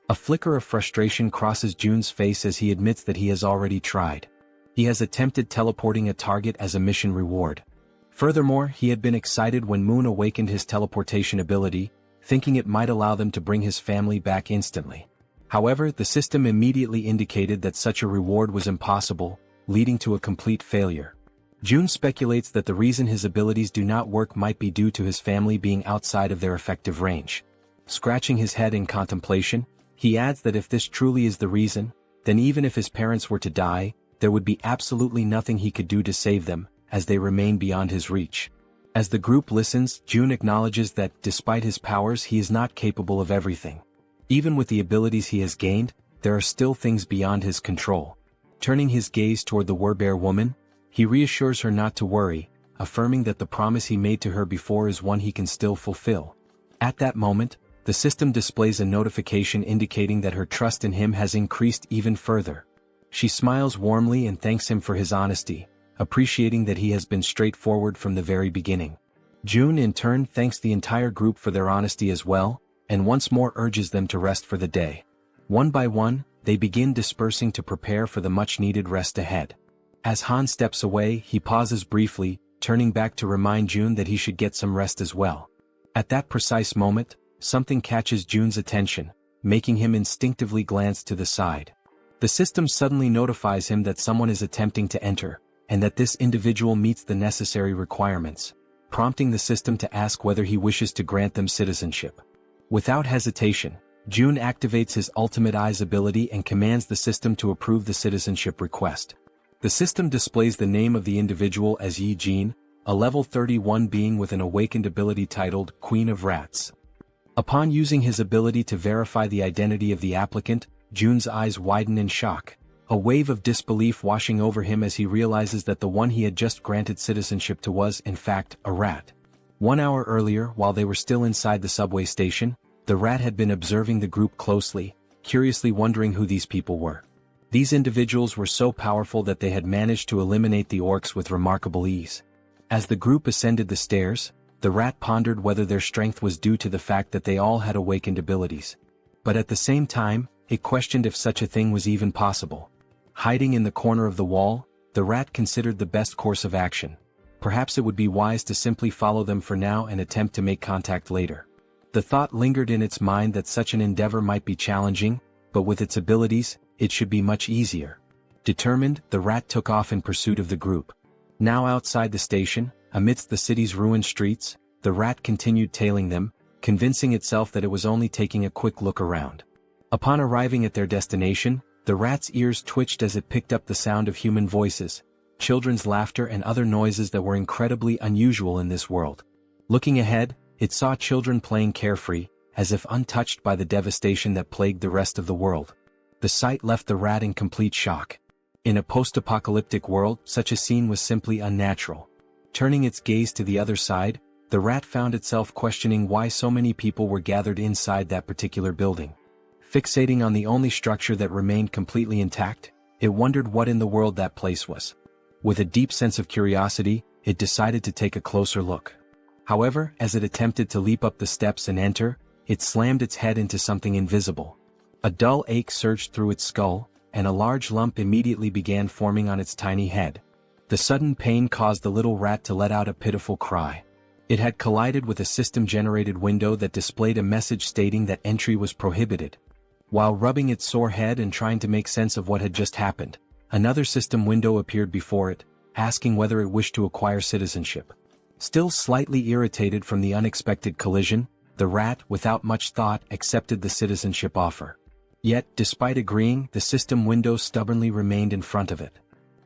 A flicker of frustration crosses Jun's face as he admits that he has already tried. He has attempted teleporting a target as a mission reward. Furthermore, he had been excited when Moon awakened his teleportation ability, thinking it might allow them to bring his family back instantly. However, the system immediately indicated that such a reward was impossible, leading to a complete failure. Jun speculates that the reason his abilities do not work might be due to his family being outside of their effective range. Scratching his head in contemplation, he adds that if this truly is the reason, then even if his parents were to die, there would be absolutely nothing he could do to save them, as they remain beyond his reach. As the group listens, Jun acknowledges that, despite his powers, he is not capable of everything. Even with the abilities he has gained, there are still things beyond his control. Turning his gaze toward the Werbear woman, he reassures her not to worry, affirming that the promise he made to her before is one he can still fulfill. At that moment, the system displays a notification indicating that her trust in him has increased even further. She smiles warmly and thanks him for his honesty, appreciating that he has been straightforward from the very beginning. Jun in turn thanks the entire group for their honesty as well, and once more urges them to rest for the day. One by one, they begin dispersing to prepare for the much-needed rest ahead. As Han steps away, he pauses briefly, turning back to remind Jun that he should get some rest as well. At that precise moment, something catches Jun's attention, making him instinctively glance to the side. The system suddenly notifies him that someone is attempting to enter, and that this individual meets the necessary requirements, prompting the system to ask whether he wishes to grant them citizenship. Without hesitation, Jun activates his Ultimate Eyes ability and commands the system to approve the citizenship request. The system displays the name of the individual as Yi Jin, a level 31 being with an awakened ability titled Queen of Rats. Upon using his ability to verify the identity of the applicant, Jun's eyes widen in shock, a wave of disbelief washing over him as he realizes that the one he had just granted citizenship to was, in fact, a rat. 1 hour earlier, while they were still inside the subway station, the rat had been observing the group closely, curiously wondering who these people were. These individuals were so powerful that they had managed to eliminate the orcs with remarkable ease. As the group ascended the stairs, the rat pondered whether their strength was due to the fact that they all had awakened abilities. But at the same time, it questioned if such a thing was even possible. Hiding in the corner of the wall, the rat considered the best course of action. Perhaps it would be wise to simply follow them for now and attempt to make contact later. The thought lingered in its mind that such an endeavor might be challenging, but with its abilities, it should be much easier. Determined, the rat took off in pursuit of the group. Now outside the station, amidst the city's ruined streets, the rat continued tailing them, convincing itself that it was only taking a quick look around. Upon arriving at their destination, the rat's ears twitched as it picked up the sound of human voices, children's laughter and other noises that were incredibly unusual in this world. Looking ahead, it saw children playing carefree, as if untouched by the devastation that plagued the rest of the world. The sight left the rat in complete shock. In a post-apocalyptic world, such a scene was simply unnatural. Turning its gaze to the other side, the rat found itself questioning why so many people were gathered inside that particular building. Fixating on the only structure that remained completely intact, it wondered what in the world that place was. With a deep sense of curiosity, it decided to take a closer look. However, as it attempted to leap up the steps and enter, it slammed its head into something invisible. A dull ache surged through its skull, and a large lump immediately began forming on its tiny head. The sudden pain caused the little rat to let out a pitiful cry. It had collided with a system-generated window that displayed a message stating that entry was prohibited. While rubbing its sore head and trying to make sense of what had just happened, another system window appeared before it, asking whether it wished to acquire citizenship. Still slightly irritated from the unexpected collision, the rat, without much thought, accepted the citizenship offer. Yet, despite agreeing, the system window stubbornly remained in front of it.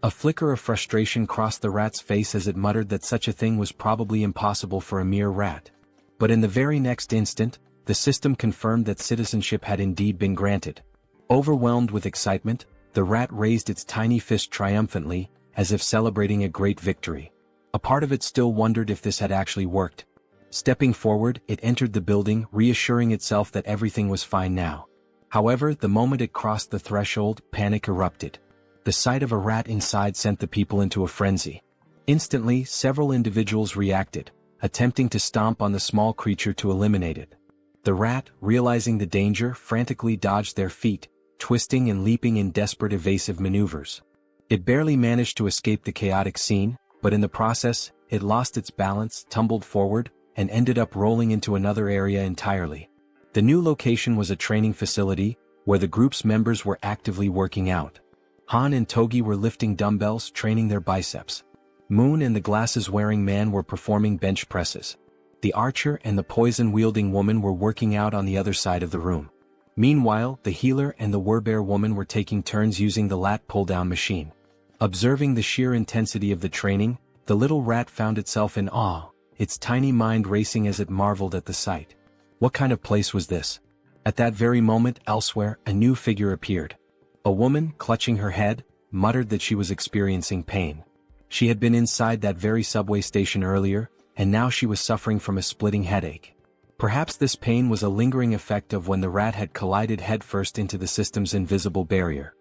A flicker of frustration crossed the rat's face as it muttered that such a thing was probably impossible for a mere rat. But in the very next instant, the system confirmed that citizenship had indeed been granted. Overwhelmed with excitement, the rat raised its tiny fist triumphantly, as if celebrating a great victory. A part of it still wondered if this had actually worked. Stepping forward, it entered the building, reassuring itself that everything was fine now. However, the moment it crossed the threshold, panic erupted. The sight of a rat inside sent the people into a frenzy. Instantly, several individuals reacted, attempting to stomp on the small creature to eliminate it. The rat, realizing the danger, frantically dodged their feet, twisting and leaping in desperate evasive maneuvers. It barely managed to escape the chaotic scene, but in the process, it lost its balance, tumbled forward, and ended up rolling into another area entirely. The new location was a training facility, where the group's members were actively working out. Han and Togi were lifting dumbbells, training their biceps. Moon and the glasses-wearing man were performing bench presses. The archer and the poison-wielding woman were working out on the other side of the room. Meanwhile, the healer and the werbear woman were taking turns using the lat pull-down machine. Observing the sheer intensity of the training, the little rat found itself in awe, its tiny mind racing as it marveled at the sight. What kind of place was this? At that very moment, elsewhere, a new figure appeared. A woman, clutching her head, muttered that she was experiencing pain. She had been inside that very subway station earlier, and now she was suffering from a splitting headache. Perhaps this pain was a lingering effect of when the rat had collided headfirst into the system's invisible barrier.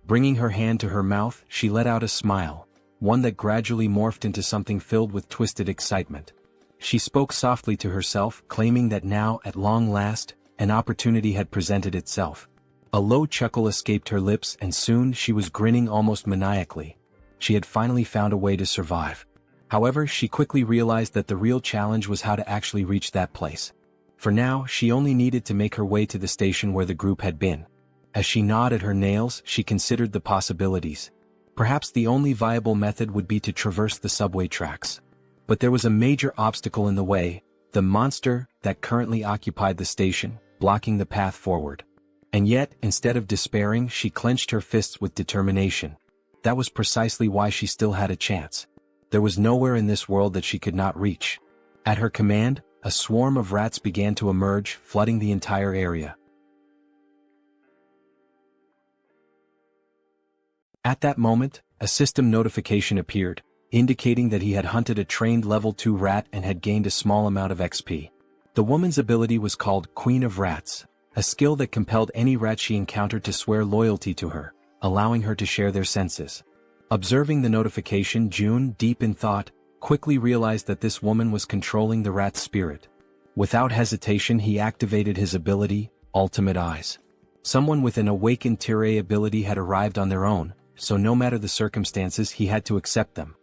Bringing her hand to her mouth, she let out a smile, one that gradually morphed into something filled with twisted excitement. She spoke softly to herself, claiming that now, at long last, an opportunity had presented itself. A low chuckle escaped her lips, and soon she was grinning almost maniacally. She had finally found a way to survive. However, she quickly realized that the real challenge was how to actually reach that place. For now, she only needed to make her way to the station where the group had been. As she gnawed at her nails, she considered the possibilities. Perhaps the only viable method would be to traverse the subway tracks. But there was a major obstacle in the way, the monster that currently occupied the station, blocking the path forward. And yet, instead of despairing, she clenched her fists with determination. That was precisely why she still had a chance. There was nowhere in this world that she could not reach. At her command, a swarm of rats began to emerge, flooding the entire area. At that moment, a system notification appeared, indicating that he had hunted a trained level 2 rat and had gained a small amount of XP. The woman's ability was called Queen of Rats, a skill that compelled any rat she encountered to swear loyalty to her, allowing her to share their senses. Observing the notification, June, deep in thought, quickly realized that this woman was controlling the rat's spirit. Without hesitation, he activated his ability, Ultimate Eyes. Someone with an awakened Tirei ability had arrived on their own, so no matter the circumstances, he had to accept them.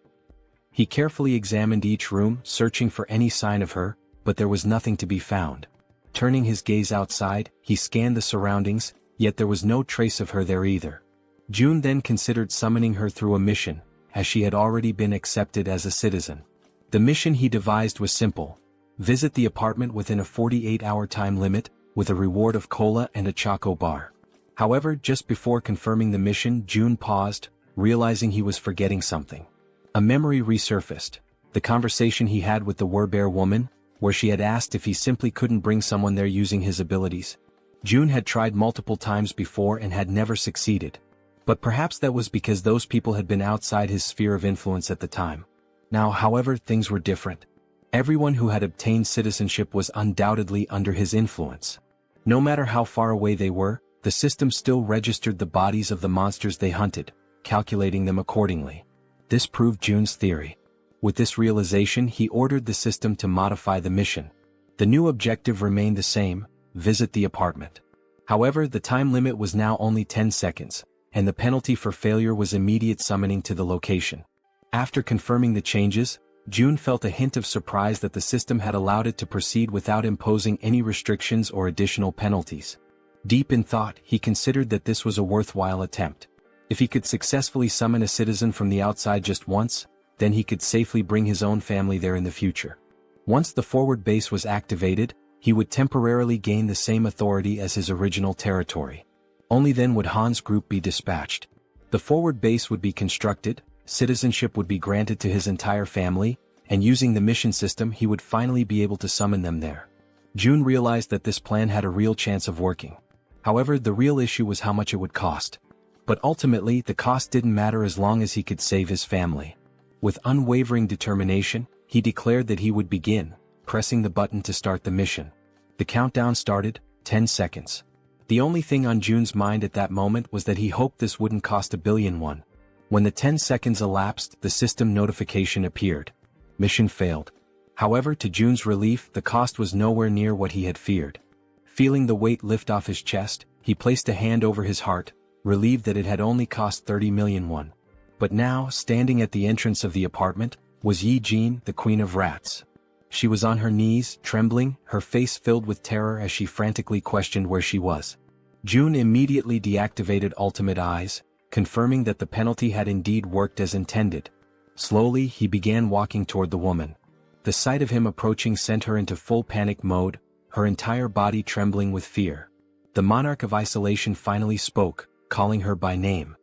He carefully examined each room, searching for any sign of her, but there was nothing to be found. Turning his gaze outside, he scanned the surroundings, yet there was no trace of her there either. June then considered summoning her through a mission, as she had already been accepted as a citizen. The mission he devised was simple: visit the apartment within a 48-hour time limit, with a reward of cola and a choco bar. However, just before confirming the mission, June paused, realizing he was forgetting something. A memory resurfaced, the conversation he had with the werbear woman, where she had asked if he simply couldn't bring someone there using his abilities. June had tried multiple times before and had never succeeded. But perhaps that was because those people had been outside his sphere of influence at the time. Now, however, things were different. Everyone who had obtained citizenship was undoubtedly under his influence. No matter how far away they were, the system still registered the bodies of the monsters they hunted, calculating them accordingly. This proved Jun's theory. With this realization, he ordered the system to modify the mission. The new objective remained the same: visit the apartment. However, the time limit was now only 10 seconds, and the penalty for failure was immediate summoning to the location. After confirming the changes, Jun felt a hint of surprise that the system had allowed it to proceed without imposing any restrictions or additional penalties. Deep in thought, he considered that this was a worthwhile attempt. If he could successfully summon a citizen from the outside just once, then he could safely bring his own family there in the future. Once the forward base was activated, he would temporarily gain the same authority as his original territory. Only then would Han's group be dispatched. The forward base would be constructed, citizenship would be granted to his entire family, and using the mission system he would finally be able to summon them there. Jun realized that this plan had a real chance of working. However, the real issue was how much it would cost. But ultimately, the cost didn't matter as long as he could save his family. With unwavering determination, he declared that he would begin, pressing the button to start the mission. The countdown started, 10 seconds. The only thing on Jun's mind at that moment was that he hoped this wouldn't cost a billion won. When the 10 seconds elapsed, the system notification appeared. Mission failed. However, to Jun's relief, the cost was nowhere near what he had feared. Feeling the weight lift off his chest, he placed a hand over his heart, relieved that it had only cost 30 million won. But now, standing at the entrance of the apartment, was Yi Jin, the Queen of Rats. She was on her knees, trembling, her face filled with terror as she frantically questioned where she was. Jun immediately deactivated Ultimate Eyes, confirming that the penalty had indeed worked as intended. Slowly, he began walking toward the woman. The sight of him approaching sent her into full panic mode, her entire body trembling with fear. The monarch of isolation finally spoke, calling her by name.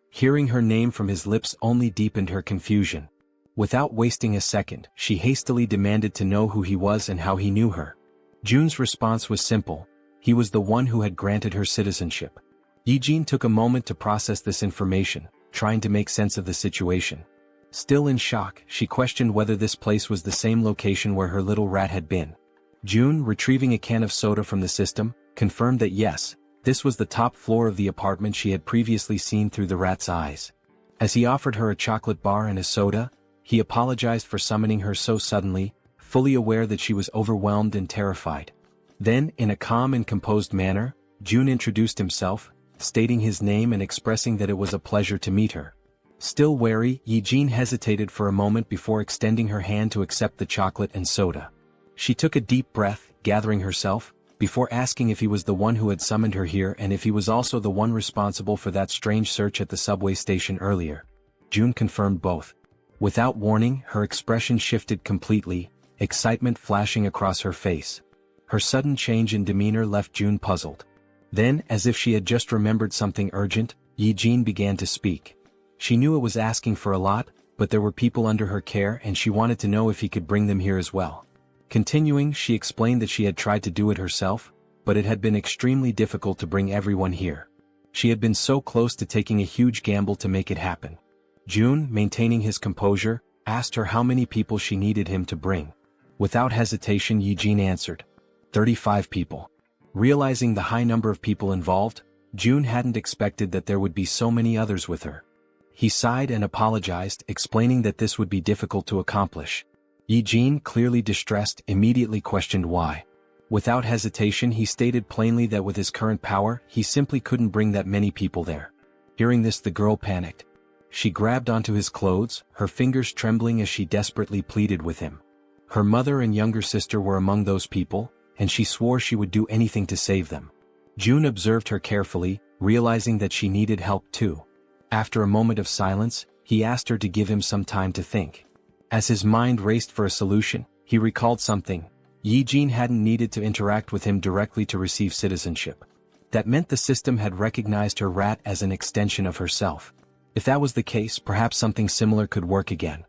Hearing her name from his lips only deepened her confusion. Without wasting a second, she hastily demanded to know who he was and how he knew her. Jun's response was simple: he was the one who had granted her citizenship. Yijin took a moment to process this information, trying to make sense of the situation. Still in shock, she questioned whether this place was the same location where her little rat had been. Jun, retrieving a can of soda from the system, confirmed that yes, this was the top floor of the apartment she had previously seen through the rat's eyes. As he offered her a chocolate bar and a soda, he apologized for summoning her so suddenly, fully aware that she was overwhelmed and terrified. Then, in a calm and composed manner, Jun introduced himself, stating his name and expressing that it was a pleasure to meet her. Still wary, Yijin hesitated for a moment before extending her hand to accept the chocolate and soda. She took a deep breath, gathering herself, before asking if he was the one who had summoned her here and if he was also the one responsible for that strange search at the subway station earlier. Jun confirmed both. Without warning, her expression shifted completely, excitement flashing across her face. Her sudden change in demeanor left Jun puzzled. Then, as if she had just remembered something urgent, Yijin began to speak. She knew it was asking for a lot, but there were people under her care and she wanted to know if he could bring them here as well. Continuing, she explained that she had tried to do it herself, but it had been extremely difficult to bring everyone here. She had been so close to taking a huge gamble to make it happen. Jun, maintaining his composure, asked her how many people she needed him to bring. Without hesitation, Yijin answered, 35 people. Realizing the high number of people involved, Jun hadn't expected that there would be so many others with her. He sighed and apologized, explaining that this would be difficult to accomplish. Yijin, clearly distressed, immediately questioned why. Without hesitation, he stated plainly that with his current power, he simply couldn't bring that many people there. Hearing this, the girl panicked. She grabbed onto his clothes, her fingers trembling as she desperately pleaded with him. Her mother and younger sister were among those people, and she swore she would do anything to save them. Jun observed her carefully, realizing that she needed help too. After a moment of silence, he asked her to give him some time to think. As his mind raced for a solution, he recalled something. Yijin hadn't needed to interact with him directly to receive citizenship. That meant the system had recognized her rat as an extension of herself. If that was the case, perhaps something similar could work again.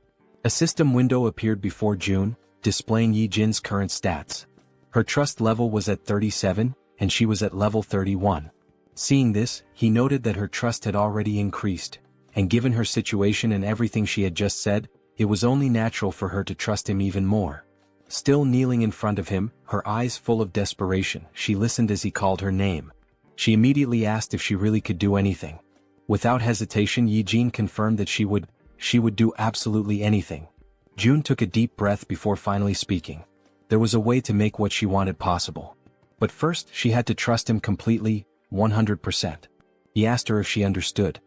A system window appeared before Jun, displaying Yijin's current stats. Her trust level was at 37, and she was at level 31. Seeing this, he noted that her trust had already increased, and given her situation and everything she had just said, it was only natural for her to trust him even more. Still kneeling in front of him, her eyes full of desperation, she listened as he called her name. She immediately asked if she really could do anything. Without hesitation, Yijin confirmed that she would, she would do absolutely anything. June took a deep breath before finally speaking. There was a way to make what she wanted possible. But first she had to trust him completely, 100%. He asked her if she understood.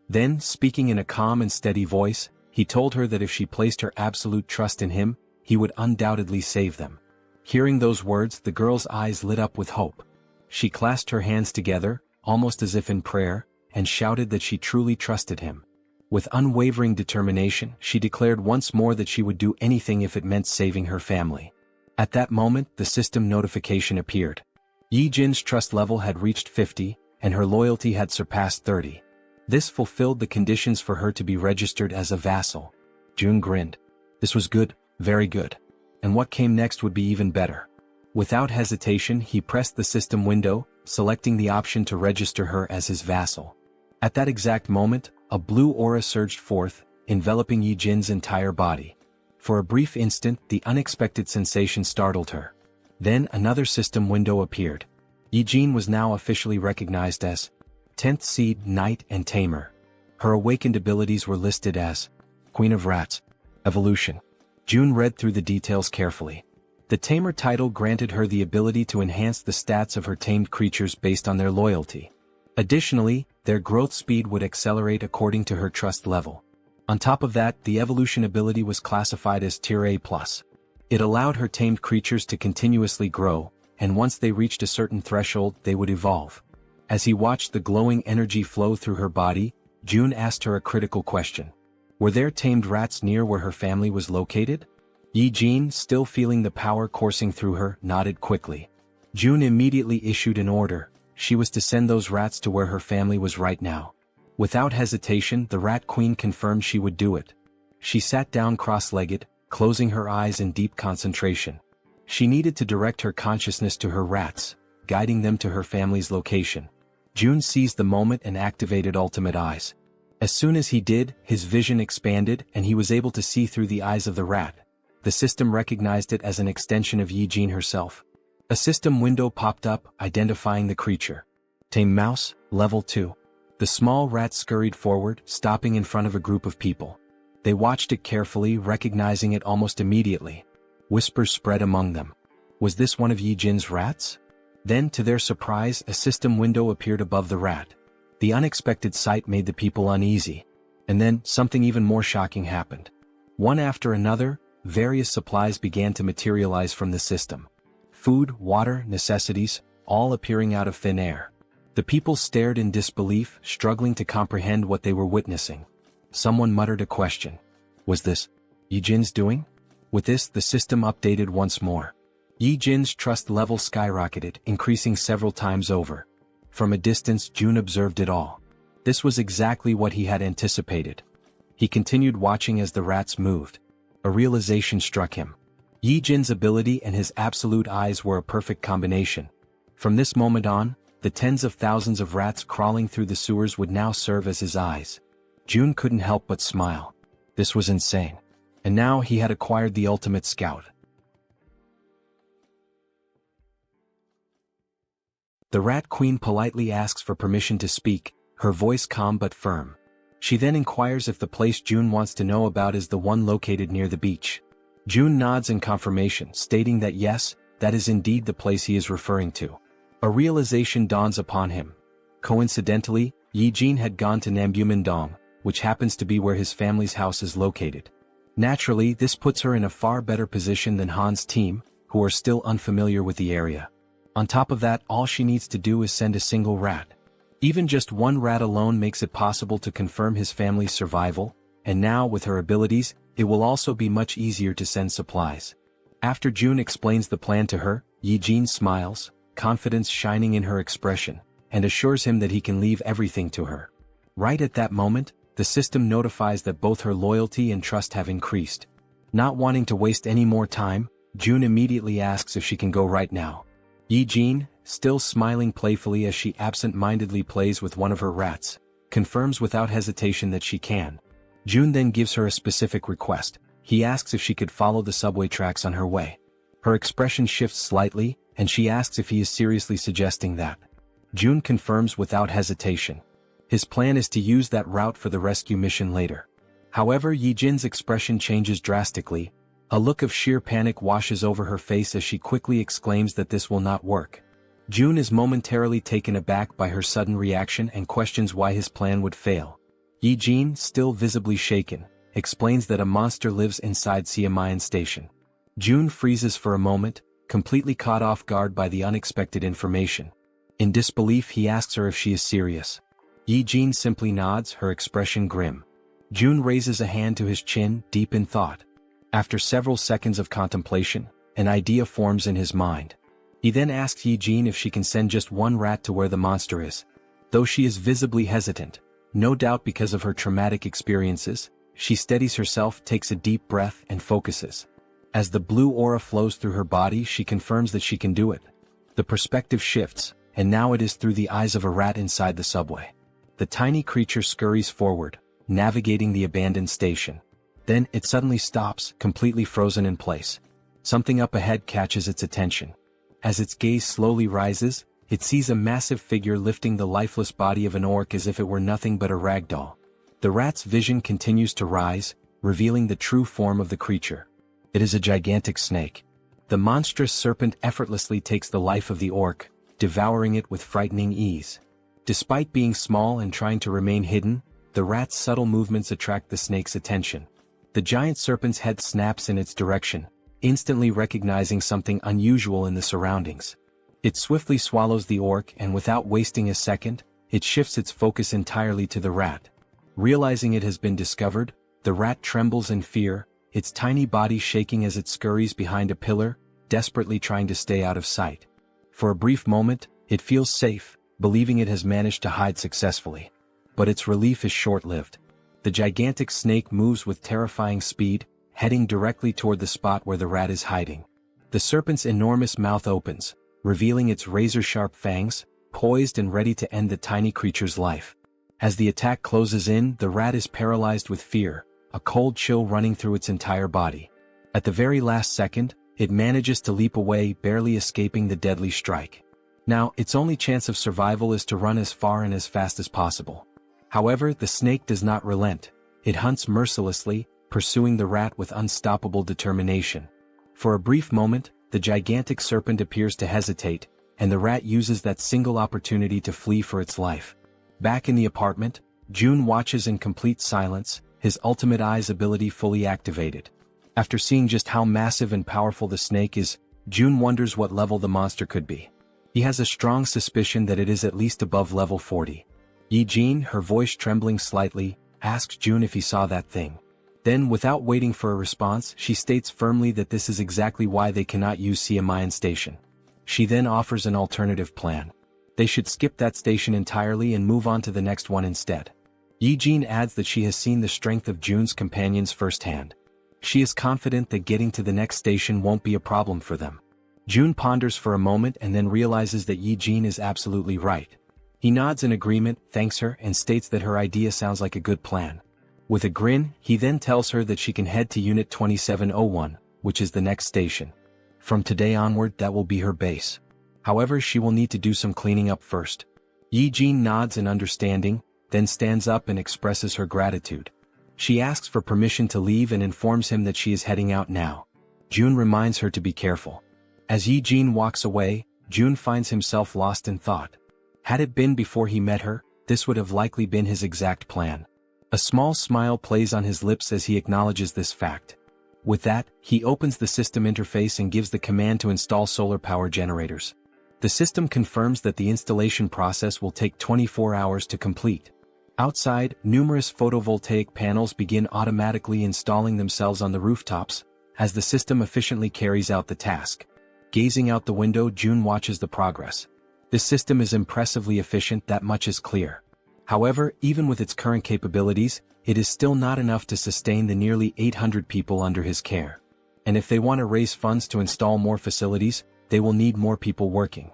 Then, speaking in a calm and steady voice, he told her that if she placed her absolute trust in him, he would undoubtedly save them. Hearing those words, the girl's eyes lit up with hope. She clasped her hands together, almost as if in prayer, and shouted that she truly trusted him. With unwavering determination, she declared once more that she would do anything if it meant saving her family. At that moment, the system notification appeared. Yi-jin's trust level had reached 50, and her loyalty had surpassed 30. This fulfilled the conditions for her to be registered as a vassal. June grinned. This was good, very good. And what came next would be even better. Without hesitation, he pressed the system window, selecting the option to register her as his vassal. At that exact moment, a blue aura surged forth, enveloping Yi-jin's entire body. For a brief instant, the unexpected sensation startled her. Then another system window appeared. Yi-jin was now officially recognized as 10th Seed, Knight and Tamer. Her awakened abilities were listed as Queen of Rats, Evolution. June read through the details carefully. The Tamer title granted her the ability to enhance the stats of her tamed creatures based on their loyalty. Additionally, their growth speed would accelerate according to her trust level. On top of that, the evolution ability was classified as Tier A+. It allowed her tamed creatures to continuously grow, and once they reached a certain threshold, they would evolve. As he watched the glowing energy flow through her body, June asked her a critical question. Were there tamed rats near where her family was located? Yi-jin, still feeling the power coursing through her, nodded quickly. June immediately issued an order. She was to send those rats to where her family was right now. Without hesitation, the Rat Queen confirmed she would do it. She sat down cross-legged, closing her eyes in deep concentration. She needed to direct her consciousness to her rats, guiding them to her family's location. June seized the moment and activated Ultimate Eyes. As soon as he did, his vision expanded and he was able to see through the eyes of the rat. The system recognized it as an extension of Yi-jin herself. A system window popped up, identifying the creature. Tame Mouse, Level 2. The small rat scurried forward, stopping in front of a group of people. They watched it carefully, recognizing it almost immediately. Whispers spread among them. Was this one of Yi-jin's rats? Then, to their surprise, a system window appeared above the rat. The unexpected sight made the people uneasy. And then, something even more shocking happened. One after another, various supplies began to materialize from the system. Food, water, necessities, all appearing out of thin air. The people stared in disbelief, struggling to comprehend what they were witnessing. Someone muttered a question. Was this Yi-jin's doing? With this, the system updated once more. Yi-jin's trust level skyrocketed, increasing several times over. From a distance, June observed it all. This was exactly what he had anticipated. He continued watching as the rats moved. A realization struck him. Yi-jin's ability and his absolute eyes were a perfect combination. From this moment on, the tens of thousands of rats crawling through the sewers would now serve as his eyes. June couldn't help but smile. This was insane. And now he had acquired the ultimate scout. The Rat Queen politely asks for permission to speak, her voice calm but firm. She then inquires if the place June wants to know about is the one located near the beach. June nods in confirmation, stating that yes, that is indeed the place he is referring to. A realization dawns upon him. Coincidentally, Yi-jin had gone to Nambu-Mindong, which happens to be where his family's house is located. Naturally, this puts her in a far better position than Han's team, who are still unfamiliar with the area. On top of that, all she needs to do is send a single rat. Even just one rat alone makes it possible to confirm his family's survival, and now with her abilities, it will also be much easier to send supplies. After June explains the plan to her, Yi-jin smiles, confidence shining in her expression, and assures him that he can leave everything to her. Right at that moment, the system notifies that both her loyalty and trust have increased. Not wanting to waste any more time, June immediately asks if she can go right now. Yi-jin, still smiling playfully as she absent-mindedly plays with one of her rats, confirms without hesitation that she can. June then gives her a specific request. He asks if she could follow the subway tracks on her way. Her expression shifts slightly, and she asks if he is seriously suggesting that. June confirms without hesitation. His plan is to use that route for the rescue mission later. However, Yijin's expression changes drastically. A look of sheer panic washes over her face as she quickly exclaims that this will not work. Jun is momentarily taken aback by her sudden reaction and questions why his plan would fail. Yijin, still visibly shaken, explains that a monster lives inside Siamayan Station. Jun freezes for a moment, completely caught off guard by the unexpected information. In disbelief, he asks her if she is serious. Yijin simply nods, her expression grim. Jun raises a hand to his chin, deep in thought. After several seconds of contemplation, an idea forms in his mind. He then asks Yijin if she can send just one rat to where the monster is. Though she is visibly hesitant, no doubt because of her traumatic experiences, she steadies herself, takes a deep breath, and focuses. As the blue aura flows through her body, she confirms that she can do it. The perspective shifts, and now it is through the eyes of a rat inside the subway. The tiny creature scurries forward, navigating the abandoned station. Then, it suddenly stops, completely frozen in place. Something up ahead catches its attention. As its gaze slowly rises, it sees a massive figure lifting the lifeless body of an orc as if it were nothing but a rag doll. The rat's vision continues to rise, revealing the true form of the creature. It is a gigantic snake. The monstrous serpent effortlessly takes the life of the orc, devouring it with frightening ease. Despite being small and trying to remain hidden, the rat's subtle movements attract the snake's attention. The giant serpent's head snaps in its direction, instantly recognizing something unusual in the surroundings. It swiftly swallows the orc, and without wasting a second, it shifts its focus entirely to the rat. Realizing it has been discovered, the rat trembles in fear, its tiny body shaking as it scurries behind a pillar, desperately trying to stay out of sight. For a brief moment, it feels safe, believing it has managed to hide successfully. But its relief is short-lived. The gigantic snake moves with terrifying speed, heading directly toward the spot where the rat is hiding. The serpent's enormous mouth opens, revealing its razor-sharp fangs, poised and ready to end the tiny creature's life. As the attack closes in, the rat is paralyzed with fear, a cold chill running through its entire body. At the very last second, it manages to leap away, barely escaping the deadly strike. Now, its only chance of survival is to run as far and as fast as possible. However, the snake does not relent. It hunts mercilessly, pursuing the rat with unstoppable determination. For a brief moment, the gigantic serpent appears to hesitate, and the rat uses that single opportunity to flee for its life. Back in the apartment, Jun watches in complete silence, his ultimate eyes ability fully activated. After seeing just how massive and powerful the snake is, Jun wonders what level the monster could be. He has a strong suspicion that it is at least above level 40. Yijin, her voice trembling slightly, asks Jun if he saw that thing. Then, without waiting for a response, she states firmly that this is exactly why they cannot use Siamayan Station. She then offers an alternative plan. They should skip that station entirely and move on to the next one instead. Yijin adds that she has seen the strength of Jun's companions firsthand. She is confident that getting to the next station won't be a problem for them. Jun ponders for a moment and then realizes that Yijin is absolutely right. He nods in agreement, thanks her, and states that her idea sounds like a good plan. With a grin, he then tells her that she can head to Unit 2701, which is the next station. From today onward, that will be her base. However, she will need to do some cleaning up first. Yijin nods in understanding, then stands up and expresses her gratitude. She asks for permission to leave and informs him that she is heading out now. Jun reminds her to be careful. As Yijin walks away, Jun finds himself lost in thought. Had it been before he met her, this would have likely been his exact plan. A small smile plays on his lips as he acknowledges this fact. With that, he opens the system interface and gives the command to install solar power generators. The system confirms that the installation process will take 24 hours to complete. Outside, numerous photovoltaic panels begin automatically installing themselves on the rooftops, as the system efficiently carries out the task. Gazing out the window, Jun watches the progress. This system is impressively efficient, that much is clear. However, even with its current capabilities, it is still not enough to sustain the nearly 800 people under his care. And if they want to raise funds to install more facilities, they will need more people working.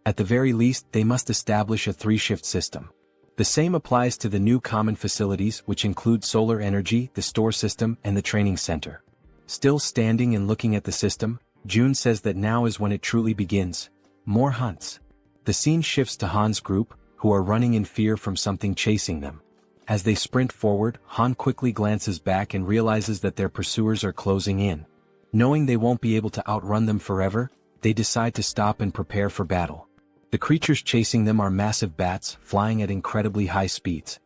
At the very least, they must establish a 3-shift system. The same applies to the new common facilities, which include solar energy, the store system, and the training center. Still standing and looking at the system, Jun says that now is when it truly begins. More hunts. The scene shifts to Han's group, who are running in fear from something chasing them. As they sprint forward, Han quickly glances back and realizes that their pursuers are closing in. Knowing they won't be able to outrun them forever, they decide to stop and prepare for battle. The creatures chasing them are massive bats, flying at incredibly high speeds.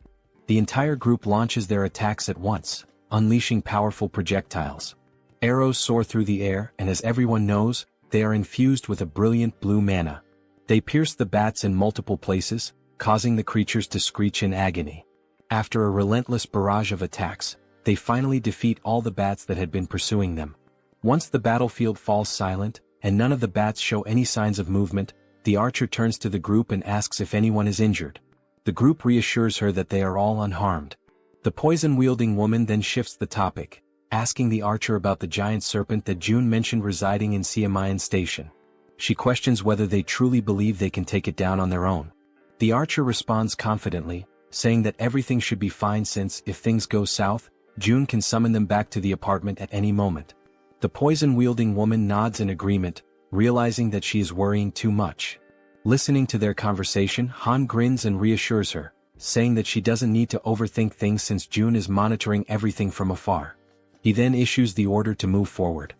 The entire group launches their attacks at once, unleashing powerful projectiles. Arrows soar through the air, and as everyone knows, they are infused with a brilliant blue mana. They pierce the bats in multiple places, causing the creatures to screech in agony. After a relentless barrage of attacks, they finally defeat all the bats that had been pursuing them. Once the battlefield falls silent, and none of the bats show any signs of movement, the archer turns to the group and asks if anyone is injured. The group reassures her that they are all unharmed. The poison-wielding woman then shifts the topic, asking the archer about the giant serpent that June mentioned residing in Siamayan Station. She questions whether they truly believe they can take it down on their own. The archer responds confidently, saying that everything should be fine since, if things go south, June can summon them back to the apartment at any moment. The poison-wielding woman nods in agreement, realizing that she is worrying too much. Listening to their conversation, Han grins and reassures her, saying that she doesn't need to overthink things since June is monitoring everything from afar. He then issues the order to move forward.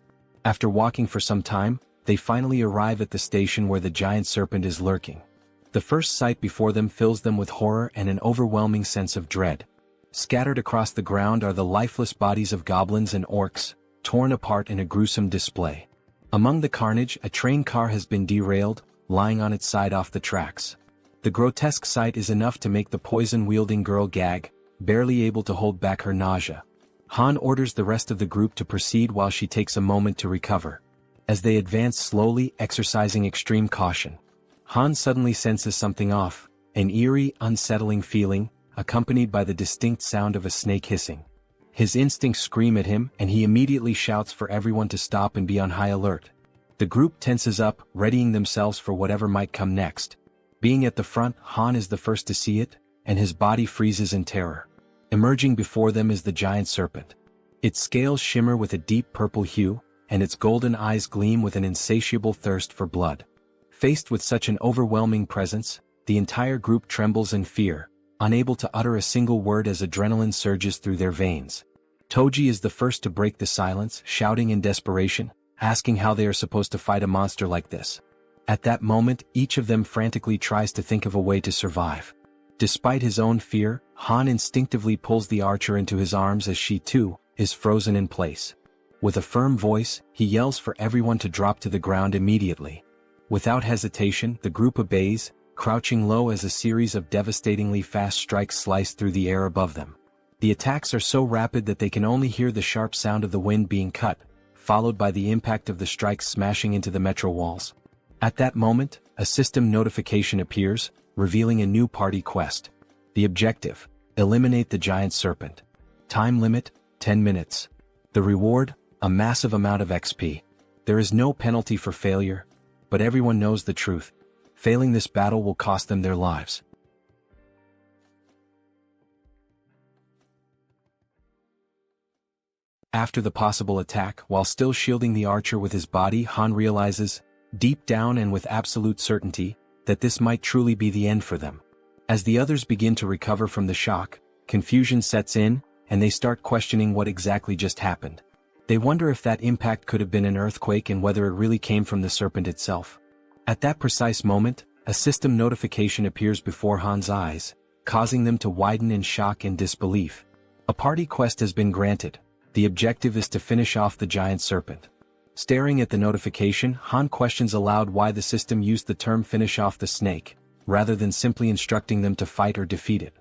After walking for some time, they finally arrive at the station where the giant serpent is lurking. The first sight before them fills them with horror and an overwhelming sense of dread. Scattered across the ground are the lifeless bodies of goblins and orcs, torn apart in a gruesome display. Among the carnage, a train car has been derailed, lying on its side off the tracks. The grotesque sight is enough to make the poison-wielding girl gag, barely able to hold back her nausea. Han orders the rest of the group to proceed while she takes a moment to recover. As they advance slowly, exercising extreme caution, Han suddenly senses something off, an eerie, unsettling feeling, accompanied by the distinct sound of a snake hissing. His instincts scream at him, and he immediately shouts for everyone to stop and be on high alert. The group tenses up, readying themselves for whatever might come next. Being at the front, Han is the first to see it, and his body freezes in terror. Emerging before them is the giant serpent. Its scales shimmer with a deep purple hue, and its golden eyes gleam with an insatiable thirst for blood. Faced with such an overwhelming presence, the entire group trembles in fear, unable to utter a single word as adrenaline surges through their veins. Toji is the first to break the silence, shouting in desperation, asking how they are supposed to fight a monster like this. At that moment, each of them frantically tries to think of a way to survive. Despite his own fear, Han instinctively pulls the archer into his arms as she, too, is frozen in place. With a firm voice, he yells for everyone to drop to the ground immediately. Without hesitation, the group obeys, crouching low as a series of devastatingly fast strikes slice through the air above them. The attacks are so rapid that they can only hear the sharp sound of the wind being cut, followed by the impact of the strikes smashing into the metro walls. At that moment, a system notification appears, revealing a new party quest. The objective: eliminate the giant serpent. Time limit: 10 minutes. The reward: a massive amount of XP. There is no penalty for failure, but everyone knows the truth. Failing this battle will cost them their lives. After the possible attack, while still shielding the archer with his body, Han realizes, deep down and with absolute certainty, that this might truly be the end for them. As the others begin to recover from the shock, confusion sets in, and they start questioning what exactly just happened. They wonder if that impact could have been an earthquake and whether it really came from the serpent itself. At that precise moment, a system notification appears before Han's eyes, causing them to widen in shock and disbelief. A party quest has been granted. The objective is to finish off the giant serpent. Staring at the notification, Han questions aloud why the system used the term "finish off the snake," rather than simply instructing them to fight or defeat it.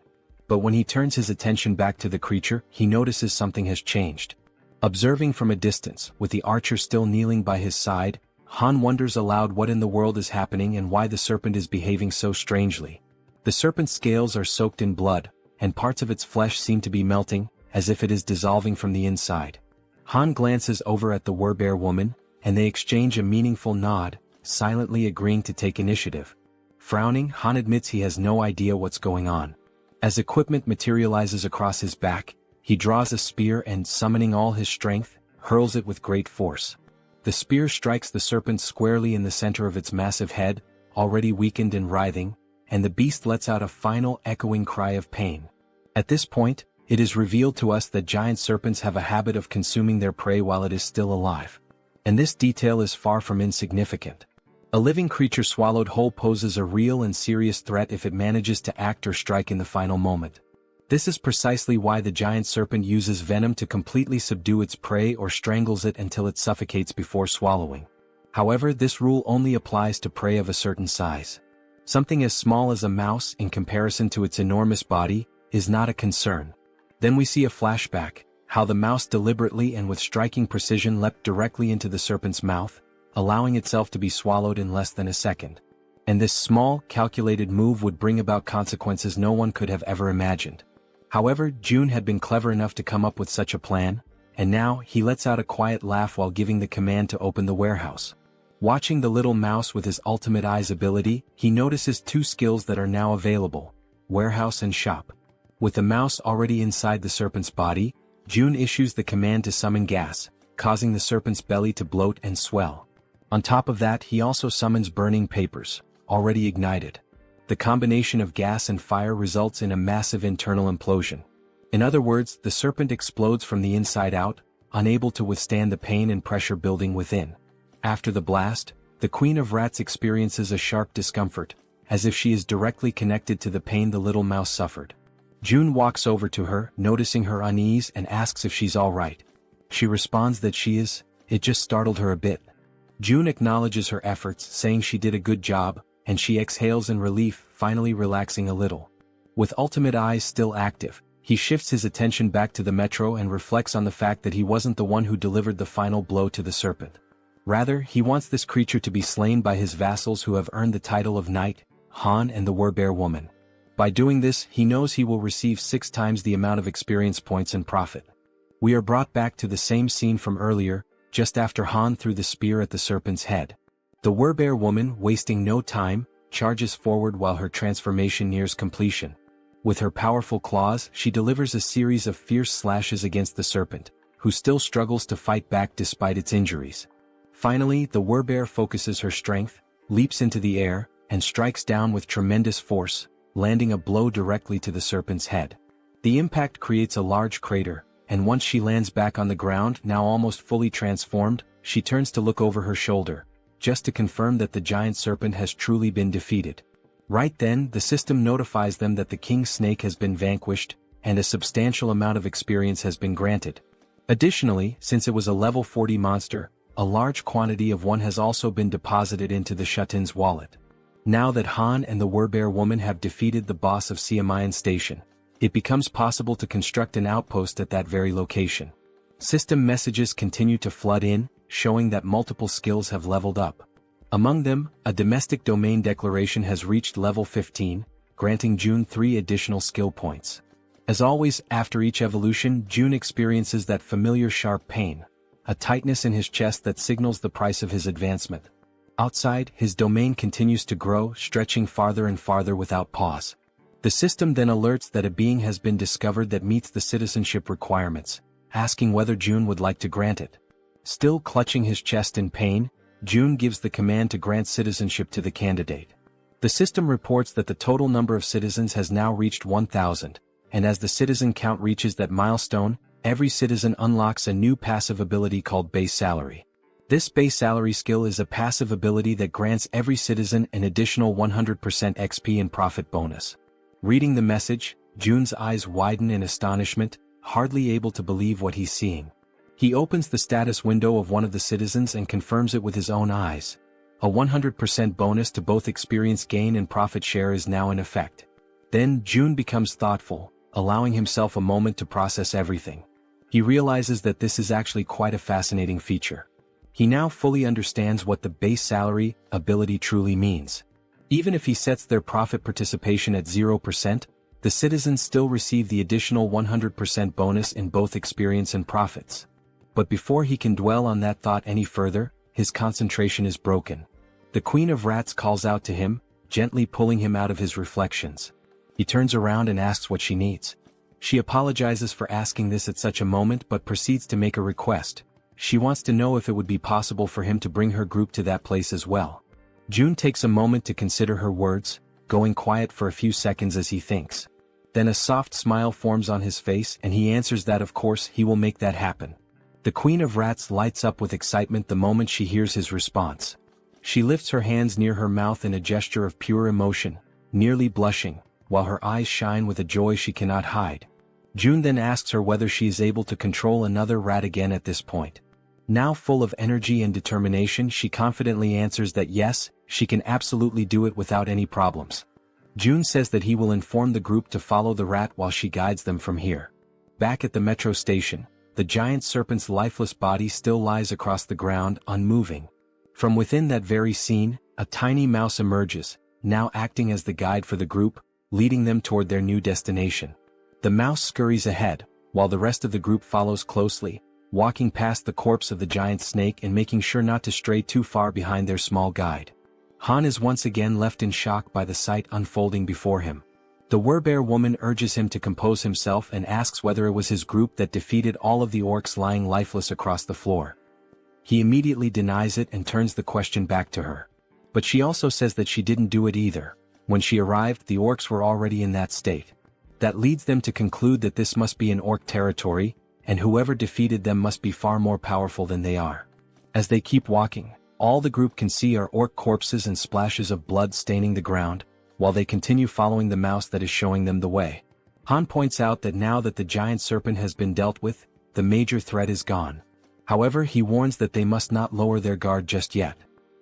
But when he turns his attention back to the creature, he notices something has changed. Observing from a distance, with the archer still kneeling by his side, Han wonders aloud what in the world is happening and why the serpent is behaving so strangely. The serpent's scales are soaked in blood, and parts of its flesh seem to be melting, as if it is dissolving from the inside. Han glances over at the werbear woman, and they exchange a meaningful nod, silently agreeing to take initiative. Frowning, Han admits he has no idea what's going on. As equipment materializes across his back, he draws a spear and, summoning all his strength, hurls it with great force. The spear strikes the serpent squarely in the center of its massive head, already weakened and writhing, and the beast lets out a final echoing cry of pain. At this point, it is revealed to us that giant serpents have a habit of consuming their prey while it is still alive. And this detail is far from insignificant. A living creature swallowed whole poses a real and serious threat if it manages to act or strike in the final moment. This is precisely why the giant serpent uses venom to completely subdue its prey or strangles it until it suffocates before swallowing. However, this rule only applies to prey of a certain size. Something as small as a mouse, in comparison to its enormous body, is not a concern. Then we see a flashback, how the mouse deliberately and with striking precision leapt directly into the serpent's mouth, allowing itself to be swallowed in less than a second. And this small, calculated move would bring about consequences no one could have ever imagined. However, Jun had been clever enough to come up with such a plan, and now he lets out a quiet laugh while giving the command to open the warehouse. Watching the little mouse with his ultimate eyes ability, he notices two skills that are now available: warehouse and shop. With the mouse already inside the serpent's body, Jun issues the command to summon gas, causing the serpent's belly to bloat and swell. On top of that, he also summons burning papers, already ignited. The combination of gas and fire results in a massive internal implosion. In other words, the serpent explodes from the inside out, unable to withstand the pain and pressure building within. After the blast, the Queen of Rats experiences a sharp discomfort, as if she is directly connected to the pain the little mouse suffered. Jun walks over to her, noticing her unease, and asks if she's all right. She responds that she is. It just startled her a bit. Jun acknowledges her efforts, saying she did a good job, and she exhales in relief, finally relaxing a little. With ultimate eyes still active, he shifts his attention back to the metro and reflects on the fact that he wasn't the one who delivered the final blow to the serpent. Rather, he wants this creature to be slain by his vassals who have earned the title of Knight, Han and the Werbear Woman. By doing this, he knows he will receive 6 times the amount of experience points and profit. We are brought back to the same scene from earlier, just after Han threw the spear at the serpent's head. The Werbear Woman, wasting no time, charges forward while her transformation nears completion. With her powerful claws, she delivers a series of fierce slashes against the serpent, who still struggles to fight back despite its injuries. Finally, the Werbear focuses her strength, leaps into the air, and strikes down with tremendous force, landing a blow directly to the serpent's head. The impact creates a large crater, and once she lands back on the ground, now almost fully transformed, she turns to look over her shoulder, just to confirm that the giant serpent has truly been defeated. Right then, the system notifies them that the king snake has been vanquished, and a substantial amount of experience has been granted. Additionally, since it was a level 40 monster, a large quantity of one has also been deposited into the Shutin's wallet. Now that Han and the Werbear Woman have defeated the boss of Siamayan Station, it becomes possible to construct an outpost at that very location. System messages continue to flood in, showing that multiple skills have leveled up. Among them, a domestic domain declaration has reached level 15, granting Jun 3 additional skill points. As always, after each evolution, Jun experiences that familiar sharp pain, a tightness in his chest that signals the price of his advancement. Outside, his domain continues to grow, stretching farther and farther without pause. The system then alerts that a being has been discovered that meets the citizenship requirements, asking whether Jun would like to grant it. Still clutching his chest in pain, Jun gives the command to grant citizenship to the candidate. The system reports that the total number of citizens has now reached 1,000, and as the citizen count reaches that milestone, every citizen unlocks a new passive ability called Base Salary. This Base Salary skill is a passive ability that grants every citizen an additional 100% XP and profit bonus. Reading the message, Jun's eyes widen in astonishment, hardly able to believe what he's seeing. He opens the status window of one of the citizens and confirms it with his own eyes. A 100% bonus to both experience gain and profit share is now in effect. Then Jun becomes thoughtful, allowing himself a moment to process everything. He realizes that this is actually quite a fascinating feature. He now fully understands what the Base Salary ability truly means. Even if he sets their profit participation at 0%, the citizens still receive the additional 100% bonus in both experience and profits. But before he can dwell on that thought any further, his concentration is broken. The Queen of Rats calls out to him, gently pulling him out of his reflections. He turns around and asks what she needs. She apologizes for asking this at such a moment but proceeds to make a request. She wants to know if it would be possible for him to bring her group to that place as well. Jun takes a moment to consider her words, going quiet for a few seconds as he thinks. Then a soft smile forms on his face and he answers that of course he will make that happen. The Queen of Rats lights up with excitement the moment she hears his response. She lifts her hands near her mouth in a gesture of pure emotion, nearly blushing, while her eyes shine with a joy she cannot hide. June then asks her whether she is able to control another rat again at this point. Now full of energy and determination, she confidently answers that yes, she can absolutely do it without any problems. June says that he will inform the group to follow the rat while she guides them from here. Back at the metro station, the giant serpent's lifeless body still lies across the ground, unmoving. From within that very scene, a tiny mouse emerges, now acting as the guide for the group, leading them toward their new destination. The mouse scurries ahead, while the rest of the group follows closely, walking past the corpse of the giant snake and making sure not to stray too far behind their small guide. Han is once again left in shock by the sight unfolding before him. The Werbear woman urges him to compose himself and asks whether it was his group that defeated all of the orcs lying lifeless across the floor. He immediately denies it and turns the question back to her. But she also says that she didn't do it either. When she arrived, the orcs were already in that state. That leads them to conclude that this must be an orc territory, and whoever defeated them must be far more powerful than they are. As they keep walking, all the group can see are orc corpses and splashes of blood staining the ground, while they continue following the mouse that is showing them the way. Han points out that now that the giant serpent has been dealt with, the major threat is gone. However, he warns that they must not lower their guard just yet.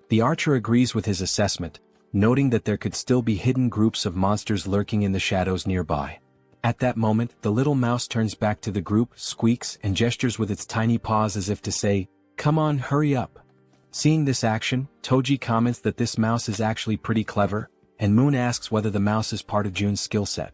The archer agrees with his assessment, noting that there could still be hidden groups of monsters lurking in the shadows nearby. At that moment, the little mouse turns back to the group, squeaks, and gestures with its tiny paws as if to say, "Come on, hurry up." Seeing this action, Toji comments that this mouse is actually pretty clever, and Moon asks whether the mouse is part of June's skill set.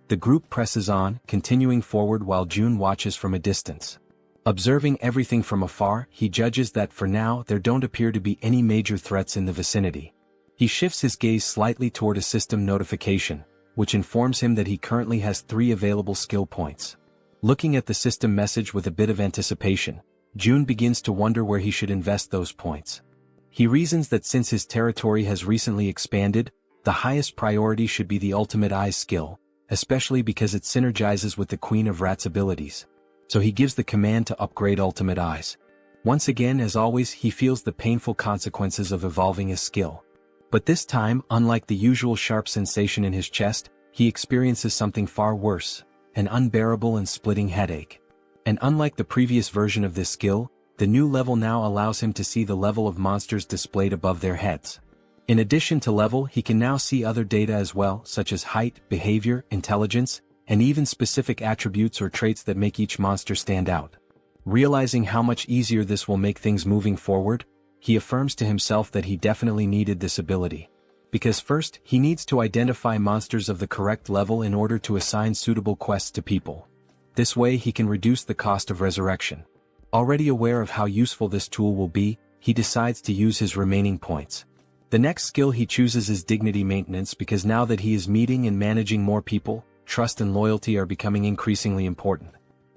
The group presses on, continuing forward while June watches from a distance. Observing everything from afar, he judges that for now there don't appear to be any major threats in the vicinity. He shifts his gaze slightly toward a system notification, which informs him that he currently has 3 available skill points. Looking at the system message with a bit of anticipation, June begins to wonder where he should invest those points. He reasons that since his territory has recently expanded, the highest priority should be the Ultimate Eyes skill, especially because it synergizes with the Queen of Rats' abilities. So he gives the command to upgrade Ultimate Eyes. Once again, as always, he feels the painful consequences of evolving his skill. But this time, unlike the usual sharp sensation in his chest, he experiences something far worse, an unbearable and splitting headache. And unlike the previous version of this skill, the new level now allows him to see the level of monsters displayed above their heads. In addition to level, he can now see other data as well, such as height, behavior, intelligence, and even specific attributes or traits that make each monster stand out. Realizing how much easier this will make things moving forward, he affirms to himself that he definitely needed this ability. Because first, he needs to identify monsters of the correct level in order to assign suitable quests to people. This way he can reduce the cost of resurrection. Already aware of how useful this tool will be, he decides to use his remaining points. The next skill he chooses is dignity maintenance because now that he is meeting and managing more people, trust and loyalty are becoming increasingly important.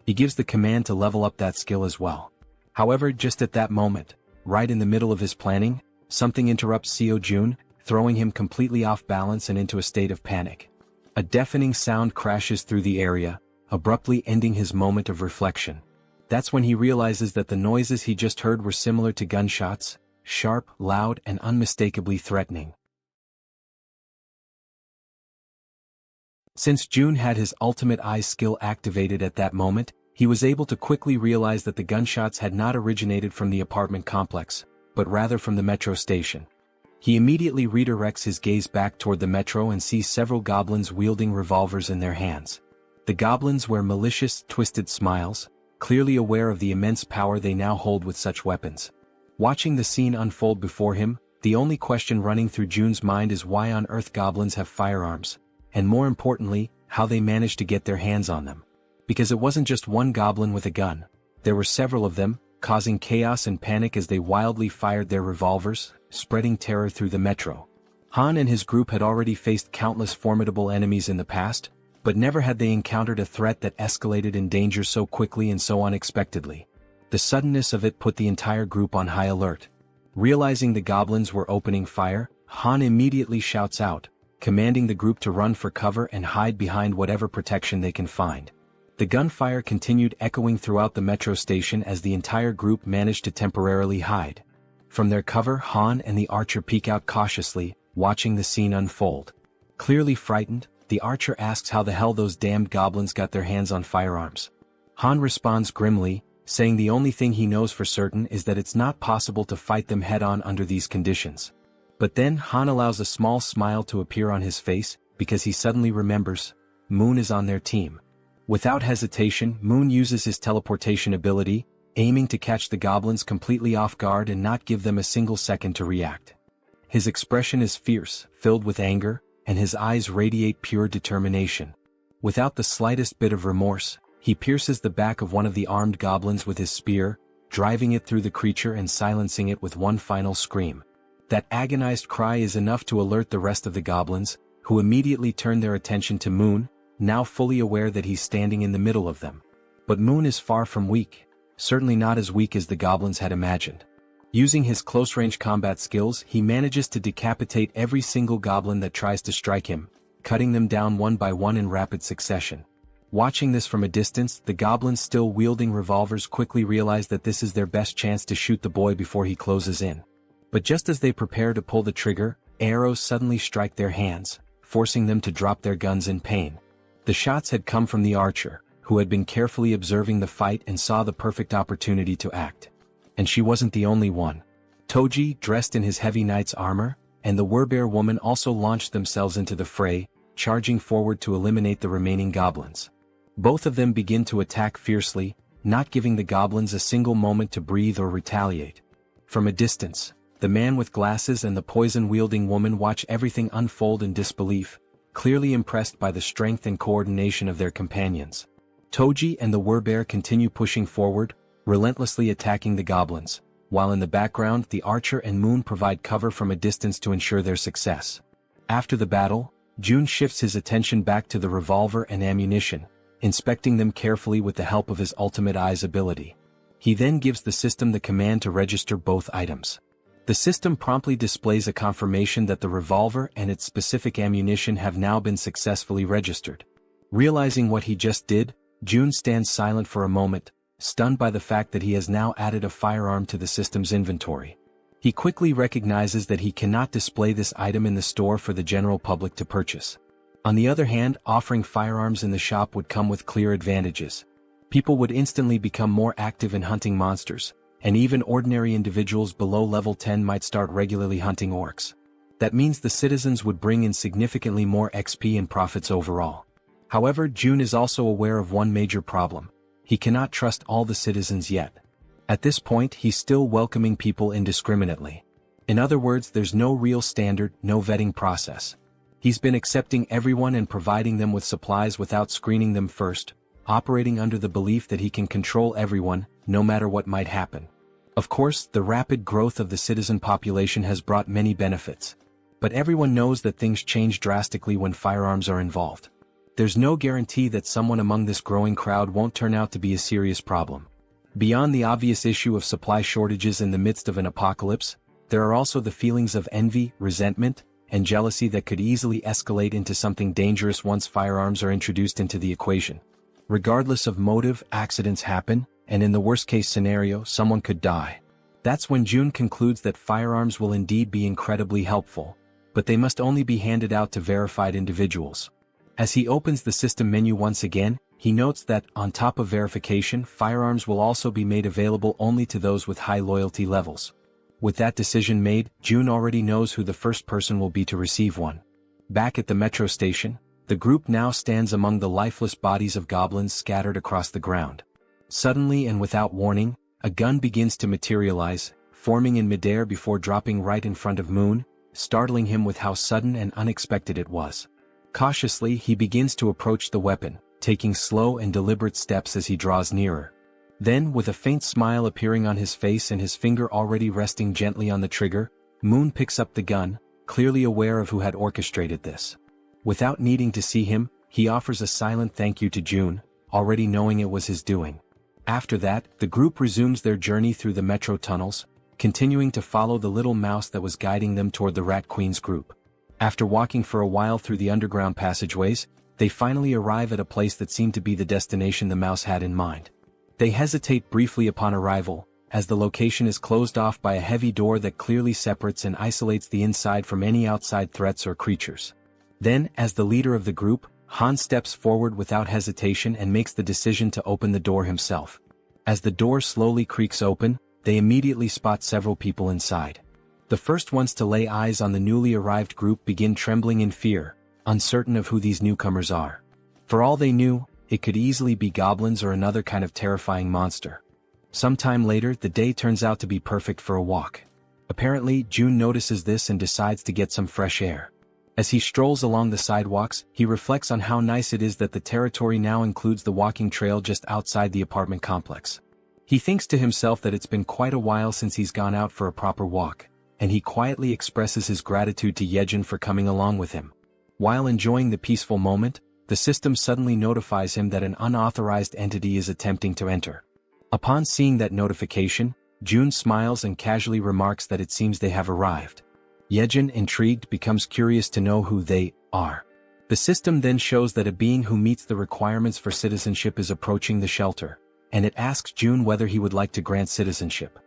He gives the command to level up that skill as well. However, just at that moment, right in the middle of his planning, something interrupts Seo Jun, throwing him completely off balance and into a state of panic. A deafening sound crashes through the area, abruptly ending his moment of reflection. That's when he realizes that the noises he just heard were similar to gunshots, sharp, loud, and unmistakably threatening. Since June had his Ultimate Eye skill activated at that moment, he was able to quickly realize that the gunshots had not originated from the apartment complex, but rather from the metro station. He immediately redirects his gaze back toward the metro and sees several goblins wielding revolvers in their hands. The goblins wear malicious, twisted smiles, clearly aware of the immense power they now hold with such weapons. Watching the scene unfold before him, the only question running through June's mind is why on earth goblins have firearms, and more importantly, how they managed to get their hands on them. Because it wasn't just one goblin with a gun, there were several of them, causing chaos and panic as they wildly fired their revolvers, spreading terror through the metro. Han and his group had already faced countless formidable enemies in the past, but never had they encountered a threat that escalated in danger so quickly and so unexpectedly. The suddenness of it put the entire group on high alert. Realizing the goblins were opening fire, Han immediately shouts out, commanding the group to run for cover and hide behind whatever protection they can find. The gunfire continued echoing throughout the metro station as the entire group managed to temporarily hide. From their cover, Han and the archer peek out cautiously, watching the scene unfold. Clearly frightened, the archer asks how the hell those damned goblins got their hands on firearms. Han responds grimly, saying the only thing he knows for certain is that it's not possible to fight them head-on under these conditions. But then Han allows a small smile to appear on his face, because he suddenly remembers, Moon is on their team. Without hesitation, Moon uses his teleportation ability, aiming to catch the goblins completely off guard and not give them a single second to react. His expression is fierce, filled with anger, and his eyes radiate pure determination. Without the slightest bit of remorse, he pierces the back of one of the armed goblins with his spear, driving it through the creature and silencing it with one final scream. That agonized cry is enough to alert the rest of the goblins, who immediately turn their attention to Moon, now fully aware that he's standing in the middle of them. But Moon is far from weak, certainly not as weak as the goblins had imagined. Using his close-range combat skills, he manages to decapitate every single goblin that tries to strike him, cutting them down one by one in rapid succession. Watching this from a distance, the goblins still wielding revolvers quickly realize that this is their best chance to shoot the boy before he closes in. But just as they prepare to pull the trigger, arrows suddenly strike their hands, forcing them to drop their guns in pain. The shots had come from the archer, who had been carefully observing the fight and saw the perfect opportunity to act. And she wasn't the only one. Toji, dressed in his heavy knight's armor, and the Werbear woman also launched themselves into the fray, charging forward to eliminate the remaining goblins. Both of them begin to attack fiercely, not giving the goblins a single moment to breathe or retaliate. From a distance, the man with glasses and the poison-wielding woman watch everything unfold in disbelief, clearly impressed by the strength and coordination of their companions. Toji and the Werbear continue pushing forward, relentlessly attacking the goblins, while in the background the archer and Moon provide cover from a distance to ensure their success. After the battle, Jun shifts his attention back to the revolver and ammunition, inspecting them carefully with the help of his ultimate eyes ability. He then gives the system the command to register both items. The system promptly displays a confirmation that the revolver and its specific ammunition have now been successfully registered. Realizing what he just did, Jun stands silent for a moment, stunned by the fact that he has now added a firearm to the system's inventory. He quickly recognizes that he cannot display this item in the store for the general public to purchase. On the other hand, offering firearms in the shop would come with clear advantages. People would instantly become more active in hunting monsters, and even ordinary individuals below level 10 might start regularly hunting orcs. That means the citizens would bring in significantly more XP and profits overall. However, Jun is also aware of one major problem. He cannot trust all the citizens yet. At this point, he's still welcoming people indiscriminately. In other words, there's no real standard, no vetting process. He's been accepting everyone and providing them with supplies without screening them first, operating under the belief that he can control everyone, no matter what might happen. Of course, the rapid growth of the citizen population has brought many benefits. But everyone knows that things change drastically when firearms are involved. There's no guarantee that someone among this growing crowd won't turn out to be a serious problem. Beyond the obvious issue of supply shortages in the midst of an apocalypse, there are also the feelings of envy, resentment, and jealousy that could easily escalate into something dangerous once firearms are introduced into the equation. Regardless of motive, accidents happen, and in the worst-case scenario, someone could die. That's when Jun concludes that firearms will indeed be incredibly helpful, but they must only be handed out to verified individuals. As he opens the system menu once again, he notes that, on top of verification, firearms will also be made available only to those with high loyalty levels. With that decision made, Jun already knows who the first person will be to receive one. Back at the metro station, the group now stands among the lifeless bodies of goblins scattered across the ground. Suddenly and without warning, a gun begins to materialize, forming in midair before dropping right in front of Moon, startling him with how sudden and unexpected it was. Cautiously, he begins to approach the weapon, taking slow and deliberate steps as he draws nearer. Then, with a faint smile appearing on his face and his finger already resting gently on the trigger, Moon picks up the gun, clearly aware of who had orchestrated this. Without needing to see him, he offers a silent thank you to Jun, already knowing it was his doing. After that, the group resumes their journey through the metro tunnels, continuing to follow the little mouse that was guiding them toward the Rat Queen's group. After walking for a while through the underground passageways, they finally arrive at a place that seemed to be the destination the mouse had in mind. They hesitate briefly upon arrival, as the location is closed off by a heavy door that clearly separates and isolates the inside from any outside threats or creatures. Then, as the leader of the group, Han steps forward without hesitation and makes the decision to open the door himself. As the door slowly creaks open, they immediately spot several people inside. The first ones to lay eyes on the newly arrived group begin trembling in fear, uncertain of who these newcomers are. For all they knew, it could easily be goblins or another kind of terrifying monster. Sometime later, the day turns out to be perfect for a walk. Apparently, June notices this and decides to get some fresh air. As he strolls along the sidewalks, he reflects on how nice it is that the territory now includes the walking trail just outside the apartment complex. He thinks to himself that it's been quite a while since he's gone out for a proper walk, and he quietly expresses his gratitude to Jaehyeon for coming along with him. While enjoying the peaceful moment, the system suddenly notifies him that an unauthorized entity is attempting to enter. Upon seeing that notification, June smiles and casually remarks that it seems they have arrived. Jaehyeon, intrigued, becomes curious to know who they are. The system then shows that a being who meets the requirements for citizenship is approaching the shelter, and it asks June whether he would like to grant citizenship.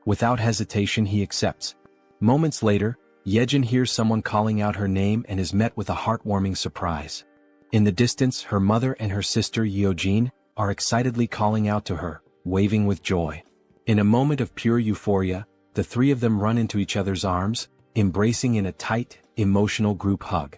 Without hesitation, he accepts. Moments later, Jaehyeon hears someone calling out her name and is met with a heartwarming surprise. In the distance, her mother and her sister Yeojin are excitedly calling out to her, waving with joy. In a moment of pure euphoria, the three of them run into each other's arms, embracing in a tight, emotional group hug.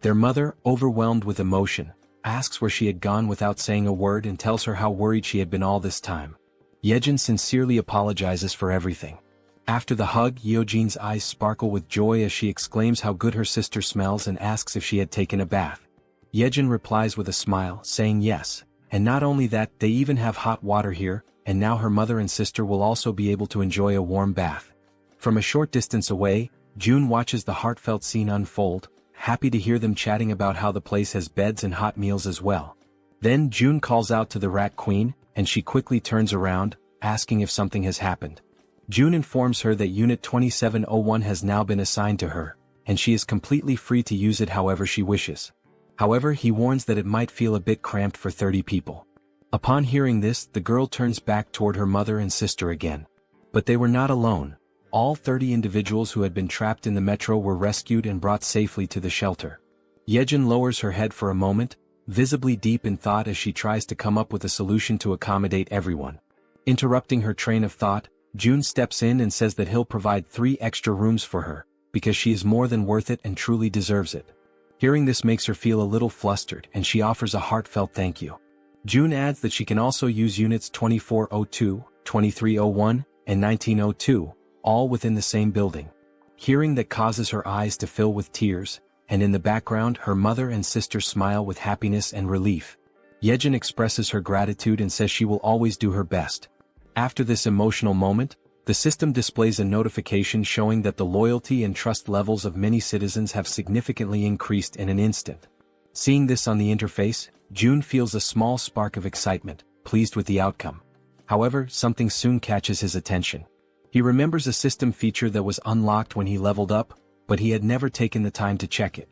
Their mother, overwhelmed with emotion, asks where she had gone without saying a word and tells her how worried she had been all this time. Jaehyeon sincerely apologizes for everything. After the hug, Yeojin's eyes sparkle with joy as she exclaims how good her sister smells and asks if she had taken a bath. Jaehyeon replies with a smile, saying yes, and not only that, they even have hot water here, and now her mother and sister will also be able to enjoy a warm bath. From a short distance away, June watches the heartfelt scene unfold, happy to hear them chatting about how the place has beds and hot meals as well. Then June calls out to the Rat Queen, and she quickly turns around, asking if something has happened. June informs her that Unit 2701 has now been assigned to her, and she is completely free to use it however she wishes. However, he warns that it might feel a bit cramped for 30 people. Upon hearing this, the girl turns back toward her mother and sister again. But they were not alone. All 30 individuals who had been trapped in the metro were rescued and brought safely to the shelter. Jaehyeon lowers her head for a moment, visibly deep in thought as she tries to come up with a solution to accommodate everyone. Interrupting her train of thought, June steps in and says that he'll provide 3 extra rooms for her, because she is more than worth it and truly deserves it. Hearing this makes her feel a little flustered and she offers a heartfelt thank you. June adds that she can also use units 2402, 2301, and 1902, all within the same building. Hearing that causes her eyes to fill with tears, and in the background her mother and sister smile with happiness and relief. Jaehyeon expresses her gratitude and says she will always do her best. After this emotional moment, the system displays a notification showing that the loyalty and trust levels of many citizens have significantly increased in an instant. Seeing this on the interface, June feels a small spark of excitement, pleased with the outcome. However, something soon catches his attention. He remembers a system feature that was unlocked when he leveled up, but he had never taken the time to check it.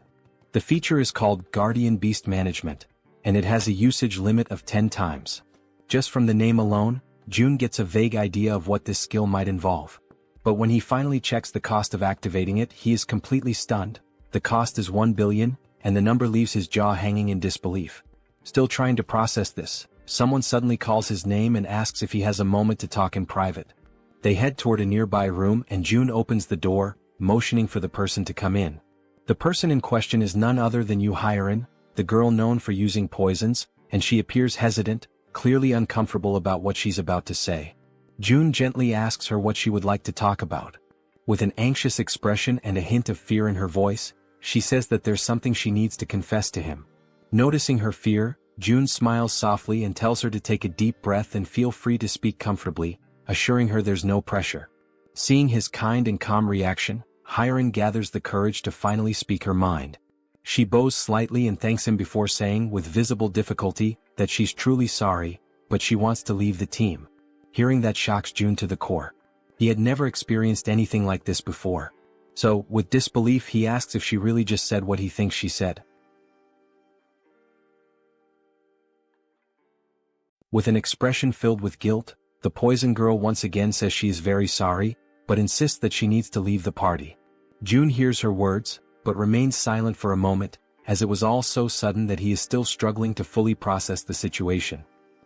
The feature is called Guardian Beast Management, and it has a usage limit of 10 times. Just from the name alone, June gets a vague idea of what this skill might involve. But when he finally checks the cost of activating it, he is completely stunned. The cost is 1 billion, and the number leaves his jaw hanging in disbelief. Still trying to process this, someone suddenly calls his name and asks if he has a moment to talk in private. They head toward a nearby room and June opens the door, motioning for the person to come in. The person in question is none other than Jaehyeon, the girl known for using poisons, and she appears hesitant, clearly uncomfortable about what she's about to say. June gently asks her what she would like to talk about. With an anxious expression and a hint of fear in her voice, she says that there's something she needs to confess to him. Noticing her fear, June smiles softly and tells her to take a deep breath and feel free to speak comfortably, assuring her there's no pressure. Seeing his kind and calm reaction, Jaehyeon gathers the courage to finally speak her mind. She bows slightly and thanks him before saying, with visible difficulty, that she's truly sorry, but she wants to leave the team. Hearing that shocks June to the core. He had never experienced anything like this before. So, with disbelief he asks if she really just said what he thinks she said. With an expression filled with guilt, the poison girl once again says she is very sorry, but insists that she needs to leave the party. June hears her words, but remains silent for a moment, as it was all so sudden that he is still struggling to fully process the situation.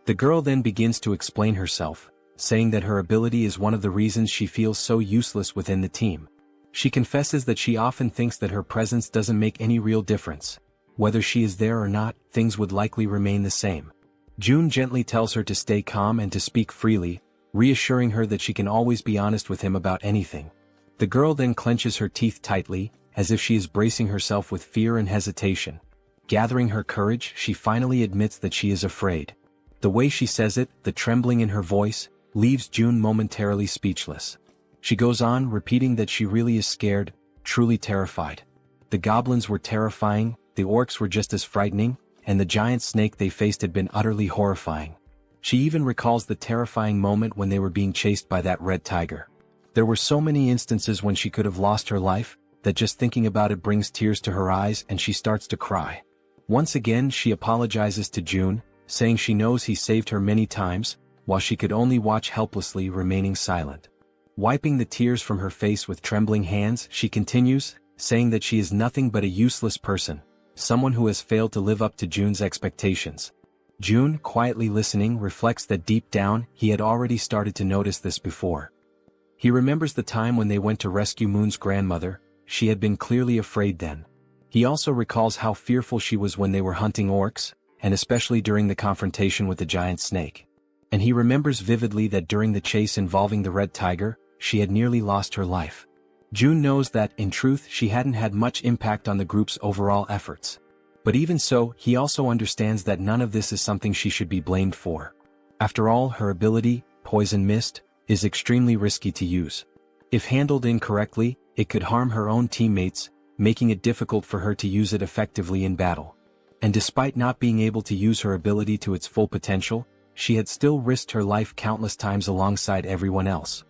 The girl then begins to explain herself, saying that her ability is one of the reasons she feels so useless within the team. She confesses that she often thinks that her presence doesn't make any real difference. Whether she is there or not, things would likely remain the same. June gently tells her to stay calm and to speak freely, reassuring her that she can always be honest with him about anything. The girl then clenches her teeth tightly, as if she is bracing herself with fear and hesitation. Gathering her courage, she finally admits that she is afraid. The way she says it, the trembling in her voice, leaves June momentarily speechless. She goes on, repeating that she really is scared, truly terrified. The goblins were terrifying, the orcs were just as frightening, and the giant snake they faced had been utterly horrifying. She even recalls the terrifying moment when they were being chased by that red tiger. There were so many instances when she could have lost her life, that just thinking about it brings tears to her eyes and she starts to cry. Once again she apologizes to June, saying she knows he saved her many times, while she could only watch helplessly, remaining silent. Wiping the tears from her face with trembling hands, she continues, saying that she is nothing but a useless person, someone who has failed to live up to June's expectations. June, quietly listening, reflects that deep down, he had already started to notice this before. He remembers the time when they went to rescue Moon's grandmother. She had been clearly afraid then. He also recalls how fearful she was when they were hunting orcs, and especially during the confrontation with the giant snake. And he remembers vividly that during the chase involving the red tiger, she had nearly lost her life. June knows that, in truth, she hadn't had much impact on the group's overall efforts. But even so, he also understands that none of this is something she should be blamed for. After all, her ability, Poison Mist, is extremely risky to use. If handled incorrectly, it could harm her own teammates, making it difficult for her to use it effectively in battle. And despite not being able to use her ability to its full potential, she had still risked her life countless times alongside everyone else.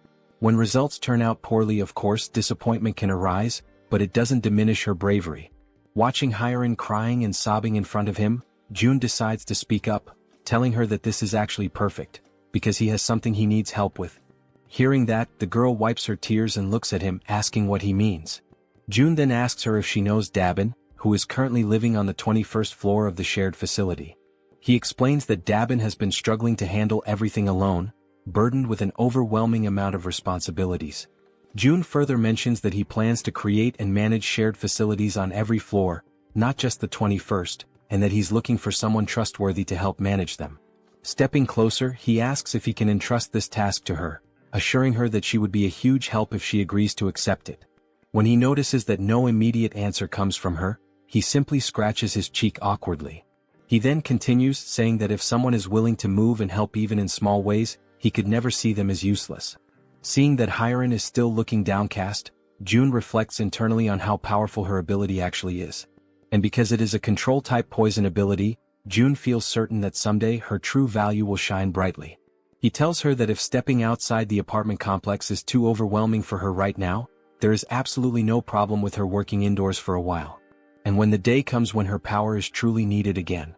When results turn out poorly, of course, disappointment can arise, but it doesn't diminish her bravery. Watching Harem crying and sobbing in front of him, June decides to speak up, telling her that this is actually perfect, because he has something he needs help with. Hearing that, the girl wipes her tears and looks at him, asking what he means. June then asks her if she knows Dabin, who is currently living on the 21st floor of the shared facility. He explains that Dabin has been struggling to handle everything alone, burdened with an overwhelming amount of responsibilities. June further mentions that he plans to create and manage shared facilities on every floor, not just the 21st, and that he's looking for someone trustworthy to help manage them. Stepping closer, he asks if he can entrust this task to her, assuring her that she would be a huge help if she agrees to accept it. When he notices that no immediate answer comes from her, he simply scratches his cheek awkwardly. He then continues, saying that if someone is willing to move and help even in small ways, he could never see them as useless. Seeing that Harem is still looking downcast, June reflects internally on how powerful her ability actually is. And because it is a control-type poison ability, June feels certain that someday her true value will shine brightly. He tells her that if stepping outside the apartment complex is too overwhelming for her right now, there is absolutely no problem with her working indoors for a while. And when the day comes when her power is truly needed again.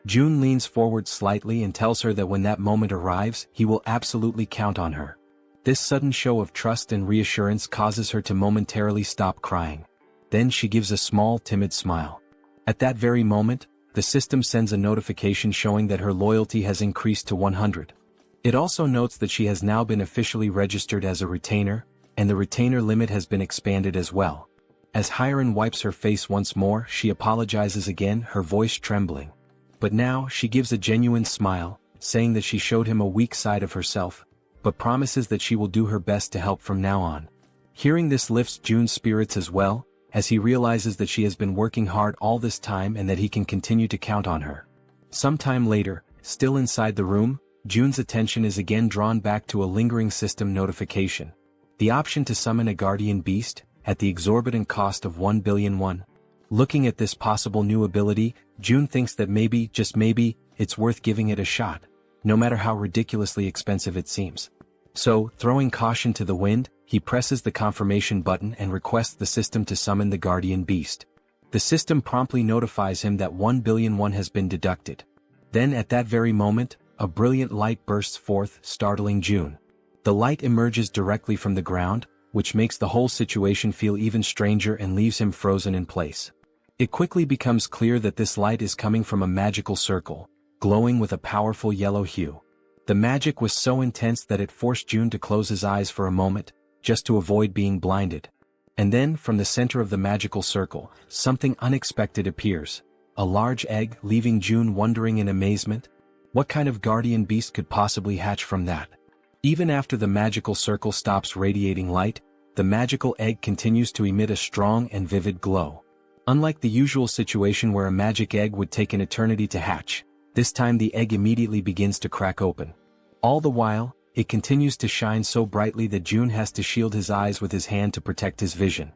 June leans forward slightly and tells her that when that moment arrives, he will absolutely count on her. This sudden show of trust and reassurance causes her to momentarily stop crying. Then she gives a small, timid smile. At that very moment, the system sends a notification showing that her loyalty has increased to 100. It also notes that she has now been officially registered as a retainer, and the retainer limit has been expanded as well. As Harem wipes her face once more, she apologizes again, her voice trembling. But now, she gives a genuine smile, saying that she showed him a weak side of herself, but promises that she will do her best to help from now on. Hearing this lifts June's spirits as well, as he realizes that she has been working hard all this time and that he can continue to count on her. Sometime later, still inside the room, June's attention is again drawn back to a lingering system notification. The option to summon a guardian beast, at the exorbitant cost of 1 billion won. Looking at this possible new ability, June thinks that maybe, just maybe, it's worth giving it a shot, no matter how ridiculously expensive it seems. So, throwing caution to the wind, he presses the confirmation button and requests the system to summon the guardian beast. The system promptly notifies him that 1 billion won has been deducted. Then at that very moment, a brilliant light bursts forth, startling June. The light emerges directly from the ground, which makes the whole situation feel even stranger and leaves him frozen in place. It quickly becomes clear that this light is coming from a magical circle, glowing with a powerful yellow hue. The magic was so intense that it forced June to close his eyes for a moment, just to avoid being blinded. And then, from the center of the magical circle, something unexpected appears. A large egg, leaving June wondering in amazement. What kind of guardian beast could possibly hatch from that? Even after the magical circle stops radiating light, the magical egg continues to emit a strong and vivid glow. Unlike the usual situation where a magic egg would take an eternity to hatch, this time the egg immediately begins to crack open. All the while, it continues to shine so brightly that June has to shield his eyes with his hand to protect his vision.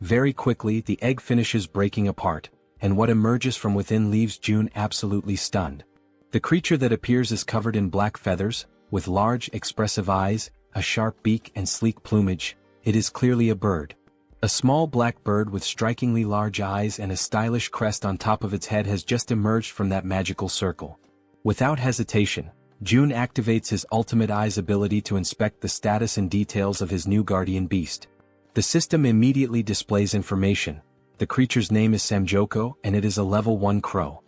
Very quickly, the egg finishes breaking apart, and what emerges from within leaves June absolutely stunned. The creature that appears is covered in black feathers, with large, expressive eyes, a sharp beak and sleek plumage. It is clearly a bird. A small black bird with strikingly large eyes and a stylish crest on top of its head has just emerged from that magical circle. Without hesitation, June activates his ultimate eyes ability to inspect the status and details of his new guardian beast. The system immediately displays information. The creature's name is Samjoko and it is a level 1 crow.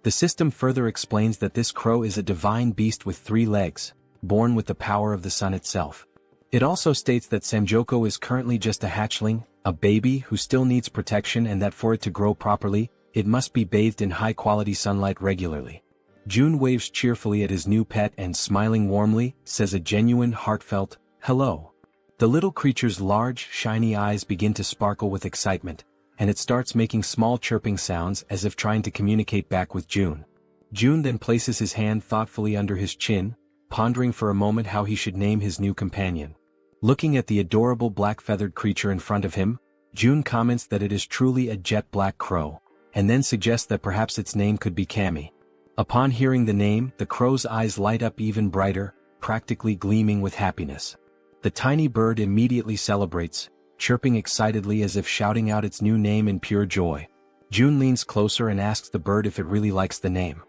The system further explains that this crow is a divine beast with 3 legs, born with the power of the sun itself. It also states that Samjoko is currently just a hatchling, a baby who still needs protection, and that for it to grow properly, it must be bathed in high-quality sunlight regularly. June waves cheerfully at his new pet and, smiling warmly, says a genuine, heartfelt, "Hello." The little creature's large, shiny eyes begin to sparkle with excitement, and it starts making small chirping sounds as if trying to communicate back with June. June then places his hand thoughtfully under his chin, pondering for a moment how he should name his new companion. Looking at the adorable black-feathered creature in front of him, June comments that it is truly a jet black crow, and then suggests that perhaps its name could be Kami. Upon hearing the name, the crow's eyes light up even brighter, practically gleaming with happiness. The tiny bird immediately celebrates, chirping excitedly as if shouting out its new name in pure joy. June leans closer and asks the bird if it really likes the name.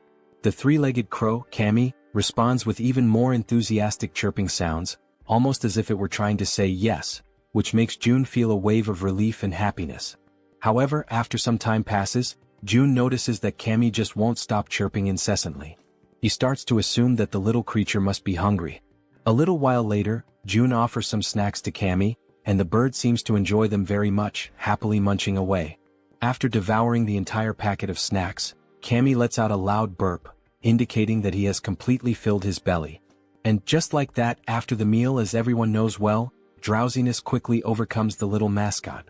The 3-legged crow, Kami, responds with even more enthusiastic chirping sounds, almost as if it were trying to say yes, which makes June feel a wave of relief and happiness. However, after some time passes, June notices that Kami just won't stop chirping incessantly. He starts to assume that the little creature must be hungry. A little while later, June offers some snacks to Kami, and the bird seems to enjoy them very much, happily munching away. After devouring the entire packet of snacks, Kami lets out a loud burp, indicating that he has completely filled his belly. And just like that, after the meal, as everyone knows well, drowsiness quickly overcomes the little mascot.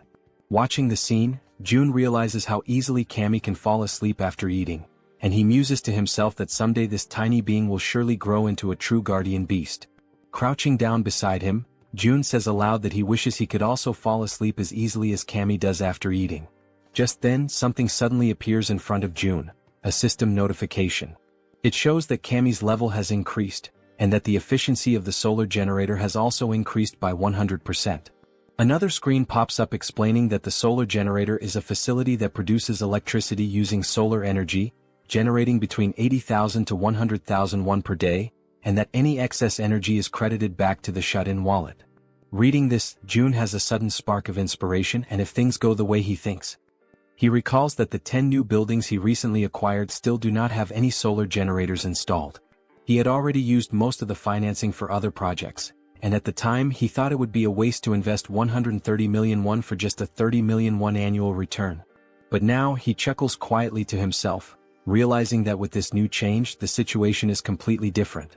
Watching the scene, June realizes how easily Kami can fall asleep after eating, and he muses to himself that someday this tiny being will surely grow into a true guardian beast. Crouching down beside him, June says aloud that he wishes he could also fall asleep as easily as Kami does after eating. Just then, something suddenly appears in front of June, a system notification. It shows that Kami's level has increased, and that the efficiency of the solar generator has also increased by 100%. Another screen pops up explaining that the solar generator is a facility that produces electricity using solar energy, generating between 80,000 to 100,000 won per day, and that any excess energy is credited back to the shut-in wallet. Reading this, June has a sudden spark of inspiration, and if things go the way he thinks. He recalls that the 10 new buildings he recently acquired still do not have any solar generators installed. He had already used most of the financing for other projects, and at the time he thought it would be a waste to invest 130 million won for just a 30 million won annual return. But now he chuckles quietly to himself, realizing that with this new change the situation is completely different.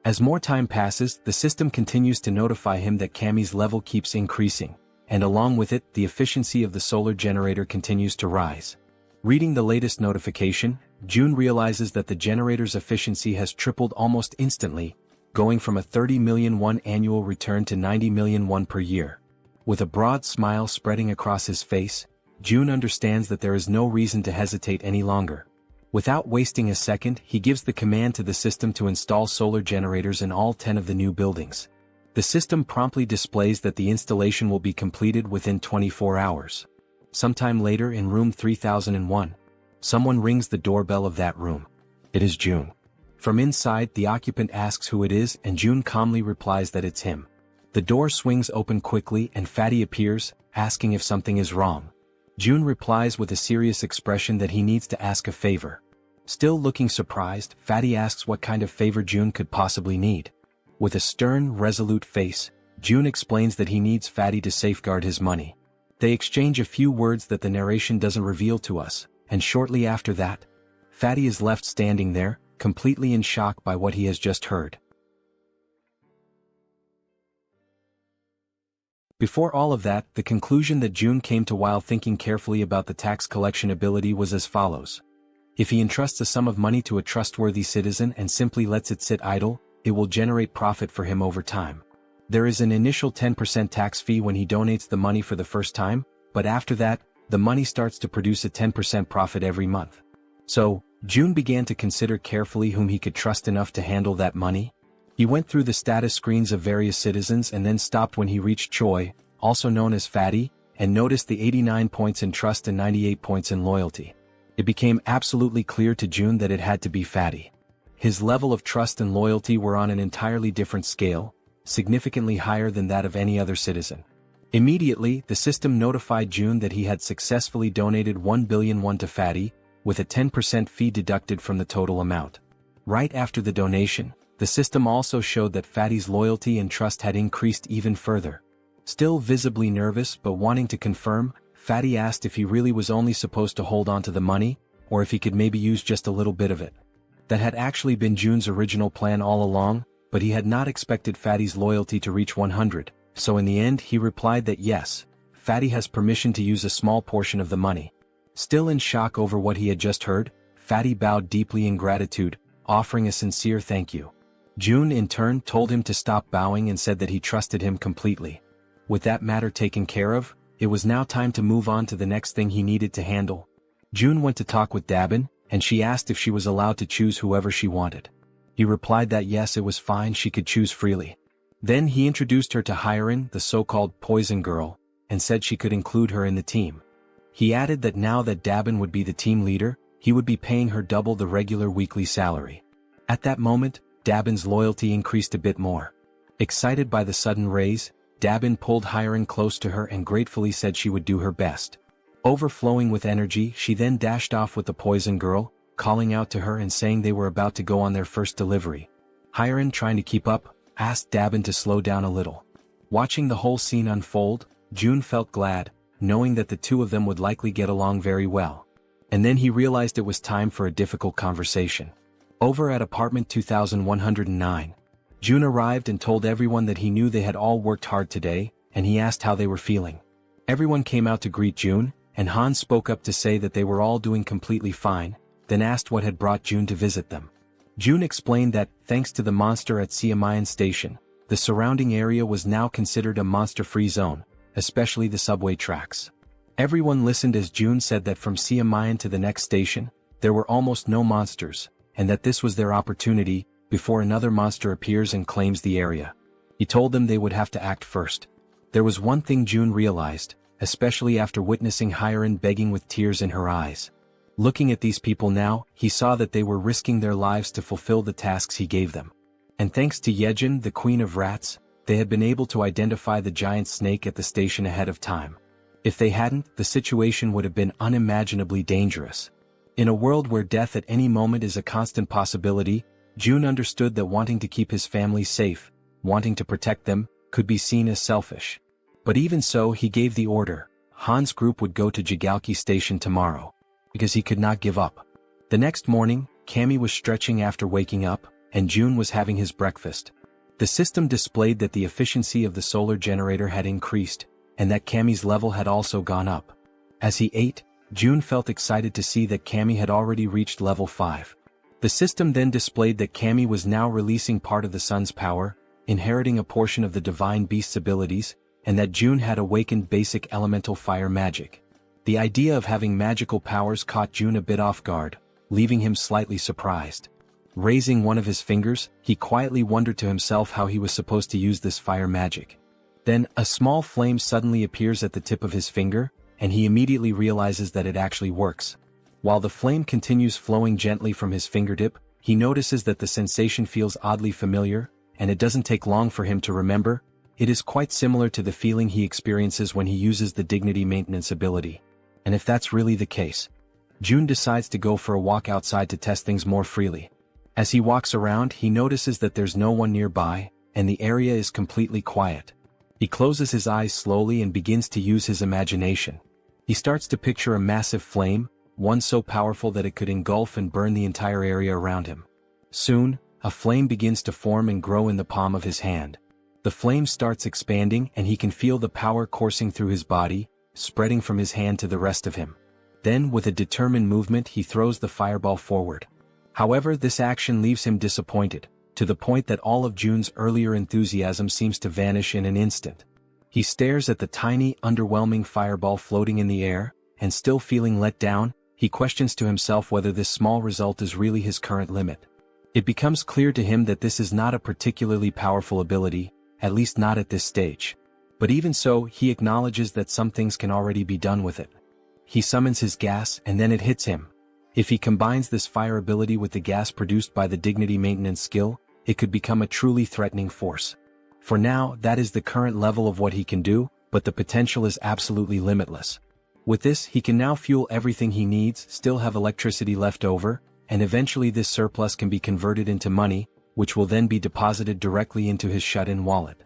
As more time passes, the system continues to notify him that Kami's level keeps increasing, and along with it, the efficiency of the solar generator continues to rise. Reading the latest notification, June realizes that the generator's efficiency has tripled almost instantly, going from a 30 million won annual return to 90 million won per year. With a broad smile spreading across his face, June understands that there is no reason to hesitate any longer. Without wasting a second, he gives the command to the system to install solar generators in all 10 of the new buildings. The system promptly displays that the installation will be completed within 24 hours. Sometime later in room 3001, someone rings the doorbell of that room. It is June. From inside, the occupant asks who it is and June calmly replies that it's him. The door swings open quickly and Fatty appears, asking if something is wrong. June replies with a serious expression that he needs to ask a favor. Still looking surprised, Fatty asks what kind of favor June could possibly need. With a stern, resolute face, June explains that he needs Fatty to safeguard his money. They exchange a few words that the narration doesn't reveal to us, and shortly after that, Fatty is left standing there, completely in shock by what he has just heard. Before all of that, the conclusion that June came to while thinking carefully about the tax collection ability was as follows. If he entrusts a sum of money to a trustworthy citizen and simply lets it sit idle, it will generate profit for him over time. There is an initial 10% tax fee when he donates the money for the first time, but after that, the money starts to produce a 10% profit every month. So, June began to consider carefully whom he could trust enough to handle that money. He went through the status screens of various citizens and then stopped when he reached Choi, also known as Fatty, and noticed the 89 points in trust and 98 points in loyalty. It became absolutely clear to June that it had to be Fatty. His level of trust and loyalty were on an entirely different scale, significantly higher than that of any other citizen. Immediately, the system notified June that he had successfully donated 1 billion won to Fatty, with a 10% fee deducted from the total amount. Right after the donation, the system also showed that Fatty's loyalty and trust had increased even further. Still visibly nervous but wanting to confirm, Fatty asked if he really was only supposed to hold on to the money, or if he could maybe use just a little bit of it. That had actually been June's original plan all along, but he had not expected Fatty's loyalty to reach 100, so in the end he replied that yes, Fatty has permission to use a small portion of the money. Still in shock over what he had just heard, Fatty bowed deeply in gratitude, offering a sincere thank you. June in turn told him to stop bowing and said that he trusted him completely. With that matter taken care of, it was now time to move on to the next thing he needed to handle. June went to talk with Dabin, and she asked if she was allowed to choose whoever she wanted. He replied that yes, it was fine, she could choose freely. Then he introduced her to Harem, the so-called poison girl, and said she could include her in the team. He added that now that Dabin would be the team leader, he would be paying her double the regular weekly salary. At that moment, Dabin's loyalty increased a bit more. Excited by the sudden raise, Dabin pulled Harem close to her and gratefully said she would do her best. Overflowing with energy, she then dashed off with the poison girl, calling out to her and saying they were about to go on their first delivery. Harem, trying to keep up, asked Dabin to slow down a little. Watching the whole scene unfold, June felt glad, knowing that the two of them would likely get along very well. And then he realized it was time for a difficult conversation. Over at apartment 2109, June arrived and told everyone that he knew they had all worked hard today, and he asked how they were feeling. Everyone came out to greet June, and Han spoke up to say that they were all doing completely fine, then asked what had brought June to visit them. June explained that, thanks to the monster at Siamayan Station, the surrounding area was now considered a monster-free zone, especially the subway tracks. Everyone listened as June said that from Siamayan to the next station, there were almost no monsters, and that this was their opportunity, before another monster appears and claims the area. He told them they would have to act first. There was one thing June realized, especially after witnessing Harem begging with tears in her eyes. Looking at these people now, he saw that they were risking their lives to fulfill the tasks he gave them. And thanks to Jaehyeon, the queen of rats, they had been able to identify the giant snake at the station ahead of time. If they hadn't, the situation would have been unimaginably dangerous. In a world where death at any moment is a constant possibility, June understood that wanting to keep his family safe, wanting to protect them, could be seen as selfish. But even so, he gave the order. Han's group would go to Jigalki Station tomorrow, because he could not give up. The next morning, Cammy was stretching after waking up, and June was having his breakfast. The system displayed that the efficiency of the solar generator had increased, and that Cammy's level had also gone up. As he ate, June felt excited to see that Cammy had already reached level 5. The system then displayed that Cammy was now releasing part of the sun's power, inheriting a portion of the divine beast's abilities, and that June had awakened basic elemental fire magic. The idea of having magical powers caught June a bit off guard, leaving him slightly surprised. Raising one of his fingers, he quietly wondered to himself how he was supposed to use this fire magic. Then, a small flame suddenly appears at the tip of his finger, and he immediately realizes that it actually works. While the flame continues flowing gently from his fingertip, he notices that the sensation feels oddly familiar, and it doesn't take long for him to remember. It is quite similar to the feeling he experiences when he uses the dignity maintenance ability. And if that's really the case, Jun decides to go for a walk outside to test things more freely. As he walks around, he notices that there's no one nearby, and the area is completely quiet. He closes his eyes slowly and begins to use his imagination. He starts to picture a massive flame, one so powerful that it could engulf and burn the entire area around him. Soon, a flame begins to form and grow in the palm of his hand. The flame starts expanding and he can feel the power coursing through his body, spreading from his hand to the rest of him. Then, with a determined movement, he throws the fireball forward. However, this action leaves him disappointed, to the point that all of Jun's earlier enthusiasm seems to vanish in an instant. He stares at the tiny, underwhelming fireball floating in the air, and still feeling let down, he questions to himself whether this small result is really his current limit. It becomes clear to him that this is not a particularly powerful ability, at least not at this stage. But even so, he acknowledges that some things can already be done with it. He summons his gas and then it hits him. If he combines this fire ability with the gas produced by the dignity maintenance skill, it could become a truly threatening force. For now, that is the current level of what he can do, but the potential is absolutely limitless. With this, he can now fuel everything he needs, still have electricity left over, and eventually this surplus can be converted into money, which will then be deposited directly into his shut-in wallet.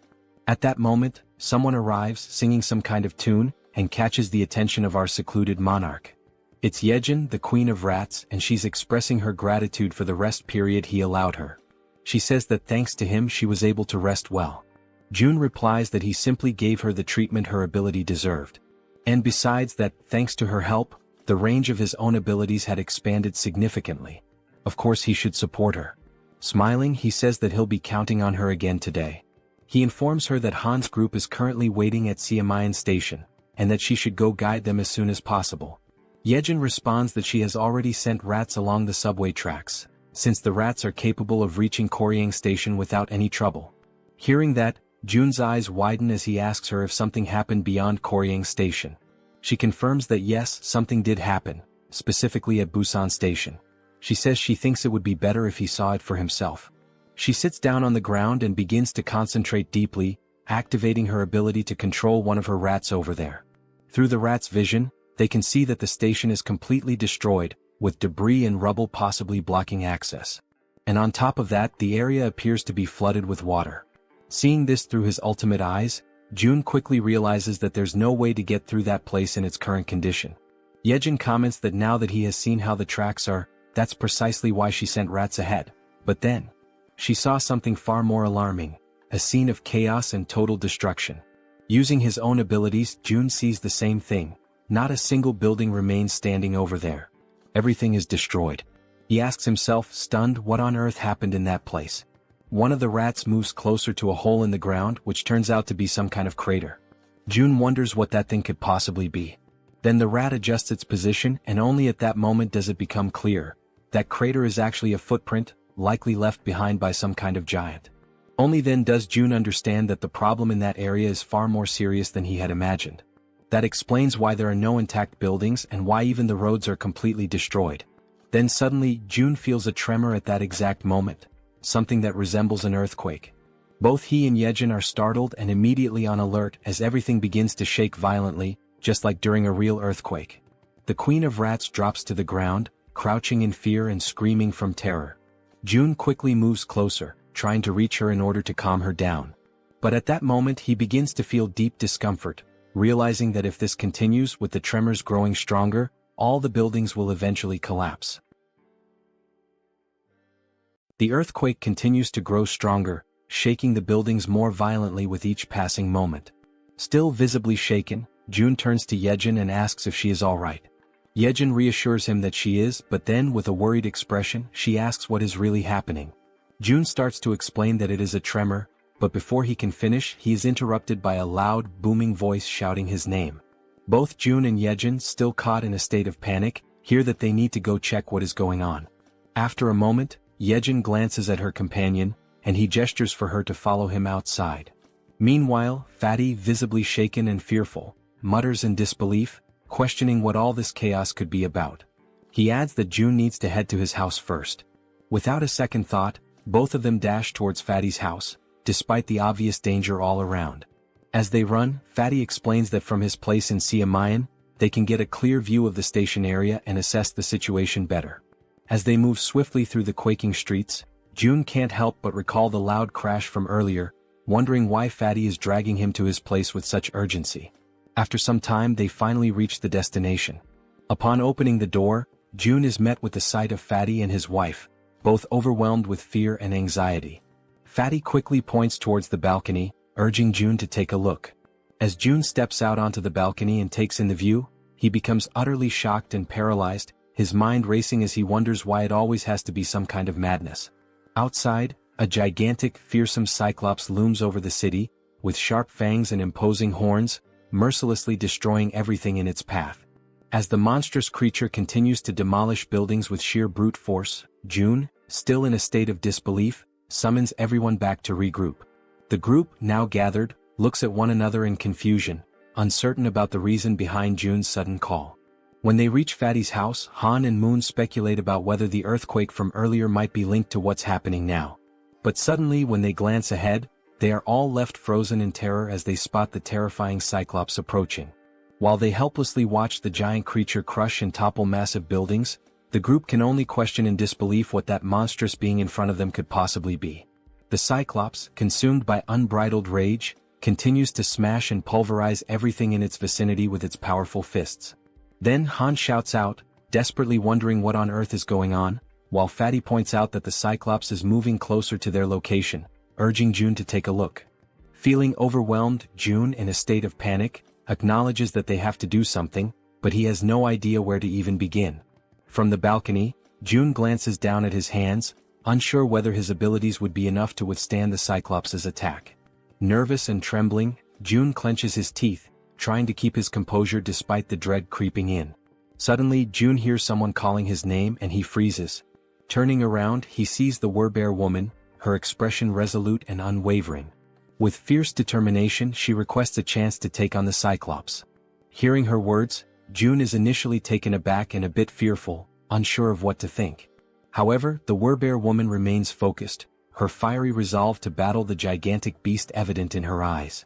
At that moment, someone arrives singing some kind of tune, and catches the attention of our secluded monarch. It's Jaehyeon, the Queen of Rats, and she's expressing her gratitude for the rest period he allowed her. She says that thanks to him she was able to rest well. Jun replies that he simply gave her the treatment her ability deserved. And besides that, thanks to her help, the range of his own abilities had expanded significantly. Of course he should support her. Smiling, he says that he'll be counting on her again today. He informs her that Han's group is currently waiting at Siamayan Station, and that she should go guide them as soon as possible. Jaehyeon responds that she has already sent rats along the subway tracks, since the rats are capable of reaching Koryang Station without any trouble. Hearing that, Jun's eyes widen as he asks her if something happened beyond Koryang Station. She confirms that yes, something did happen, specifically at Busan Station. She says she thinks it would be better if he saw it for himself. She sits down on the ground and begins to concentrate deeply, activating her ability to control one of her rats over there. Through the rat's vision, they can see that the station is completely destroyed, with debris and rubble possibly blocking access. And on top of that, the area appears to be flooded with water. Seeing this through his ultimate eyes, Jun quickly realizes that there's no way to get through that place in its current condition. Jaehyeon comments that now that he has seen how the tracks are, that's precisely why she sent rats ahead. But then, she saw something far more alarming, a scene of chaos and total destruction. Using his own abilities, Jun sees the same thing. Not a single building remains standing over there. Everything is destroyed. He asks himself, stunned, what on earth happened in that place. One of the rats moves closer to a hole in the ground, which turns out to be some kind of crater. Jun wonders what that thing could possibly be. Then the rat adjusts its position, and only at that moment does it become clear. That crater is actually a footprint, likely left behind by some kind of giant. Only then does Jun understand that the problem in that area is far more serious than he had imagined. That explains why there are no intact buildings and why even the roads are completely destroyed. Then suddenly, Jun feels a tremor at that exact moment, something that resembles an earthquake. Both he and Jaehyeon are startled and immediately on alert as everything begins to shake violently, just like during a real earthquake. The Queen of Rats drops to the ground, crouching in fear and screaming from terror. Jun quickly moves closer, trying to reach her in order to calm her down. But at that moment he begins to feel deep discomfort, realizing that if this continues with the tremors growing stronger, all the buildings will eventually collapse. The earthquake continues to grow stronger, shaking the buildings more violently with each passing moment. Still visibly shaken, Jun turns to Jaehyeon and asks if she is alright. Jaehyeon reassures him that she is, but then with a worried expression, she asks what is really happening. Jun starts to explain that it is a tremor, but before he can finish, he is interrupted by a loud, booming voice shouting his name. Both Jun and Jaehyeon, still caught in a state of panic, hear that they need to go check what is going on. After a moment, Jaehyeon glances at her companion, and he gestures for her to follow him outside. Meanwhile, Fatty, visibly shaken and fearful, mutters in disbelief, questioning what all this chaos could be about. He adds that June needs to head to his house first. Without a second thought, both of them dash towards Fatty's house, despite the obvious danger all around. As they run, Fatty explains that from his place in Siamayan, they can get a clear view of the station area and assess the situation better. As they move swiftly through the quaking streets, June can't help but recall the loud crash from earlier, wondering why Fatty is dragging him to his place with such urgency. After some time they finally reach the destination. Upon opening the door, June is met with the sight of Fatty and his wife, both overwhelmed with fear and anxiety. Fatty quickly points towards the balcony, urging June to take a look. As June steps out onto the balcony and takes in the view, he becomes utterly shocked and paralyzed, his mind racing as he wonders why it always has to be some kind of madness. Outside, a gigantic, fearsome cyclops looms over the city, with sharp fangs and imposing horns, mercilessly destroying everything in its path. As the monstrous creature continues to demolish buildings with sheer brute force, June, still in a state of disbelief, summons everyone back to regroup. The group, now gathered, looks at one another in confusion, uncertain about the reason behind June's sudden call. When they reach Fatty's house, Han and Moon speculate about whether the earthquake from earlier might be linked to what's happening now. But suddenly when they glance ahead, they are all left frozen in terror as they spot the terrifying Cyclops approaching. While they helplessly watch the giant creature crush and topple massive buildings, the group can only question in disbelief what that monstrous being in front of them could possibly be. The Cyclops, consumed by unbridled rage, continues to smash and pulverize everything in its vicinity with its powerful fists. Then Han shouts out, desperately wondering what on earth is going on, while Fatty points out that the Cyclops is moving closer to their location, urging June to take a look. Feeling overwhelmed, June, in a state of panic, acknowledges that they have to do something, but he has no idea where to even begin. From the balcony, June glances down at his hands, unsure whether his abilities would be enough to withstand the Cyclops' attack. Nervous and trembling, June clenches his teeth, trying to keep his composure despite the dread creeping in. Suddenly, June hears someone calling his name and he freezes. Turning around, he sees the Werbear woman, her expression resolute and unwavering. With fierce determination, she requests a chance to take on the Cyclops. Hearing her words, June is initially taken aback and a bit fearful, unsure of what to think. However, the Werbear woman remains focused, her fiery resolve to battle the gigantic beast evident in her eyes.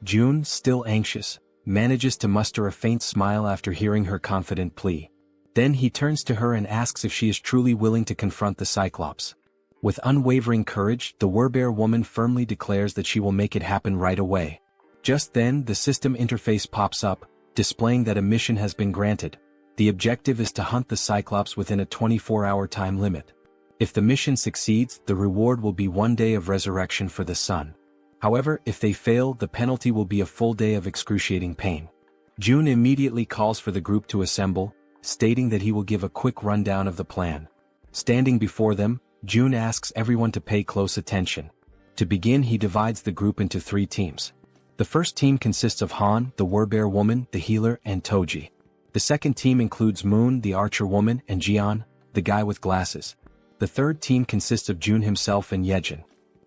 June, still anxious, manages to muster a faint smile after hearing her confident plea. Then he turns to her and asks if she is truly willing to confront the Cyclops. With unwavering courage, the Werbear woman firmly declares that she will make it happen right away. Just then, the system interface pops up, displaying that a mission has been granted. The objective is to hunt the Cyclops within a 24-hour time limit. If the mission succeeds, the reward will be 1 day of resurrection for the sun. However, if they fail, the penalty will be a full day of excruciating pain. June immediately calls for the group to assemble, stating that he will give a quick rundown of the plan. Standing before them, June asks everyone to pay close attention. To begin, he divides the group into 3 teams. The first team consists of Han, the Werbear woman, the healer, and Toji. The second team includes Moon, the archer woman, and Jaehyeon, the guy with glasses. The third team consists of June himself and Jaehyeon.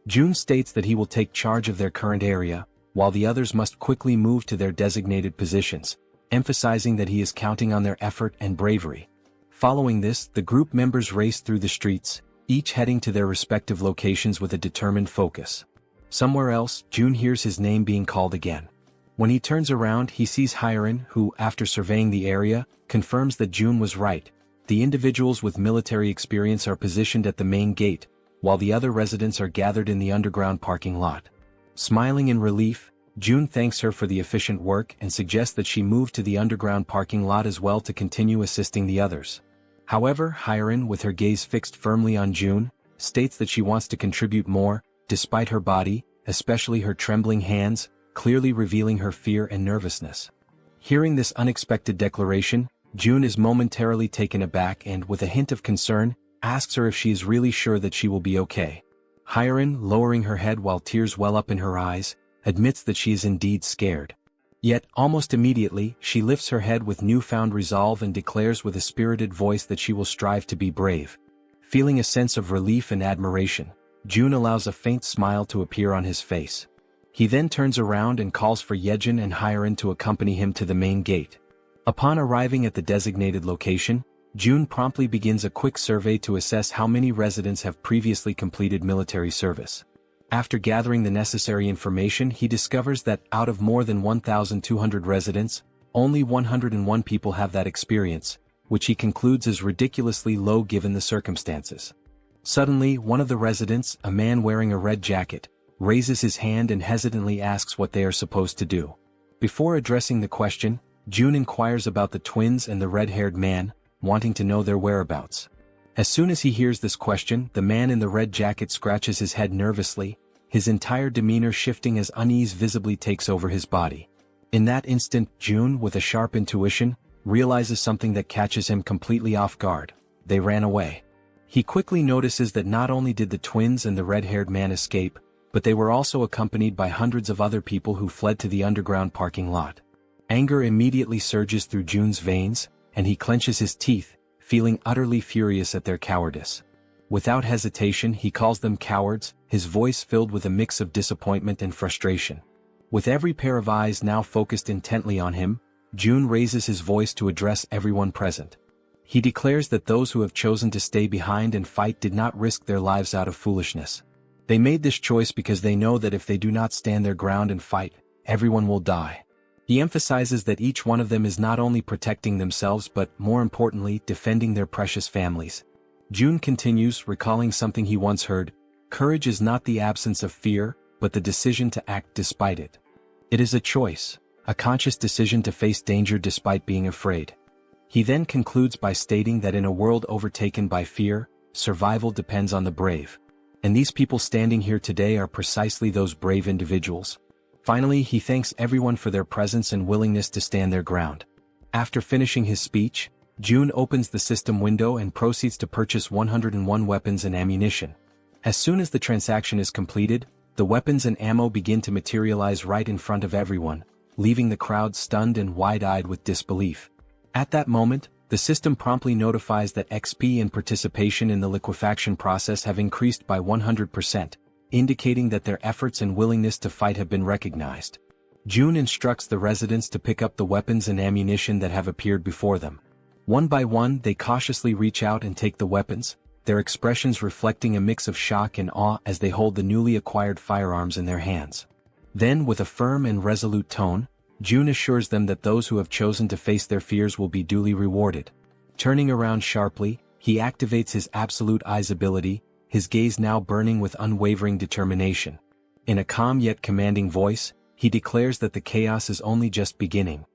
June states that he will take charge of their current area, while the others must quickly move to their designated positions, emphasizing that he is counting on their effort and bravery. Following this, the group members race through the streets, each heading to their respective locations with a determined focus. Somewhere else, June hears his name being called again. When he turns around, he sees Harem, who, after surveying the area, confirms that June was right. The individuals with military experience are positioned at the main gate, while the other residents are gathered in the underground parking lot. Smiling in relief, June thanks her for the efficient work and suggests that she move to the underground parking lot as well to continue assisting the others. However, Harem, with her gaze fixed firmly on June, states that she wants to contribute more, despite her body, especially her trembling hands, clearly revealing her fear and nervousness. Hearing this unexpected declaration, June is momentarily taken aback and, with a hint of concern, asks her if she is really sure that she will be okay. Harem, lowering her head while tears well up in her eyes, admits that she is indeed scared. Yet, almost immediately, she lifts her head with newfound resolve and declares with a spirited voice that she will strive to be brave. Feeling a sense of relief and admiration, June allows a faint smile to appear on his face. He then turns around and calls for Yejin and Hyeren to accompany him to the main gate. Upon arriving at the designated location, June promptly begins a quick survey to assess how many residents have previously completed military service. After gathering the necessary information, he discovers that out of more than 1,200 residents, only 101 people have that experience, which he concludes is ridiculously low given the circumstances. Suddenly, one of the residents, a man wearing a red jacket, raises his hand and hesitantly asks what they are supposed to do. Before addressing the question, June inquires about the twins and the red-haired man, wanting to know their whereabouts. As soon as he hears this question, the man in the red jacket scratches his head nervously, his entire demeanor shifting as unease visibly takes over his body. In that instant, June, with a sharp intuition, realizes something that catches him completely off guard. They ran away. He quickly notices that not only did the twins and the red-haired man escape, but they were also accompanied by hundreds of other people who fled to the underground parking lot. Anger immediately surges through June's veins, and he clenches his teeth, feeling utterly furious at their cowardice. Without hesitation, he calls them cowards, his voice filled with a mix of disappointment and frustration. With every pair of eyes now focused intently on him, June raises his voice to address everyone present. He declares that those who have chosen to stay behind and fight did not risk their lives out of foolishness. They made this choice because they know that if they do not stand their ground and fight, everyone will die. He emphasizes that each one of them is not only protecting themselves but, more importantly, defending their precious families. June continues, recalling something he once heard: courage is not the absence of fear, but the decision to act despite it. It is a choice, a conscious decision to face danger despite being afraid. He then concludes by stating that in a world overtaken by fear, survival depends on the brave. And these people standing here today are precisely those brave individuals. Finally, he thanks everyone for their presence and willingness to stand their ground. After finishing his speech, June opens the system window and proceeds to purchase 101 weapons and ammunition. As soon as the transaction is completed, the weapons and ammo begin to materialize right in front of everyone, leaving the crowd stunned and wide-eyed with disbelief. At that moment, the system promptly notifies that XP and participation in the liquefaction process have increased by 100%, indicating that their efforts and willingness to fight have been recognized. June instructs the residents to pick up the weapons and ammunition that have appeared before them. One by one, they cautiously reach out and take the weapons, their expressions reflecting a mix of shock and awe as they hold the newly acquired firearms in their hands. Then, with a firm and resolute tone, June assures them that those who have chosen to face their fears will be duly rewarded. Turning around sharply, he activates his absolute eyes ability, his gaze now burning with unwavering determination. In a calm yet commanding voice, he declares that the chaos is only just beginning.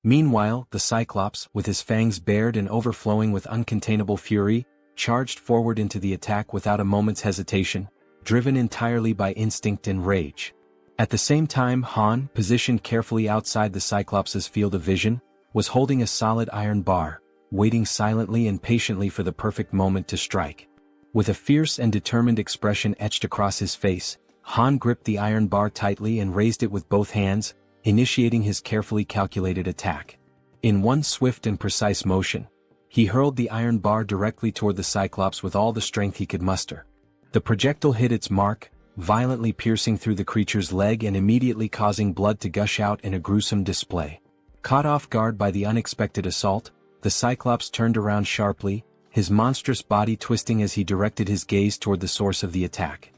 Meanwhile, the Cyclops, with his fangs bared and overflowing with uncontainable fury, charged forward into the attack without a moment's hesitation, driven entirely by instinct and rage. At the same time, Han, positioned carefully outside the Cyclops' field of vision, was holding a solid iron bar, waiting silently and patiently for the perfect moment to strike. With a fierce and determined expression etched across his face, Han gripped the iron bar tightly and raised it with both hands, initiating his carefully calculated attack. In one swift and precise motion, he hurled the iron bar directly toward the Cyclops with all the strength he could muster. The projectile hit its mark, violently piercing through the creature's leg and immediately causing blood to gush out in a gruesome display. Caught off guard by the unexpected assault, the Cyclops turned around sharply, his monstrous body twisting as he directed his gaze toward the source of the attack.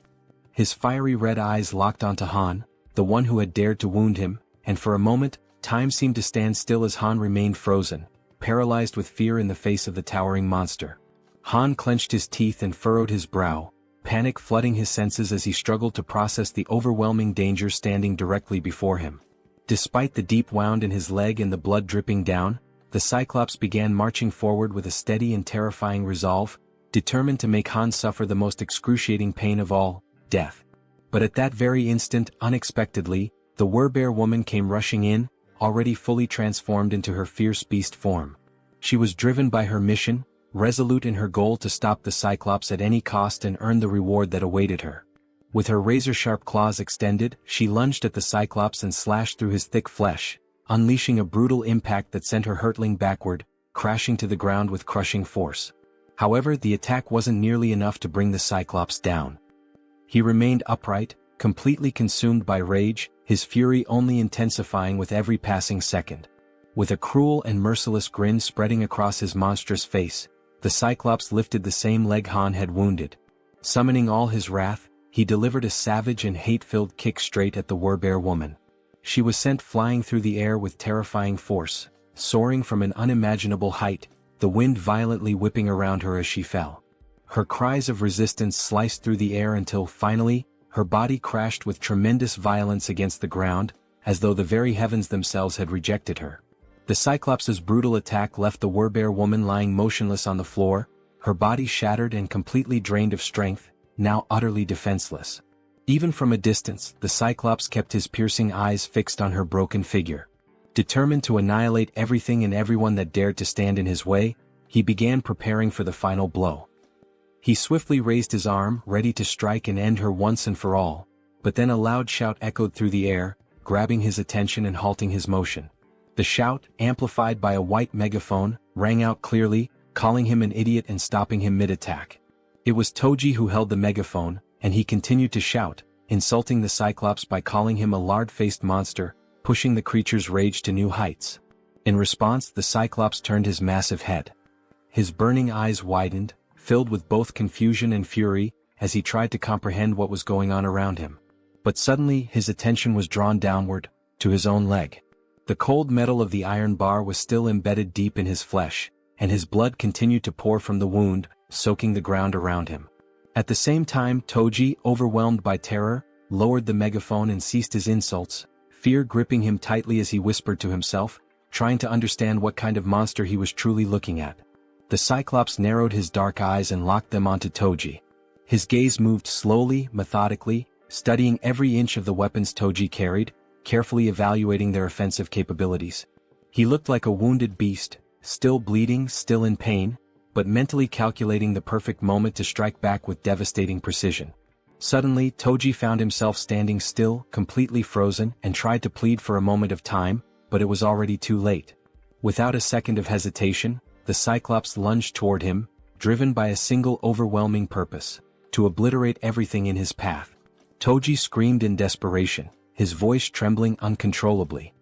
His fiery red eyes locked onto Han, the one who had dared to wound him, and for a moment, time seemed to stand still as Han remained frozen, paralyzed with fear in the face of the towering monster. Han clenched his teeth and furrowed his brow, panic flooding his senses as he struggled to process the overwhelming danger standing directly before him. Despite the deep wound in his leg and the blood dripping down, the Cyclops began marching forward with a steady and terrifying resolve, determined to make Han suffer the most excruciating pain of all, death. But at that very instant, unexpectedly, the Werbear woman came rushing in, already fully transformed into her fierce beast form. She was driven by her mission, resolute in her goal to stop the Cyclops at any cost and earn the reward that awaited her. With her razor-sharp claws extended, she lunged at the Cyclops and slashed through his thick flesh, unleashing a brutal impact that sent her hurtling backward, crashing to the ground with crushing force. However, the attack wasn't nearly enough to bring the Cyclops down. He remained upright, completely consumed by rage, his fury only intensifying with every passing second. With a cruel and merciless grin spreading across his monstrous face, the Cyclops lifted the same leg Han had wounded. Summoning all his wrath, he delivered a savage and hate-filled kick straight at the Werbear woman. She was sent flying through the air with terrifying force, soaring from an unimaginable height, the wind violently whipping around her as she fell. Her cries of resistance sliced through the air until, finally, her body crashed with tremendous violence against the ground, as though the very heavens themselves had rejected her. The Cyclops' brutal attack left the Werbear woman lying motionless on the floor, her body shattered and completely drained of strength, now utterly defenseless. Even from a distance, the Cyclops kept his piercing eyes fixed on her broken figure. Determined to annihilate everything and everyone that dared to stand in his way, he began preparing for the final blow. He swiftly raised his arm, ready to strike and end her once and for all, but then a loud shout echoed through the air, grabbing his attention and halting his motion. The shout, amplified by a white megaphone, rang out clearly, calling him an idiot and stopping him mid-attack. It was Toji who held the megaphone, and he continued to shout, insulting the Cyclops by calling him a lard-faced monster, pushing the creature's rage to new heights. In response, the Cyclops turned his massive head. His burning eyes widened, filled with both confusion and fury, as he tried to comprehend what was going on around him. But suddenly his attention was drawn downward, to his own leg. The cold metal of the iron bar was still embedded deep in his flesh, and his blood continued to pour from the wound, soaking the ground around him. At the same time, Toji, overwhelmed by terror, lowered the megaphone and ceased his insults, fear gripping him tightly as he whispered to himself, trying to understand what kind of monster he was truly looking at. The Cyclops narrowed his dark eyes and locked them onto Toji. His gaze moved slowly, methodically, studying every inch of the weapons Toji carried, carefully evaluating their offensive capabilities. He looked like a wounded beast, still bleeding, still in pain, but mentally calculating the perfect moment to strike back with devastating precision. Suddenly, Toji found himself standing still, completely frozen, and tried to plead for a moment of time, but it was already too late. Without a second of hesitation, the Cyclops lunged toward him, driven by a single overwhelming purpose: to obliterate everything in his path. Toji screamed in desperation, his voice trembling uncontrollably.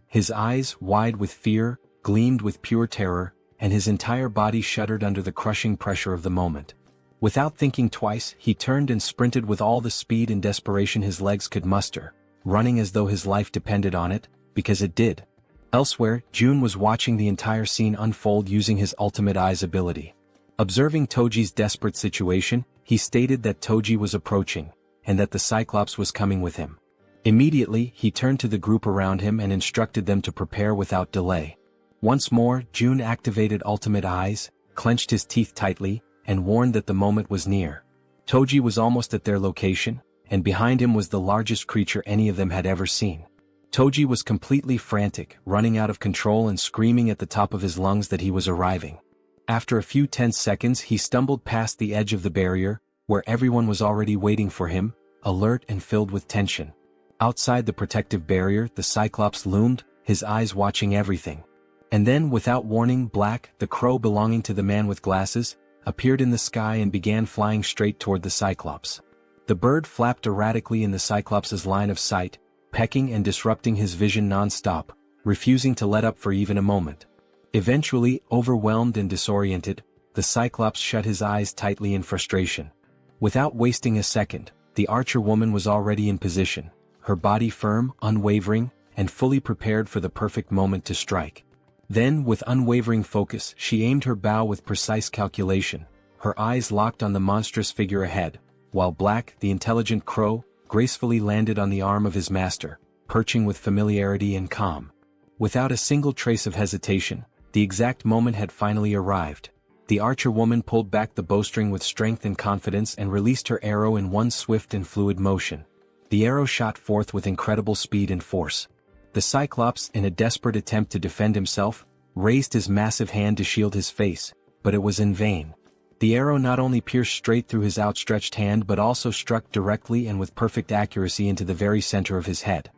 His eyes, wide with fear, gleamed with pure terror, and his entire body shuddered under the crushing pressure of the moment. Without thinking twice, he turned and sprinted with all the speed and desperation his legs could muster, running as though his life depended on it, because it did. Elsewhere, Jun was watching the entire scene unfold using his ultimate eyes ability. Observing Toji's desperate situation, he stated that Toji was approaching, and that the Cyclops was coming with him. Immediately, he turned to the group around him and instructed them to prepare without delay. Once more, Jun activated ultimate eyes, clenched his teeth tightly, and warned that the moment was near. Toji was almost at their location, and behind him was the largest creature any of them had ever seen. Toji was completely frantic, running out of control and screaming at the top of his lungs that he was arriving. After a few tense seconds, he stumbled past the edge of the barrier, where everyone was already waiting for him, alert and filled with tension. Outside the protective barrier, the Cyclops loomed, his eyes watching everything. And then, without warning, Black, the crow belonging to the man with glasses, appeared in the sky and began flying straight toward the Cyclops. The bird flapped erratically in the Cyclops' line of sight, pecking and disrupting his vision non-stop, refusing to let up for even a moment. Eventually, overwhelmed and disoriented, the Cyclops shut his eyes tightly in frustration. Without wasting a second, the archer woman was already in position, her body firm, unwavering, and fully prepared for the perfect moment to strike. Then, with unwavering focus, she aimed her bow with precise calculation, her eyes locked on the monstrous figure ahead, while Black, the intelligent crow, gracefully landed on the arm of his master, perching with familiarity and calm. Without a single trace of hesitation, the exact moment had finally arrived. The archer woman pulled back the bowstring with strength and confidence and released her arrow in one swift and fluid motion. The arrow shot forth with incredible speed and force. The Cyclops, in a desperate attempt to defend himself, raised his massive hand to shield his face, but it was in vain. The arrow not only pierced straight through his outstretched hand but also struck directly and with perfect accuracy into the very center of his head.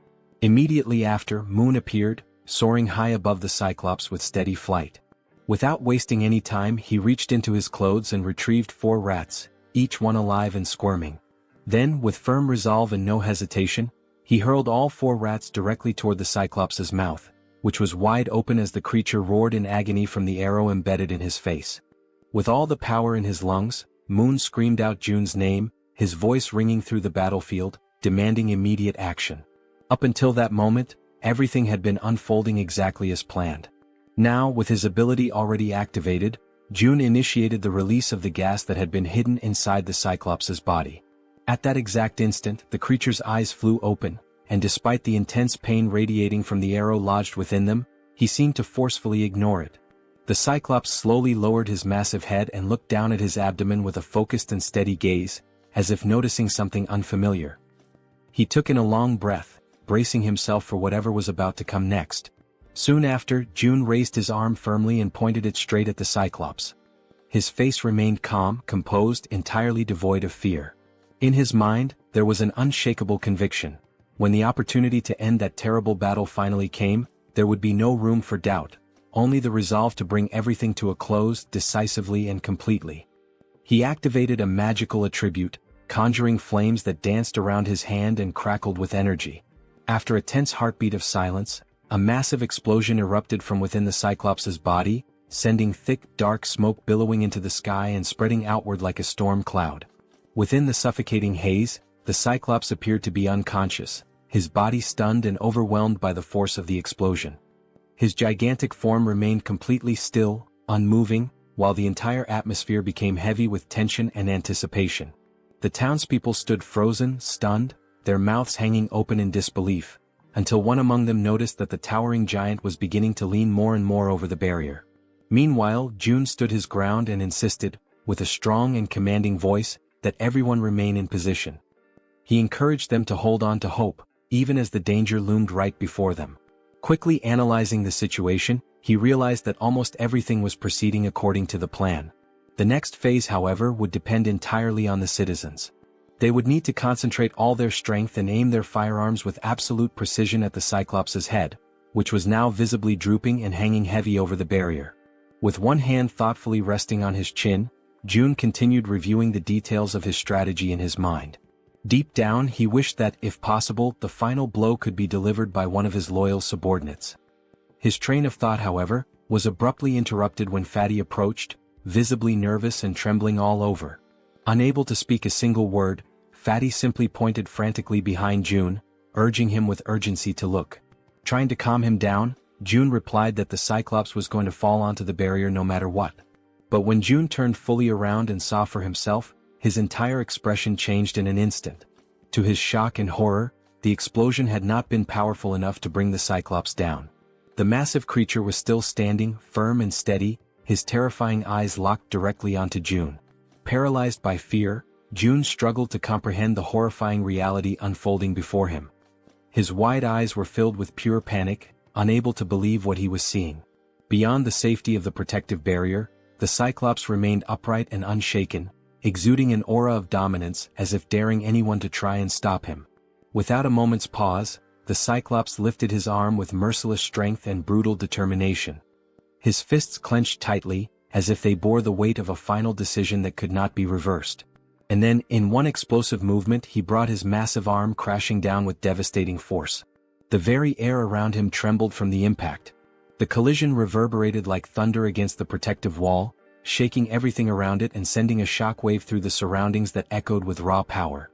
Immediately after, Moon appeared, soaring high above the Cyclops with steady flight. Without wasting any time, he reached into his clothes and retrieved 4 rats, each one alive and squirming. Then, with firm resolve and no hesitation, he hurled all 4 rats directly toward the Cyclops' mouth, which was wide open as the creature roared in agony from the arrow embedded in his face. With all the power in his lungs, Moon screamed out Jun's name, his voice ringing through the battlefield, demanding immediate action. Up until that moment, everything had been unfolding exactly as planned. Now, with his ability already activated, Jun initiated the release of the gas that had been hidden inside the Cyclops' body. At that exact instant, the creature's eyes flew open, and despite the intense pain radiating from the arrow lodged within them, he seemed to forcefully ignore it. The Cyclops slowly lowered his massive head and looked down at his abdomen with a focused and steady gaze, as if noticing something unfamiliar. He took in a long breath, bracing himself for whatever was about to come next. Soon after, Jun raised his arm firmly and pointed it straight at the Cyclops. His face remained calm, composed, entirely devoid of fear. In his mind, there was an unshakable conviction. When the opportunity to end that terrible battle finally came, there would be no room for doubt, only the resolve to bring everything to a close decisively and completely. He activated a magical attribute, conjuring flames that danced around his hand and crackled with energy. After a tense heartbeat of silence, a massive explosion erupted from within the Cyclops' body, sending thick, dark smoke billowing into the sky and spreading outward like a storm cloud. Within the suffocating haze, the Cyclops appeared to be unconscious, his body stunned and overwhelmed by the force of the explosion. His gigantic form remained completely still, unmoving, while the entire atmosphere became heavy with tension and anticipation. The townspeople stood frozen, stunned, their mouths hanging open in disbelief, until one among them noticed that the towering giant was beginning to lean more and more over the barrier. Meanwhile, Jun stood his ground and insisted, with a strong and commanding voice, that everyone remain in position. He encouraged them to hold on to hope, even as the danger loomed right before them. Quickly analyzing the situation, he realized that almost everything was proceeding according to the plan. The next phase, however, would depend entirely on the citizens. They would need to concentrate all their strength and aim their firearms with absolute precision at the Cyclops' head, which was now visibly drooping and hanging heavy over the barrier. With one hand thoughtfully resting on his chin, Jun continued reviewing the details of his strategy in his mind. Deep down, he wished that, if possible, the final blow could be delivered by one of his loyal subordinates. His train of thought, however, was abruptly interrupted when Fatty approached, visibly nervous and trembling all over. Unable to speak a single word, Fatty simply pointed frantically behind Jun, urging him with urgency to look. Trying to calm him down, Jun replied that the Cyclops was going to fall onto the barrier no matter what. But when Jun turned fully around and saw for himself, his entire expression changed in an instant. To his shock and horror, the explosion had not been powerful enough to bring the Cyclops down. The massive creature was still standing, firm and steady, his terrifying eyes locked directly onto Jun. Paralyzed by fear, Jun struggled to comprehend the horrifying reality unfolding before him. His wide eyes were filled with pure panic, unable to believe what he was seeing. Beyond the safety of the protective barrier, the Cyclops remained upright and unshaken, exuding an aura of dominance as if daring anyone to try and stop him. Without a moment's pause, the Cyclops lifted his arm with merciless strength and brutal determination. His fists clenched tightly, as if they bore the weight of a final decision that could not be reversed. And then, in one explosive movement, he brought his massive arm crashing down with devastating force. The very air around him trembled from the impact. The collision reverberated like thunder against the protective wall, shaking everything around it and sending a shockwave through the surroundings that echoed with raw power.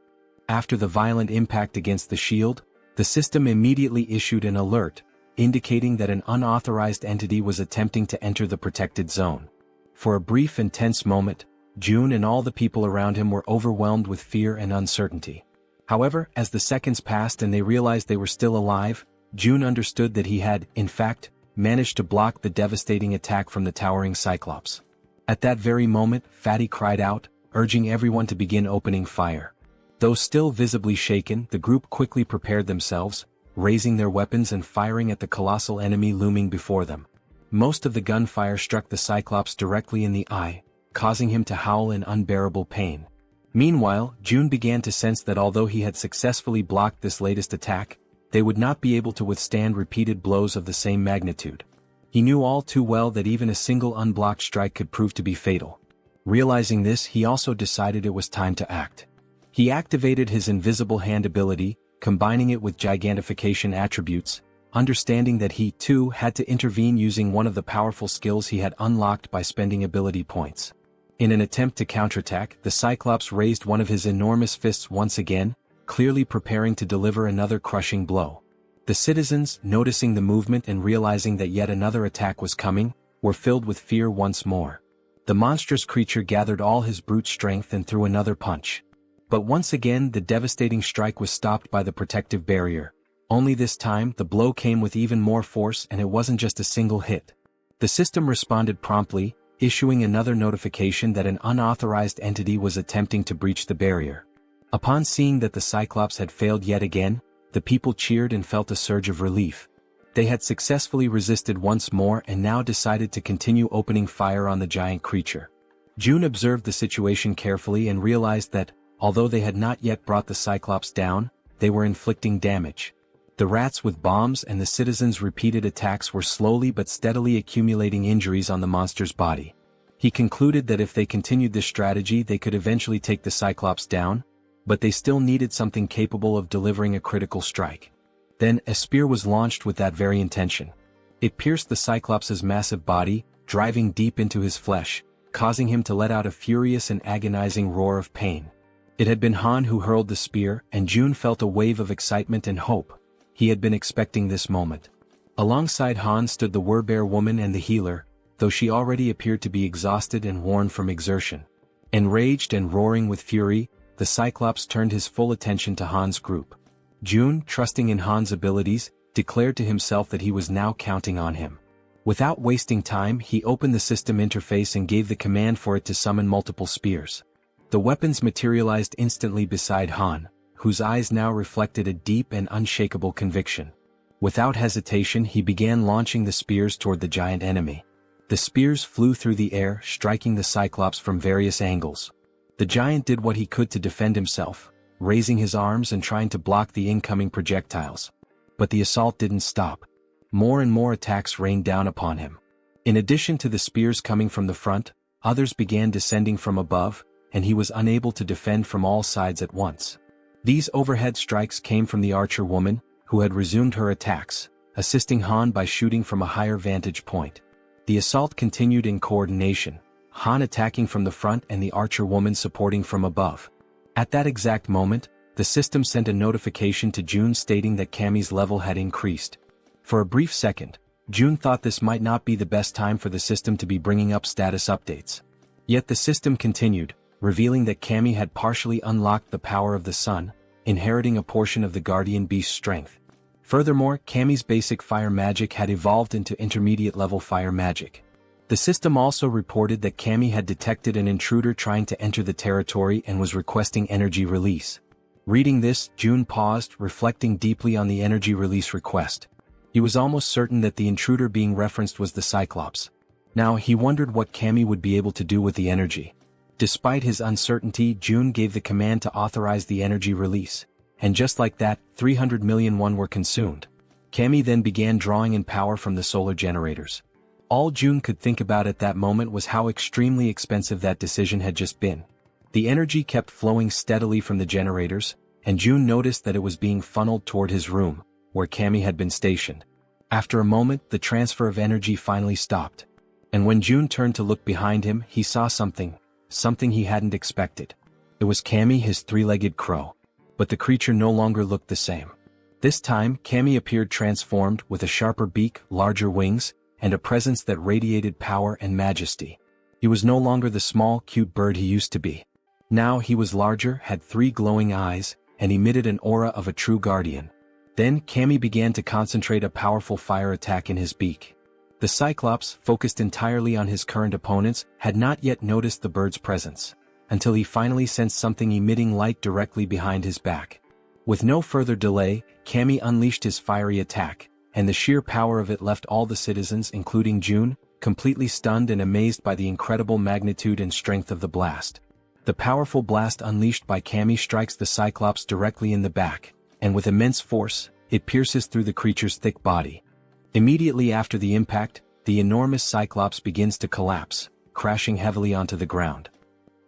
After the violent impact against the shield, the system immediately issued an alert, indicating that an unauthorized entity was attempting to enter the protected zone. For a brief and tense moment, Jun and all the people around him were overwhelmed with fear and uncertainty. However, as the seconds passed and they realized they were still alive, Jun understood that he had, in fact, managed to block the devastating attack from the towering Cyclops. At that very moment, Fatty cried out, urging everyone to begin opening fire. Though still visibly shaken, the group quickly prepared themselves, raising their weapons and firing at the colossal enemy looming before them. Most of the gunfire struck the Cyclops directly in the eye, causing him to howl in unbearable pain. Meanwhile, Jun began to sense that although he had successfully blocked this latest attack, they would not be able to withstand repeated blows of the same magnitude. He knew all too well that even a single unblocked strike could prove to be fatal. Realizing this, he also decided it was time to act. He activated his invisible hand ability, combining it with gigantification attributes, understanding that he, too, had to intervene using one of the powerful skills he had unlocked by spending ability points. In an attempt to counterattack, the Cyclops raised one of his enormous fists once again, clearly preparing to deliver another crushing blow. The citizens, noticing the movement and realizing that yet another attack was coming, were filled with fear once more. The monstrous creature gathered all his brute strength and threw another punch. But once again the devastating strike was stopped by the protective barrier. Only this time the blow came with even more force, and it wasn't just a single hit. The system responded promptly, issuing another notification that an unauthorized entity was attempting to breach the barrier. Upon seeing that the Cyclops had failed yet again, the people cheered and felt a surge of relief. They had successfully resisted once more and now decided to continue opening fire on the giant creature. June observed the situation carefully and realized that, although they had not yet brought the Cyclops down, they were inflicting damage. The rats with bombs and the citizens' repeated attacks were slowly but steadily accumulating injuries on the monster's body. He concluded that if they continued this strategy they could eventually take the Cyclops down, but they still needed something capable of delivering a critical strike. Then, a spear was launched with that very intention. It pierced the Cyclops' massive body, driving deep into his flesh, causing him to let out a furious and agonizing roar of pain. It had been Han who hurled the spear, and June felt a wave of excitement and hope. He had been expecting this moment. Alongside Han stood the Werbear woman and the healer, though she already appeared to be exhausted and worn from exertion. Enraged and roaring with fury, the Cyclops turned his full attention to Han's group. June, trusting in Han's abilities, declared to himself that he was now counting on him. Without wasting time, he opened the system interface and gave the command for it to summon multiple spears. The weapons materialized instantly beside Han, whose eyes now reflected a deep and unshakable conviction. Without hesitation, he began launching the spears toward the giant enemy. The spears flew through the air, striking the Cyclops from various angles. The giant did what he could to defend himself, raising his arms and trying to block the incoming projectiles. But the assault didn't stop. More and more attacks rained down upon him. In addition to the spears coming from the front, others began descending from above, and he was unable to defend from all sides at once. These overhead strikes came from the archer woman, who had resumed her attacks, assisting Han by shooting from a higher vantage point. The assault continued in coordination, Han attacking from the front and the archer woman supporting from above. At that exact moment, the system sent a notification to June stating that Cammy's level had increased. For a brief second, June thought this might not be the best time for the system to be bringing up status updates. Yet the system continued, revealing that Cammy had partially unlocked the power of the sun, inheriting a portion of the guardian beast's strength. Furthermore, Cammy's basic fire magic had evolved into intermediate level fire magic. The system also reported that Cammy had detected an intruder trying to enter the territory and was requesting energy release. Reading this, June paused, reflecting deeply on the energy release request. He was almost certain that the intruder being referenced was the Cyclops. Now he wondered what Cammy would be able to do with the energy. Despite his uncertainty, June gave the command to authorize the energy release, and just like that, 300 million won were consumed. Cammy then began drawing in power from the solar generators. All June could think about at that moment was how extremely expensive that decision had just been. The energy kept flowing steadily from the generators, and June noticed that it was being funneled toward his room, where Cammy had been stationed. After a moment, the transfer of energy finally stopped. And when June turned to look behind him, he saw something he hadn't expected. It was Cammy, his three-legged crow. But the creature no longer looked the same. This time, Cammy appeared transformed, with a sharper beak, larger wings, and a presence that radiated power and majesty. He was no longer the small, cute bird he used to be. Now he was larger, had 3 glowing eyes, and emitted an aura of a true guardian. Then Cammy began to concentrate a powerful fire attack in his beak. The Cyclops, focused entirely on his current opponents, had not yet noticed the bird's presence, until he finally sensed something emitting light directly behind his back. With no further delay, Cammy unleashed his fiery attack, and the sheer power of it left all the citizens, including June, completely stunned and amazed by the incredible magnitude and strength of the blast. The powerful blast unleashed by Cammy strikes the Cyclops directly in the back, and with immense force, it pierces through the creature's thick body. Immediately after the impact, the enormous Cyclops begins to collapse, crashing heavily onto the ground.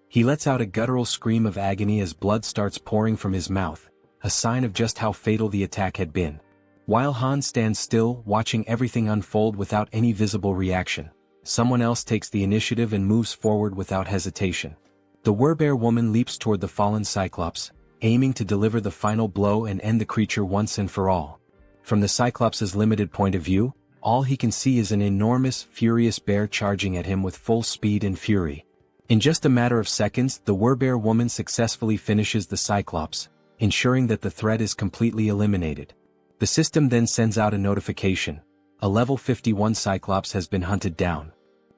He lets out a guttural scream of agony as blood starts pouring from his mouth, a sign of just how fatal the attack had been. While Han stands still, watching everything unfold without any visible reaction, someone else takes the initiative and moves forward without hesitation. The Werebear woman leaps toward the fallen Cyclops, aiming to deliver the final blow and end the creature once and for all. From the Cyclops' limited point of view, all he can see is an enormous, furious bear charging at him with full speed and fury. In just a matter of seconds, the Werebear woman successfully finishes the Cyclops, ensuring that the threat is completely eliminated. The system then sends out a notification. A level 51 Cyclops has been hunted down.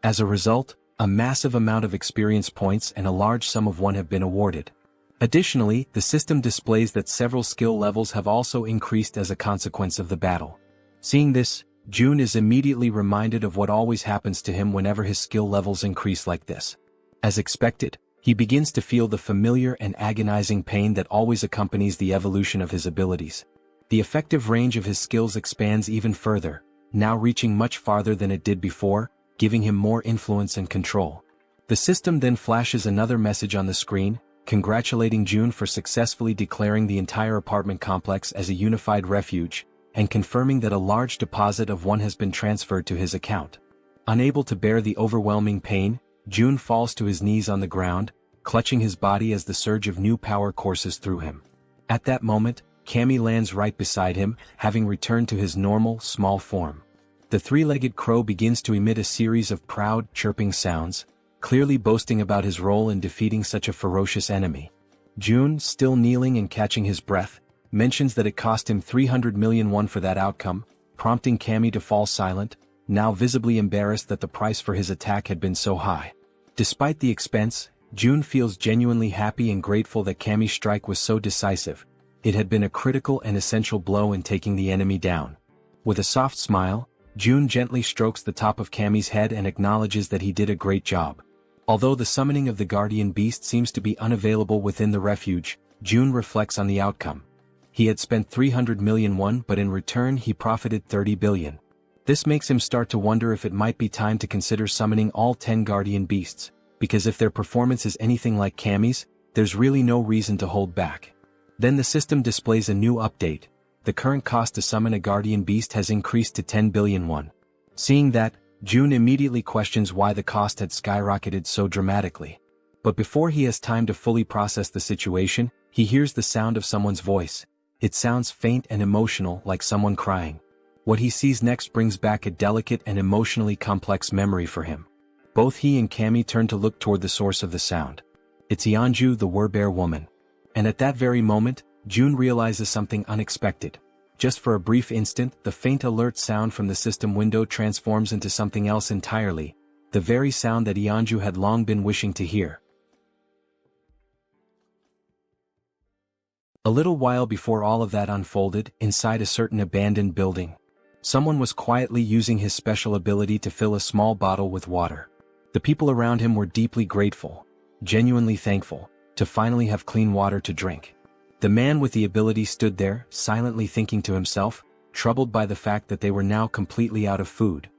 As a result, a massive amount of experience points and a large sum of one have been awarded. Additionally, the system displays that several skill levels have also increased as a consequence of the battle. Seeing this, Jun is immediately reminded of what always happens to him whenever his skill levels increase like this. As expected, he begins to feel the familiar and agonizing pain that always accompanies the evolution of his abilities. The effective range of his skills expands even further, now reaching much farther than it did before, giving him more influence and control. The system then flashes another message on the screen, congratulating Jun for successfully declaring the entire apartment complex as a unified refuge, and confirming that a large deposit of one has been transferred to his account. Unable to bear the overwhelming pain, Jun falls to his knees on the ground, clutching his body as the surge of new power courses through him. At that moment, Cammy lands right beside him, having returned to his normal, small form. The three-legged crow begins to emit a series of proud, chirping sounds, clearly boasting about his role in defeating such a ferocious enemy. Jun, still kneeling and catching his breath, mentions that it cost him 300 million won for that outcome, prompting Cammy to fall silent, now visibly embarrassed that the price for his attack had been so high. Despite the expense, Jun feels genuinely happy and grateful that Cammy's strike was so decisive. It had been a critical and essential blow in taking the enemy down. With a soft smile, Jun gently strokes the top of Cammy's head and acknowledges that he did a great job. Although the summoning of the guardian beast seems to be unavailable within the refuge, Jun reflects on the outcome. He had spent 300 million won, but in return he profited 30 billion. This makes him start to wonder if it might be time to consider summoning all 10 guardian beasts, because if their performance is anything like Cammy's, there's really no reason to hold back. Then the system displays a new update. The current cost to summon a guardian beast has increased to 10 billion won. Seeing that, Jun immediately questions why the cost had skyrocketed so dramatically. But before he has time to fully process the situation, he hears the sound of someone's voice. It sounds faint and emotional, like someone crying. What he sees next brings back a delicate and emotionally complex memory for him. Both he and Cammy turn to look toward the source of the sound. It's Yeonju, the Werebear woman. And at that very moment, Jun realizes something unexpected. Just for a brief instant, the faint alert sound from the system window transforms into something else entirely, the very sound that Yeonju had long been wishing to hear. A little while before all of that unfolded, inside a certain abandoned building, someone was quietly using his special ability to fill a small bottle with water. The people around him were deeply grateful, genuinely thankful, to finally have clean water to drink. The man with the ability stood there, silently thinking to himself, troubled by the fact that they were now completely out of food.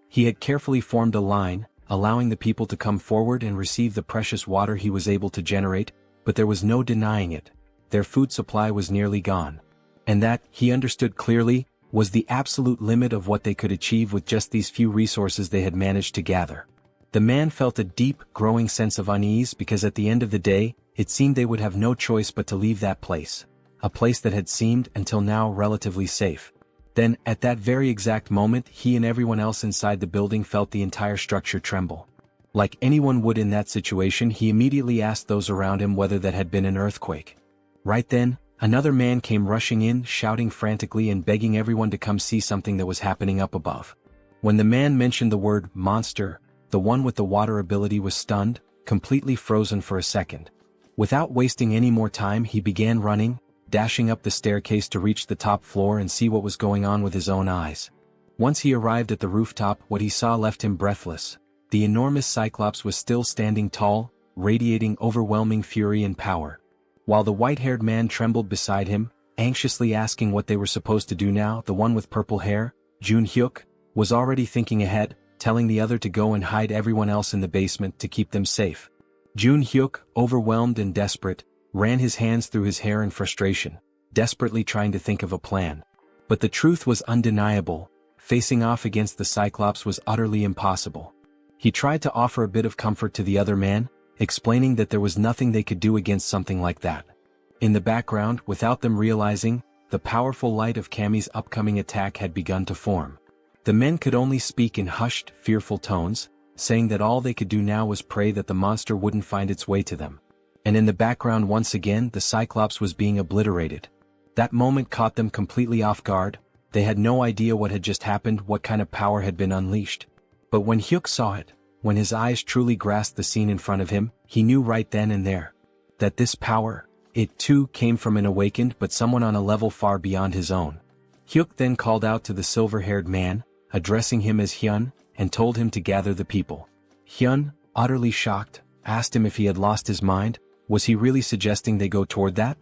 He had carefully formed a line, allowing the people to come forward and receive the precious water he was able to generate, but there was no denying it. Their food supply was nearly gone. And that, he understood clearly, was the absolute limit of what they could achieve with just these few resources they had managed to gather. The man felt a deep, growing sense of unease because at the end of the day, it seemed they would have no choice but to leave that place. A place that had seemed, until now, relatively safe. Then, at that very exact moment, he and everyone else inside the building felt the entire structure tremble. Like anyone would in that situation, he immediately asked those around him whether that had been an earthquake. Right then, another man came rushing in, shouting frantically and begging everyone to come see something that was happening up above. When the man mentioned the word monster, the one with the water ability was stunned, completely frozen for a second. Without wasting any more time, he began running, dashing up the staircase to reach the top floor and see what was going on with his own eyes. Once he arrived at the rooftop, what he saw left him breathless. The enormous Cyclops was still standing tall, radiating overwhelming fury and power. While the white-haired man trembled beside him, anxiously asking what they were supposed to do now, the one with purple hair, Jun Hyuk, was already thinking ahead, telling the other to go and hide everyone else in the basement to keep them safe. Hyuk, overwhelmed and desperate, ran his hands through his hair in frustration, desperately trying to think of a plan. But the truth was undeniable: facing off against the Cyclops was utterly impossible. He tried to offer a bit of comfort to the other man, explaining that there was nothing they could do against something like that. In the background, without them realizing, the powerful light of Kami's upcoming attack had begun to form. The men could only speak in hushed, fearful tones, saying that all they could do now was pray that the monster wouldn't find its way to them. And in the background once again the Cyclops was being obliterated. That moment caught them completely off guard. They had no idea what had just happened, what kind of power had been unleashed. But when Hyuk saw it, when his eyes truly grasped the scene in front of him, he knew right then and there that this power, it too came from an awakened but someone on a level far beyond his own. Hyuk then called out to the silver-haired man, addressing him as Hyun, and told him to gather the people. Hyun, utterly shocked, asked him if he had lost his mind. Was he really suggesting they go toward that?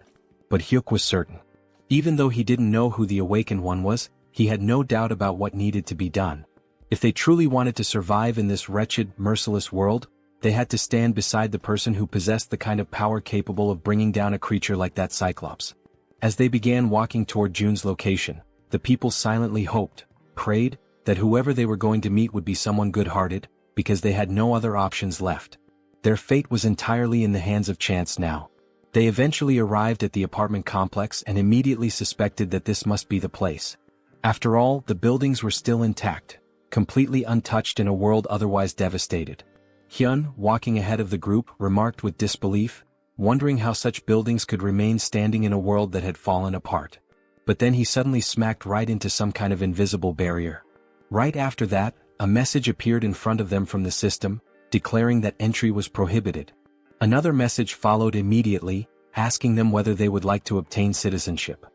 But Hyuk was certain. Even though he didn't know who the awakened one was, he had no doubt about what needed to be done. If they truly wanted to survive in this wretched, merciless world, they had to stand beside the person who possessed the kind of power capable of bringing down a creature like that Cyclops. As they began walking toward June's location, the people silently hoped, prayed, that whoever they were going to meet would be someone good-hearted, because they had no other options left. Their fate was entirely in the hands of chance now. They eventually arrived at the apartment complex and immediately suspected that this must be the place. After all, the buildings were still intact, completely untouched in a world otherwise devastated. Hyun, walking ahead of the group, remarked with disbelief, wondering how such buildings could remain standing in a world that had fallen apart. But then he suddenly smacked right into some kind of invisible barrier. Right after that, a message appeared in front of them from the system, declaring that entry was prohibited. Another message followed immediately, asking them whether they would like to obtain citizenship.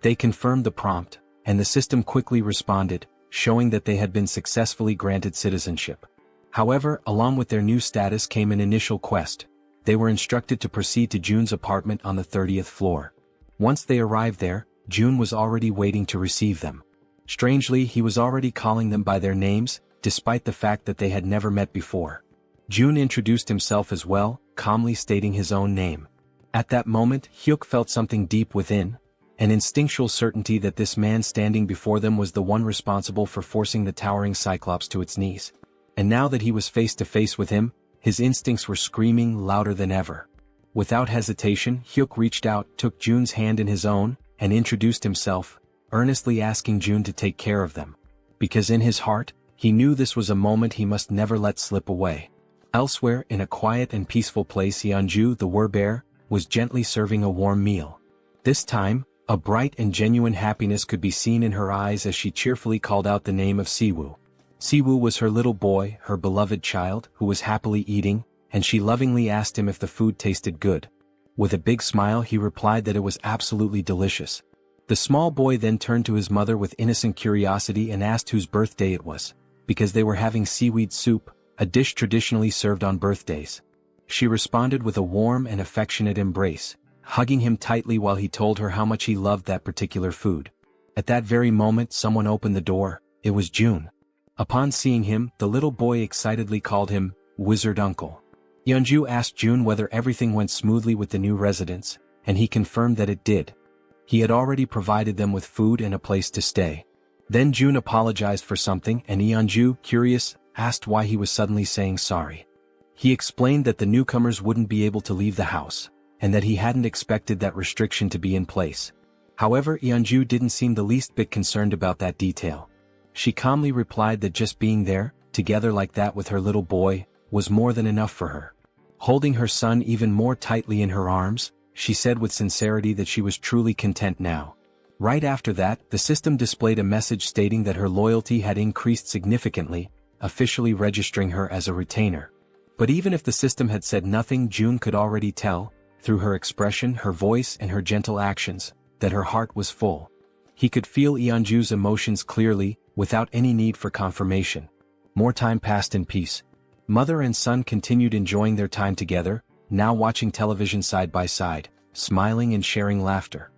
They confirmed the prompt, and the system quickly responded, showing that they had been successfully granted citizenship. However, along with their new status came an initial quest. They were instructed to proceed to June's apartment on the 30th floor. Once they arrived there, June was already waiting to receive them. Strangely, he was already calling them by their names, despite the fact that they had never met before. June introduced himself as well, calmly stating his own name. At that moment, Hyuk felt something deep within, an instinctual certainty that this man standing before them was the one responsible for forcing the towering Cyclops to its knees. And now that he was face to face with him, his instincts were screaming louder than ever. Without hesitation, Hyuk reached out, took June's hand in his own, and introduced himself, earnestly asking June to take care of them. Because in his heart, he knew this was a moment he must never let slip away. Elsewhere, in a quiet and peaceful place, Yeonju, the were-bear, was gently serving a warm meal. This time, a bright and genuine happiness could be seen in her eyes as she cheerfully called out the name of Siwoo. Siwoo was her little boy, her beloved child, who was happily eating, and she lovingly asked him if the food tasted good. With a big smile he replied that it was absolutely delicious. The small boy then turned to his mother with innocent curiosity and asked whose birthday it was, because they were having seaweed soup, a dish traditionally served on birthdays. She responded with a warm and affectionate embrace, hugging him tightly while he told her how much he loved that particular food. At that very moment someone opened the door. It was June. Upon seeing him, the little boy excitedly called him Wizard Uncle. Yeonju asked June whether everything went smoothly with the new residents, and he confirmed that it did. He had already provided them with food and a place to stay. Then June apologized for something, and Yeonju, curious, asked why he was suddenly saying sorry. He explained that the newcomers wouldn't be able to leave the house, and that he hadn't expected that restriction to be in place. However, Yeonju didn't seem the least bit concerned about that detail. She calmly replied that just being there, together like that with her little boy, was more than enough for her. Holding her son even more tightly in her arms, she said with sincerity that she was truly content now. Right after that, the system displayed a message stating that her loyalty had increased significantly, officially registering her as a retainer. But even if the system had said nothing, June could already tell, through her expression, her voice and her gentle actions, that her heart was full. He could feel Yeonju's emotions clearly, without any need for confirmation. More time passed in peace. Mother and son continued enjoying their time together, now watching television side by side, smiling and sharing laughter.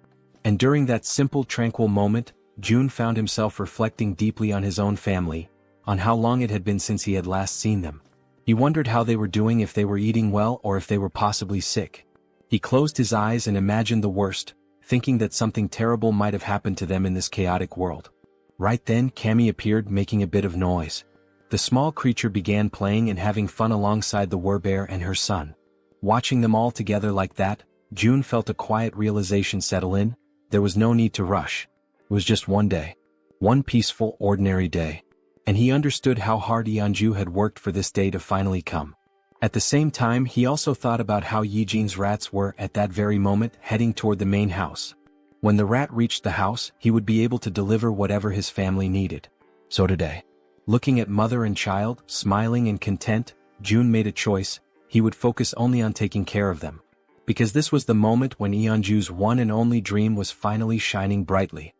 And during that simple, tranquil moment, June found himself reflecting deeply on his own family, on how long it had been since he had last seen them. He wondered how they were doing, if they were eating well or if they were possibly sick. He closed his eyes and imagined the worst, thinking that something terrible might have happened to them in this chaotic world. Right then Cammy appeared, making a bit of noise. The small creature began playing and having fun alongside the werbear and her son. Watching them all together like that, June felt a quiet realization settle in. There was no need to rush. It was just one day. One peaceful, ordinary day. And he understood how hard Yeonju had worked for this day to finally come. At the same time, he also thought about how Yijin's rats were at that very moment heading toward the main house. When the rat reached the house, he would be able to deliver whatever his family needed. So today, looking at mother and child, smiling and content, June made a choice. He would focus only on taking care of them. Because this was the moment when Yeonju's one and only dream was finally shining brightly.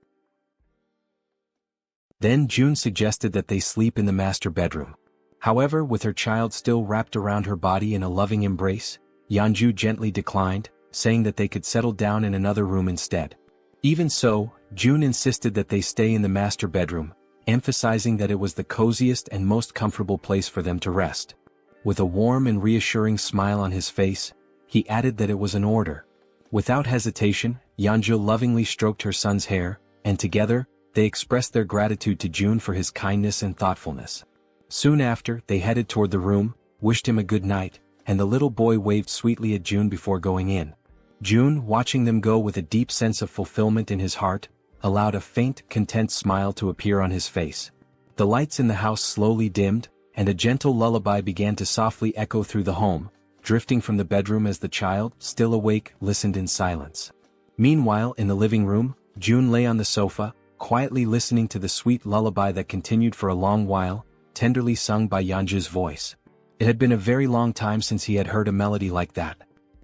Then June suggested that they sleep in the master bedroom. However, with her child still wrapped around her body in a loving embrace, Yeonju gently declined, saying that they could settle down in another room instead. Even so, June insisted that they stay in the master bedroom, emphasizing that it was the coziest and most comfortable place for them to rest. With a warm and reassuring smile on his face, he added that it was an order. Without hesitation, Yeonju lovingly stroked her son's hair, and together, they expressed their gratitude to June for his kindness and thoughtfulness. Soon after, they headed toward the room, wished him a good night, and the little boy waved sweetly at June before going in. June, watching them go with a deep sense of fulfillment in his heart, allowed a faint, content smile to appear on his face. The lights in the house slowly dimmed, and a gentle lullaby began to softly echo through the home, drifting from the bedroom as the child, still awake, listened in silence. Meanwhile, in the living room, June lay on the sofa, quietly listening to the sweet lullaby that continued for a long while, tenderly sung by Yeonju's voice. It had been a very long time since he had heard a melody like that.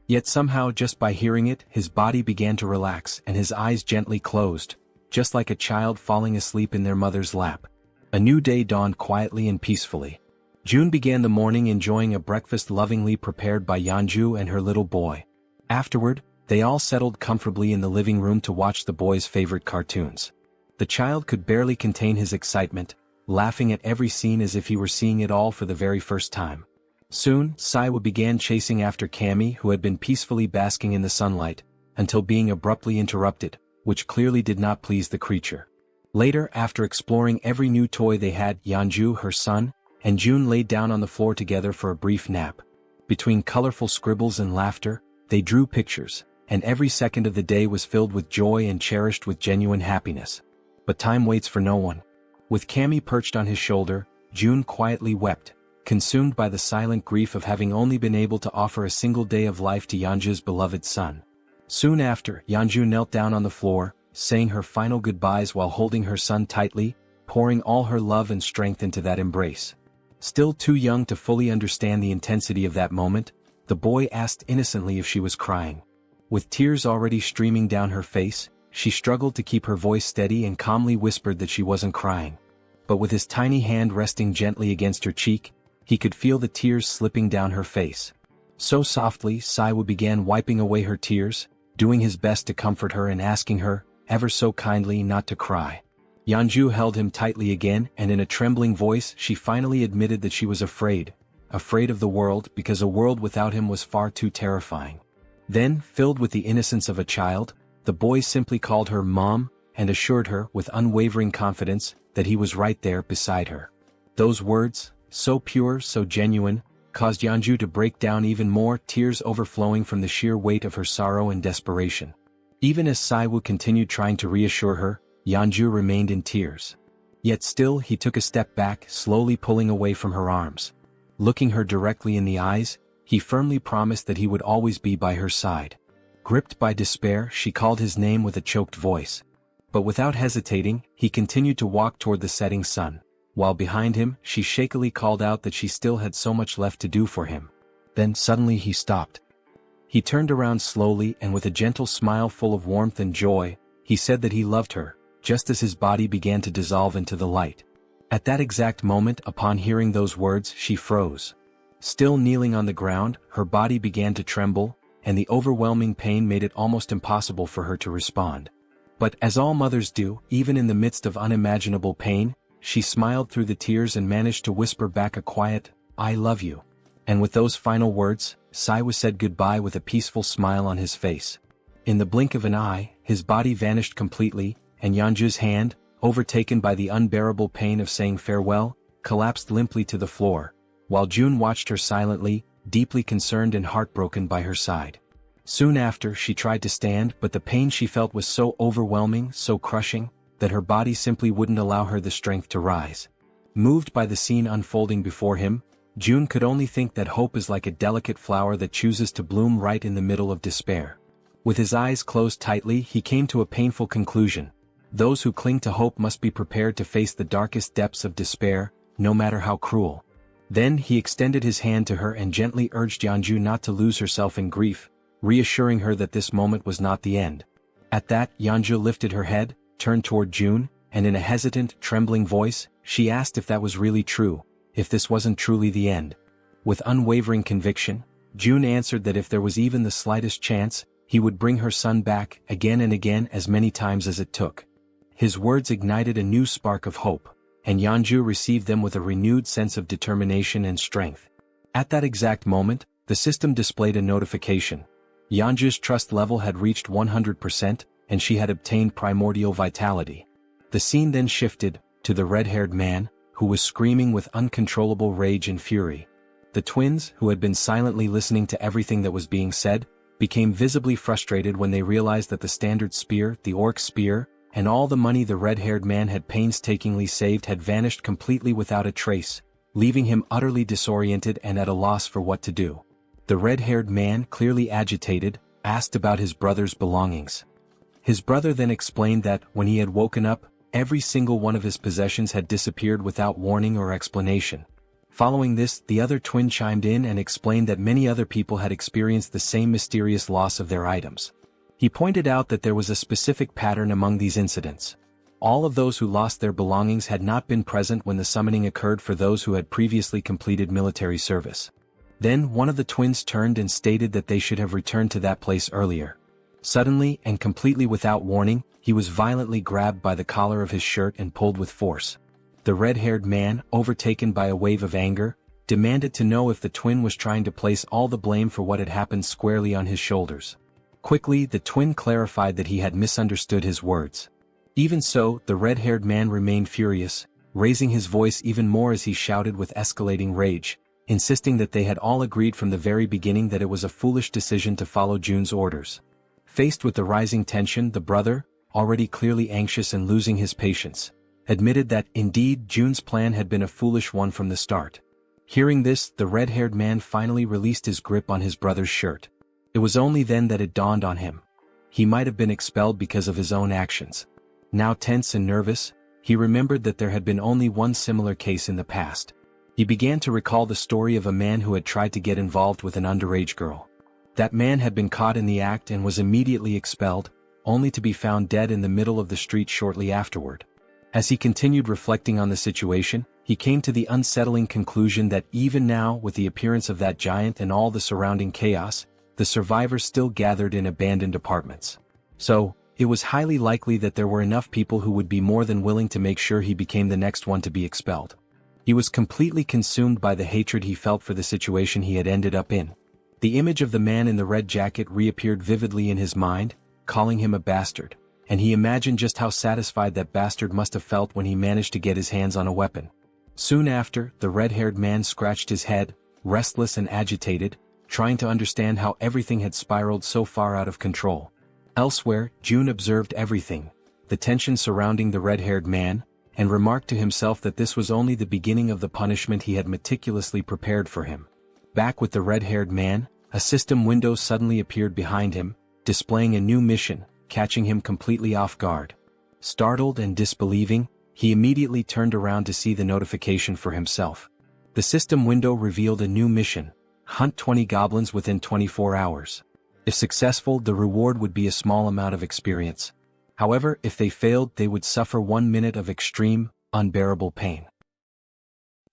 Yet somehow, just by hearing it, his body began to relax and his eyes gently closed, just like a child falling asleep in their mother's lap. A new day dawned quietly and peacefully. June began the morning enjoying a breakfast lovingly prepared by Yeonju and her little boy. Afterward, they all settled comfortably in the living room to watch the boy's favorite cartoons. The child could barely contain his excitement, laughing at every scene as if he were seeing it all for the very first time. Soon, Saiwa began chasing after Cammy, who had been peacefully basking in the sunlight, until being abruptly interrupted, which clearly did not please the creature. Later, after exploring every new toy they had, Yeonju, her son, and June laid down on the floor together for a brief nap. Between colorful scribbles and laughter, they drew pictures, and every second of the day was filled with joy and cherished with genuine happiness. But time waits for no one. With Cammy perched on his shoulder, June quietly wept, consumed by the silent grief of having only been able to offer a single day of life to Yeonju's beloved son. Soon after, Yeonju knelt down on the floor, saying her final goodbyes while holding her son tightly, pouring all her love and strength into that embrace. Still too young to fully understand the intensity of that moment, the boy asked innocently if she was crying. With tears already streaming down her face, she struggled to keep her voice steady and calmly whispered that she wasn't crying. But with his tiny hand resting gently against her cheek, he could feel the tears slipping down her face. So softly, Saiwa began wiping away her tears, doing his best to comfort her and asking her, ever so kindly, not to cry. Yeonju held him tightly again, and in a trembling voice she finally admitted that she was afraid of the world, because a world without him was far too terrifying. Then, filled with the innocence of a child, the boy simply called her Mom, and assured her, with unwavering confidence, that he was right there beside her. Those words, so pure, so genuine, caused Yeonju to break down even more, tears overflowing from the sheer weight of her sorrow and desperation. Even as Saiwoo continued trying to reassure her, Yeonju remained in tears. Yet still he took a step back, slowly pulling away from her arms. Looking her directly in the eyes, he firmly promised that he would always be by her side. Gripped by despair, she called his name with a choked voice. But without hesitating, he continued to walk toward the setting sun, while behind him, she shakily called out that she still had so much left to do for him. Then suddenly he stopped. He turned around slowly and with a gentle smile full of warmth and joy, he said that he loved her, just as his body began to dissolve into the light. At that exact moment, upon hearing those words, she froze. Still kneeling on the ground, her body began to tremble, and the overwhelming pain made it almost impossible for her to respond. But as all mothers do, even in the midst of unimaginable pain, she smiled through the tears and managed to whisper back a quiet, "I love you." And with those final words, Saiwa said goodbye with a peaceful smile on his face. In the blink of an eye, his body vanished completely, and Yeonju's hand, overtaken by the unbearable pain of saying farewell, collapsed limply to the floor, while June watched her silently, deeply concerned and heartbroken by her side. Soon after, she tried to stand, but the pain she felt was so overwhelming, so crushing, that her body simply wouldn't allow her the strength to rise. Moved by the scene unfolding before him, June could only think that hope is like a delicate flower that chooses to bloom right in the middle of despair. With his eyes closed tightly, he came to a painful conclusion. Those who cling to hope must be prepared to face the darkest depths of despair, no matter how cruel. Then he extended his hand to her and gently urged Yeonju not to lose herself in grief, reassuring her that this moment was not the end. At that, Yeonju lifted her head, turned toward June, and in a hesitant, trembling voice, she asked if that was really true, if this wasn't truly the end. With unwavering conviction, June answered that if there was even the slightest chance, he would bring her son back, again and again, as many times as it took. His words ignited a new spark of hope, and Yeonju received them with a renewed sense of determination and strength. At that exact moment, the system displayed a notification. Yeonju's trust level had reached 100%, and she had obtained primordial vitality. The scene then shifted to the red-haired man, who was screaming with uncontrollable rage and fury. The twins, who had been silently listening to everything that was being said, became visibly frustrated when they realized that the standard spear, the orc spear, and all the money the red-haired man had painstakingly saved had vanished completely without a trace, leaving him utterly disoriented and at a loss for what to do. The red-haired man, clearly agitated, asked about his brother's belongings. His brother then explained that, when he had woken up, every single one of his possessions had disappeared without warning or explanation. Following this, the other twin chimed in and explained that many other people had experienced the same mysterious loss of their items. He pointed out that there was a specific pattern among these incidents. All of those who lost their belongings had not been present when the summoning occurred for those who had previously completed military service. Then one of the twins turned and stated that they should have returned to that place earlier. Suddenly, and completely without warning, he was violently grabbed by the collar of his shirt and pulled with force. The red-haired man, overtaken by a wave of anger, demanded to know if the twin was trying to place all the blame for what had happened squarely on his shoulders. Quickly, the twin clarified that he had misunderstood his words. Even so, the red-haired man remained furious, raising his voice even more as he shouted with escalating rage, insisting that they had all agreed from the very beginning that it was a foolish decision to follow June's orders. Faced with the rising tension, the brother, already clearly anxious and losing his patience, admitted that, indeed, June's plan had been a foolish one from the start. Hearing this, the red-haired man finally released his grip on his brother's shirt. It was only then that it dawned on him. He might have been expelled because of his own actions. Now tense and nervous, he remembered that there had been only one similar case in the past. He began to recall the story of a man who had tried to get involved with an underage girl. That man had been caught in the act and was immediately expelled, only to be found dead in the middle of the street shortly afterward. As he continued reflecting on the situation, he came to the unsettling conclusion that even now, with the appearance of that giant and all the surrounding chaos, the survivors still gathered in abandoned apartments. So, it was highly likely that there were enough people who would be more than willing to make sure he became the next one to be expelled. He was completely consumed by the hatred he felt for the situation he had ended up in. The image of the man in the red jacket reappeared vividly in his mind, calling him a bastard, and he imagined just how satisfied that bastard must have felt when he managed to get his hands on a weapon. Soon after, the red-haired man scratched his head, restless and agitated, trying to understand how everything had spiraled so far out of control. Elsewhere, June observed everything, the tension surrounding the red-haired man, and remarked to himself that this was only the beginning of the punishment he had meticulously prepared for him. Back with the red-haired man, a system window suddenly appeared behind him, displaying a new mission, catching him completely off guard. Startled and disbelieving, he immediately turned around to see the notification for himself. The system window revealed a new mission: hunt 20 goblins within 24 hours. If successful, the reward would be a small amount of experience. However, if they failed, they would suffer 1 minute of extreme, unbearable pain.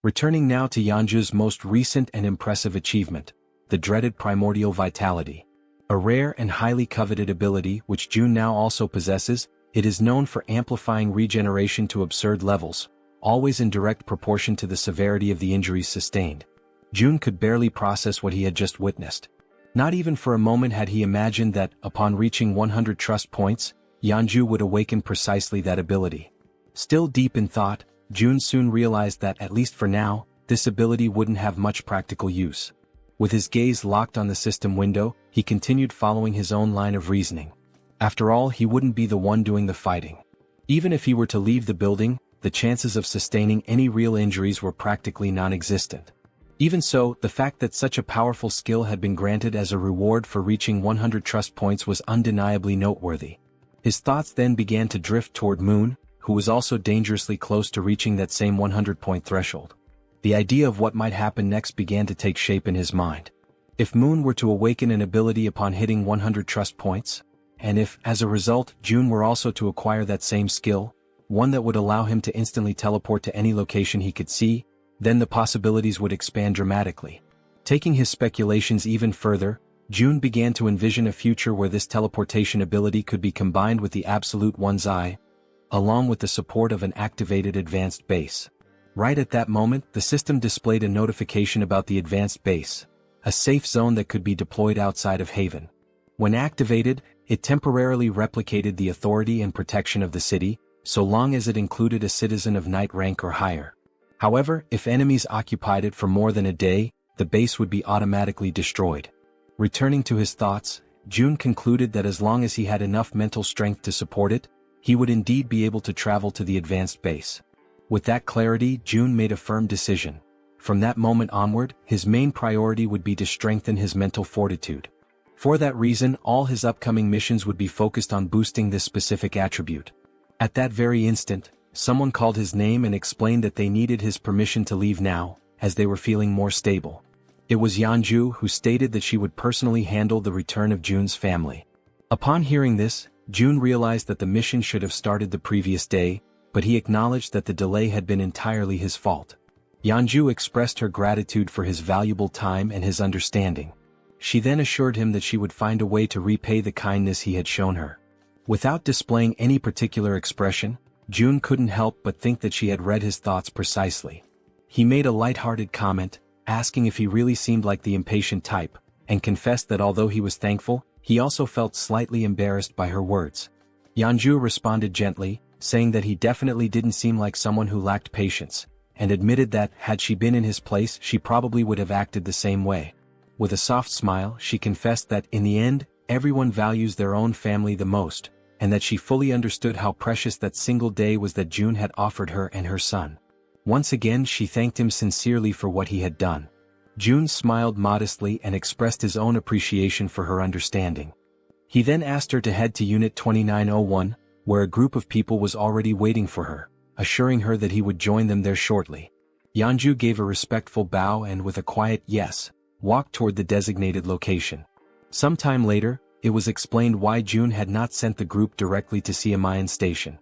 Returning now to Yeonju's most recent and impressive achievement, the dreaded primordial vitality. A rare and highly coveted ability which June now also possesses, it is known for amplifying regeneration to absurd levels, always in direct proportion to the severity of the injuries sustained. June could barely process what he had just witnessed. Not even for a moment had he imagined that, upon reaching 100 trust points, Yeonju would awaken precisely that ability. Still deep in thought, June soon realized that, at least for now, this ability wouldn't have much practical use. With his gaze locked on the system window, he continued following his own line of reasoning. After all, he wouldn't be the one doing the fighting. Even if he were to leave the building, the chances of sustaining any real injuries were practically non-existent. Even so, the fact that such a powerful skill had been granted as a reward for reaching 100 trust points was undeniably noteworthy. His thoughts then began to drift toward Moon, who was also dangerously close to reaching that same 100-point threshold. The idea of what might happen next began to take shape in his mind. If Moon were to awaken an ability upon hitting 100 trust points, and if, as a result, June were also to acquire that same skill, one that would allow him to instantly teleport to any location he could see, then the possibilities would expand dramatically. Taking his speculations even further, June began to envision a future where this teleportation ability could be combined with the absolute one's eye, along with the support of an activated advanced base. Right at that moment, the system displayed a notification about the advanced base, a safe zone that could be deployed outside of Haven. When activated, it temporarily replicated the authority and protection of the city, so long as it included a citizen of knight rank or higher. However, if enemies occupied it for more than a day, the base would be automatically destroyed. Returning to his thoughts, June concluded that as long as he had enough mental strength to support it, he would indeed be able to travel to the advanced base. With that clarity, June made a firm decision. From that moment onward, his main priority would be to strengthen his mental fortitude. For that reason, all his upcoming missions would be focused on boosting this specific attribute. At that very instant, someone called his name and explained that they needed his permission to leave now, as they were feeling more stable. It was Yeonju, who stated that she would personally handle the return of June's family. Upon hearing this, June realized that the mission should have started the previous day, but he acknowledged that the delay had been entirely his fault. Yeonju expressed her gratitude for his valuable time and his understanding. She then assured him that she would find a way to repay the kindness he had shown her. Without displaying any particular expression, June couldn't help but think that she had read his thoughts precisely. He made a light-hearted comment, asking if he really seemed like the impatient type, and confessed that although he was thankful, he also felt slightly embarrassed by her words. Yeonju responded gently, saying that he definitely didn't seem like someone who lacked patience, and admitted that, had she been in his place, she probably would have acted the same way. With a soft smile, she confessed that, in the end, everyone values their own family the most, and that she fully understood how precious that single day was that June had offered her and her son. Once again she thanked him sincerely for what he had done. June smiled modestly and expressed his own appreciation for her understanding. He then asked her to head to Unit 2901, where a group of people was already waiting for her, assuring her that he would join them there shortly. Yeonju gave a respectful bow and, with a quiet yes, walked toward the designated location. Some time later, it was explained why June had not sent the group directly to Siamayan Station.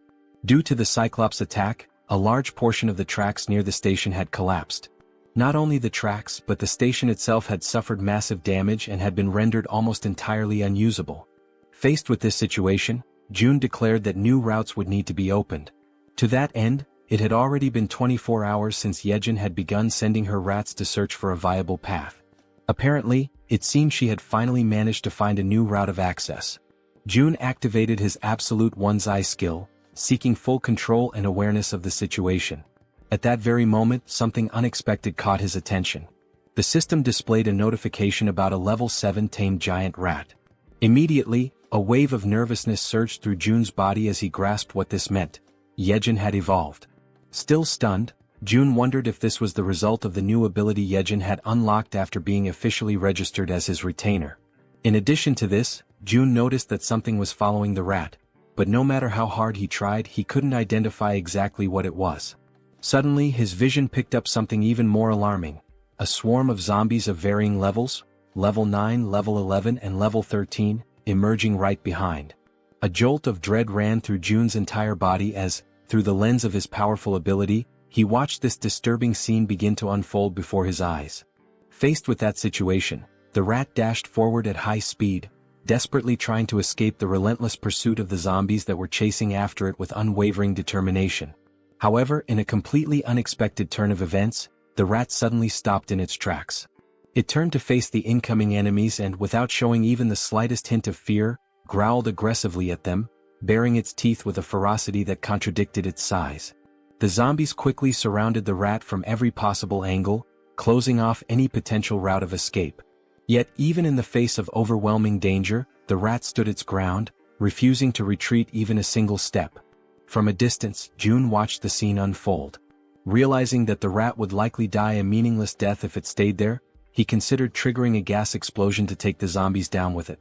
Due to the Cyclops attack, a large portion of the tracks near the station had collapsed. Not only the tracks but the station itself had suffered massive damage and had been rendered almost entirely unusable. Faced with this situation, June declared that new routes would need to be opened. To that end, it had already been 24 hours since Jaehyeon had begun sending her rats to search for a viable path. Apparently, it seemed she had finally managed to find a new route of access. June activated his absolute one's eye skill, seeking full control and awareness of the situation. At that very moment, something unexpected caught his attention. The system displayed a notification about a level 7 tamed giant rat. Immediately, a wave of nervousness surged through June's body as he grasped what this meant. Jaehyeon had evolved. Still stunned, June wondered if this was the result of the new ability Jaehyeon had unlocked after being officially registered as his retainer. In addition to this, June noticed that something was following the rat, but no matter how hard he tried, he couldn't identify exactly what it was. Suddenly, his vision picked up something even more alarming: a swarm of zombies of varying levels, level 9, level 11, and level 13, emerging right behind. A jolt of dread ran through June's entire body as, through the lens of his powerful ability, he watched this disturbing scene begin to unfold before his eyes. Faced with that situation, the rat dashed forward at high speed, desperately trying to escape the relentless pursuit of the zombies that were chasing after it with unwavering determination. However, in a completely unexpected turn of events, the rat suddenly stopped in its tracks. It turned to face the incoming enemies and, without showing even the slightest hint of fear, growled aggressively at them, baring its teeth with a ferocity that contradicted its size. The zombies quickly surrounded the rat from every possible angle, closing off any potential route of escape. Yet, even in the face of overwhelming danger, the rat stood its ground, refusing to retreat even a single step. From a distance, June watched the scene unfold. Realizing that the rat would likely die a meaningless death if it stayed there, he considered triggering a gas explosion to take the zombies down with it.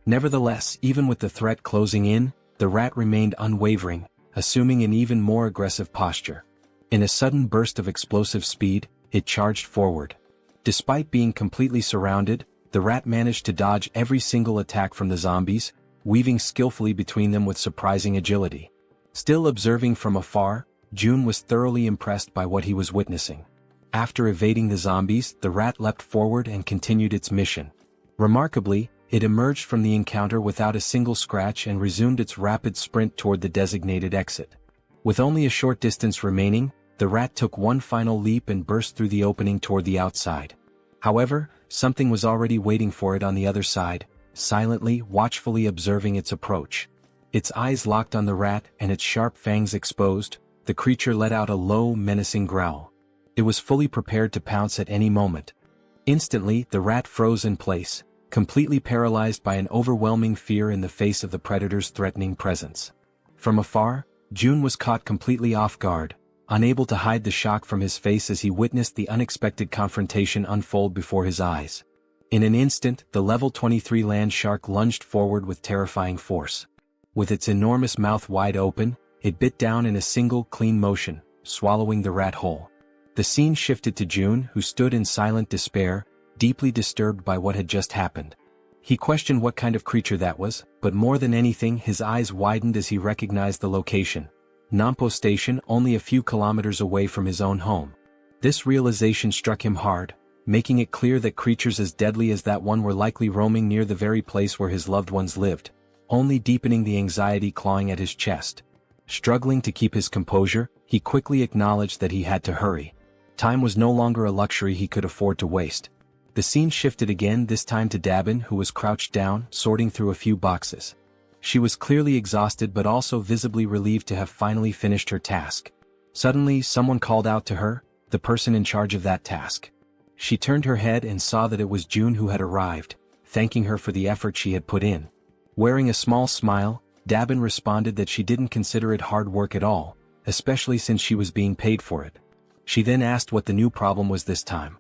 Nevertheless, even with the threat closing in, the rat remained unwavering, assuming an even more aggressive posture. In a sudden burst of explosive speed, it charged forward. Despite being completely surrounded, the rat managed to dodge every single attack from the zombies, weaving skillfully between them with surprising agility. Still observing from afar, June was thoroughly impressed by what he was witnessing. After evading the zombies, the rat leapt forward and continued its mission. Remarkably, it emerged from the encounter without a single scratch and resumed its rapid sprint toward the designated exit. With only a short distance remaining, the rat took one final leap and burst through the opening toward the outside. However, something was already waiting for it on the other side, silently, watchfully observing its approach. Its eyes locked on the rat and its sharp fangs exposed, the creature let out a low, menacing growl. It was fully prepared to pounce at any moment. Instantly, the rat froze in place, completely paralyzed by an overwhelming fear in the face of the predator's threatening presence. From afar, June was caught completely off guard, unable to hide the shock from his face as he witnessed the unexpected confrontation unfold before his eyes. In an instant, the level 23 land shark lunged forward with terrifying force. With its enormous mouth wide open, it bit down in a single, clean motion, swallowing the rat whole. The scene shifted to June, who stood in silent despair, deeply disturbed by what had just happened. He questioned what kind of creature that was, but more than anything his eyes widened as he recognized the location. Nampo Station, only a few kilometers away from his own home. This realization struck him hard, making it clear that creatures as deadly as that one were likely roaming near the very place where his loved ones lived, only deepening the anxiety clawing at his chest. Struggling to keep his composure, he quickly acknowledged that he had to hurry. Time was no longer a luxury he could afford to waste. The scene shifted again, this time to Dabin, who was crouched down, sorting through a few boxes. She was clearly exhausted but also visibly relieved to have finally finished her task. Suddenly, someone called out to her, the person in charge of that task. She turned her head and saw that it was June who had arrived, thanking her for the effort she had put in. Wearing a small smile, Dabin responded that she didn't consider it hard work at all, especially since she was being paid for it. She then asked what the new problem was this time.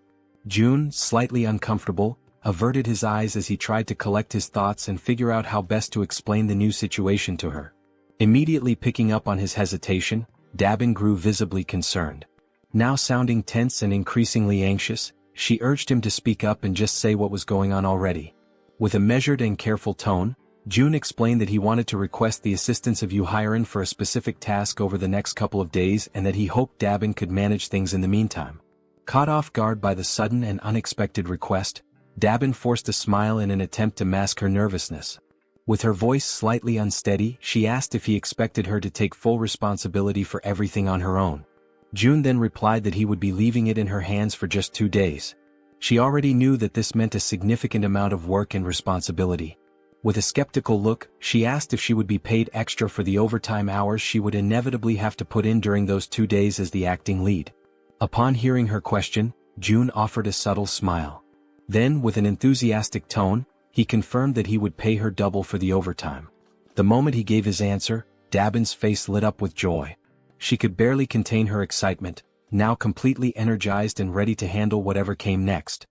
June, slightly uncomfortable, averted his eyes as he tried to collect his thoughts and figure out how best to explain the new situation to her. Immediately picking up on his hesitation, Dabin grew visibly concerned. Now sounding tense and increasingly anxious, she urged him to speak up and just say what was going on already. With a measured and careful tone, June explained that he wanted to request the assistance of Jaehyeon for a specific task over the next couple of days and that he hoped Dabin could manage things in the meantime. Caught off guard by the sudden and unexpected request, Dabin forced a smile in an attempt to mask her nervousness. With her voice slightly unsteady, she asked if he expected her to take full responsibility for everything on her own. June then replied that he would be leaving it in her hands for just 2 days. She already knew that this meant a significant amount of work and responsibility. With a skeptical look, she asked if she would be paid extra for the overtime hours she would inevitably have to put in during those 2 days as the acting lead. Upon hearing her question, June offered a subtle smile. Then, with an enthusiastic tone, he confirmed that he would pay her double for the overtime. The moment he gave his answer, Dabin's face lit up with joy. She could barely contain her excitement, now completely energized and ready to handle whatever came next.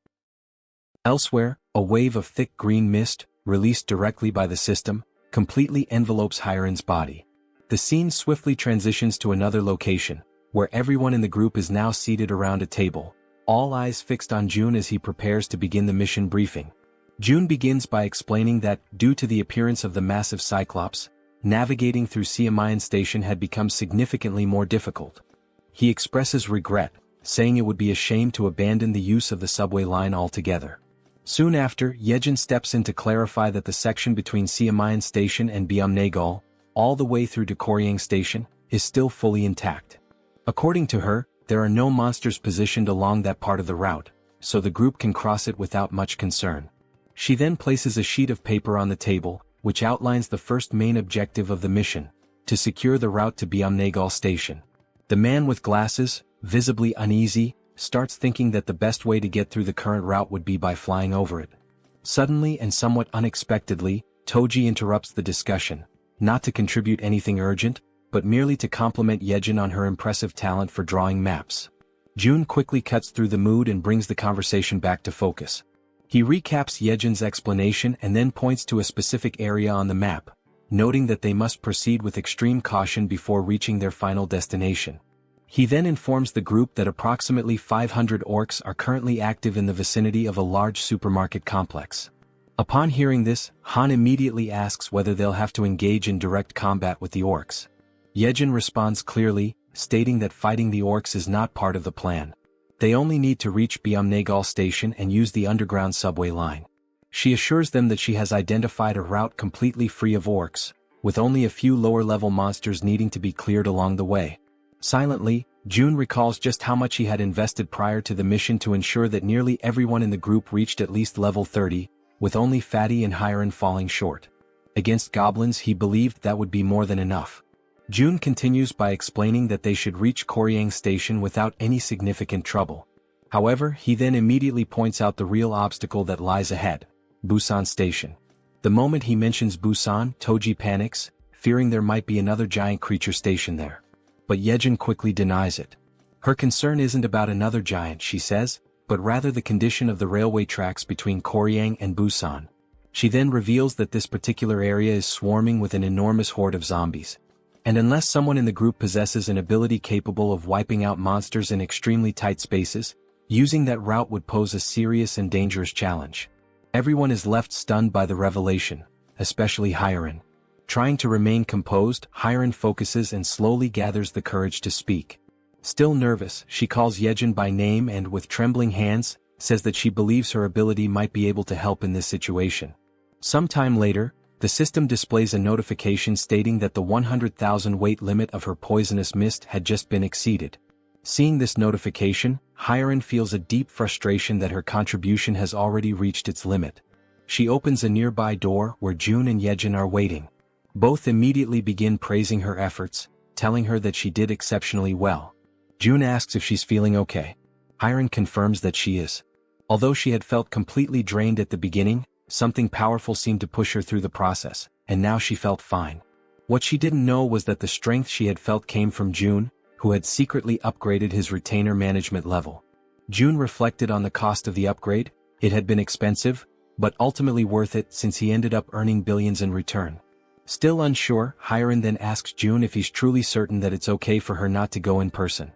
Elsewhere, a wave of thick green mist, released directly by the system, completely envelopes Hyren's body. The scene swiftly transitions to another location, where everyone in the group is now seated around a table, all eyes fixed on June as he prepares to begin the mission briefing. June begins by explaining that, due to the appearance of the massive Cyclops, navigating through Siamayan Station had become significantly more difficult. He expresses regret, saying it would be a shame to abandon the use of the subway line altogether. Soon after, Yejin steps in to clarify that the section between Siamayan Station and Byumnagal, all the way through to Koryang Station, is still fully intact. According to her, there are no monsters positioned along that part of the route, so the group can cross it without much concern. She then places a sheet of paper on the table, which outlines the first main objective of the mission: to secure the route to Byumnagal Station. The man with glasses, visibly uneasy, starts thinking that the best way to get through the current route would be by flying over it. Suddenly and somewhat unexpectedly, Toji interrupts the discussion, not to contribute anything urgent, but merely to compliment Yejin on her impressive talent for drawing maps. June quickly cuts through the mood and brings the conversation back to focus. He recaps Yejin's explanation and then points to a specific area on the map, noting that they must proceed with extreme caution before reaching their final destination. He then informs the group that approximately 500 orcs are currently active in the vicinity of a large supermarket complex. Upon hearing this, Han immediately asks whether they'll have to engage in direct combat with the orcs. Yejin responds clearly, stating that fighting the orcs is not part of the plan. They only need to reach Byumnagal Station and use the underground subway line. She assures them that she has identified a route completely free of orcs, with only a few lower-level monsters needing to be cleared along the way. Silently, June recalls just how much he had invested prior to the mission to ensure that nearly everyone in the group reached at least level 30, with only Fatty and Harem falling short. Against goblins, he believed that would be more than enough. June continues by explaining that they should reach Koryang Station without any significant trouble. However, he then immediately points out the real obstacle that lies ahead: Busan Station. The moment he mentions Busan, Toji panics, fearing there might be another giant creature stationed there. But Yejin quickly denies it. Her concern isn't about another giant, she says, but rather the condition of the railway tracks between Koryang and Busan. She then reveals that this particular area is swarming with an enormous horde of zombies. And unless someone in the group possesses an ability capable of wiping out monsters in extremely tight spaces, using that route would pose a serious and dangerous challenge. Everyone is left stunned by the revelation, especially Harem. Trying to remain composed, Harem focuses and slowly gathers the courage to speak. Still nervous, she calls Yejin by name and, with trembling hands, says that she believes her ability might be able to help in this situation. Sometime later, the system displays a notification stating that the 100,000 weight limit of her poisonous mist had just been exceeded. Seeing this notification, Harem feels a deep frustration that her contribution has already reached its limit. She opens a nearby door where June and Yejin are waiting. Both immediately begin praising her efforts, telling her that she did exceptionally well. June asks if she's feeling okay. Harem confirms that she is. Although she had felt completely drained at the beginning, something powerful seemed to push her through the process, and now she felt fine. What she didn't know was that the strength she had felt came from June, who had secretly upgraded his retainer management level. June reflected on the cost of the upgrade. It had been expensive, but ultimately worth it since he ended up earning billions in return. Still unsure, Harem then asks June if he's truly certain that it's okay for her not to go in person.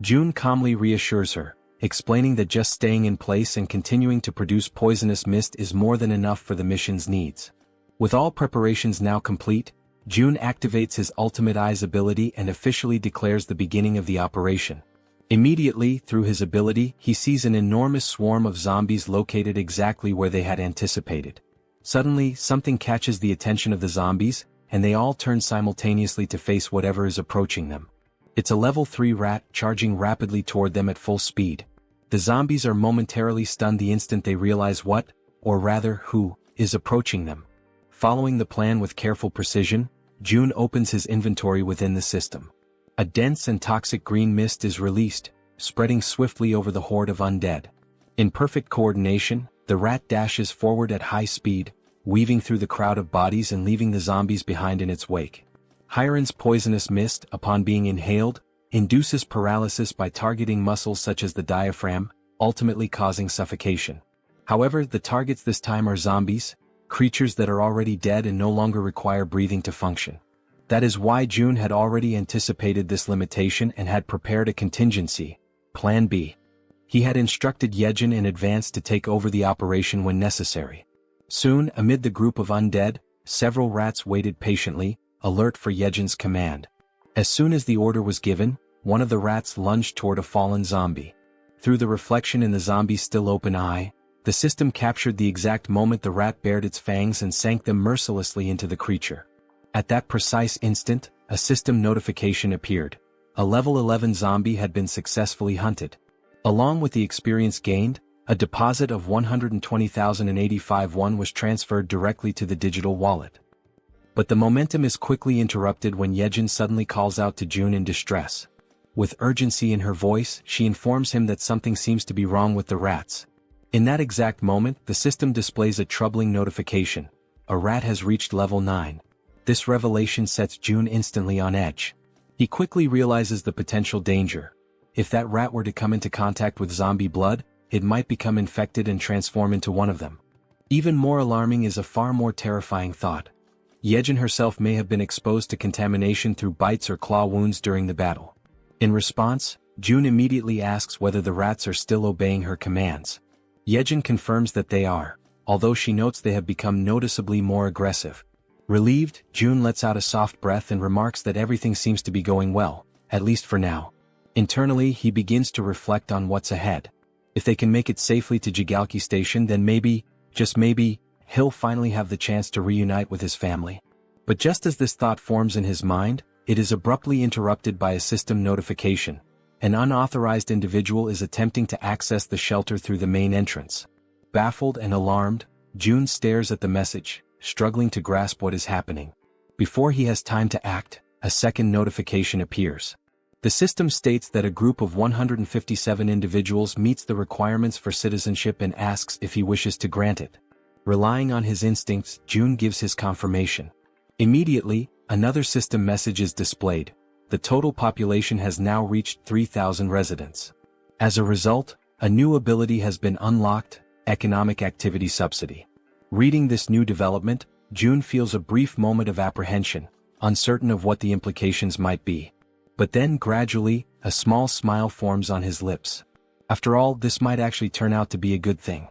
June calmly reassures her, explaining that just staying in place and continuing to produce poisonous mist is more than enough for the mission's needs. With all preparations now complete, June activates his Ultimate Eyes ability and officially declares the beginning of the operation. Immediately, through his ability, he sees an enormous swarm of zombies located exactly where they had anticipated. Suddenly, something catches the attention of the zombies, and they all turn simultaneously to face whatever is approaching them. It's a level 3 rat charging rapidly toward them at full speed. The zombies are momentarily stunned the instant they realize what, or rather who, is approaching them. Following the plan with careful precision, June opens his inventory within the system. A dense and toxic green mist is released, spreading swiftly over the horde of undead. In perfect coordination, the rat dashes forward at high speed, weaving through the crowd of bodies and leaving the zombies behind in its wake. Harem's poisonous mist, upon being inhaled, induces paralysis by targeting muscles such as the diaphragm, ultimately causing suffocation. However, the targets this time are zombies, creatures that are already dead and no longer require breathing to function. That is why June had already anticipated this limitation and had prepared a contingency, Plan B. He had instructed Yejin in advance to take over the operation when necessary. Soon, amid the group of undead, several rats waited patiently, alert for Yejin's command. As soon as the order was given, one of the rats lunged toward a fallen zombie. Through the reflection in the zombie's still open eye, the system captured the exact moment the rat bared its fangs and sank them mercilessly into the creature. At that precise instant, a system notification appeared. A level 11 zombie had been successfully hunted. Along with the experience gained, a deposit of 120,085 won was transferred directly to the digital wallet. But the momentum is quickly interrupted when Jaehyeon suddenly calls out to June in distress. With urgency in her voice, she informs him that something seems to be wrong with the rats. In that exact moment, the system displays a troubling notification. A rat has reached level 9. This revelation sets June instantly on edge. He quickly realizes the potential danger. If that rat were to come into contact with zombie blood, it might become infected and transform into one of them. Even more alarming is a far more terrifying thought. Jaehyeon herself may have been exposed to contamination through bites or claw wounds during the battle. In response, June immediately asks whether the rats are still obeying her commands. Jaehyeon confirms that they are, although she notes they have become noticeably more aggressive. Relieved, June lets out a soft breath and remarks that everything seems to be going well, at least for now. Internally, he begins to reflect on what's ahead. If they can make it safely to Jigalki Station, then maybe, just maybe, he'll finally have the chance to reunite with his family. But just as this thought forms in his mind, it is abruptly interrupted by a system notification. An unauthorized individual is attempting to access the shelter through the main entrance. Baffled and alarmed, June stares at the message, struggling to grasp what is happening. Before he has time to act, a second notification appears. The system states that a group of 157 individuals meets the requirements for citizenship and asks if he wishes to grant it. Relying on his instincts, June gives his confirmation. Immediately, another system message is displayed. The total population has now reached 3,000 residents. As a result, a new ability has been unlocked, Economic Activity Subsidy. Reading this new development, June feels a brief moment of apprehension, uncertain of what the implications might be. But then gradually, a small smile forms on his lips. After all, this might actually turn out to be a good thing.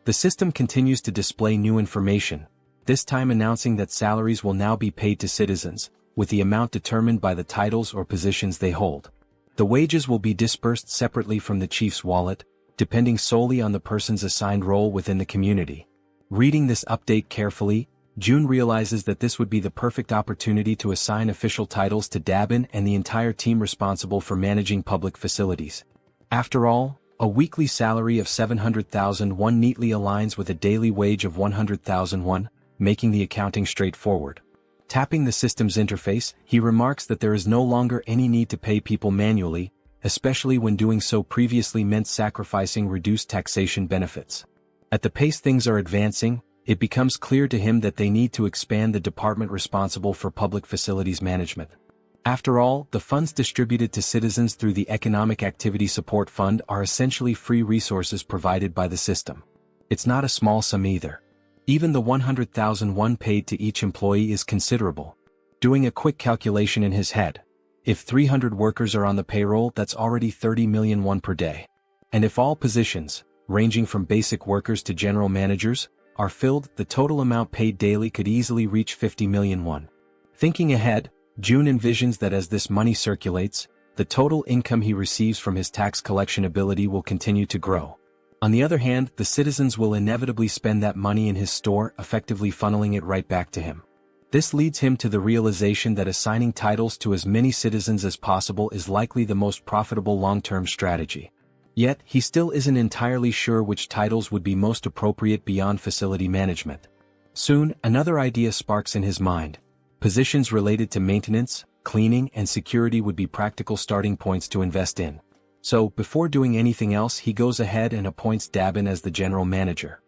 The system continues to display new information, this time announcing that salaries will now be paid to citizens, with the amount determined by the titles or positions they hold. The wages will be dispersed separately from the chief's wallet, depending solely on the person's assigned role within the community. Reading this update carefully, June realizes that this would be the perfect opportunity to assign official titles to Dabin and the entire team responsible for managing public facilities. After all, a weekly salary of 700,000 won neatly aligns with a daily wage of 100,000 won, making the accounting straightforward. Tapping the system's interface, he remarks that there is no longer any need to pay people manually, especially when doing so previously meant sacrificing reduced taxation benefits. At the pace things are advancing, it becomes clear to him that they need to expand the department responsible for public facilities management. After all, the funds distributed to citizens through the Economic Activity Support Fund are essentially free resources provided by the system. It's not a small sum either. Even the 100,000 won paid to each employee is considerable. Doing a quick calculation in his head, if 300 workers are on the payroll, that's already 30 million won per day. And if all positions, ranging from basic workers to general managers, are filled, the total amount paid daily could easily reach 50 million won. Thinking ahead, June envisions that as this money circulates, the total income he receives from his tax collection ability will continue to grow. On the other hand, the citizens will inevitably spend that money in his store, effectively funneling it right back to him. This leads him to the realization that assigning titles to as many citizens as possible is likely the most profitable long-term strategy. Yet, he still isn't entirely sure which titles would be most appropriate beyond facility management. Soon, another idea sparks in his mind. Positions related to maintenance, cleaning, and security would be practical starting points to invest in. So, before doing anything else, he goes ahead and appoints Dabin as the general manager.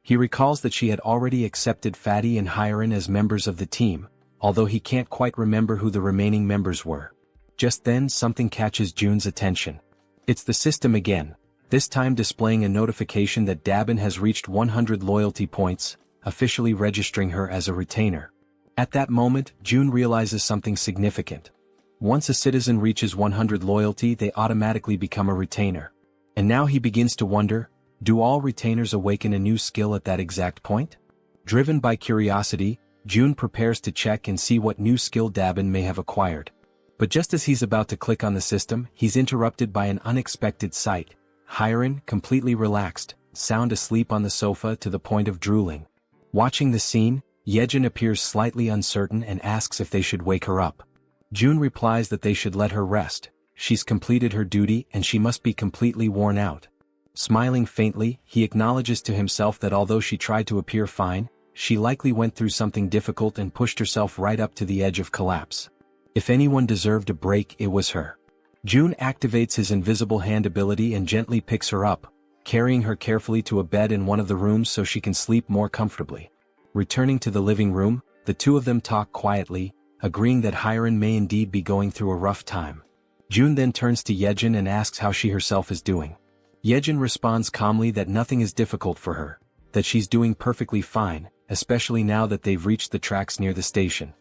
He recalls that she had already accepted Fatty and Harem as members of the team, although he can't quite remember who the remaining members were. Just then, something catches June's attention. It's the system again, this time displaying a notification that Dabin has reached 100 loyalty points, officially registering her as a retainer. At that moment, June realizes something significant. Once a citizen reaches 100 loyalty, they automatically become a retainer. And now he begins to wonder, do all retainers awaken a new skill at that exact point? Driven by curiosity, June prepares to check and see what new skill Dabin may have acquired. But just as he's about to click on the system, he's interrupted by an unexpected sight. Harem, completely relaxed, sound asleep on the sofa to the point of drooling. Watching the scene, Jaehyeon appears slightly uncertain and asks if they should wake her up. June replies that they should let her rest, she's completed her duty and she must be completely worn out. Smiling faintly, he acknowledges to himself that although she tried to appear fine, she likely went through something difficult and pushed herself right up to the edge of collapse. If anyone deserved a break, it was her. June activates his invisible hand ability and gently picks her up, carrying her carefully to a bed in one of the rooms so she can sleep more comfortably. Returning to the living room, the two of them talk quietly, agreeing that Harem may indeed be going through a rough time. June then turns to Jaehyeon and asks how she herself is doing. Jaehyeon responds calmly that nothing is difficult for her, that she's doing perfectly fine, especially now that they've reached the tracks near the station.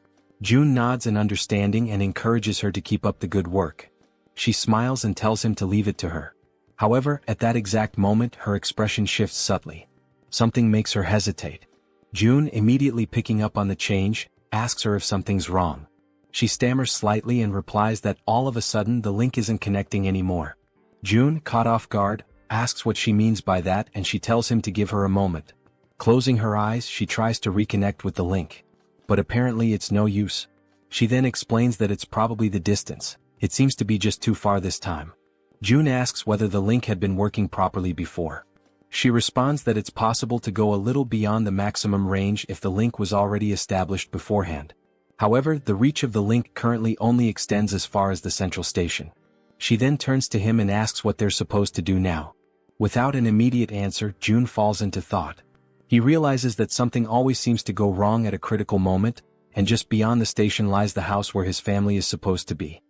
June nods in understanding and encourages her to keep up the good work. She smiles and tells him to leave it to her. However, at that exact moment her expression shifts subtly. Something makes her hesitate. June, immediately picking up on the change, asks her if something's wrong. She stammers slightly and replies that all of a sudden the link isn't connecting anymore. June, caught off guard, asks what she means by that and she tells him to give her a moment. Closing her eyes, she tries to reconnect with the link. But apparently it's no use. She then explains that it's probably the distance. It seems to be just too far this time. June asks whether the link had been working properly before. She responds that it's possible to go a little beyond the maximum range if the link was already established beforehand. However, the reach of the link currently only extends as far as the central station. She then turns to him and asks what they're supposed to do now. Without an immediate answer, June falls into thought. He realizes that something always seems to go wrong at a critical moment, and just beyond the station lies the house where his family is supposed to be.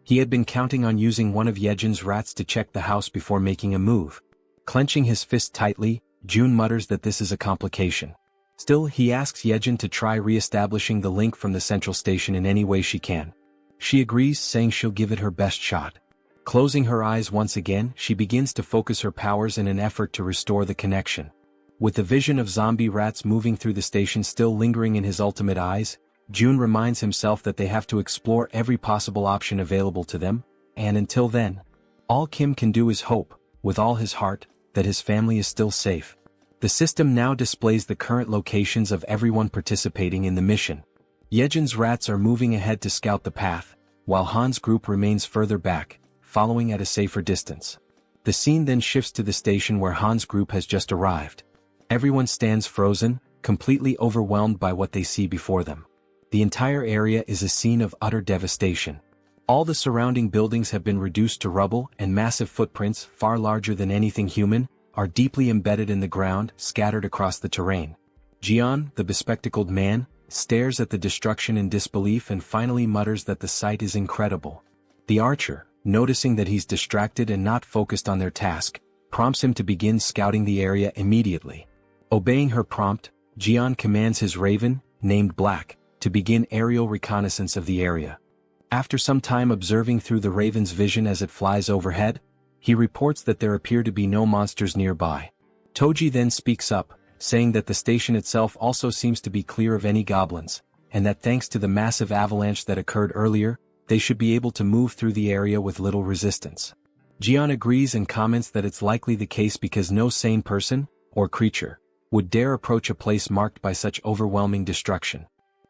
He had been counting on using one of Yeon's rats to check the house before making a move. Clenching his fist tightly, June mutters that this is a complication. Still, he asks Yeon to try re-establishing the link from the central station in any way she can. She agrees, saying she'll give it her best shot. Closing her eyes once again, she begins to focus her powers in an effort to restore the connection. With the vision of zombie rats moving through the station still lingering in his ultimate eyes, June reminds himself that they have to explore every possible option available to them, and until then, all Kim can do is hope, with all his heart, that his family is still safe. The system now displays the current locations of everyone participating in the mission. Yeon's rats are moving ahead to scout the path, while Han's group remains further back, following at a safer distance. The scene then shifts to the station where Han's group has just arrived. Everyone stands frozen, completely overwhelmed by what they see before them. The entire area is a scene of utter devastation. All the surrounding buildings have been reduced to rubble and massive footprints, far larger than anything human, are deeply embedded in the ground, scattered across the terrain. Jaehyeon, the bespectacled man, stares at the destruction in disbelief and finally mutters that the sight is incredible. The archer, noticing that he's distracted and not focused on their task, prompts him to begin scouting the area immediately. Obeying her prompt, Jaehyeon commands his raven, named Black, to begin aerial reconnaissance of the area. After some time observing through the raven's vision as it flies overhead, he reports that there appear to be no monsters nearby. Toji then speaks up, saying that the station itself also seems to be clear of any goblins, and that thanks to the massive avalanche that occurred earlier, they should be able to move through the area with little resistance. Jaehyeon agrees and comments that it's likely the case because no sane person, or creature, would dare approach a place marked by such overwhelming destruction.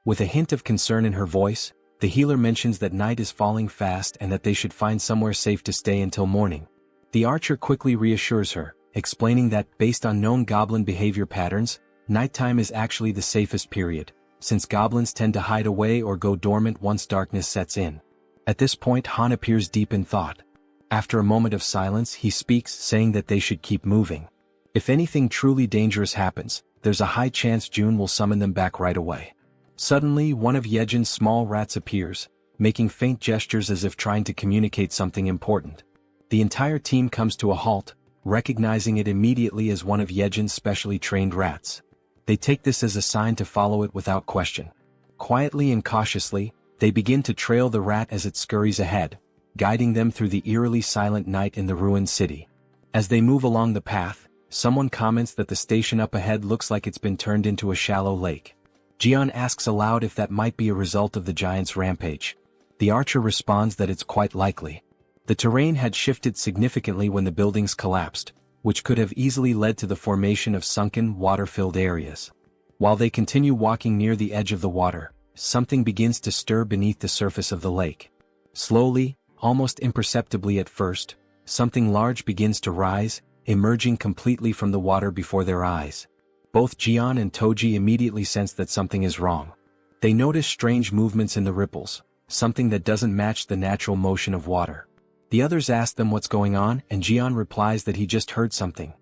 With a hint of concern in her voice, the healer mentions that night is falling fast and that they should find somewhere safe to stay until morning. The archer quickly reassures her, explaining that, based on known goblin behavior patterns, nighttime is actually the safest period, since goblins tend to hide away or go dormant once darkness sets in. At this point, Han appears deep in thought. After a moment of silence, he speaks, saying that they should keep moving. If anything truly dangerous happens, there's a high chance June will summon them back right away. Suddenly, one of Yeon's small rats appears, making faint gestures as if trying to communicate something important. The entire team comes to a halt, recognizing it immediately as one of Yeon's specially trained rats. They take this as a sign to follow it without question. Quietly and cautiously, they begin to trail the rat as it scurries ahead, guiding them through the eerily silent night in the ruined city. As they move along the path, someone comments that the station up ahead looks like it's been turned into a shallow lake. Jaehyeon asks aloud if that might be a result of the giant's rampage. The archer responds that it's quite likely. The terrain had shifted significantly when the buildings collapsed, which could have easily led to the formation of sunken, water-filled areas. While they continue walking near the edge of the water, something begins to stir beneath the surface of the lake. Slowly, almost imperceptibly at first, something large begins to rise, emerging completely from the water before their eyes. Both Jaehyeon and Toji immediately sense that something is wrong. They notice strange movements in the ripples, something that doesn't match the natural motion of water. The others ask them what's going on, and Jaehyeon replies that he just heard something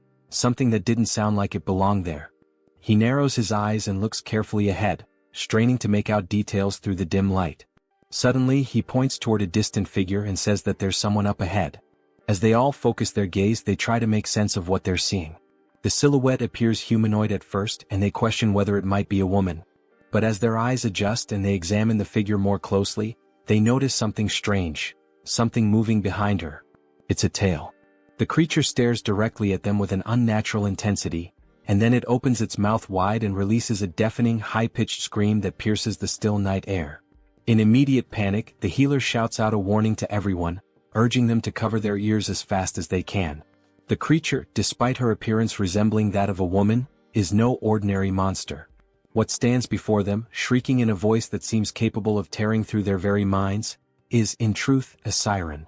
that didn't sound like it belonged there. He narrows his eyes and looks carefully ahead, straining to make out details through the dim light. Suddenly he points toward a distant figure and says that there's someone up ahead. As they all focus their gaze, they try to make sense of what they're seeing. The silhouette appears humanoid at first, and they question whether it might be a woman. But as their eyes adjust and they examine the figure more closely, they notice something strange, something moving behind her. It's a tail. The creature stares directly at them with an unnatural intensity, and then it opens its mouth wide and releases a deafening, high-pitched scream that pierces the still night air. In immediate panic, the healer shouts out a warning to everyone, urging them to cover their ears as fast as they can. The creature, despite her appearance resembling that of a woman, is no ordinary monster. What stands before them, shrieking in a voice that seems capable of tearing through their very minds, is, in truth, a siren.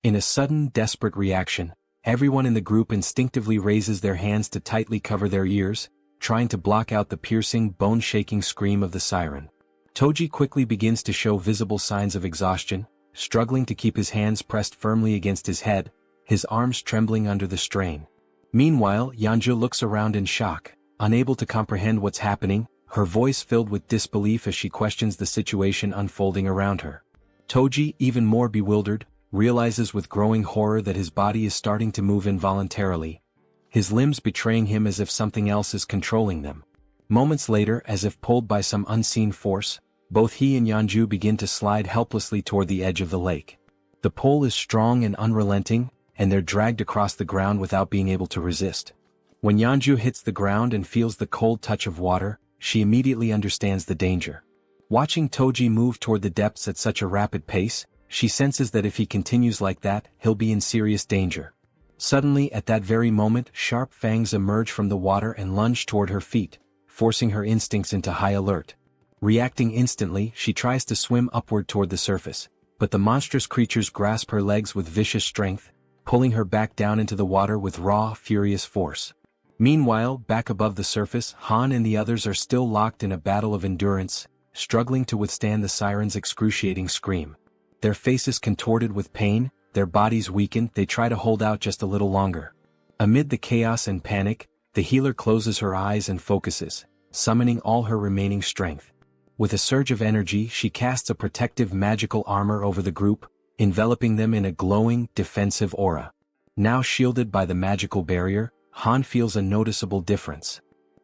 In a sudden, desperate reaction, everyone in the group instinctively raises their hands to tightly cover their ears, trying to block out the piercing, bone-shaking scream of the siren. Toji quickly begins to show visible signs of exhaustion, struggling to keep his hands pressed firmly against his head, his arms trembling under the strain. Meanwhile, Yeonju looks around in shock, unable to comprehend what's happening, her voice filled with disbelief as she questions the situation unfolding around her. Toji, even more bewildered, realizes with growing horror that his body is starting to move involuntarily, his limbs betraying him as if something else is controlling them. Moments later, as if pulled by some unseen force, both he and Yeonju begin to slide helplessly toward the edge of the lake. The pull is strong and unrelenting, and they're dragged across the ground without being able to resist. When Yeonju hits the ground and feels the cold touch of water, she immediately understands the danger. Watching Toji move toward the depths at such a rapid pace, she senses that if he continues like that, he'll be in serious danger. Suddenly, at that very moment, sharp fangs emerge from the water and lunge toward her feet, forcing her instincts into high alert. Reacting instantly, she tries to swim upward toward the surface, but the monstrous creatures grasp her legs with vicious strength, pulling her back down into the water with raw, furious force. Meanwhile, back above the surface, Han and the others are still locked in a battle of endurance, struggling to withstand the siren's excruciating scream. Their faces contorted with pain, their bodies weakened, they try to hold out just a little longer. Amid the chaos and panic, the healer closes her eyes and focuses, summoning all her remaining strength. With a surge of energy, she casts a protective magical armor over the group, enveloping them in a glowing, defensive aura. Now shielded by the magical barrier, Han feels a noticeable difference.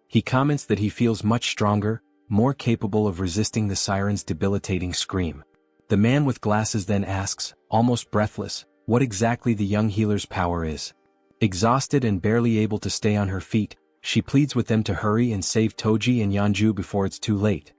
He comments that he feels much stronger, more capable of resisting the siren's debilitating scream. The man with glasses then asks, almost breathless, what exactly the young healer's power is. Exhausted and barely able to stay on her feet, she pleads with them to hurry and save Toji and Yeonju before it's too late.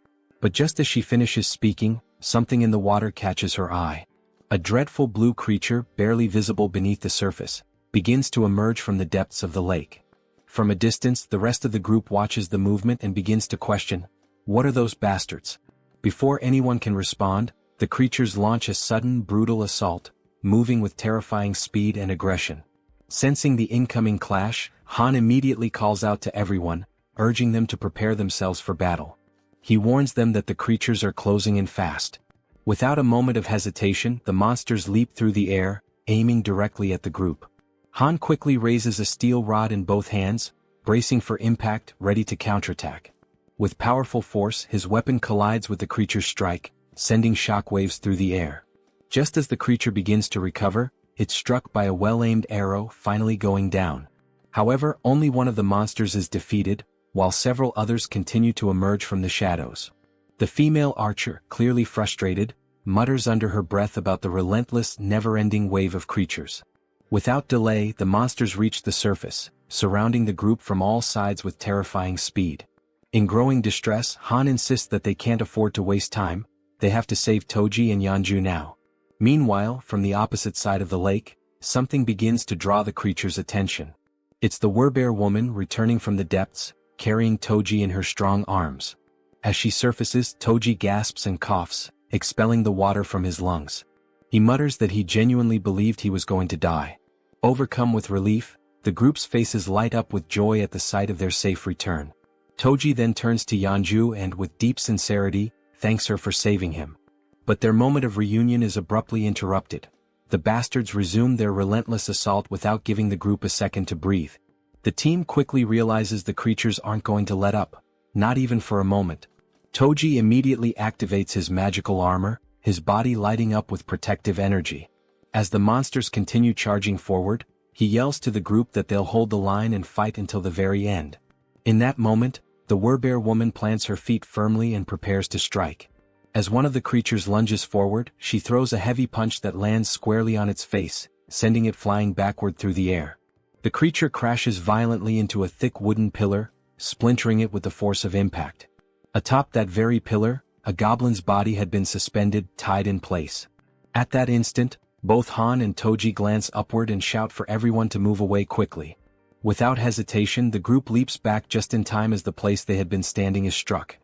But just as she finishes speaking, something in the water catches her eye. A dreadful blue creature, barely visible beneath the surface, begins to emerge from the depths of the lake. From a distance, the rest of the group watches the movement and begins to question, what are those bastards? Before anyone can respond, the creatures launch a sudden, brutal assault, moving with terrifying speed and aggression. Sensing the incoming clash, Han immediately calls out to everyone, urging them to prepare themselves for battle. He warns them that the creatures are closing in fast. Without a moment of hesitation, the monsters leap through the air, aiming directly at the group. Han quickly raises a steel rod in both hands, bracing for impact, ready to counterattack. With powerful force, his weapon collides with the creature's strike, sending shockwaves through the air. Just as the creature begins to recover, it's struck by a well-aimed arrow, finally going down. However, only one of the monsters is defeated, while several others continue to emerge from the shadows. The female archer, clearly frustrated, mutters under her breath about the relentless, never-ending wave of creatures. Without delay, the monsters reach the surface, surrounding the group from all sides with terrifying speed. In growing distress, Han insists that they can't afford to waste time, they have to save Toji and Yeonju now. Meanwhile, from the opposite side of the lake, something begins to draw the creature's attention. It's the werbear woman returning from the depths, carrying Toji in her strong arms. As she surfaces, Toji gasps and coughs, expelling the water from his lungs. He mutters that he genuinely believed he was going to die. Overcome with relief, the group's faces light up with joy at the sight of their safe return. Toji then turns to Yeonju and, with deep sincerity, thanks her for saving him. But their moment of reunion is abruptly interrupted. The bastards resume their relentless assault without giving the group a second to breathe. The team quickly realizes the creatures aren't going to let up, not even for a moment. Toji immediately activates his magical armor, his body lighting up with protective energy. As the monsters continue charging forward, he yells to the group that they'll hold the line and fight until the very end. In that moment, the Werbear woman plants her feet firmly and prepares to strike. As one of the creatures lunges forward, she throws a heavy punch that lands squarely on its face, sending it flying backward through the air. The creature crashes violently into a thick wooden pillar, splintering it with the force of impact. Atop that very pillar, a goblin's body had been suspended, tied in place. At that instant, both Han and Toji glance upward and shout for everyone to move away quickly. Without hesitation, the group leaps back just in time as the place they had been standing is struck.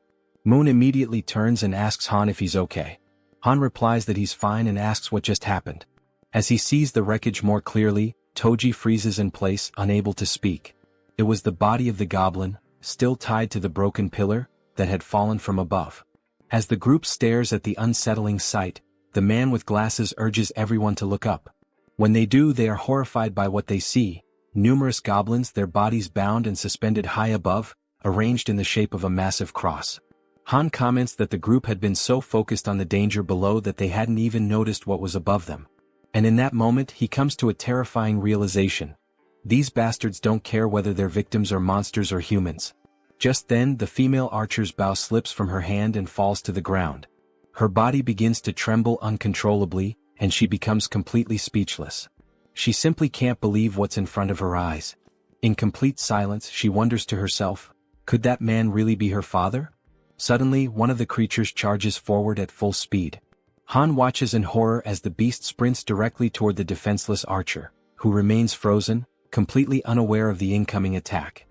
Moon immediately turns and asks Han if he's okay. Han replies that he's fine and asks what just happened. As he sees the wreckage more clearly, Toji freezes in place, unable to speak. It was the body of the goblin, still tied to the broken pillar, that had fallen from above. As the group stares at the unsettling sight, the man with glasses urges everyone to look up. When they do, they are horrified by what they see: numerous goblins, their bodies bound and suspended high above, arranged in the shape of a massive cross. Han comments that the group had been so focused on the danger below that they hadn't even noticed what was above them. And in that moment he comes to a terrifying realization. These bastards don't care whether their victims are monsters or humans. Just then, the female archer's bow slips from her hand and falls to the ground. Her body begins to tremble uncontrollably, and she becomes completely speechless. She simply can't believe what's in front of her eyes. In complete silence, she wonders to herself, could that man really be her father? Suddenly, one of the creatures charges forward at full speed. Han watches in horror as the beast sprints directly toward the defenseless archer, who remains frozen, completely unaware of the incoming attack.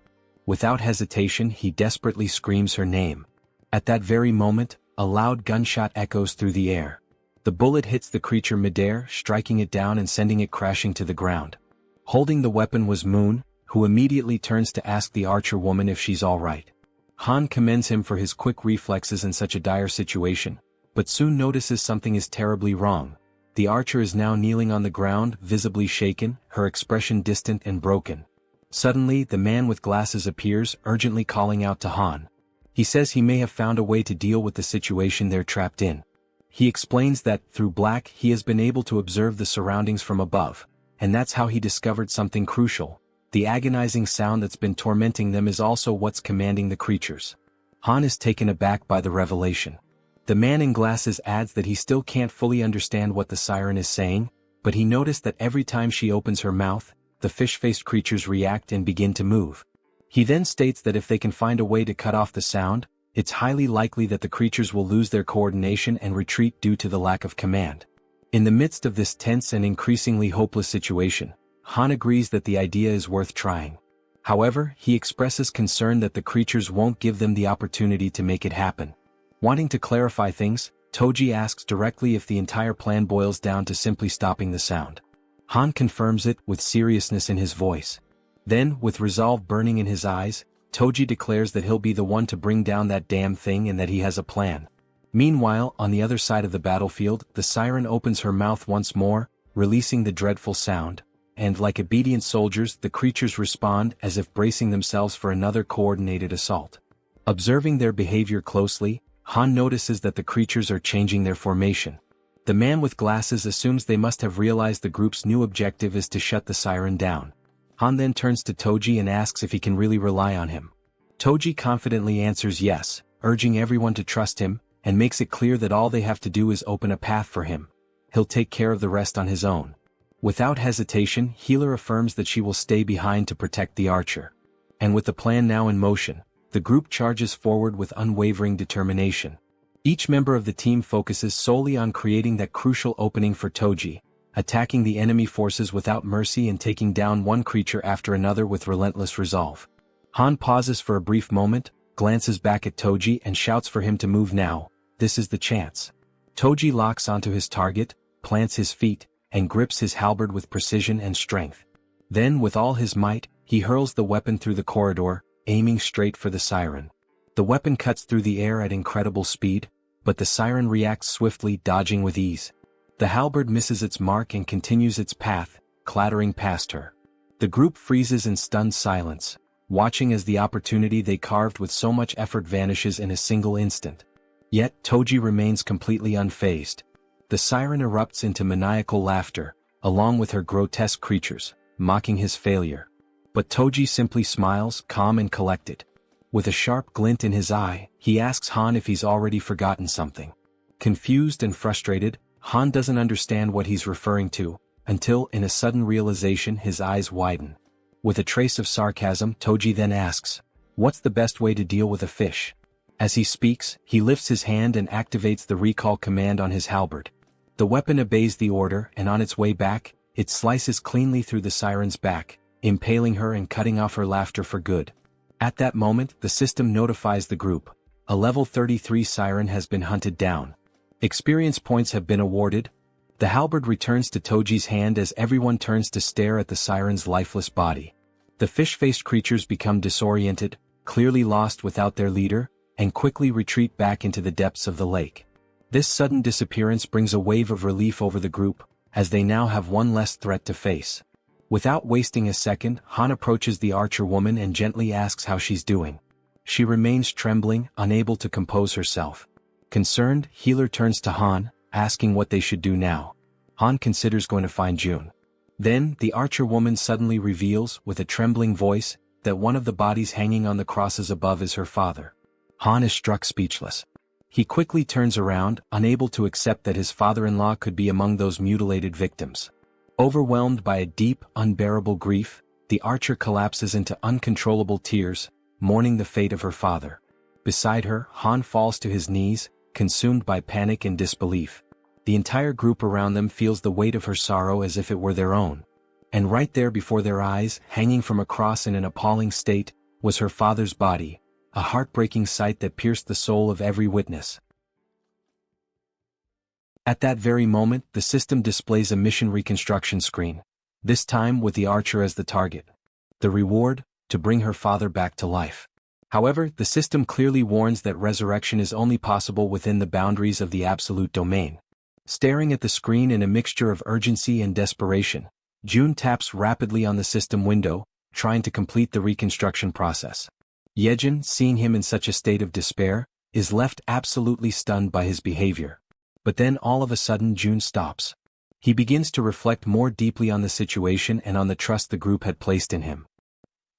Without hesitation, he desperately screams her name. At that very moment, a loud gunshot echoes through the air. The bullet hits the creature midair, striking it down and sending it crashing to the ground. Holding the weapon was Moon, who immediately turns to ask the archer woman if she's all right. Han commends him for his quick reflexes in such a dire situation, but soon notices something is terribly wrong. The archer is now kneeling on the ground, visibly shaken, her expression distant and broken. Suddenly, the man with glasses appears, urgently calling out to Han. He says he may have found a way to deal with the situation they're trapped in. He explains that, through black, he has been able to observe the surroundings from above, and that's how he discovered something crucial. The agonizing sound that's been tormenting them is also what's commanding the creatures. Han is taken aback by the revelation. The man in glasses adds that he still can't fully understand what the siren is saying, but he noticed that every time she opens her mouth, the fish-faced creatures react and begin to move. He then states that if they can find a way to cut off the sound, it's highly likely that the creatures will lose their coordination and retreat due to the lack of command. In the midst of this tense and increasingly hopeless situation, Han agrees that the idea is worth trying. However, he expresses concern that the creatures won't give them the opportunity to make it happen. Wanting to clarify things, Toji asks directly if the entire plan boils down to simply stopping the sound. Han confirms it, with seriousness in his voice. Then, with resolve burning in his eyes, Toji declares that he'll be the one to bring down that damn thing and that he has a plan. Meanwhile, on the other side of the battlefield, the siren opens her mouth once more, releasing the dreadful sound, and like obedient soldiers, the creatures respond as if bracing themselves for another coordinated assault. Observing their behavior closely, Han notices that the creatures are changing their formation. The man with glasses assumes they must have realized the group's new objective is to shut the siren down. Han then turns to Toji and asks if he can really rely on him. Toji confidently answers yes, urging everyone to trust him, and makes it clear that all they have to do is open a path for him. He'll take care of the rest on his own. Without hesitation, Healer affirms that she will stay behind to protect the archer. And with the plan now in motion, the group charges forward with unwavering determination. Each member of the team focuses solely on creating that crucial opening for Toji, attacking the enemy forces without mercy and taking down one creature after another with relentless resolve. Han pauses for a brief moment, glances back at Toji and shouts for him to move now. This is the chance. Toji locks onto his target, plants his feet, and grips his halberd with precision and strength. Then with all his might, he hurls the weapon through the corridor, aiming straight for the siren. The weapon cuts through the air at incredible speed, but the siren reacts swiftly, dodging with ease. The halberd misses its mark and continues its path, clattering past her. The group freezes in stunned silence, watching as the opportunity they carved with so much effort vanishes in a single instant. Yet Toji remains completely unfazed. The siren erupts into maniacal laughter, along with her grotesque creatures, mocking his failure. But Toji simply smiles, calm and collected. With a sharp glint in his eye, he asks Han if he's already forgotten something. Confused and frustrated, Han doesn't understand what he's referring to, until in a sudden realization his eyes widen. With a trace of sarcasm, Toji then asks, "What's the best way to deal with a fish?" As he speaks, he lifts his hand and activates the recall command on his halberd. The weapon obeys the order, and on its way back, it slices cleanly through the siren's back, impaling her and cutting off her laughter for good. At that moment, the system notifies the group. A level 33 siren has been hunted down. Experience points have been awarded. The halberd returns to Toji's hand as everyone turns to stare at the siren's lifeless body. The fish-faced creatures become disoriented, clearly lost without their leader, and quickly retreat back into the depths of the lake. This sudden disappearance brings a wave of relief over the group, as they now have one less threat to face. Without wasting a second, Han approaches the archer woman and gently asks how she's doing. She remains trembling, unable to compose herself. Concerned, Healer turns to Han, asking what they should do now. Han considers going to find June. Then, the archer woman suddenly reveals, with a trembling voice, that one of the bodies hanging on the crosses above is her father. Han is struck speechless. He quickly turns around, unable to accept that his father-in-law could be among those mutilated victims. Overwhelmed by a deep, unbearable grief, the archer collapses into uncontrollable tears, mourning the fate of her father. Beside her, Han falls to his knees, consumed by panic and disbelief. The entire group around them feels the weight of her sorrow as if it were their own. And right there before their eyes, hanging from a cross in an appalling state, was her father's body, a heartbreaking sight that pierced the soul of every witness. At that very moment, the system displays a mission reconstruction screen, this time with the archer as the target. The reward, to bring her father back to life. However, the system clearly warns that resurrection is only possible within the boundaries of the absolute domain. Staring at the screen in a mixture of urgency and desperation, June taps rapidly on the system window, trying to complete the reconstruction process. Jaehyeon, seeing him in such a state of despair, is left absolutely stunned by his behavior. But then all of a sudden June stops. He begins to reflect more deeply on the situation and on the trust the group had placed in him.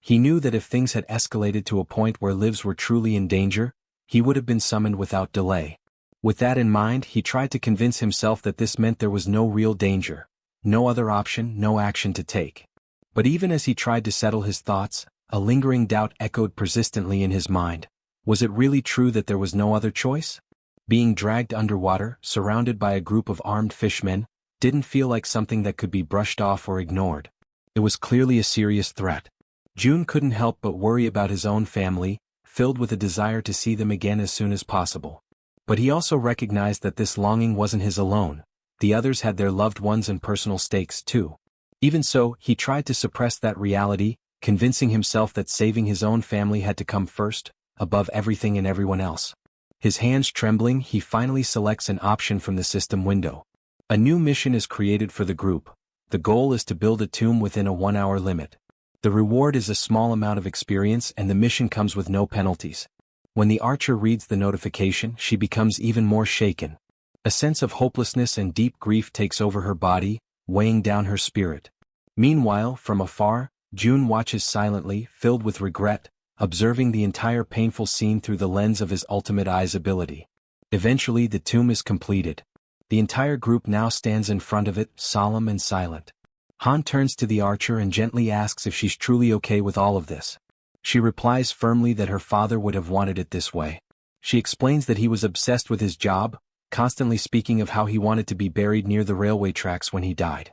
He knew that if things had escalated to a point where lives were truly in danger, he would have been summoned without delay. With that in mind, he tried to convince himself that this meant there was no real danger, no other option, no action to take. But even as he tried to settle his thoughts, a lingering doubt echoed persistently in his mind. Was it really true that there was no other choice? Being dragged underwater, surrounded by a group of armed fishmen, didn't feel like something that could be brushed off or ignored. It was clearly a serious threat. June couldn't help but worry about his own family, filled with a desire to see them again as soon as possible. But he also recognized that this longing wasn't his alone. The others had their loved ones and personal stakes too. Even so, he tried to suppress that reality, convincing himself that saving his own family had to come first, above everything and everyone else. His hands trembling, he finally selects an option from the system window. A new mission is created for the group. The goal is to build a tomb within a 1-hour limit. The reward is a small amount of experience and the mission comes with no penalties. When the archer reads the notification, she becomes even more shaken. A sense of hopelessness and deep grief takes over her body, weighing down her spirit. Meanwhile, from afar, June watches silently, filled with regret, observing the entire painful scene through the lens of his ultimate eyes ability. Eventually the tomb is completed. The entire group now stands in front of it, solemn and silent. Han turns to the archer and gently asks if she's truly okay with all of this. She replies firmly that her father would have wanted it this way. She explains that he was obsessed with his job, constantly speaking of how he wanted to be buried near the railway tracks when he died.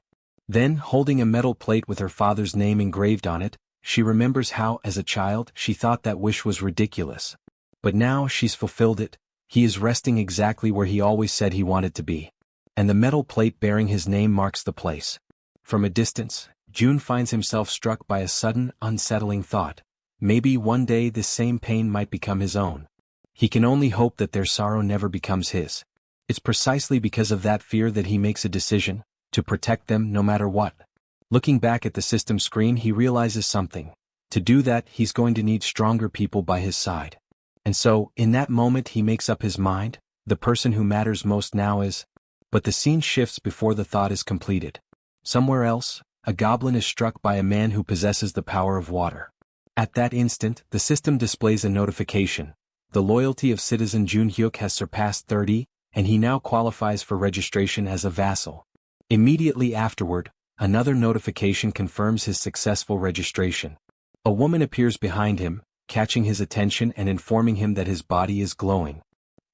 Then, holding a metal plate with her father's name engraved on it, she remembers how, as a child, she thought that wish was ridiculous. But now she's fulfilled it. He is resting exactly where he always said he wanted to be. And the metal plate bearing his name marks the place. From a distance, Jun finds himself struck by a sudden, unsettling thought. Maybe one day this same pain might become his own. He can only hope that their sorrow never becomes his. It's precisely because of that fear that he makes a decision, to protect them no matter what. Looking back at the system screen, he realizes something. To do that, he's going to need stronger people by his side. And so, in that moment he makes up his mind, the person who matters most now is... But the scene shifts before the thought is completed. Somewhere else, a goblin is struck by a man who possesses the power of water. At that instant, the system displays a notification. The loyalty of citizen Jun Hyuk has surpassed 30, and he now qualifies for registration as a vassal. Immediately afterward, another notification confirms his successful registration. A woman appears behind him, catching his attention and informing him that his body is glowing.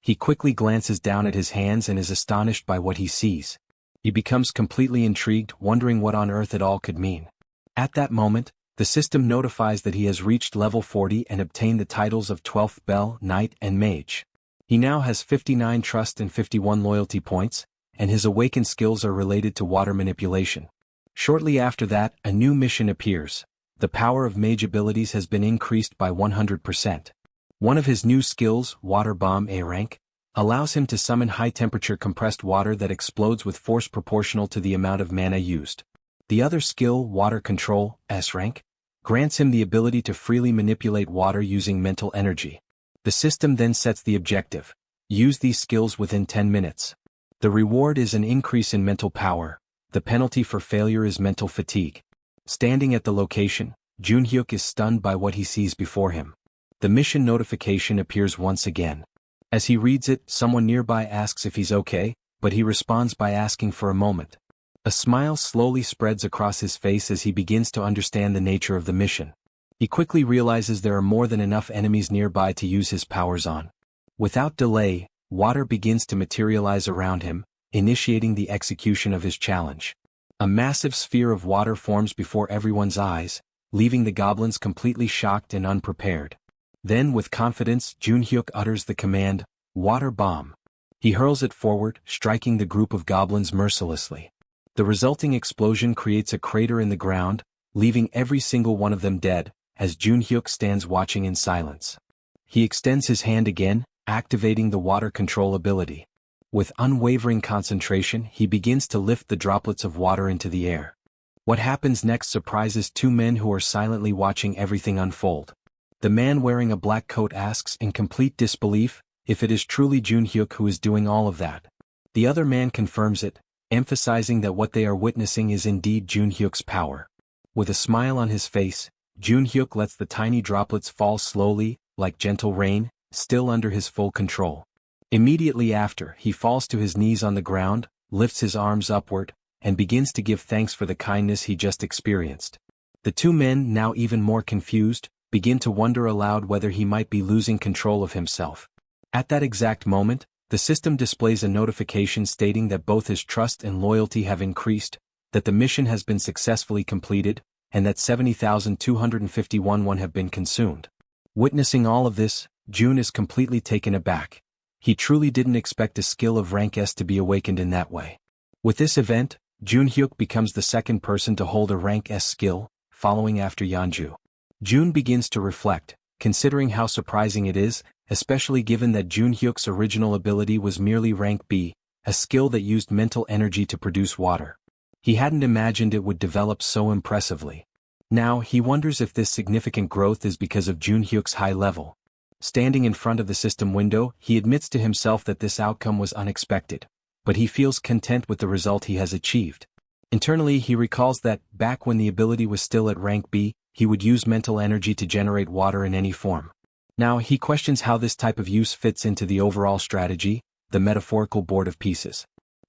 He quickly glances down at his hands and is astonished by what he sees. He becomes completely intrigued, wondering what on earth it all could mean. At that moment, the system notifies that he has reached level 40 and obtained the titles of 12th Bell, Knight and Mage. He now has 59 trust and 51 loyalty points, and his awakened skills are related to water manipulation. Shortly after that, a new mission appears. The power of mage abilities has been increased by 100%. One of his new skills, Water Bomb A rank, allows him to summon high-temperature compressed water that explodes with force proportional to the amount of mana used. The other skill, Water Control S rank, grants him the ability to freely manipulate water using mental energy. The system then sets the objective. Use these skills within 10 minutes. The reward is an increase in mental power. The penalty for failure is mental fatigue. Standing at the location, Jun Hyuk is stunned by what he sees before him. The mission notification appears once again. As he reads it, someone nearby asks if he's okay, but he responds by asking for a moment. A smile slowly spreads across his face as he begins to understand the nature of the mission. He quickly realizes there are more than enough enemies nearby to use his powers on. Without delay, water begins to materialize around him, initiating the execution of his challenge. A massive sphere of water forms before everyone's eyes, leaving the goblins completely shocked and unprepared. Then with confidence, Jun Hyuk utters the command, Water Bomb. He hurls it forward, striking the group of goblins mercilessly. The resulting explosion creates a crater in the ground, leaving every single one of them dead, as Jun Hyuk stands watching in silence. He extends his hand again, activating the water control ability. With unwavering concentration, he begins to lift the droplets of water into the air. What happens next surprises two men who are silently watching everything unfold. The man wearing a black coat asks in complete disbelief if it is truly Jun Hyuk who is doing all of that. The other man confirms it, emphasizing that what they are witnessing is indeed Jun Hyuk's power. With a smile on his face, Jun Hyuk lets the tiny droplets fall slowly, like gentle rain, still under his full control. Immediately after, he falls to his knees on the ground, lifts his arms upward, and begins to give thanks for the kindness he just experienced. The two men, now even more confused, begin to wonder aloud whether he might be losing control of himself. At that exact moment, the system displays a notification stating that both his trust and loyalty have increased, that the mission has been successfully completed, and that 70,251 won have been consumed. Witnessing all of this, Jun is completely taken aback. He truly didn't expect a skill of rank S to be awakened in that way. With this event, Jun Hyuk becomes the second person to hold a rank S skill, following after Yeonju. Jun begins to reflect, considering how surprising it is, especially given that Jun Hyuk's original ability was merely rank B, a skill that used mental energy to produce water. He hadn't imagined it would develop so impressively. Now he wonders if this significant growth is because of Jun Hyuk's high level. Standing in front of the system window, he admits to himself that this outcome was unexpected, but he feels content with the result he has achieved. Internally he recalls that, back when the ability was still at rank B, he would use mental energy to generate water in any form. Now he questions how this type of use fits into the overall strategy, the metaphorical board of pieces.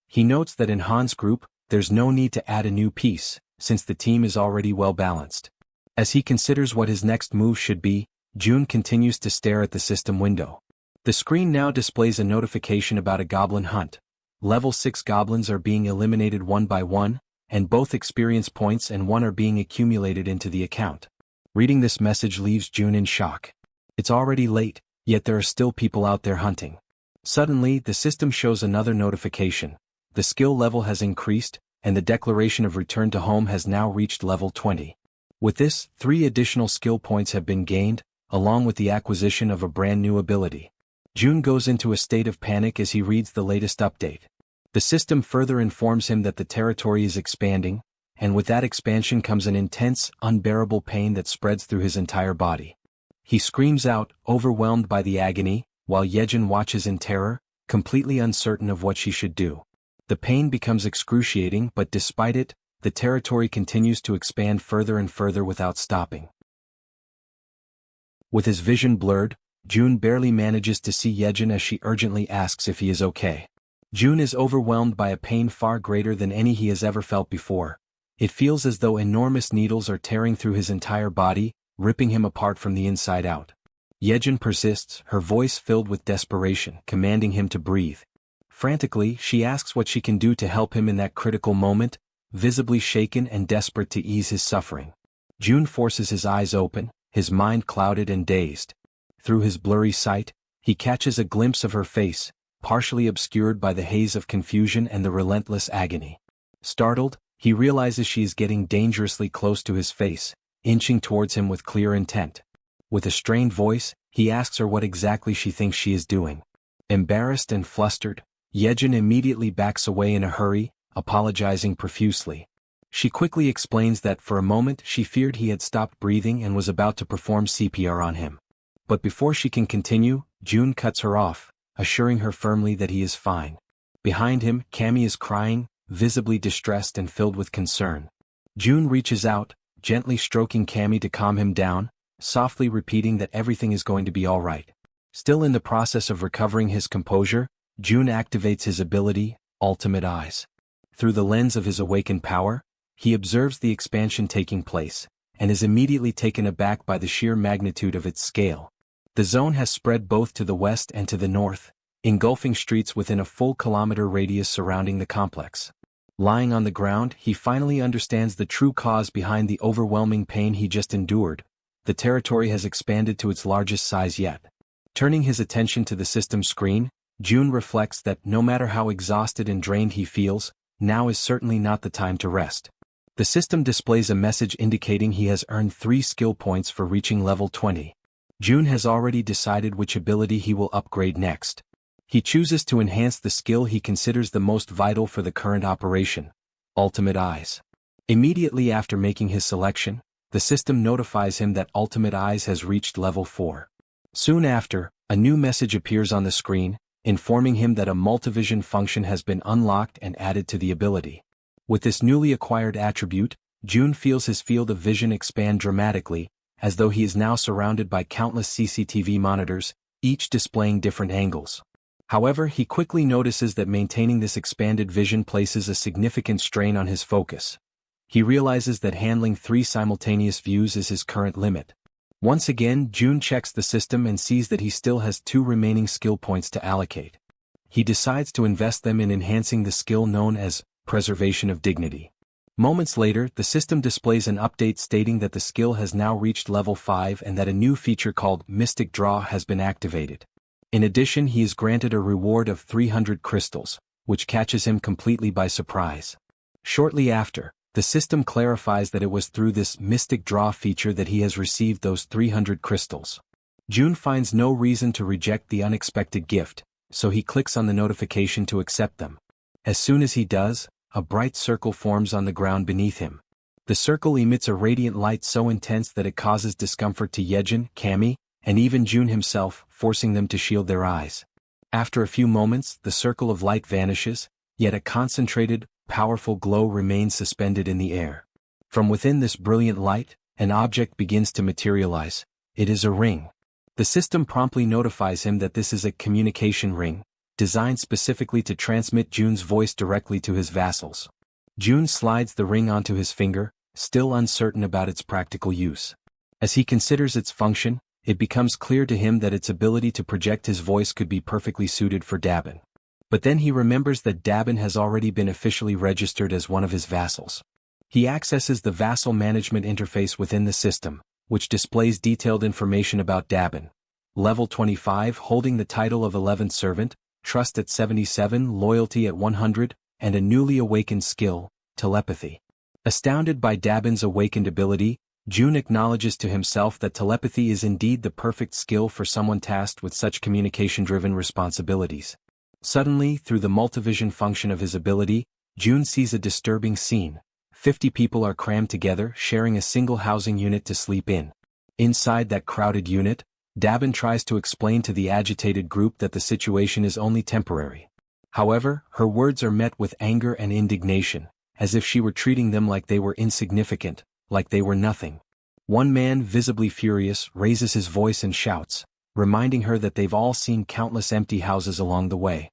He notes that in Han's group, there's no need to add a new piece, since the team is already well balanced. As he considers what his next move should be, Jun continues to stare at the system window. The screen now displays a notification about a goblin hunt. Level 6 goblins are being eliminated one by one, and both experience points and one are being accumulated into the account. Reading this message leaves Jun in shock. It's already late, yet there are still people out there hunting. Suddenly, the system shows another notification. The skill level has increased, and the declaration of return to home has now reached level 20. With this, 3 additional skill points have been gained, along with the acquisition of a brand new ability. Jun goes into a state of panic as he reads the latest update. The system further informs him that the territory is expanding, and with that expansion comes an intense, unbearable pain that spreads through his entire body. He screams out, overwhelmed by the agony, while Jaehyeon watches in terror, completely uncertain of what she should do. The pain becomes excruciating, but despite it, the territory continues to expand further and further without stopping. With his vision blurred, Jun barely manages to see Jaehyeon as she urgently asks if he is okay. Jun is overwhelmed by a pain far greater than any he has ever felt before. It feels as though enormous needles are tearing through his entire body, ripping him apart from the inside out. Jaehyeon persists, her voice filled with desperation, commanding him to breathe. Frantically, she asks what she can do to help him in that critical moment, visibly shaken and desperate to ease his suffering. Jun forces his eyes open, his mind clouded and dazed. Through his blurry sight, he catches a glimpse of her face, partially obscured by the haze of confusion and the relentless agony. Startled, he realizes she is getting dangerously close to his face, inching towards him with clear intent. With a strained voice, he asks her what exactly she thinks she is doing. Embarrassed and flustered, Jaehyeon immediately backs away in a hurry, apologizing profusely. She quickly explains that for a moment she feared he had stopped breathing and was about to perform CPR on him. But before she can continue, Jun cuts her off, assuring her firmly that he is fine. Behind him, Cammy is crying, visibly distressed and filled with concern. Jun reaches out, gently stroking Cammy to calm him down, softly repeating that everything is going to be all right. Still in the process of recovering his composure, Jun activates his ability, Ultimate Eyes. Through the lens of his awakened power, he observes the expansion taking place, and is immediately taken aback by the sheer magnitude of its scale. The zone has spread both to the west and to the north, engulfing streets within a full kilometer radius surrounding the complex. Lying on the ground, he finally understands the true cause behind the overwhelming pain he just endured. The territory has expanded to its largest size yet. Turning his attention to the system screen, Jun reflects that no matter how exhausted and drained he feels, now is certainly not the time to rest. The system displays a message indicating he has earned 3 skill points for reaching level 20. Jun has already decided which ability he will upgrade next. He chooses to enhance the skill he considers the most vital for the current operation, Ultimate Eyes. Immediately after making his selection, the system notifies him that Ultimate Eyes has reached level 4. Soon after, a new message appears on the screen, informing him that a multivision function has been unlocked and added to the ability. With this newly acquired attribute, Jun feels his field of vision expand dramatically, as though he is now surrounded by countless CCTV monitors, each displaying different angles. However, he quickly notices that maintaining this expanded vision places a significant strain on his focus. He realizes that handling 3 simultaneous views is his current limit. Once again, Jun checks the system and sees that he still has 2 remaining skill points to allocate. He decides to invest them in enhancing the skill known as Preservation of Dignity. Moments later, the system displays an update stating that the skill has now reached level 5 and that a new feature called Mystic Draw has been activated. In addition, he is granted a reward of 300 crystals, which catches him completely by surprise. Shortly after, the system clarifies that it was through this Mystic Draw feature that he has received those 300 crystals. Jun finds no reason to reject the unexpected gift, so he clicks on the notification to accept them. As soon as he does, a bright circle forms on the ground beneath him. The circle emits a radiant light so intense that it causes discomfort to Jaehyeon, Cammy, and even Jun himself, forcing them to shield their eyes. After a few moments, the circle of light vanishes, yet a concentrated, powerful glow remains suspended in the air. From within this brilliant light, an object begins to materialize. It is a ring. The system promptly notifies him that this is a communication ring, designed specifically to transmit Jun's voice directly to his vassals. Jun slides the ring onto his finger, still uncertain about its practical use. As he considers its function, it becomes clear to him that its ability to project his voice could be perfectly suited for Dabin. But then he remembers that Dabin has already been officially registered as one of his vassals. He accesses the vassal management interface within the system, which displays detailed information about Dabin. Level 25, holding the title of 11th servant, trust at 77, loyalty at 100, and a newly awakened skill, telepathy. Astounded by Dabin's awakened ability, June acknowledges to himself that telepathy is indeed the perfect skill for someone tasked with such communication-driven responsibilities. Suddenly, through the multivision function of his ability, June sees a disturbing scene. 50 people are crammed together, sharing a single housing unit to sleep in. Inside that crowded unit, Dabin tries to explain to the agitated group that the situation is only temporary. However, her words are met with anger and indignation, as if she were treating them like they were insignificant, like they were nothing. One man, visibly furious, raises his voice and shouts, reminding her that they've all seen countless empty houses along the way.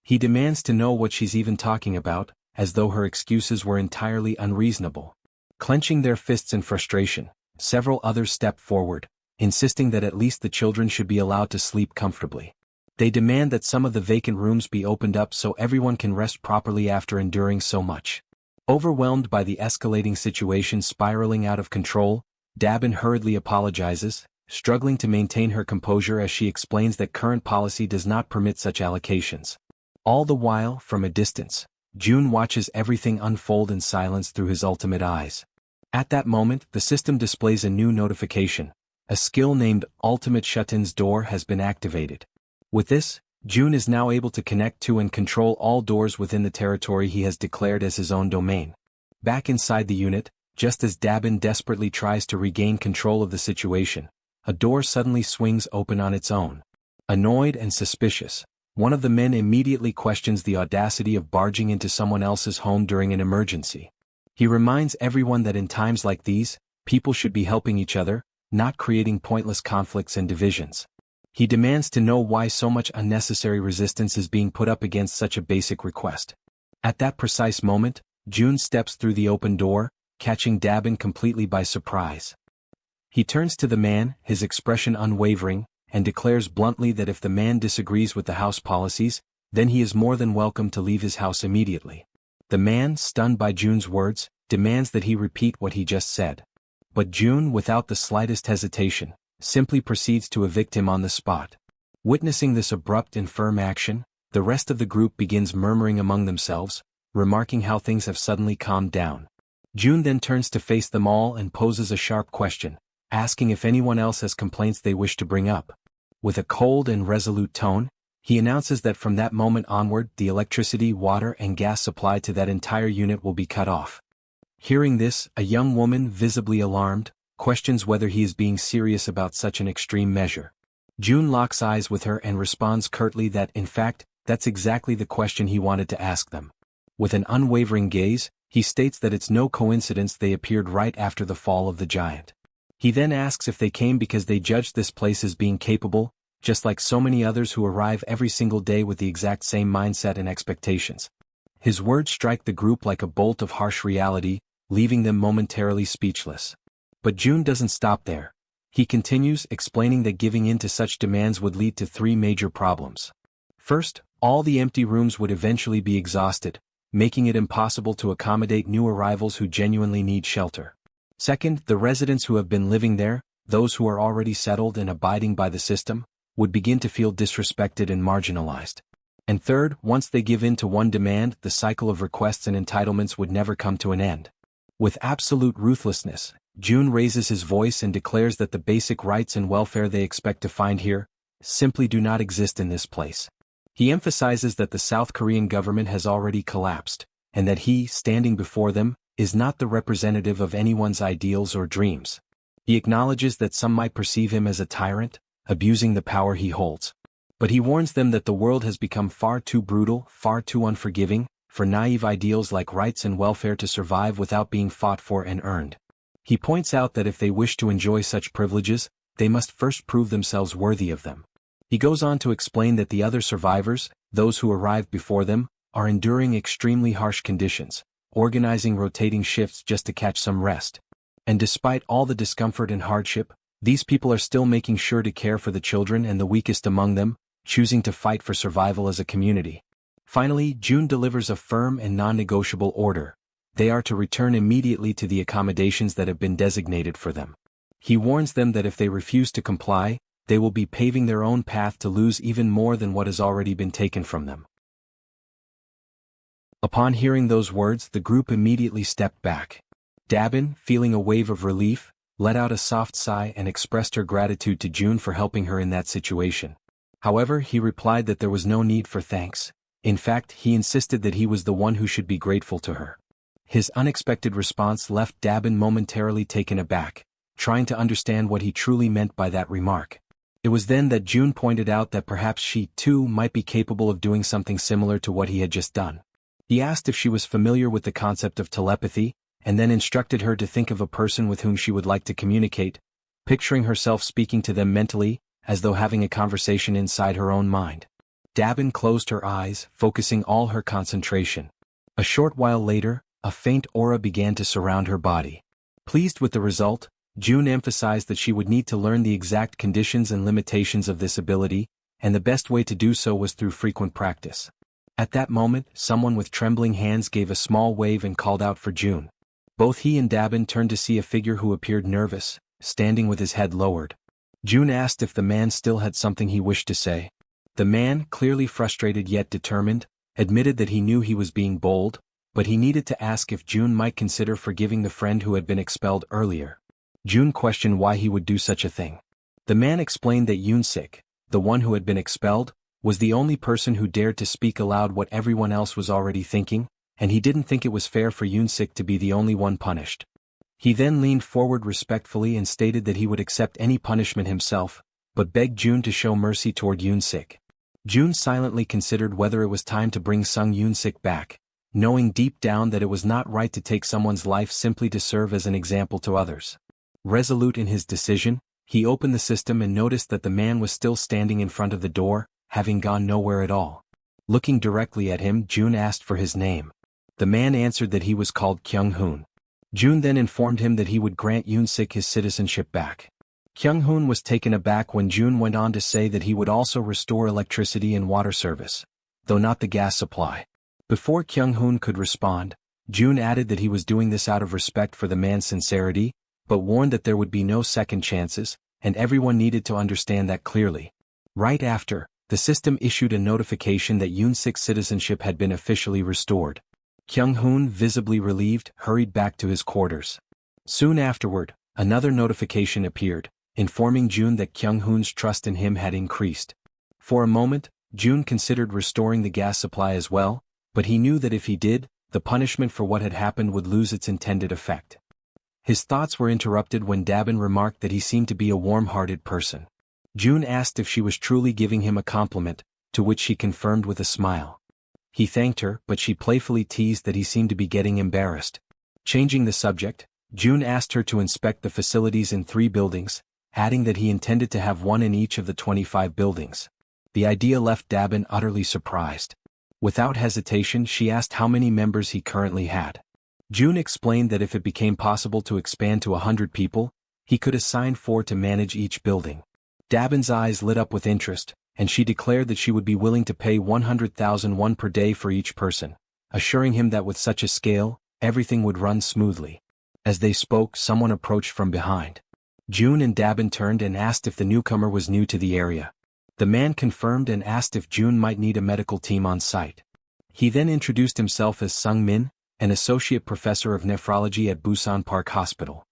He demands to know what she's even talking about, as though her excuses were entirely unreasonable. Clenching their fists in frustration, several others step forward, insisting that at least the children should be allowed to sleep comfortably. They demand that some of the vacant rooms be opened up so everyone can rest properly after enduring so much. Overwhelmed by the escalating situation spiraling out of control, Dabin hurriedly apologizes, struggling to maintain her composure as she explains that current policy does not permit such allocations. All the while, from a distance, June watches everything unfold in silence through his ultimate eyes. At that moment, the system displays a new notification. A skill named Ultimate Shut-in's Door has been activated. With this, June is now able to connect to and control all doors within the territory he has declared as his own domain. Back inside the unit, just as Dabin desperately tries to regain control of the situation, a door suddenly swings open on its own. Annoyed and suspicious, one of the men immediately questions the audacity of barging into someone else's home during an emergency. He reminds everyone that in times like these, people should be helping each other, not creating pointless conflicts and divisions. He demands to know why so much unnecessary resistance is being put up against such a basic request. At that precise moment, June steps through the open door, catching Dabin completely by surprise. He turns to the man, his expression unwavering, and declares bluntly that if the man disagrees with the house policies, then he is more than welcome to leave his house immediately. The man, stunned by June's words, demands that he repeat what he just said. But June, without the slightest hesitation, simply proceeds to evict him on the spot. Witnessing this abrupt and firm action, the rest of the group begins murmuring among themselves, remarking how things have suddenly calmed down. June then turns to face them all and poses a sharp question, asking if anyone else has complaints they wish to bring up. With a cold and resolute tone, he announces that from that moment onward the electricity, water, and gas supply to that entire unit will be cut off. Hearing this, a young woman, visibly alarmed, questions whether he is being serious about such an extreme measure. June locks eyes with her and responds curtly that, in fact, that's exactly the question he wanted to ask them. With an unwavering gaze, he states that it's no coincidence they appeared right after the fall of the giant. He then asks if they came because they judged this place as being capable, just like so many others who arrive every single day with the exact same mindset and expectations. His words strike the group like a bolt of harsh reality, leaving them momentarily speechless. But June doesn't stop there. He continues, explaining that giving in to such demands would lead to 3 major problems. First, all the empty rooms would eventually be exhausted, making it impossible to accommodate new arrivals who genuinely need shelter. Second, the residents who have been living there, those who are already settled and abiding by the system, would begin to feel disrespected and marginalized. And third, once they give in to one demand, the cycle of requests and entitlements would never come to an end. With absolute ruthlessness, June raises his voice and declares that the basic rights and welfare they expect to find here simply do not exist in this place. He emphasizes that the South Korean government has already collapsed, and that he, standing before them, is not the representative of anyone's ideals or dreams. He acknowledges that some might perceive him as a tyrant, abusing the power he holds. But he warns them that the world has become far too brutal, far too unforgiving, for naive ideals like rights and welfare to survive without being fought for and earned. He points out that if they wish to enjoy such privileges, they must first prove themselves worthy of them. He goes on to explain that the other survivors, those who arrived before them, are enduring extremely harsh conditions, organizing rotating shifts just to catch some rest. And despite all the discomfort and hardship, these people are still making sure to care for the children and the weakest among them, choosing to fight for survival as a community. Finally, June delivers a firm and non-negotiable order. They are to return immediately to the accommodations that have been designated for them. He warns them that if they refuse to comply, they will be paving their own path to lose even more than what has already been taken from them. Upon hearing those words, the group immediately stepped back. Dabin, feeling a wave of relief, let out a soft sigh and expressed her gratitude to June for helping her in that situation. However, he replied that there was no need for thanks. In fact, he insisted that he was the one who should be grateful to her. His unexpected response left Dabin momentarily taken aback, trying to understand what he truly meant by that remark. It was then that June pointed out that perhaps she, too, might be capable of doing something similar to what he had just done. He asked if she was familiar with the concept of telepathy, and then instructed her to think of a person with whom she would like to communicate, picturing herself speaking to them mentally, as though having a conversation inside her own mind. Dabin closed her eyes, focusing all her concentration. A short while later, a faint aura began to surround her body. Pleased with the result, June emphasized that she would need to learn the exact conditions and limitations of this ability, and the best way to do so was through frequent practice. At that moment, someone with trembling hands gave a small wave and called out for June. Both he and Dabin turned to see a figure who appeared nervous, standing with his head lowered. June asked if the man still had something he wished to say. The man, clearly frustrated yet determined, admitted that he knew he was being bold, but he needed to ask if June might consider forgiving the friend who had been expelled earlier. June questioned why he would do such a thing. The man explained that Yoon-sik, the one who had been expelled, was the only person who dared to speak aloud what everyone else was already thinking, and he didn't think it was fair for Yoon-sik to be the only one punished. He then leaned forward respectfully and stated that he would accept any punishment himself, but begged June to show mercy toward Yoon-sik. June silently considered whether it was time to bring Sung Yoon-sik back, knowing deep down that it was not right to take someone's life simply to serve as an example to others. Resolute in his decision, he opened the system and noticed that the man was still standing in front of the door, having gone nowhere at all. Looking directly at him, June asked for his name. The man answered that he was called Kyung-hoon. June then informed him that he would grant Yoon-sik his citizenship back. Kyung-hoon was taken aback when June went on to say that he would also restore electricity and water service, though not the gas supply. Before Kyung-hoon could respond, June added that he was doing this out of respect for the man's sincerity, but warned that there would be no second chances, and everyone needed to understand that clearly. Right after, the system issued a notification that Yoon-sik's citizenship had been officially restored. Kyung-hoon, visibly relieved, hurried back to his quarters. Soon afterward, another notification appeared, informing June that Kyung-hoon's trust in him had increased. For a moment, June considered restoring the gas supply as well, but he knew that if he did, the punishment for what had happened would lose its intended effect. His thoughts were interrupted when Dabin remarked that he seemed to be a warm-hearted person. June asked if she was truly giving him a compliment, to which she confirmed with a smile. He thanked her, but she playfully teased that he seemed to be getting embarrassed. Changing the subject, June asked her to inspect the facilities in 3 buildings, adding that he intended to have one in each of the 25 buildings. The idea left Dabin utterly surprised. Without hesitation, she asked how many members he currently had. June explained that if it became possible to expand to 100 people, he could assign 4 to manage each building. Dabin's eyes lit up with interest, and she declared that she would be willing to pay 100,000 won per day for each person, assuring him that with such a scale, everything would run smoothly. As they spoke, someone approached from behind. June and Dabin turned and asked if the newcomer was new to the area. The man confirmed and asked if June might need a medical team on site. He then introduced himself as Sung Min, an associate professor of nephrology at Busan Park Hospital.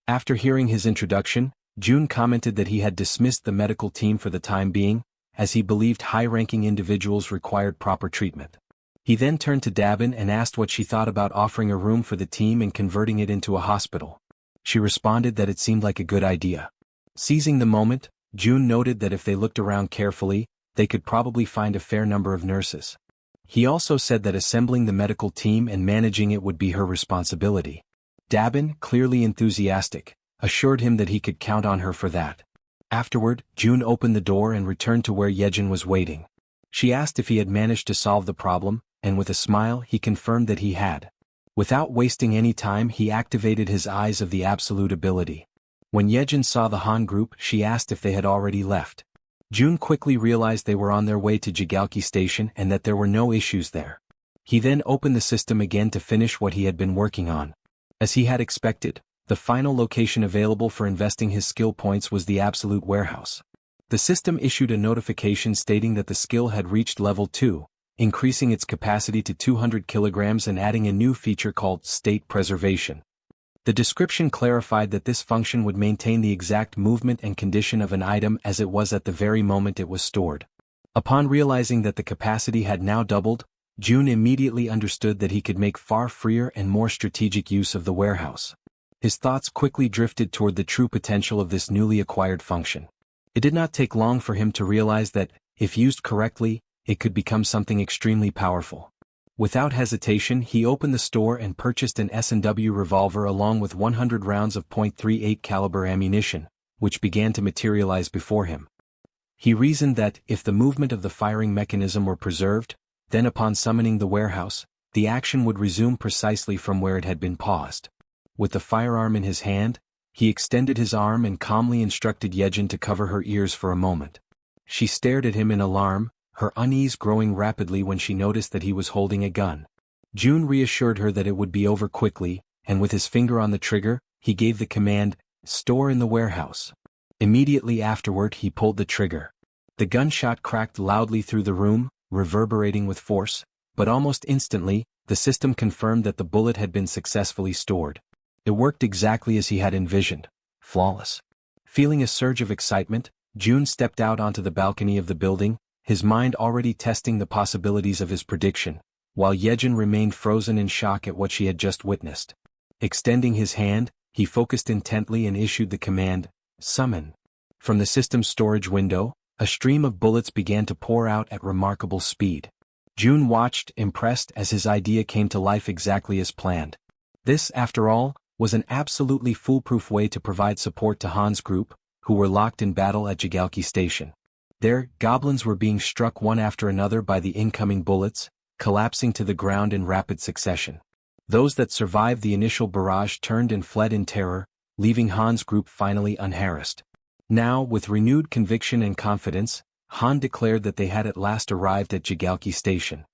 After hearing his introduction, June commented that he had dismissed the medical team for the time being, as he believed high-ranking individuals required proper treatment. He then turned to Dabin and asked what she thought about offering a room for the team and converting it into a hospital. She responded that it seemed like a good idea. Seizing the moment, June noted that if they looked around carefully, they could probably find a fair number of nurses. He also said that assembling the medical team and managing it would be her responsibility. Dabin, clearly enthusiastic, assured him that he could count on her for that. Afterward, June opened the door and returned to where Jaehyeon was waiting. She asked if he had managed to solve the problem, and with a smile he confirmed that he had. Without wasting any time, he activated his Eyes of the Absolute ability. When Jaehyeon saw the Han group, she asked if they had already left. June quickly realized they were on their way to Jigalki Station and that there were no issues there. He then opened the system again to finish what he had been working on. As he had expected, the final location available for investing his skill points was the Absolute Warehouse. The system issued a notification stating that the skill had reached level 2, increasing its capacity to 200 kilograms and adding a new feature called state preservation. The description clarified that this function would maintain the exact movement and condition of an item as it was at the very moment it was stored. Upon realizing that the capacity had now doubled, Jun immediately understood that he could make far freer and more strategic use of the warehouse. His thoughts quickly drifted toward the true potential of this newly acquired function. It did not take long for him to realize that, if used correctly, it could become something extremely powerful. Without hesitation, he opened the store and purchased an S&W revolver along with 100 rounds of .38 caliber ammunition, which began to materialize before him. He reasoned that, if the movement of the firing mechanism were preserved, then upon summoning the warehouse, the action would resume precisely from where it had been paused. With the firearm in his hand, he extended his arm and calmly instructed Jaehyeon to cover her ears for a moment. She stared at him in alarm, her unease growing rapidly when she noticed that he was holding a gun. Jun reassured her that it would be over quickly, and with his finger on the trigger, he gave the command, "Store in the warehouse." Immediately afterward he pulled the trigger. The gunshot cracked loudly through the room, reverberating with force, but almost instantly, the system confirmed that the bullet had been successfully stored. It worked exactly as he had envisioned. Flawless. Feeling a surge of excitement, Jun stepped out onto the balcony of the building, his mind already testing the possibilities of his prediction, while Jaehyeon remained frozen in shock at what she had just witnessed. Extending his hand, he focused intently and issued the command, "Summon." From the system's storage window, a stream of bullets began to pour out at remarkable speed. Jun watched, impressed, as his idea came to life exactly as planned. This, after all, was an absolutely foolproof way to provide support to Han's group, who were locked in battle at Jaehyeon Station. There, goblins were being struck one after another by the incoming bullets, collapsing to the ground in rapid succession. Those that survived the initial barrage turned and fled in terror, leaving Han's group finally unharassed. Now, with renewed conviction and confidence, Han declared that they had at last arrived at Jaehyeon Station.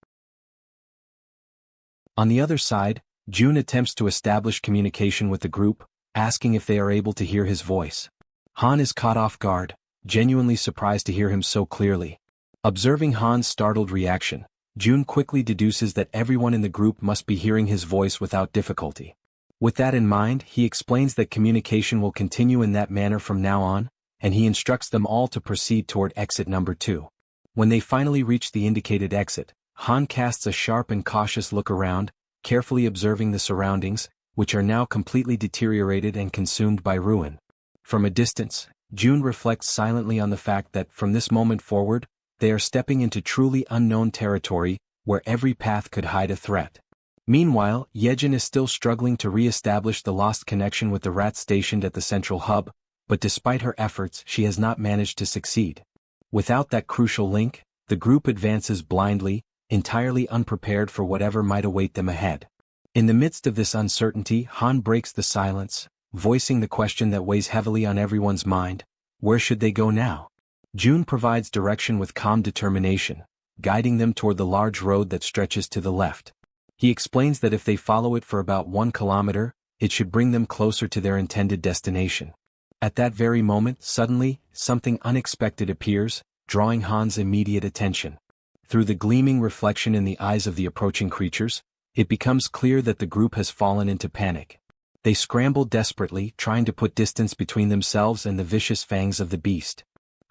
On the other side, Jun attempts to establish communication with the group, asking if they are able to hear his voice. Han is caught off guard, genuinely surprised to hear him so clearly. Observing Han's startled reaction, Jun quickly deduces that everyone in the group must be hearing his voice without difficulty. With that in mind, he explains that communication will continue in that manner from now on, and he instructs them all to proceed toward exit number 2. When they finally reach the indicated exit, Han casts a sharp and cautious look around, carefully observing the surroundings, which are now completely deteriorated and consumed by ruin. From a distance, Jun reflects silently on the fact that from this moment forward, they are stepping into truly unknown territory, where every path could hide a threat. Meanwhile, Jaehyeon is still struggling to re-establish the lost connection with the rats stationed at the central hub, but despite her efforts she has not managed to succeed. Without that crucial link, the group advances blindly, entirely unprepared for whatever might await them ahead. In the midst of this uncertainty, Han breaks the silence, voicing the question that weighs heavily on everyone's mind: where should they go now? Jun provides direction with calm determination, guiding them toward the large road that stretches to the left. He explains that if they follow it for about 1 kilometer, it should bring them closer to their intended destination. At that very moment, suddenly, something unexpected appears, drawing Han's immediate attention. Through the gleaming reflection in the eyes of the approaching creatures, it becomes clear that the group has fallen into panic. They scramble desperately, trying to put distance between themselves and the vicious fangs of the beast.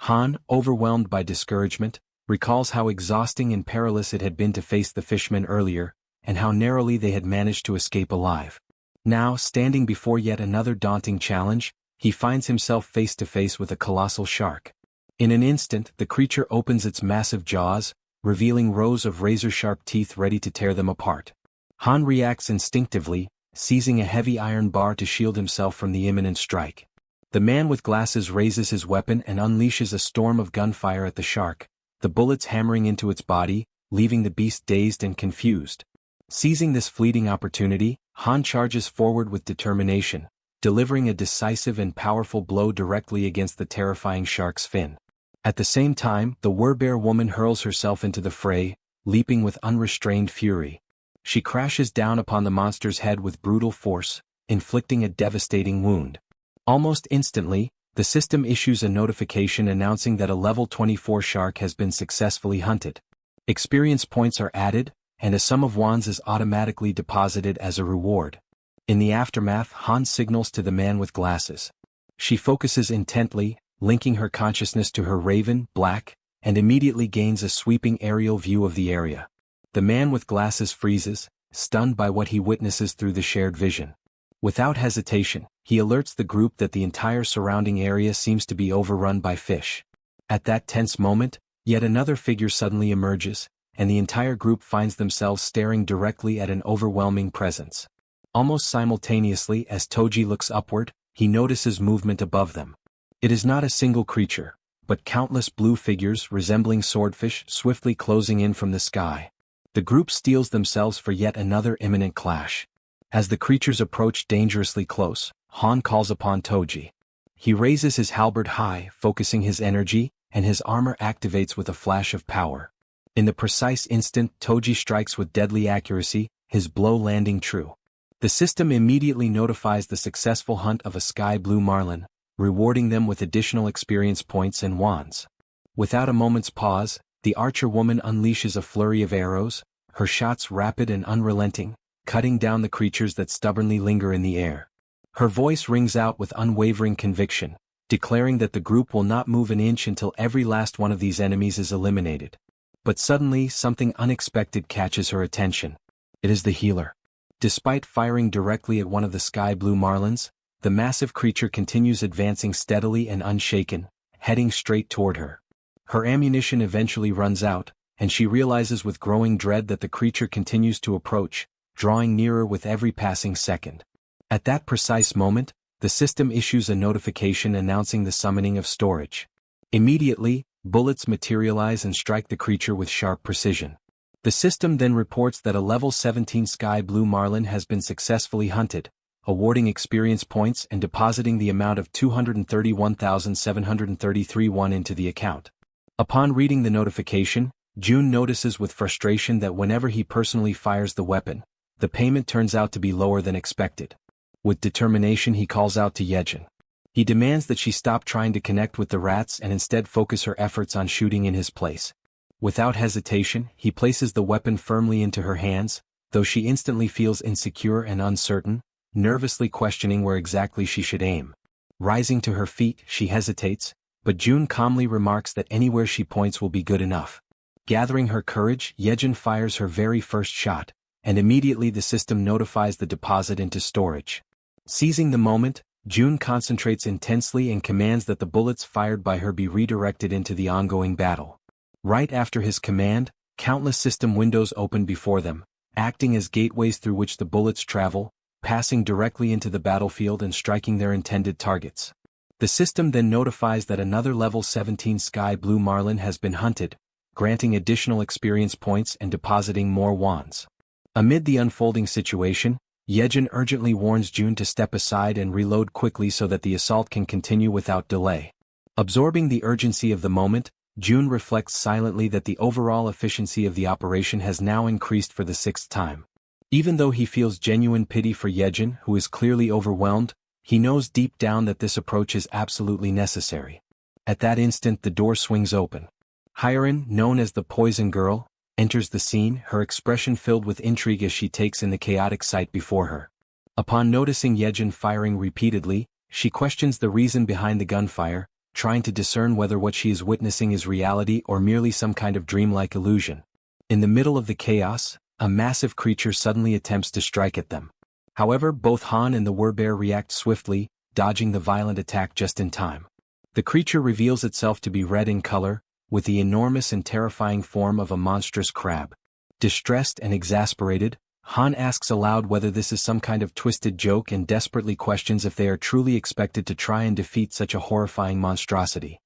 Han, overwhelmed by discouragement, recalls how exhausting and perilous it had been to face the fishmen earlier, and how narrowly they had managed to escape alive. Now, standing before yet another daunting challenge, he finds himself face to face with a colossal shark. In an instant, the creature opens its massive jaws, revealing rows of razor-sharp teeth ready to tear them apart. Han reacts instinctively, seizing a heavy iron bar to shield himself from the imminent strike. The man with glasses raises his weapon and unleashes a storm of gunfire at the shark, the bullets hammering into its body, leaving the beast dazed and confused. Seizing this fleeting opportunity, Han charges forward with determination, delivering a decisive and powerful blow directly against the terrifying shark's fin. At the same time, the werbear woman hurls herself into the fray, leaping with unrestrained fury. She crashes down upon the monster's head with brutal force, inflicting a devastating wound. Almost instantly, The system issues a notification announcing that a level 24 shark has been successfully hunted. Experience points are added, and a sum of wands is automatically deposited as a reward. In the aftermath, Han signals to the man with glasses. She focuses intently, linking her consciousness to her raven, Black, and immediately gains a sweeping aerial view of the area. The man with glasses freezes, stunned by what he witnesses through the shared vision. Without hesitation, he alerts the group that the entire surrounding area seems to be overrun by fish. At that tense moment, yet another figure suddenly emerges, and the entire group finds themselves staring directly at an overwhelming presence. Almost simultaneously as Toji looks upward, he notices movement above them. It is not a single creature, but countless blue figures resembling swordfish swiftly closing in from the sky. The group steels themselves for yet another imminent clash. As the creatures approach dangerously close, Han calls upon Toji. He raises his halberd high, focusing his energy, and his armor activates with a flash of power. In the precise instant Toji strikes with deadly accuracy, his blow landing true. The system immediately notifies the successful hunt of a sky blue marlin, rewarding them with additional experience points and wands. Without a moment's pause, the archer woman unleashes a flurry of arrows, her shots rapid and unrelenting, cutting down the creatures that stubbornly linger in the air. Her voice rings out with unwavering conviction, declaring that the group will not move an inch until every last one of these enemies is eliminated. But suddenly something unexpected catches her attention. It is the healer. Despite firing directly at one of the sky blue marlins, the massive creature continues advancing steadily and unshaken, heading straight toward her. Her ammunition eventually runs out, and she realizes with growing dread that the creature continues to approach, drawing nearer with every passing second. At that precise moment, the system issues a notification announcing the summoning of storage. Immediately, bullets materialize and strike the creature with sharp precision. The system then reports that a level 17 sky blue marlin has been successfully hunted, awarding experience points and depositing the amount of 231,733 won into the account. Upon reading the notification, Jun notices with frustration that whenever he personally fires the weapon, the payment turns out to be lower than expected. With determination he calls out to Jaehyeon. He demands that she stop trying to connect with the rats and instead focus her efforts on shooting in his place. Without hesitation, he places the weapon firmly into her hands, though she instantly feels insecure and uncertain, nervously questioning where exactly she should aim. Rising to her feet, she hesitates, but Jun calmly remarks that anywhere she points will be good enough. Gathering her courage, Jaehyeon fires her very first shot, and immediately the system notifies the deposit into storage. Seizing the moment, Jun concentrates intensely and commands that the bullets fired by her be redirected into the ongoing battle. Right after his command, countless system windows open before them, acting as gateways through which the bullets travel, passing directly into the battlefield and striking their intended targets. The system then notifies that another level 17 sky blue marlin has been hunted, granting additional experience points and depositing more wands. Amid the unfolding situation, Jaehyeon urgently warns Jun to step aside and reload quickly so that the assault can continue without delay. Absorbing the urgency of the moment, Jun reflects silently that the overall efficiency of the operation has now increased for the 6th time. Even though he feels genuine pity for Jaehyeon, who is clearly overwhelmed, he knows deep down that this approach is absolutely necessary. At that instant the door swings open. Harem, known as the Poison Girl, enters the scene, her expression filled with intrigue as she takes in the chaotic sight before her. Upon noticing Jaehyeon firing repeatedly, she questions the reason behind the gunfire, trying to discern whether what she is witnessing is reality or merely some kind of dreamlike illusion. In the middle of the chaos, a massive creature suddenly attempts to strike at them. However, both Han and the werbear react swiftly, dodging the violent attack just in time. The creature reveals itself to be red in color, with the enormous and terrifying form of a monstrous crab. Distressed and exasperated, Han asks aloud whether this is some kind of twisted joke and desperately questions if they are truly expected to try and defeat such a horrifying monstrosity.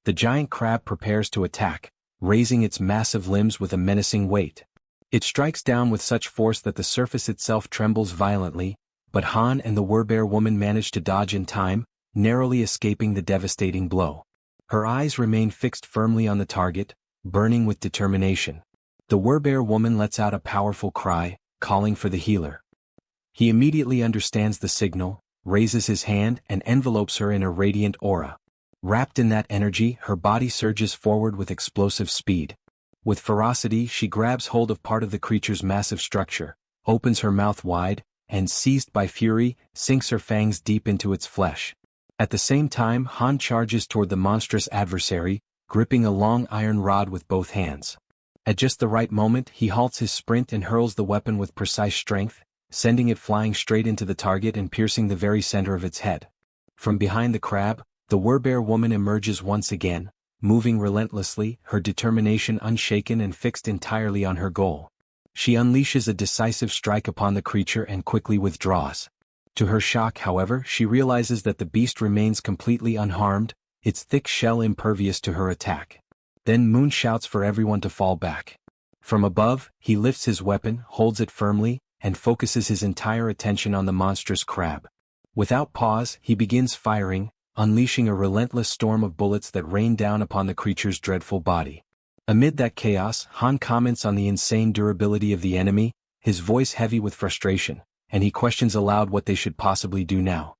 The giant crab prepares to attack, raising its massive limbs with a menacing weight. It strikes down with such force that the surface itself trembles violently, but Han and the werbear woman manage to dodge in time, narrowly escaping the devastating blow. Her eyes remain fixed firmly on the target, burning with determination. The werbear woman lets out a powerful cry, calling for the healer. He immediately understands the signal, raises his hand and envelopes her in a radiant aura. Wrapped in that energy, her body surges forward with explosive speed. With ferocity, she grabs hold of part of the creature's massive structure, opens her mouth wide, and seized by fury, sinks her fangs deep into its flesh. At the same time, Han charges toward the monstrous adversary, gripping a long iron rod with both hands. At just the right moment, he halts his sprint and hurls the weapon with precise strength, sending it flying straight into the target and piercing the very center of its head. From behind the crab, the Werbear woman emerges once again, moving relentlessly, her determination unshaken and fixed entirely on her goal. She unleashes a decisive strike upon the creature and quickly withdraws. To her shock, however, she realizes that the beast remains completely unharmed, its thick shell impervious to her attack. Then Moon shouts for everyone to fall back. From above, he lifts his weapon, holds it firmly, and focuses his entire attention on the monstrous crab. Without pause, he begins firing, unleashing a relentless storm of bullets that rain down upon the creature's dreadful body. Amid that chaos, Han comments on the insane durability of the enemy, his voice heavy with frustration, and he questions aloud what they should possibly do now.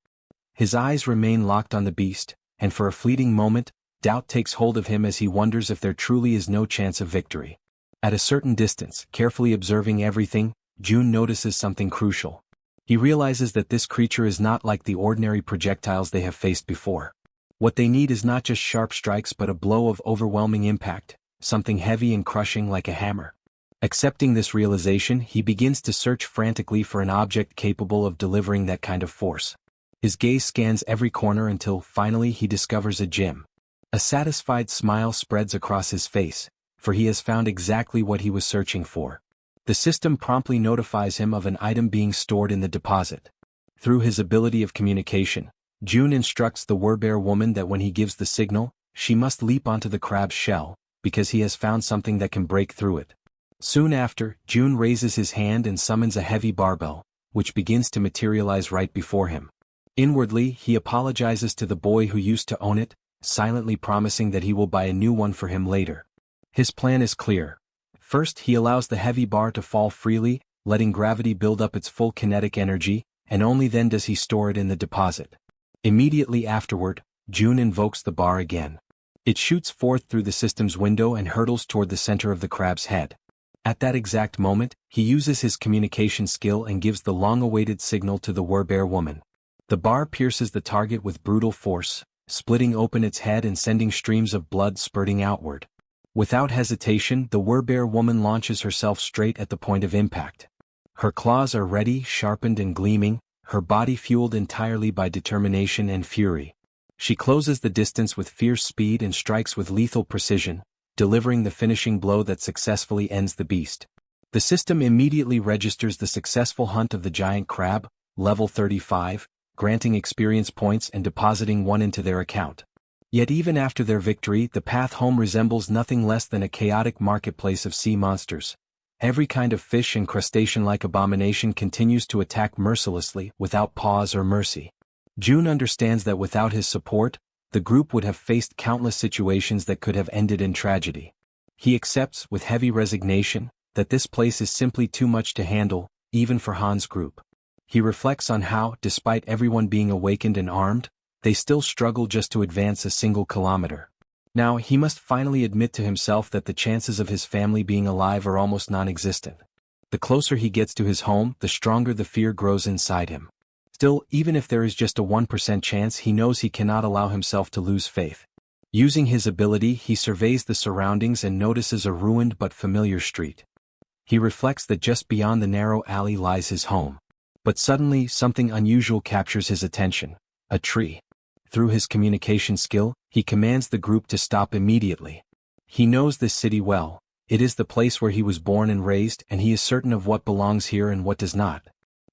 His eyes remain locked on the beast, and for a fleeting moment, doubt takes hold of him as he wonders if there truly is no chance of victory. At a certain distance, carefully observing everything, Jun notices something crucial. He realizes that this creature is not like the ordinary projectiles they have faced before. What they need is not just sharp strikes but a blow of overwhelming impact, something heavy and crushing like a hammer. Accepting this realization, he begins to search frantically for an object capable of delivering that kind of force. His gaze scans every corner until, finally, he discovers a gem. A satisfied smile spreads across his face, for he has found exactly what he was searching for. The system promptly notifies him of an item being stored in the deposit. Through his ability of communication, Jun instructs the Werbear woman that when he gives the signal, she must leap onto the crab's shell, because he has found something that can break through it. Soon after, Jun raises his hand and summons a heavy barbell, which begins to materialize right before him. Inwardly, he apologizes to the boy who used to own it, silently promising that he will buy a new one for him later. His plan is clear. First, he allows the heavy bar to fall freely, letting gravity build up its full kinetic energy, and only then does he store it in the deposit. Immediately afterward, Jun invokes the bar again. It shoots forth through the system's window and hurtles toward the center of the crab's head. At that exact moment, he uses his communication skill and gives the long-awaited signal to the Werbear woman. The bar pierces the target with brutal force, splitting open its head and sending streams of blood spurting outward. Without hesitation, the Werbear woman launches herself straight at the point of impact. Her claws are ready, sharpened and gleaming, her body fueled entirely by determination and fury. She closes the distance with fierce speed and strikes with lethal precision, delivering the finishing blow that successfully ends the beast. The system immediately registers the successful hunt of the giant crab, level 35, granting experience points and depositing one into their account. Yet even after their victory, the path home resembles nothing less than a chaotic marketplace of sea monsters. Every kind of fish and crustacean-like abomination continues to attack mercilessly, without pause or mercy. Jun understands that without his support, the group would have faced countless situations that could have ended in tragedy. He accepts, with heavy resignation, that this place is simply too much to handle, even for Han's group. He reflects on how, despite everyone being awakened and armed, they still struggle just to advance a single kilometer. Now, he must finally admit to himself that the chances of his family being alive are almost non-existent. The closer he gets to his home, the stronger the fear grows inside him. Still, even if there is just a 1% chance, he knows he cannot allow himself to lose faith. Using his ability, he surveys the surroundings and notices a ruined but familiar street. He reflects that just beyond the narrow alley lies his home. But suddenly, something unusual captures his attention: a tree. Through his communication skill, he commands the group to stop immediately. He knows this city well. It is the place where he was born and raised, and he is certain of what belongs here and what does not.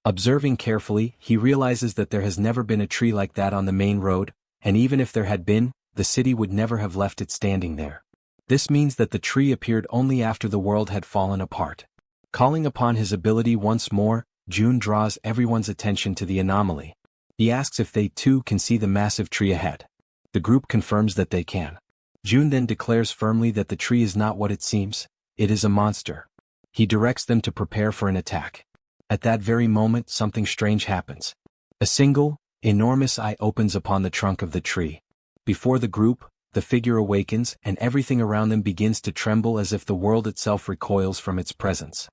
Observing carefully, he realizes that there has never been a tree like that on the main road, and even if there had been, the city would never have left it standing there. This means that the tree appeared only after the world had fallen apart. Calling upon his ability once more, Jun draws everyone's attention to the anomaly. He asks if they too can see the massive tree ahead. The group confirms that they can. Jun then declares firmly that the tree is not what it seems, it is a monster. He directs them to prepare for an attack. At that very moment, something strange happens. A single, Enormous eye opens upon the trunk of the tree. Before the group, the figure awakens and everything around them begins to tremble as if the world itself recoils from its presence.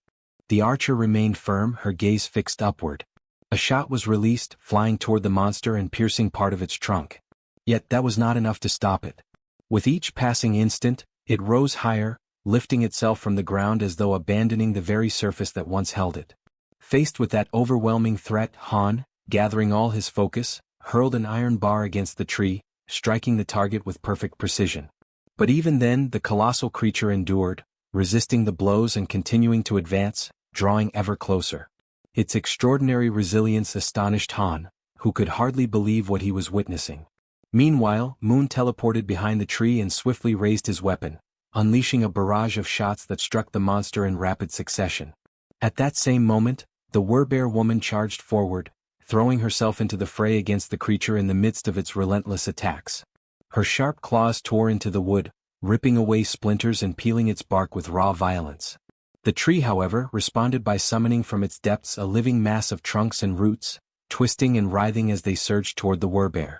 The archer remained firm, her gaze fixed upward. A shot was released, flying toward the monster and piercing part of its trunk. Yet that was not enough to stop it. With each passing instant, it rose higher, lifting itself from the ground as though abandoning the very surface that once held it. Faced with that overwhelming threat, Han, gathering all his focus, hurled an iron bar against the tree, striking the target with perfect precision. But even then the colossal creature endured, resisting the blows and continuing to advance, drawing ever closer. Its extraordinary resilience astonished Han, who could hardly believe what he was witnessing. Meanwhile, Moon teleported behind the tree and swiftly raised his weapon, unleashing a barrage of shots that struck the monster in rapid succession. At that same moment, the Werbear woman charged forward, throwing herself into the fray against the creature in the midst of its relentless attacks. Her sharp claws tore into the wood, ripping away splinters and peeling its bark with raw violence. The tree, however, responded by summoning from its depths a living mass of trunks and roots, twisting and writhing as they surged toward the Werbear.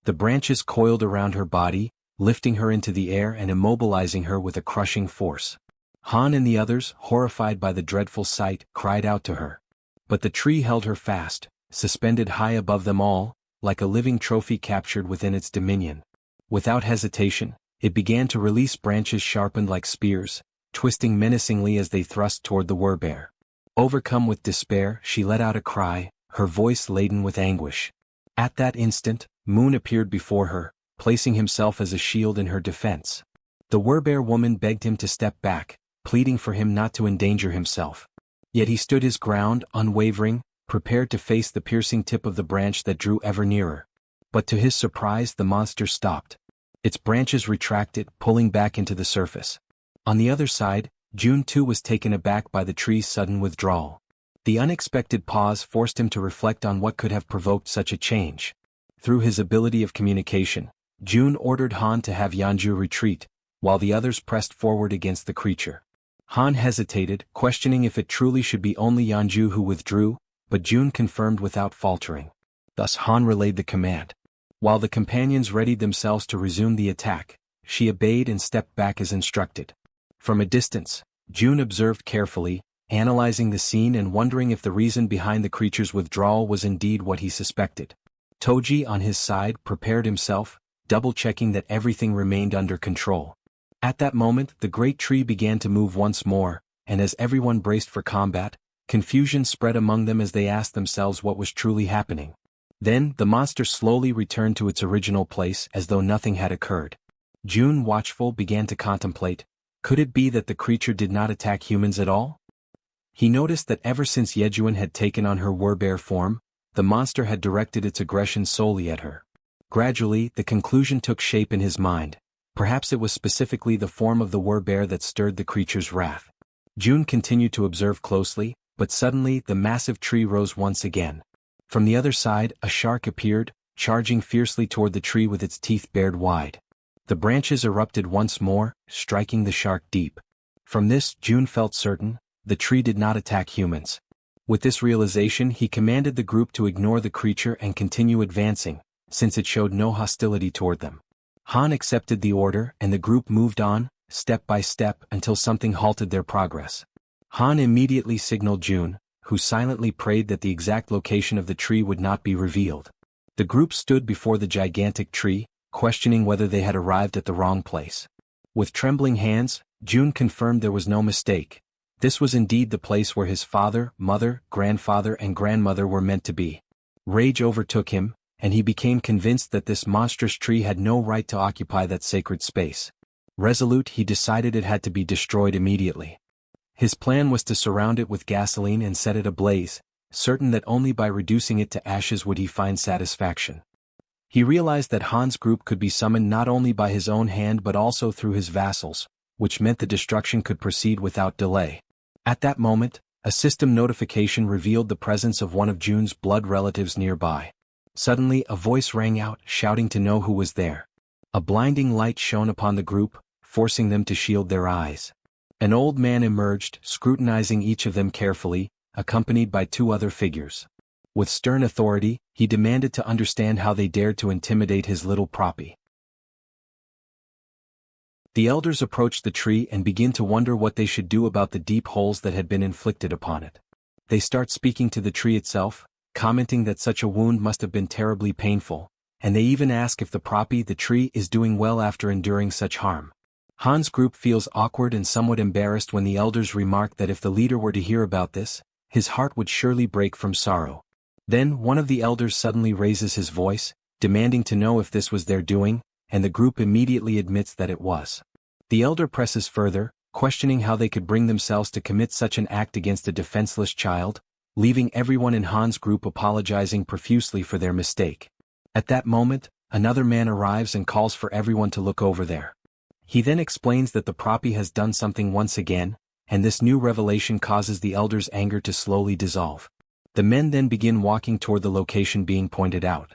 The branches coiled around her body, lifting her into the air and immobilizing her with a crushing force. Han and the others, horrified by the dreadful sight, cried out to her. But the tree held her fast, suspended high above them all, like a living trophy captured within its dominion. Without hesitation, it began to release branches sharpened like spears, twisting menacingly as they thrust toward the Werbear. Overcome with despair, she let out a cry, her voice laden with anguish. At that instant, Moon appeared before her, placing himself as a shield in her defense. The Werbear woman begged him to step back, pleading for him not to endanger himself. Yet he stood his ground, unwavering, prepared to face the piercing tip of the branch that drew ever nearer. But to his surprise the monster stopped. Its branches retracted, pulling back into the surface. On the other side, June too was taken aback by the tree's sudden withdrawal. The unexpected pause forced him to reflect on what could have provoked such a change. Through his ability of communication, June ordered Han to have Yeonju retreat, while the others pressed forward against the creature. Han hesitated, questioning if it truly should be only Yeonju who withdrew, but June confirmed without faltering. Thus Han relayed the command. While the companions readied themselves to resume the attack, she obeyed and stepped back as instructed. From a distance, June observed carefully, analyzing the scene and wondering if the reason behind the creature's withdrawal was indeed what he suspected. Toji, on his side, prepared himself, double-checking that everything remained under control. At that moment, the great tree began to move once more, and as everyone braced for combat, confusion spread among them as they asked themselves what was truly happening. Then, the monster slowly returned to its original place as though nothing had occurred. June, watchful, began to contemplate, could it be that the creature did not attack humans at all? He noticed that ever since Jaehyeon had taken on her Werbear form, the monster had directed its aggression solely at her. Gradually, the conclusion took shape in his mind. Perhaps it was specifically the form of the Werbear that stirred the creature's wrath. June continued to observe closely, but suddenly the massive tree rose once again. From the other side, a shark appeared, charging fiercely toward the tree with its teeth bared wide. The branches erupted once more, striking the shark deep. From this, June felt certain, the tree did not attack humans. With this realization, he commanded the group to ignore the creature and continue advancing, since it showed no hostility toward them. Han accepted the order, and the group moved on, step by step, until something halted their progress. Han immediately signaled June, who silently prayed that the exact location of the tree would not be revealed. The group stood before the gigantic tree, questioning whether they had arrived at the wrong place. With trembling hands, June confirmed there was no mistake. This was indeed the place where his father, mother, grandfather and grandmother were meant to be. Rage overtook him, and he became convinced that this monstrous tree had no right to occupy that sacred space. Resolute, he decided it had to be destroyed immediately. His plan was to surround it with gasoline and set it ablaze, certain that only by reducing it to ashes would he find satisfaction. He realized that Han's group could be summoned not only by his own hand but also through his vassals, which meant the destruction could proceed without delay. At that moment, a system notification revealed the presence of one of June's blood relatives nearby. Suddenly, a voice rang out, shouting to know who was there. A blinding light shone upon the group, forcing them to shield their eyes. An old man emerged, scrutinizing each of them carefully, accompanied by two other figures. With stern authority, he demanded to understand how they dared to intimidate his little proppy. The elders approached the tree and begin to wonder what they should do about the deep holes that had been inflicted upon it. They start speaking to the tree itself, commenting that such a wound must have been terribly painful, and they even ask if the proppy, the tree, is doing well after enduring such harm. Han's group feels awkward and somewhat embarrassed when the elders remark that if the leader were to hear about this, his heart would surely break from sorrow. Then one of the elders suddenly raises his voice, demanding to know if this was their doing, and the group immediately admits that it was. The elder presses further, questioning how they could bring themselves to commit such an act against a defenseless child, leaving everyone in Han's group apologizing profusely for their mistake. At that moment, another man arrives and calls for everyone to look over there. He then explains that the proppy has done something once again, and this new revelation causes the elders' anger to slowly dissolve. The men then begin walking toward the location being pointed out.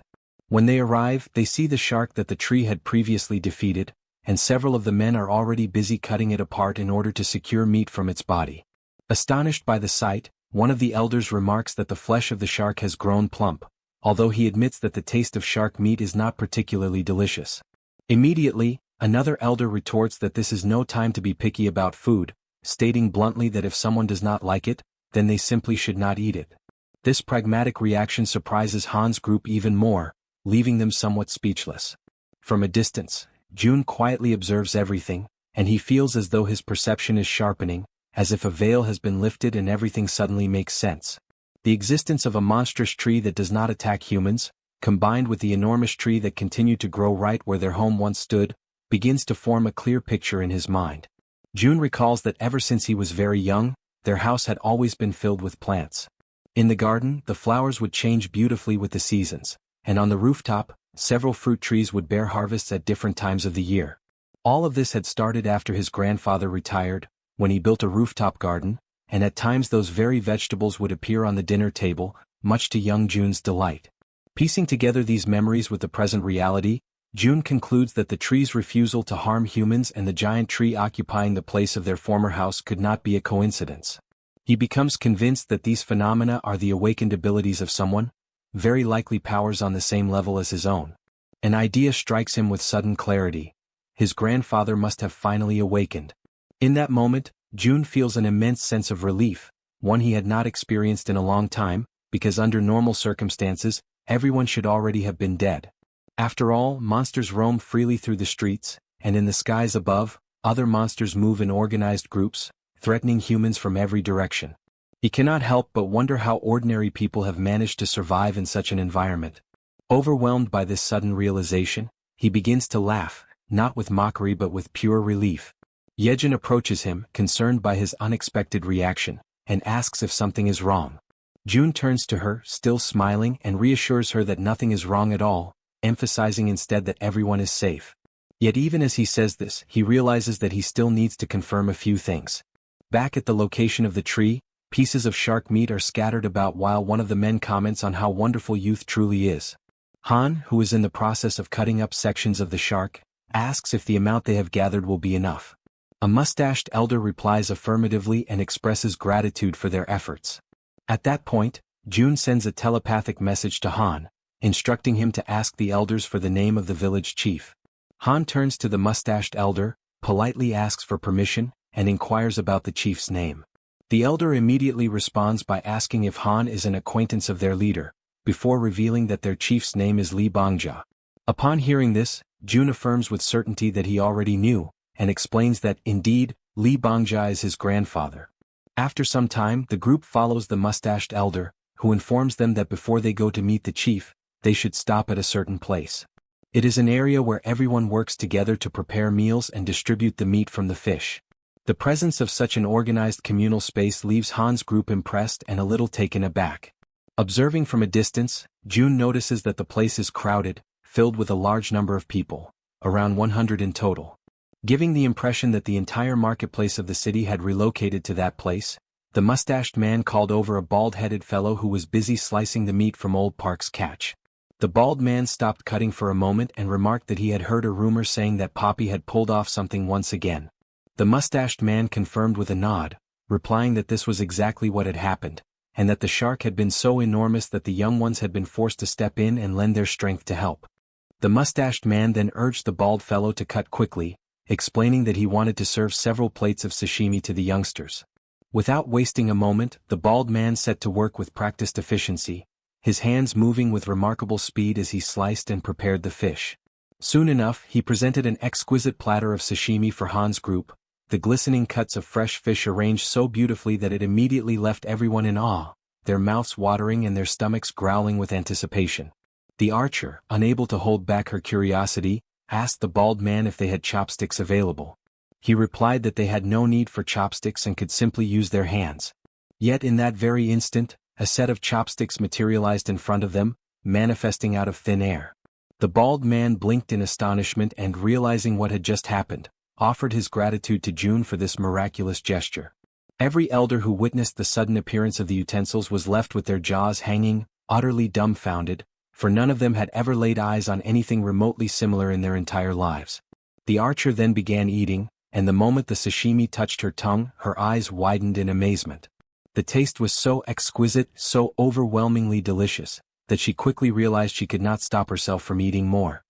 When they arrive, they see the shark that the tree had previously defeated, and several of the men are already busy cutting it apart in order to secure meat from its body. Astonished by the sight, one of the elders remarks that the flesh of the shark has grown plump, although he admits that the taste of shark meat is not particularly delicious. Immediately, another elder retorts that this is no time to be picky about food, stating bluntly that if someone does not like it, then they simply should not eat it. This pragmatic reaction surprises Han's group even more, leaving them somewhat speechless. From a distance, Jun quietly observes everything, and he feels as though his perception is sharpening, as if a veil has been lifted and everything suddenly makes sense. The existence of a monstrous tree that does not attack humans, combined with the enormous tree that continued to grow right where their home once stood, begins to form a clear picture in his mind. Jun recalls that ever since he was very young, their house had always been filled with plants. In the garden, the flowers would change beautifully with the seasons, and on the rooftop, several fruit trees would bear harvests at different times of the year. All of this had started after his grandfather retired, when he built a rooftop garden, and at times those very vegetables would appear on the dinner table, much to young Jun's delight. Piecing together these memories with the present reality, Jun concludes that the tree's refusal to harm humans and the giant tree occupying the place of their former house could not be a coincidence. He becomes convinced that these phenomena are the awakened abilities of someone, very likely powers on the same level as his own. An idea strikes him with sudden clarity. His grandfather must have finally awakened. In that moment, Jun feels an immense sense of relief, one he had not experienced in a long time, because under normal circumstances, everyone should already have been dead. After all, monsters roam freely through the streets, and in the skies above, other monsters move in organized groups, threatening humans from every direction. He cannot help but wonder how ordinary people have managed to survive in such an environment. Overwhelmed by this sudden realization, he begins to laugh, not with mockery but with pure relief. Jaehyeon approaches him, concerned by his unexpected reaction, and asks if something is wrong. Jun turns to her, still smiling, and reassures her that nothing is wrong at all, emphasizing instead that everyone is safe. Yet even as he says this, he realizes that he still needs to confirm a few things. Back at the location of the tree, pieces of shark meat are scattered about while one of the men comments on how wonderful youth truly is. Han, who is in the process of cutting up sections of the shark, asks if the amount they have gathered will be enough. A mustached elder replies affirmatively and expresses gratitude for their efforts. At that point, Jun sends a telepathic message to Han, instructing him to ask the elders for the name of the village chief. Han turns to the mustached elder, politely asks for permission, and inquires about the chief's name. The elder immediately responds by asking if Han is an acquaintance of their leader, before revealing that their chief's name is Lee Bangja. Upon hearing this, Jun affirms with certainty that he already knew, and explains that, indeed, Lee Bangja is his grandfather. After some time, the group follows the mustached elder, who informs them that before they go to meet the chief, they should stop at a certain place. It is an area where everyone works together to prepare meals and distribute the meat from the fish. The presence of such an organized communal space leaves Han's group impressed and a little taken aback. Observing from a distance, Jun notices that the place is crowded, filled with a large number of people, around 100 in total. Giving the impression that the entire marketplace of the city had relocated to that place, the mustached man called over a bald-headed fellow who was busy slicing the meat from Old Park's catch. The bald man stopped cutting for a moment and remarked that he had heard a rumor saying that Poppy had pulled off something once again. The mustached man confirmed with a nod, replying that this was exactly what had happened, and that the shark had been so enormous that the young ones had been forced to step in and lend their strength to help. The mustached man then urged the bald fellow to cut quickly, explaining that he wanted to serve several plates of sashimi to the youngsters. Without wasting a moment, the bald man set to work with practiced efficiency, his hands moving with remarkable speed as he sliced and prepared the fish. Soon enough, he presented an exquisite platter of sashimi for Han's group, the glistening cuts of fresh fish arranged so beautifully that it immediately left everyone in awe, their mouths watering and their stomachs growling with anticipation. The archer, unable to hold back her curiosity, asked the bald man if they had chopsticks available. He replied that they had no need for chopsticks and could simply use their hands. Yet in that very instant, a set of chopsticks materialized in front of them, manifesting out of thin air. The bald man blinked in astonishment and, realizing what had just happened, offered his gratitude to June for this miraculous gesture. Every elder who witnessed the sudden appearance of the utensils was left with their jaws hanging, utterly dumbfounded, for none of them had ever laid eyes on anything remotely similar in their entire lives. The archer then began eating, and the moment the sashimi touched her tongue, her eyes widened in amazement. The taste was so exquisite, so overwhelmingly delicious, that she quickly realized she could not stop herself from eating more.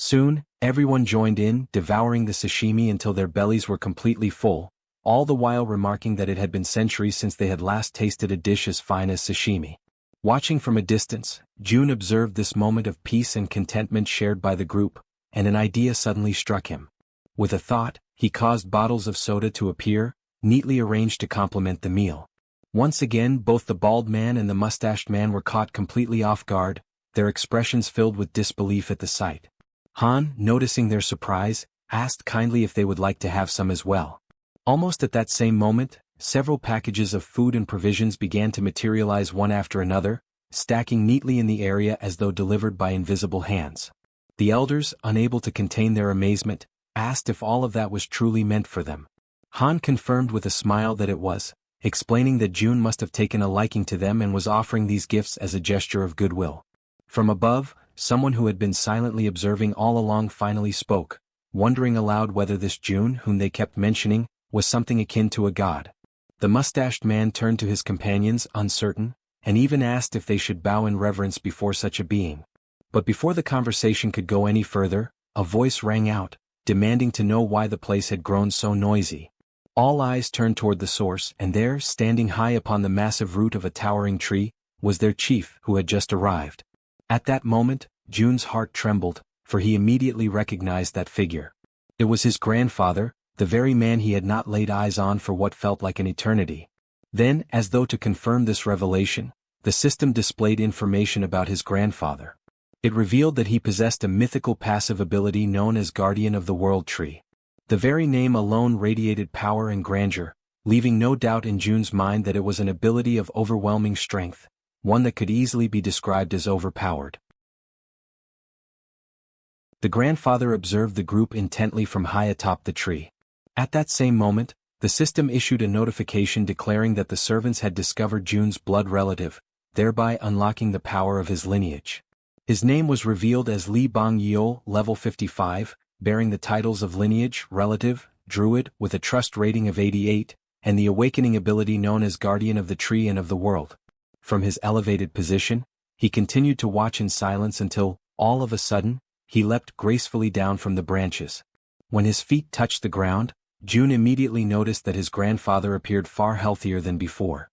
Soon, everyone joined in, devouring the sashimi until their bellies were completely full, all the while remarking that it had been centuries since they had last tasted a dish as fine as sashimi. Watching from a distance, June observed this moment of peace and contentment shared by the group, and an idea suddenly struck him. With a thought, he caused bottles of soda to appear, neatly arranged to complement the meal. Once again, both the bald man and the mustached man were caught completely off guard, their expressions filled with disbelief at the sight. Han, noticing their surprise, asked kindly if they would like to have some as well. Almost at that same moment, several packages of food and provisions began to materialize one after another, stacking neatly in the area as though delivered by invisible hands. The elders, unable to contain their amazement, asked if all of that was truly meant for them. Han confirmed with a smile that it was, explaining that June must have taken a liking to them and was offering these gifts as a gesture of goodwill. From above, someone who had been silently observing all along finally spoke, wondering aloud whether this June, whom they kept mentioning, was something akin to a god. The mustached man turned to his companions, uncertain, and even asked if they should bow in reverence before such a being. But before the conversation could go any further, a voice rang out, demanding to know why the place had grown so noisy. All eyes turned toward the source, and there, standing high upon the massive root of a towering tree, was their chief, who had just arrived. At that moment, June's heart trembled, for he immediately recognized that figure. It was his grandfather, the very man he had not laid eyes on for what felt like an eternity. Then, as though to confirm this revelation, the system displayed information about his grandfather. It revealed that he possessed a mythical passive ability known as Guardian of the World Tree. The very name alone radiated power and grandeur, leaving no doubt in June's mind that it was an ability of overwhelming strength, one that could easily be described as overpowered. The grandfather observed the group intently from high atop the tree. At that same moment, the system issued a notification declaring that the servants had discovered June's blood relative, thereby unlocking the power of his lineage. His name was revealed as Li Bang Yeol, level 55, bearing the titles of Lineage, Relative, Druid, with a trust rating of 88, and the awakening ability known as Guardian of the Tree and of the World. From his elevated position, he continued to watch in silence until, all of a sudden, he leapt gracefully down from the branches. When his feet touched the ground, June immediately noticed that his grandfather appeared far healthier than before.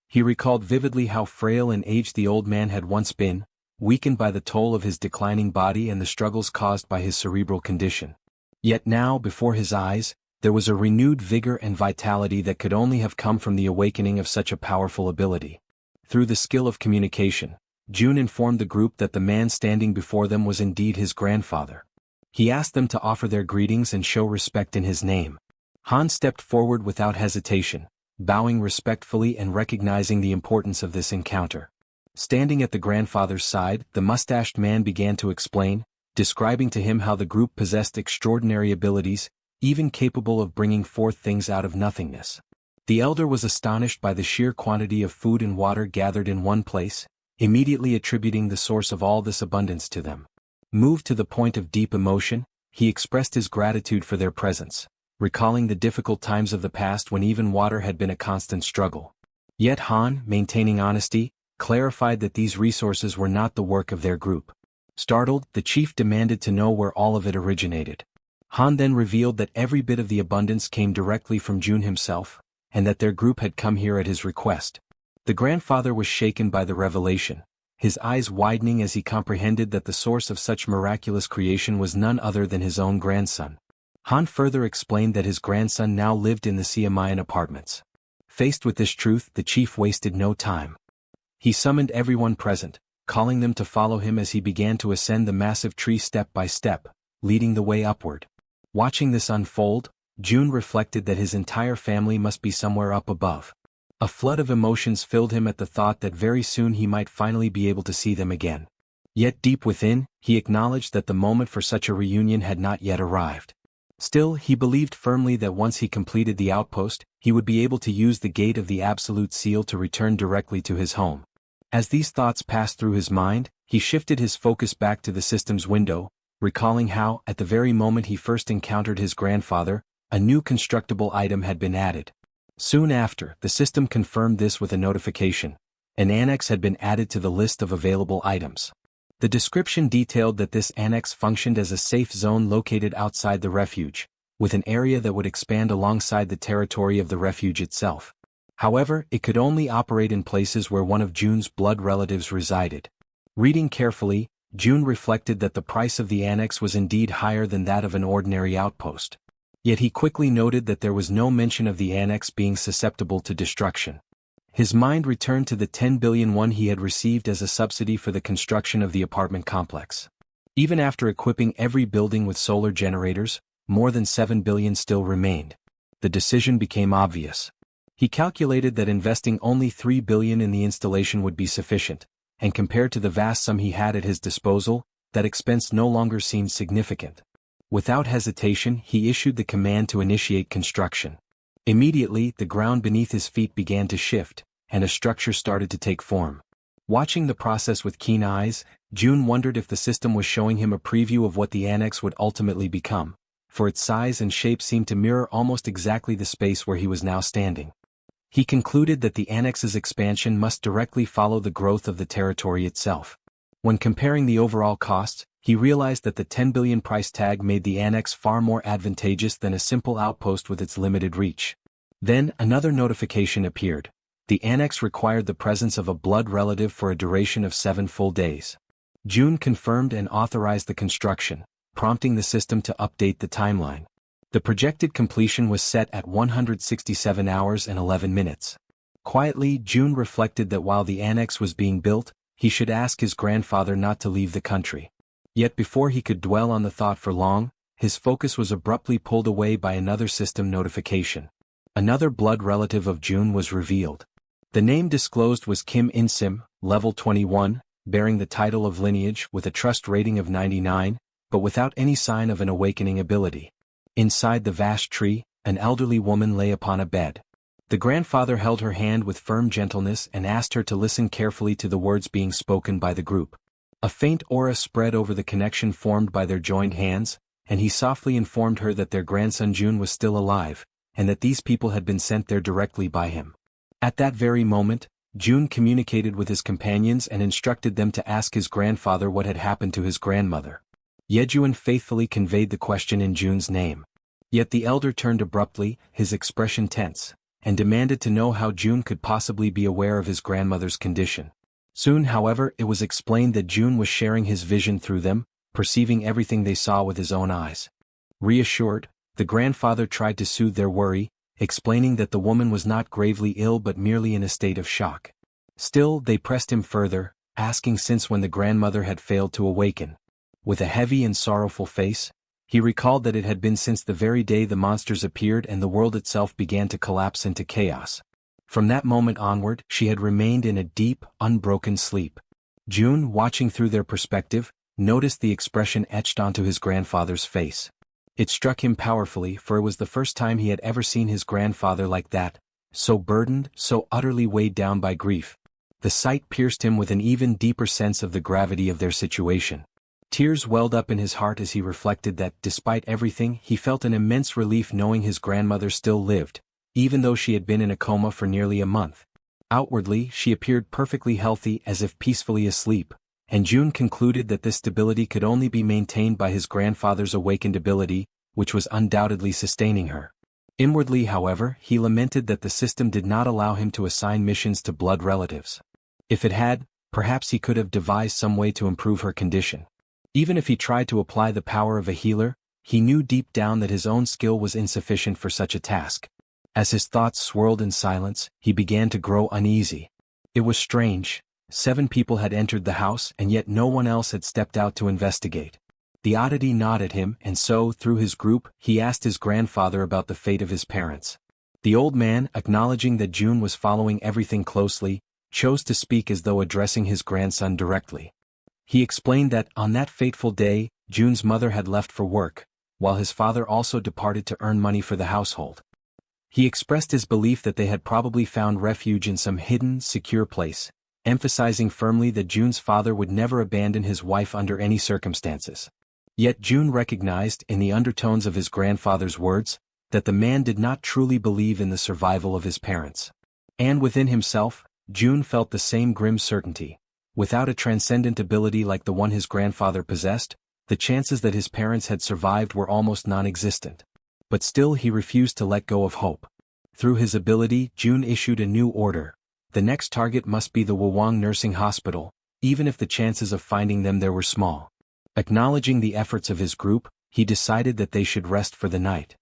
He recalled vividly how frail and aged the old man had once been, weakened by the toll of his declining body and the struggles caused by his cerebral condition. Yet now, before his eyes, there was a renewed vigor and vitality that could only have come from the awakening of such a powerful ability. Through the skill of communication, June informed the group that the man standing before them was indeed his grandfather. He asked them to offer their greetings and show respect in his name. Han stepped forward without hesitation, bowing respectfully and recognizing the importance of this encounter. Standing at the grandfather's side, the mustached man began to explain, describing to him how the group possessed extraordinary abilities, even capable of bringing forth things out of nothingness. The elder was astonished by the sheer quantity of food and water gathered in one place, immediately attributing the source of all this abundance to them. Moved to the point of deep emotion, he expressed his gratitude for their presence, recalling the difficult times of the past when even water had been a constant struggle. Yet Han, maintaining honesty, clarified that these resources were not the work of their group. Startled, the chief demanded to know where all of it originated. Han then revealed that every bit of the abundance came directly from Jun himself, and that their group had come here at his request. The grandfather was shaken by the revelation, his eyes widening as he comprehended that the source of such miraculous creation was none other than his own grandson. Han further explained that his grandson now lived in the Siamayan apartments. Faced with this truth, the chief wasted no time. He summoned everyone present, calling them to follow him as he began to ascend the massive tree step by step, leading the way upward. Watching this unfold, Jun reflected that his entire family must be somewhere up above. A flood of emotions filled him at the thought that very soon he might finally be able to see them again. Yet deep within, he acknowledged that the moment for such a reunion had not yet arrived. Still, he believed firmly that once he completed the outpost, he would be able to use the gate of the Absolute Seal to return directly to his home. As these thoughts passed through his mind, he shifted his focus back to the system's window, recalling how, at the very moment he first encountered his grandfather, a new constructible item had been added. Soon after, the system confirmed this with a notification. An annex had been added to the list of available items. The description detailed that this annex functioned as a safe zone located outside the refuge, with an area that would expand alongside the territory of the refuge itself. However, it could only operate in places where one of Jun's blood relatives resided. Reading carefully, Jun reflected that the price of the annex was indeed higher than that of an ordinary outpost. Yet he quickly noted that there was no mention of the annex being susceptible to destruction. His mind returned to the 10 billion won he had received as a subsidy for the construction of the apartment complex. Even after equipping every building with solar generators, more than 7 billion still remained. The decision became obvious. He calculated that investing only 3 billion in the installation would be sufficient, and compared to the vast sum he had at his disposal, that expense no longer seemed significant. Without hesitation, he issued the command to initiate construction. Immediately, the ground beneath his feet began to shift, and a structure started to take form. Watching the process with keen eyes, Jun wondered if the system was showing him a preview of what the annex would ultimately become, for its size and shape seemed to mirror almost exactly the space where he was now standing. He concluded that the annex's expansion must directly follow the growth of the territory itself. When comparing the overall cost, he realized that the 10 billion price tag made the annex far more advantageous than a simple outpost with its limited reach. Then, another notification appeared. The annex required the presence of a blood relative for a duration of 7 full days. Jun confirmed and authorized the construction, prompting the system to update the timeline. The projected completion was set at 167 hours and 11 minutes. Quietly, Jun reflected that while the annex was being built, he should ask his grandfather not to leave the country. Yet before he could dwell on the thought for long, his focus was abruptly pulled away by another system notification. Another blood relative of Jun was revealed. The name disclosed was Kim In-sim, level 21, bearing the title of lineage with a trust rating of 99, but without any sign of an awakening ability. Inside the vast tree, an elderly woman lay upon a bed. The grandfather held her hand with firm gentleness and asked her to listen carefully to the words being spoken by the group. A faint aura spread over the connection formed by their joined hands, and he softly informed her that their grandson Jun was still alive, and that these people had been sent there directly by him. At that very moment, Jun communicated with his companions and instructed them to ask his grandfather what had happened to his grandmother. Jaehyeon faithfully conveyed the question in Jun's name. Yet the elder turned abruptly, his expression tense, and demanded to know how Jun could possibly be aware of his grandmother's condition. Soon, however, it was explained that Jun was sharing his vision through them, perceiving everything they saw with his own eyes. Reassured, the grandfather tried to soothe their worry, explaining that the woman was not gravely ill but merely in a state of shock. Still, they pressed him further, asking since when the grandmother had failed to awaken. With a heavy and sorrowful face, he recalled that it had been since the very day the monsters appeared and the world itself began to collapse into chaos. From that moment onward, she had remained in a deep, unbroken sleep. Jun, watching through their perspective, noticed the expression etched onto his grandfather's face. It struck him powerfully, for it was the first time he had ever seen his grandfather like that, so burdened, so utterly weighed down by grief. The sight pierced him with an even deeper sense of the gravity of their situation. Tears welled up in his heart as he reflected that, despite everything, he felt an immense relief knowing his grandmother still lived, even though she had been in a coma for nearly a month. Outwardly, she appeared perfectly healthy as if peacefully asleep, and June concluded that this stability could only be maintained by his grandfather's awakened ability, which was undoubtedly sustaining her. Inwardly, however, he lamented that the system did not allow him to assign missions to blood relatives. If it had, perhaps he could have devised some way to improve her condition. Even if he tried to apply the power of a healer, he knew deep down that his own skill was insufficient for such a task. As his thoughts swirled in silence, he began to grow uneasy. It was strange. 7 people had entered the house and yet no one else had stepped out to investigate. The oddity gnawed at him, and so, through his group, he asked his grandfather about the fate of his parents. The old man, acknowledging that June was following everything closely, chose to speak as though addressing his grandson directly. He explained that, on that fateful day, June's mother had left for work, while his father also departed to earn money for the household. He expressed his belief that they had probably found refuge in some hidden, secure place, emphasizing firmly that June's father would never abandon his wife under any circumstances. Yet June recognized, in the undertones of his grandfather's words, that the man did not truly believe in the survival of his parents. And within himself, June felt the same grim certainty. Without a transcendent ability like the one his grandfather possessed, the chances that his parents had survived were almost non-existent. But still he refused to let go of hope. Through his ability, June issued a new order. The next target must be the Wawang Nursing Hospital, even if the chances of finding them there were small. Acknowledging the efforts of his group, he decided that they should rest for the night.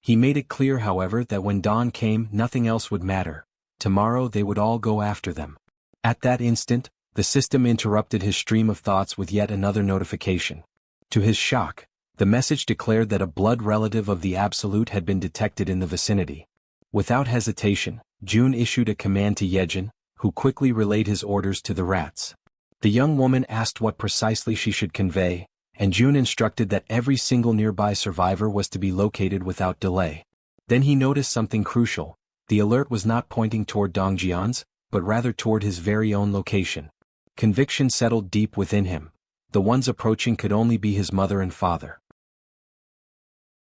He made it clear, however, that when dawn came, nothing else would matter. Tomorrow they would all go after them. At that instant, the system interrupted his stream of thoughts with yet another notification. To his shock, the message declared that a blood relative of the Absolute had been detected in the vicinity. Without hesitation, June issued a command to Jaehyeon, who quickly relayed his orders to the rats. The young woman asked what precisely she should convey, and June instructed that every single nearby survivor was to be located without delay. Then he noticed something crucial. The alert was not pointing toward Dongjian's, but rather toward his very own location. Conviction settled deep within him. The ones approaching could only be his mother and father.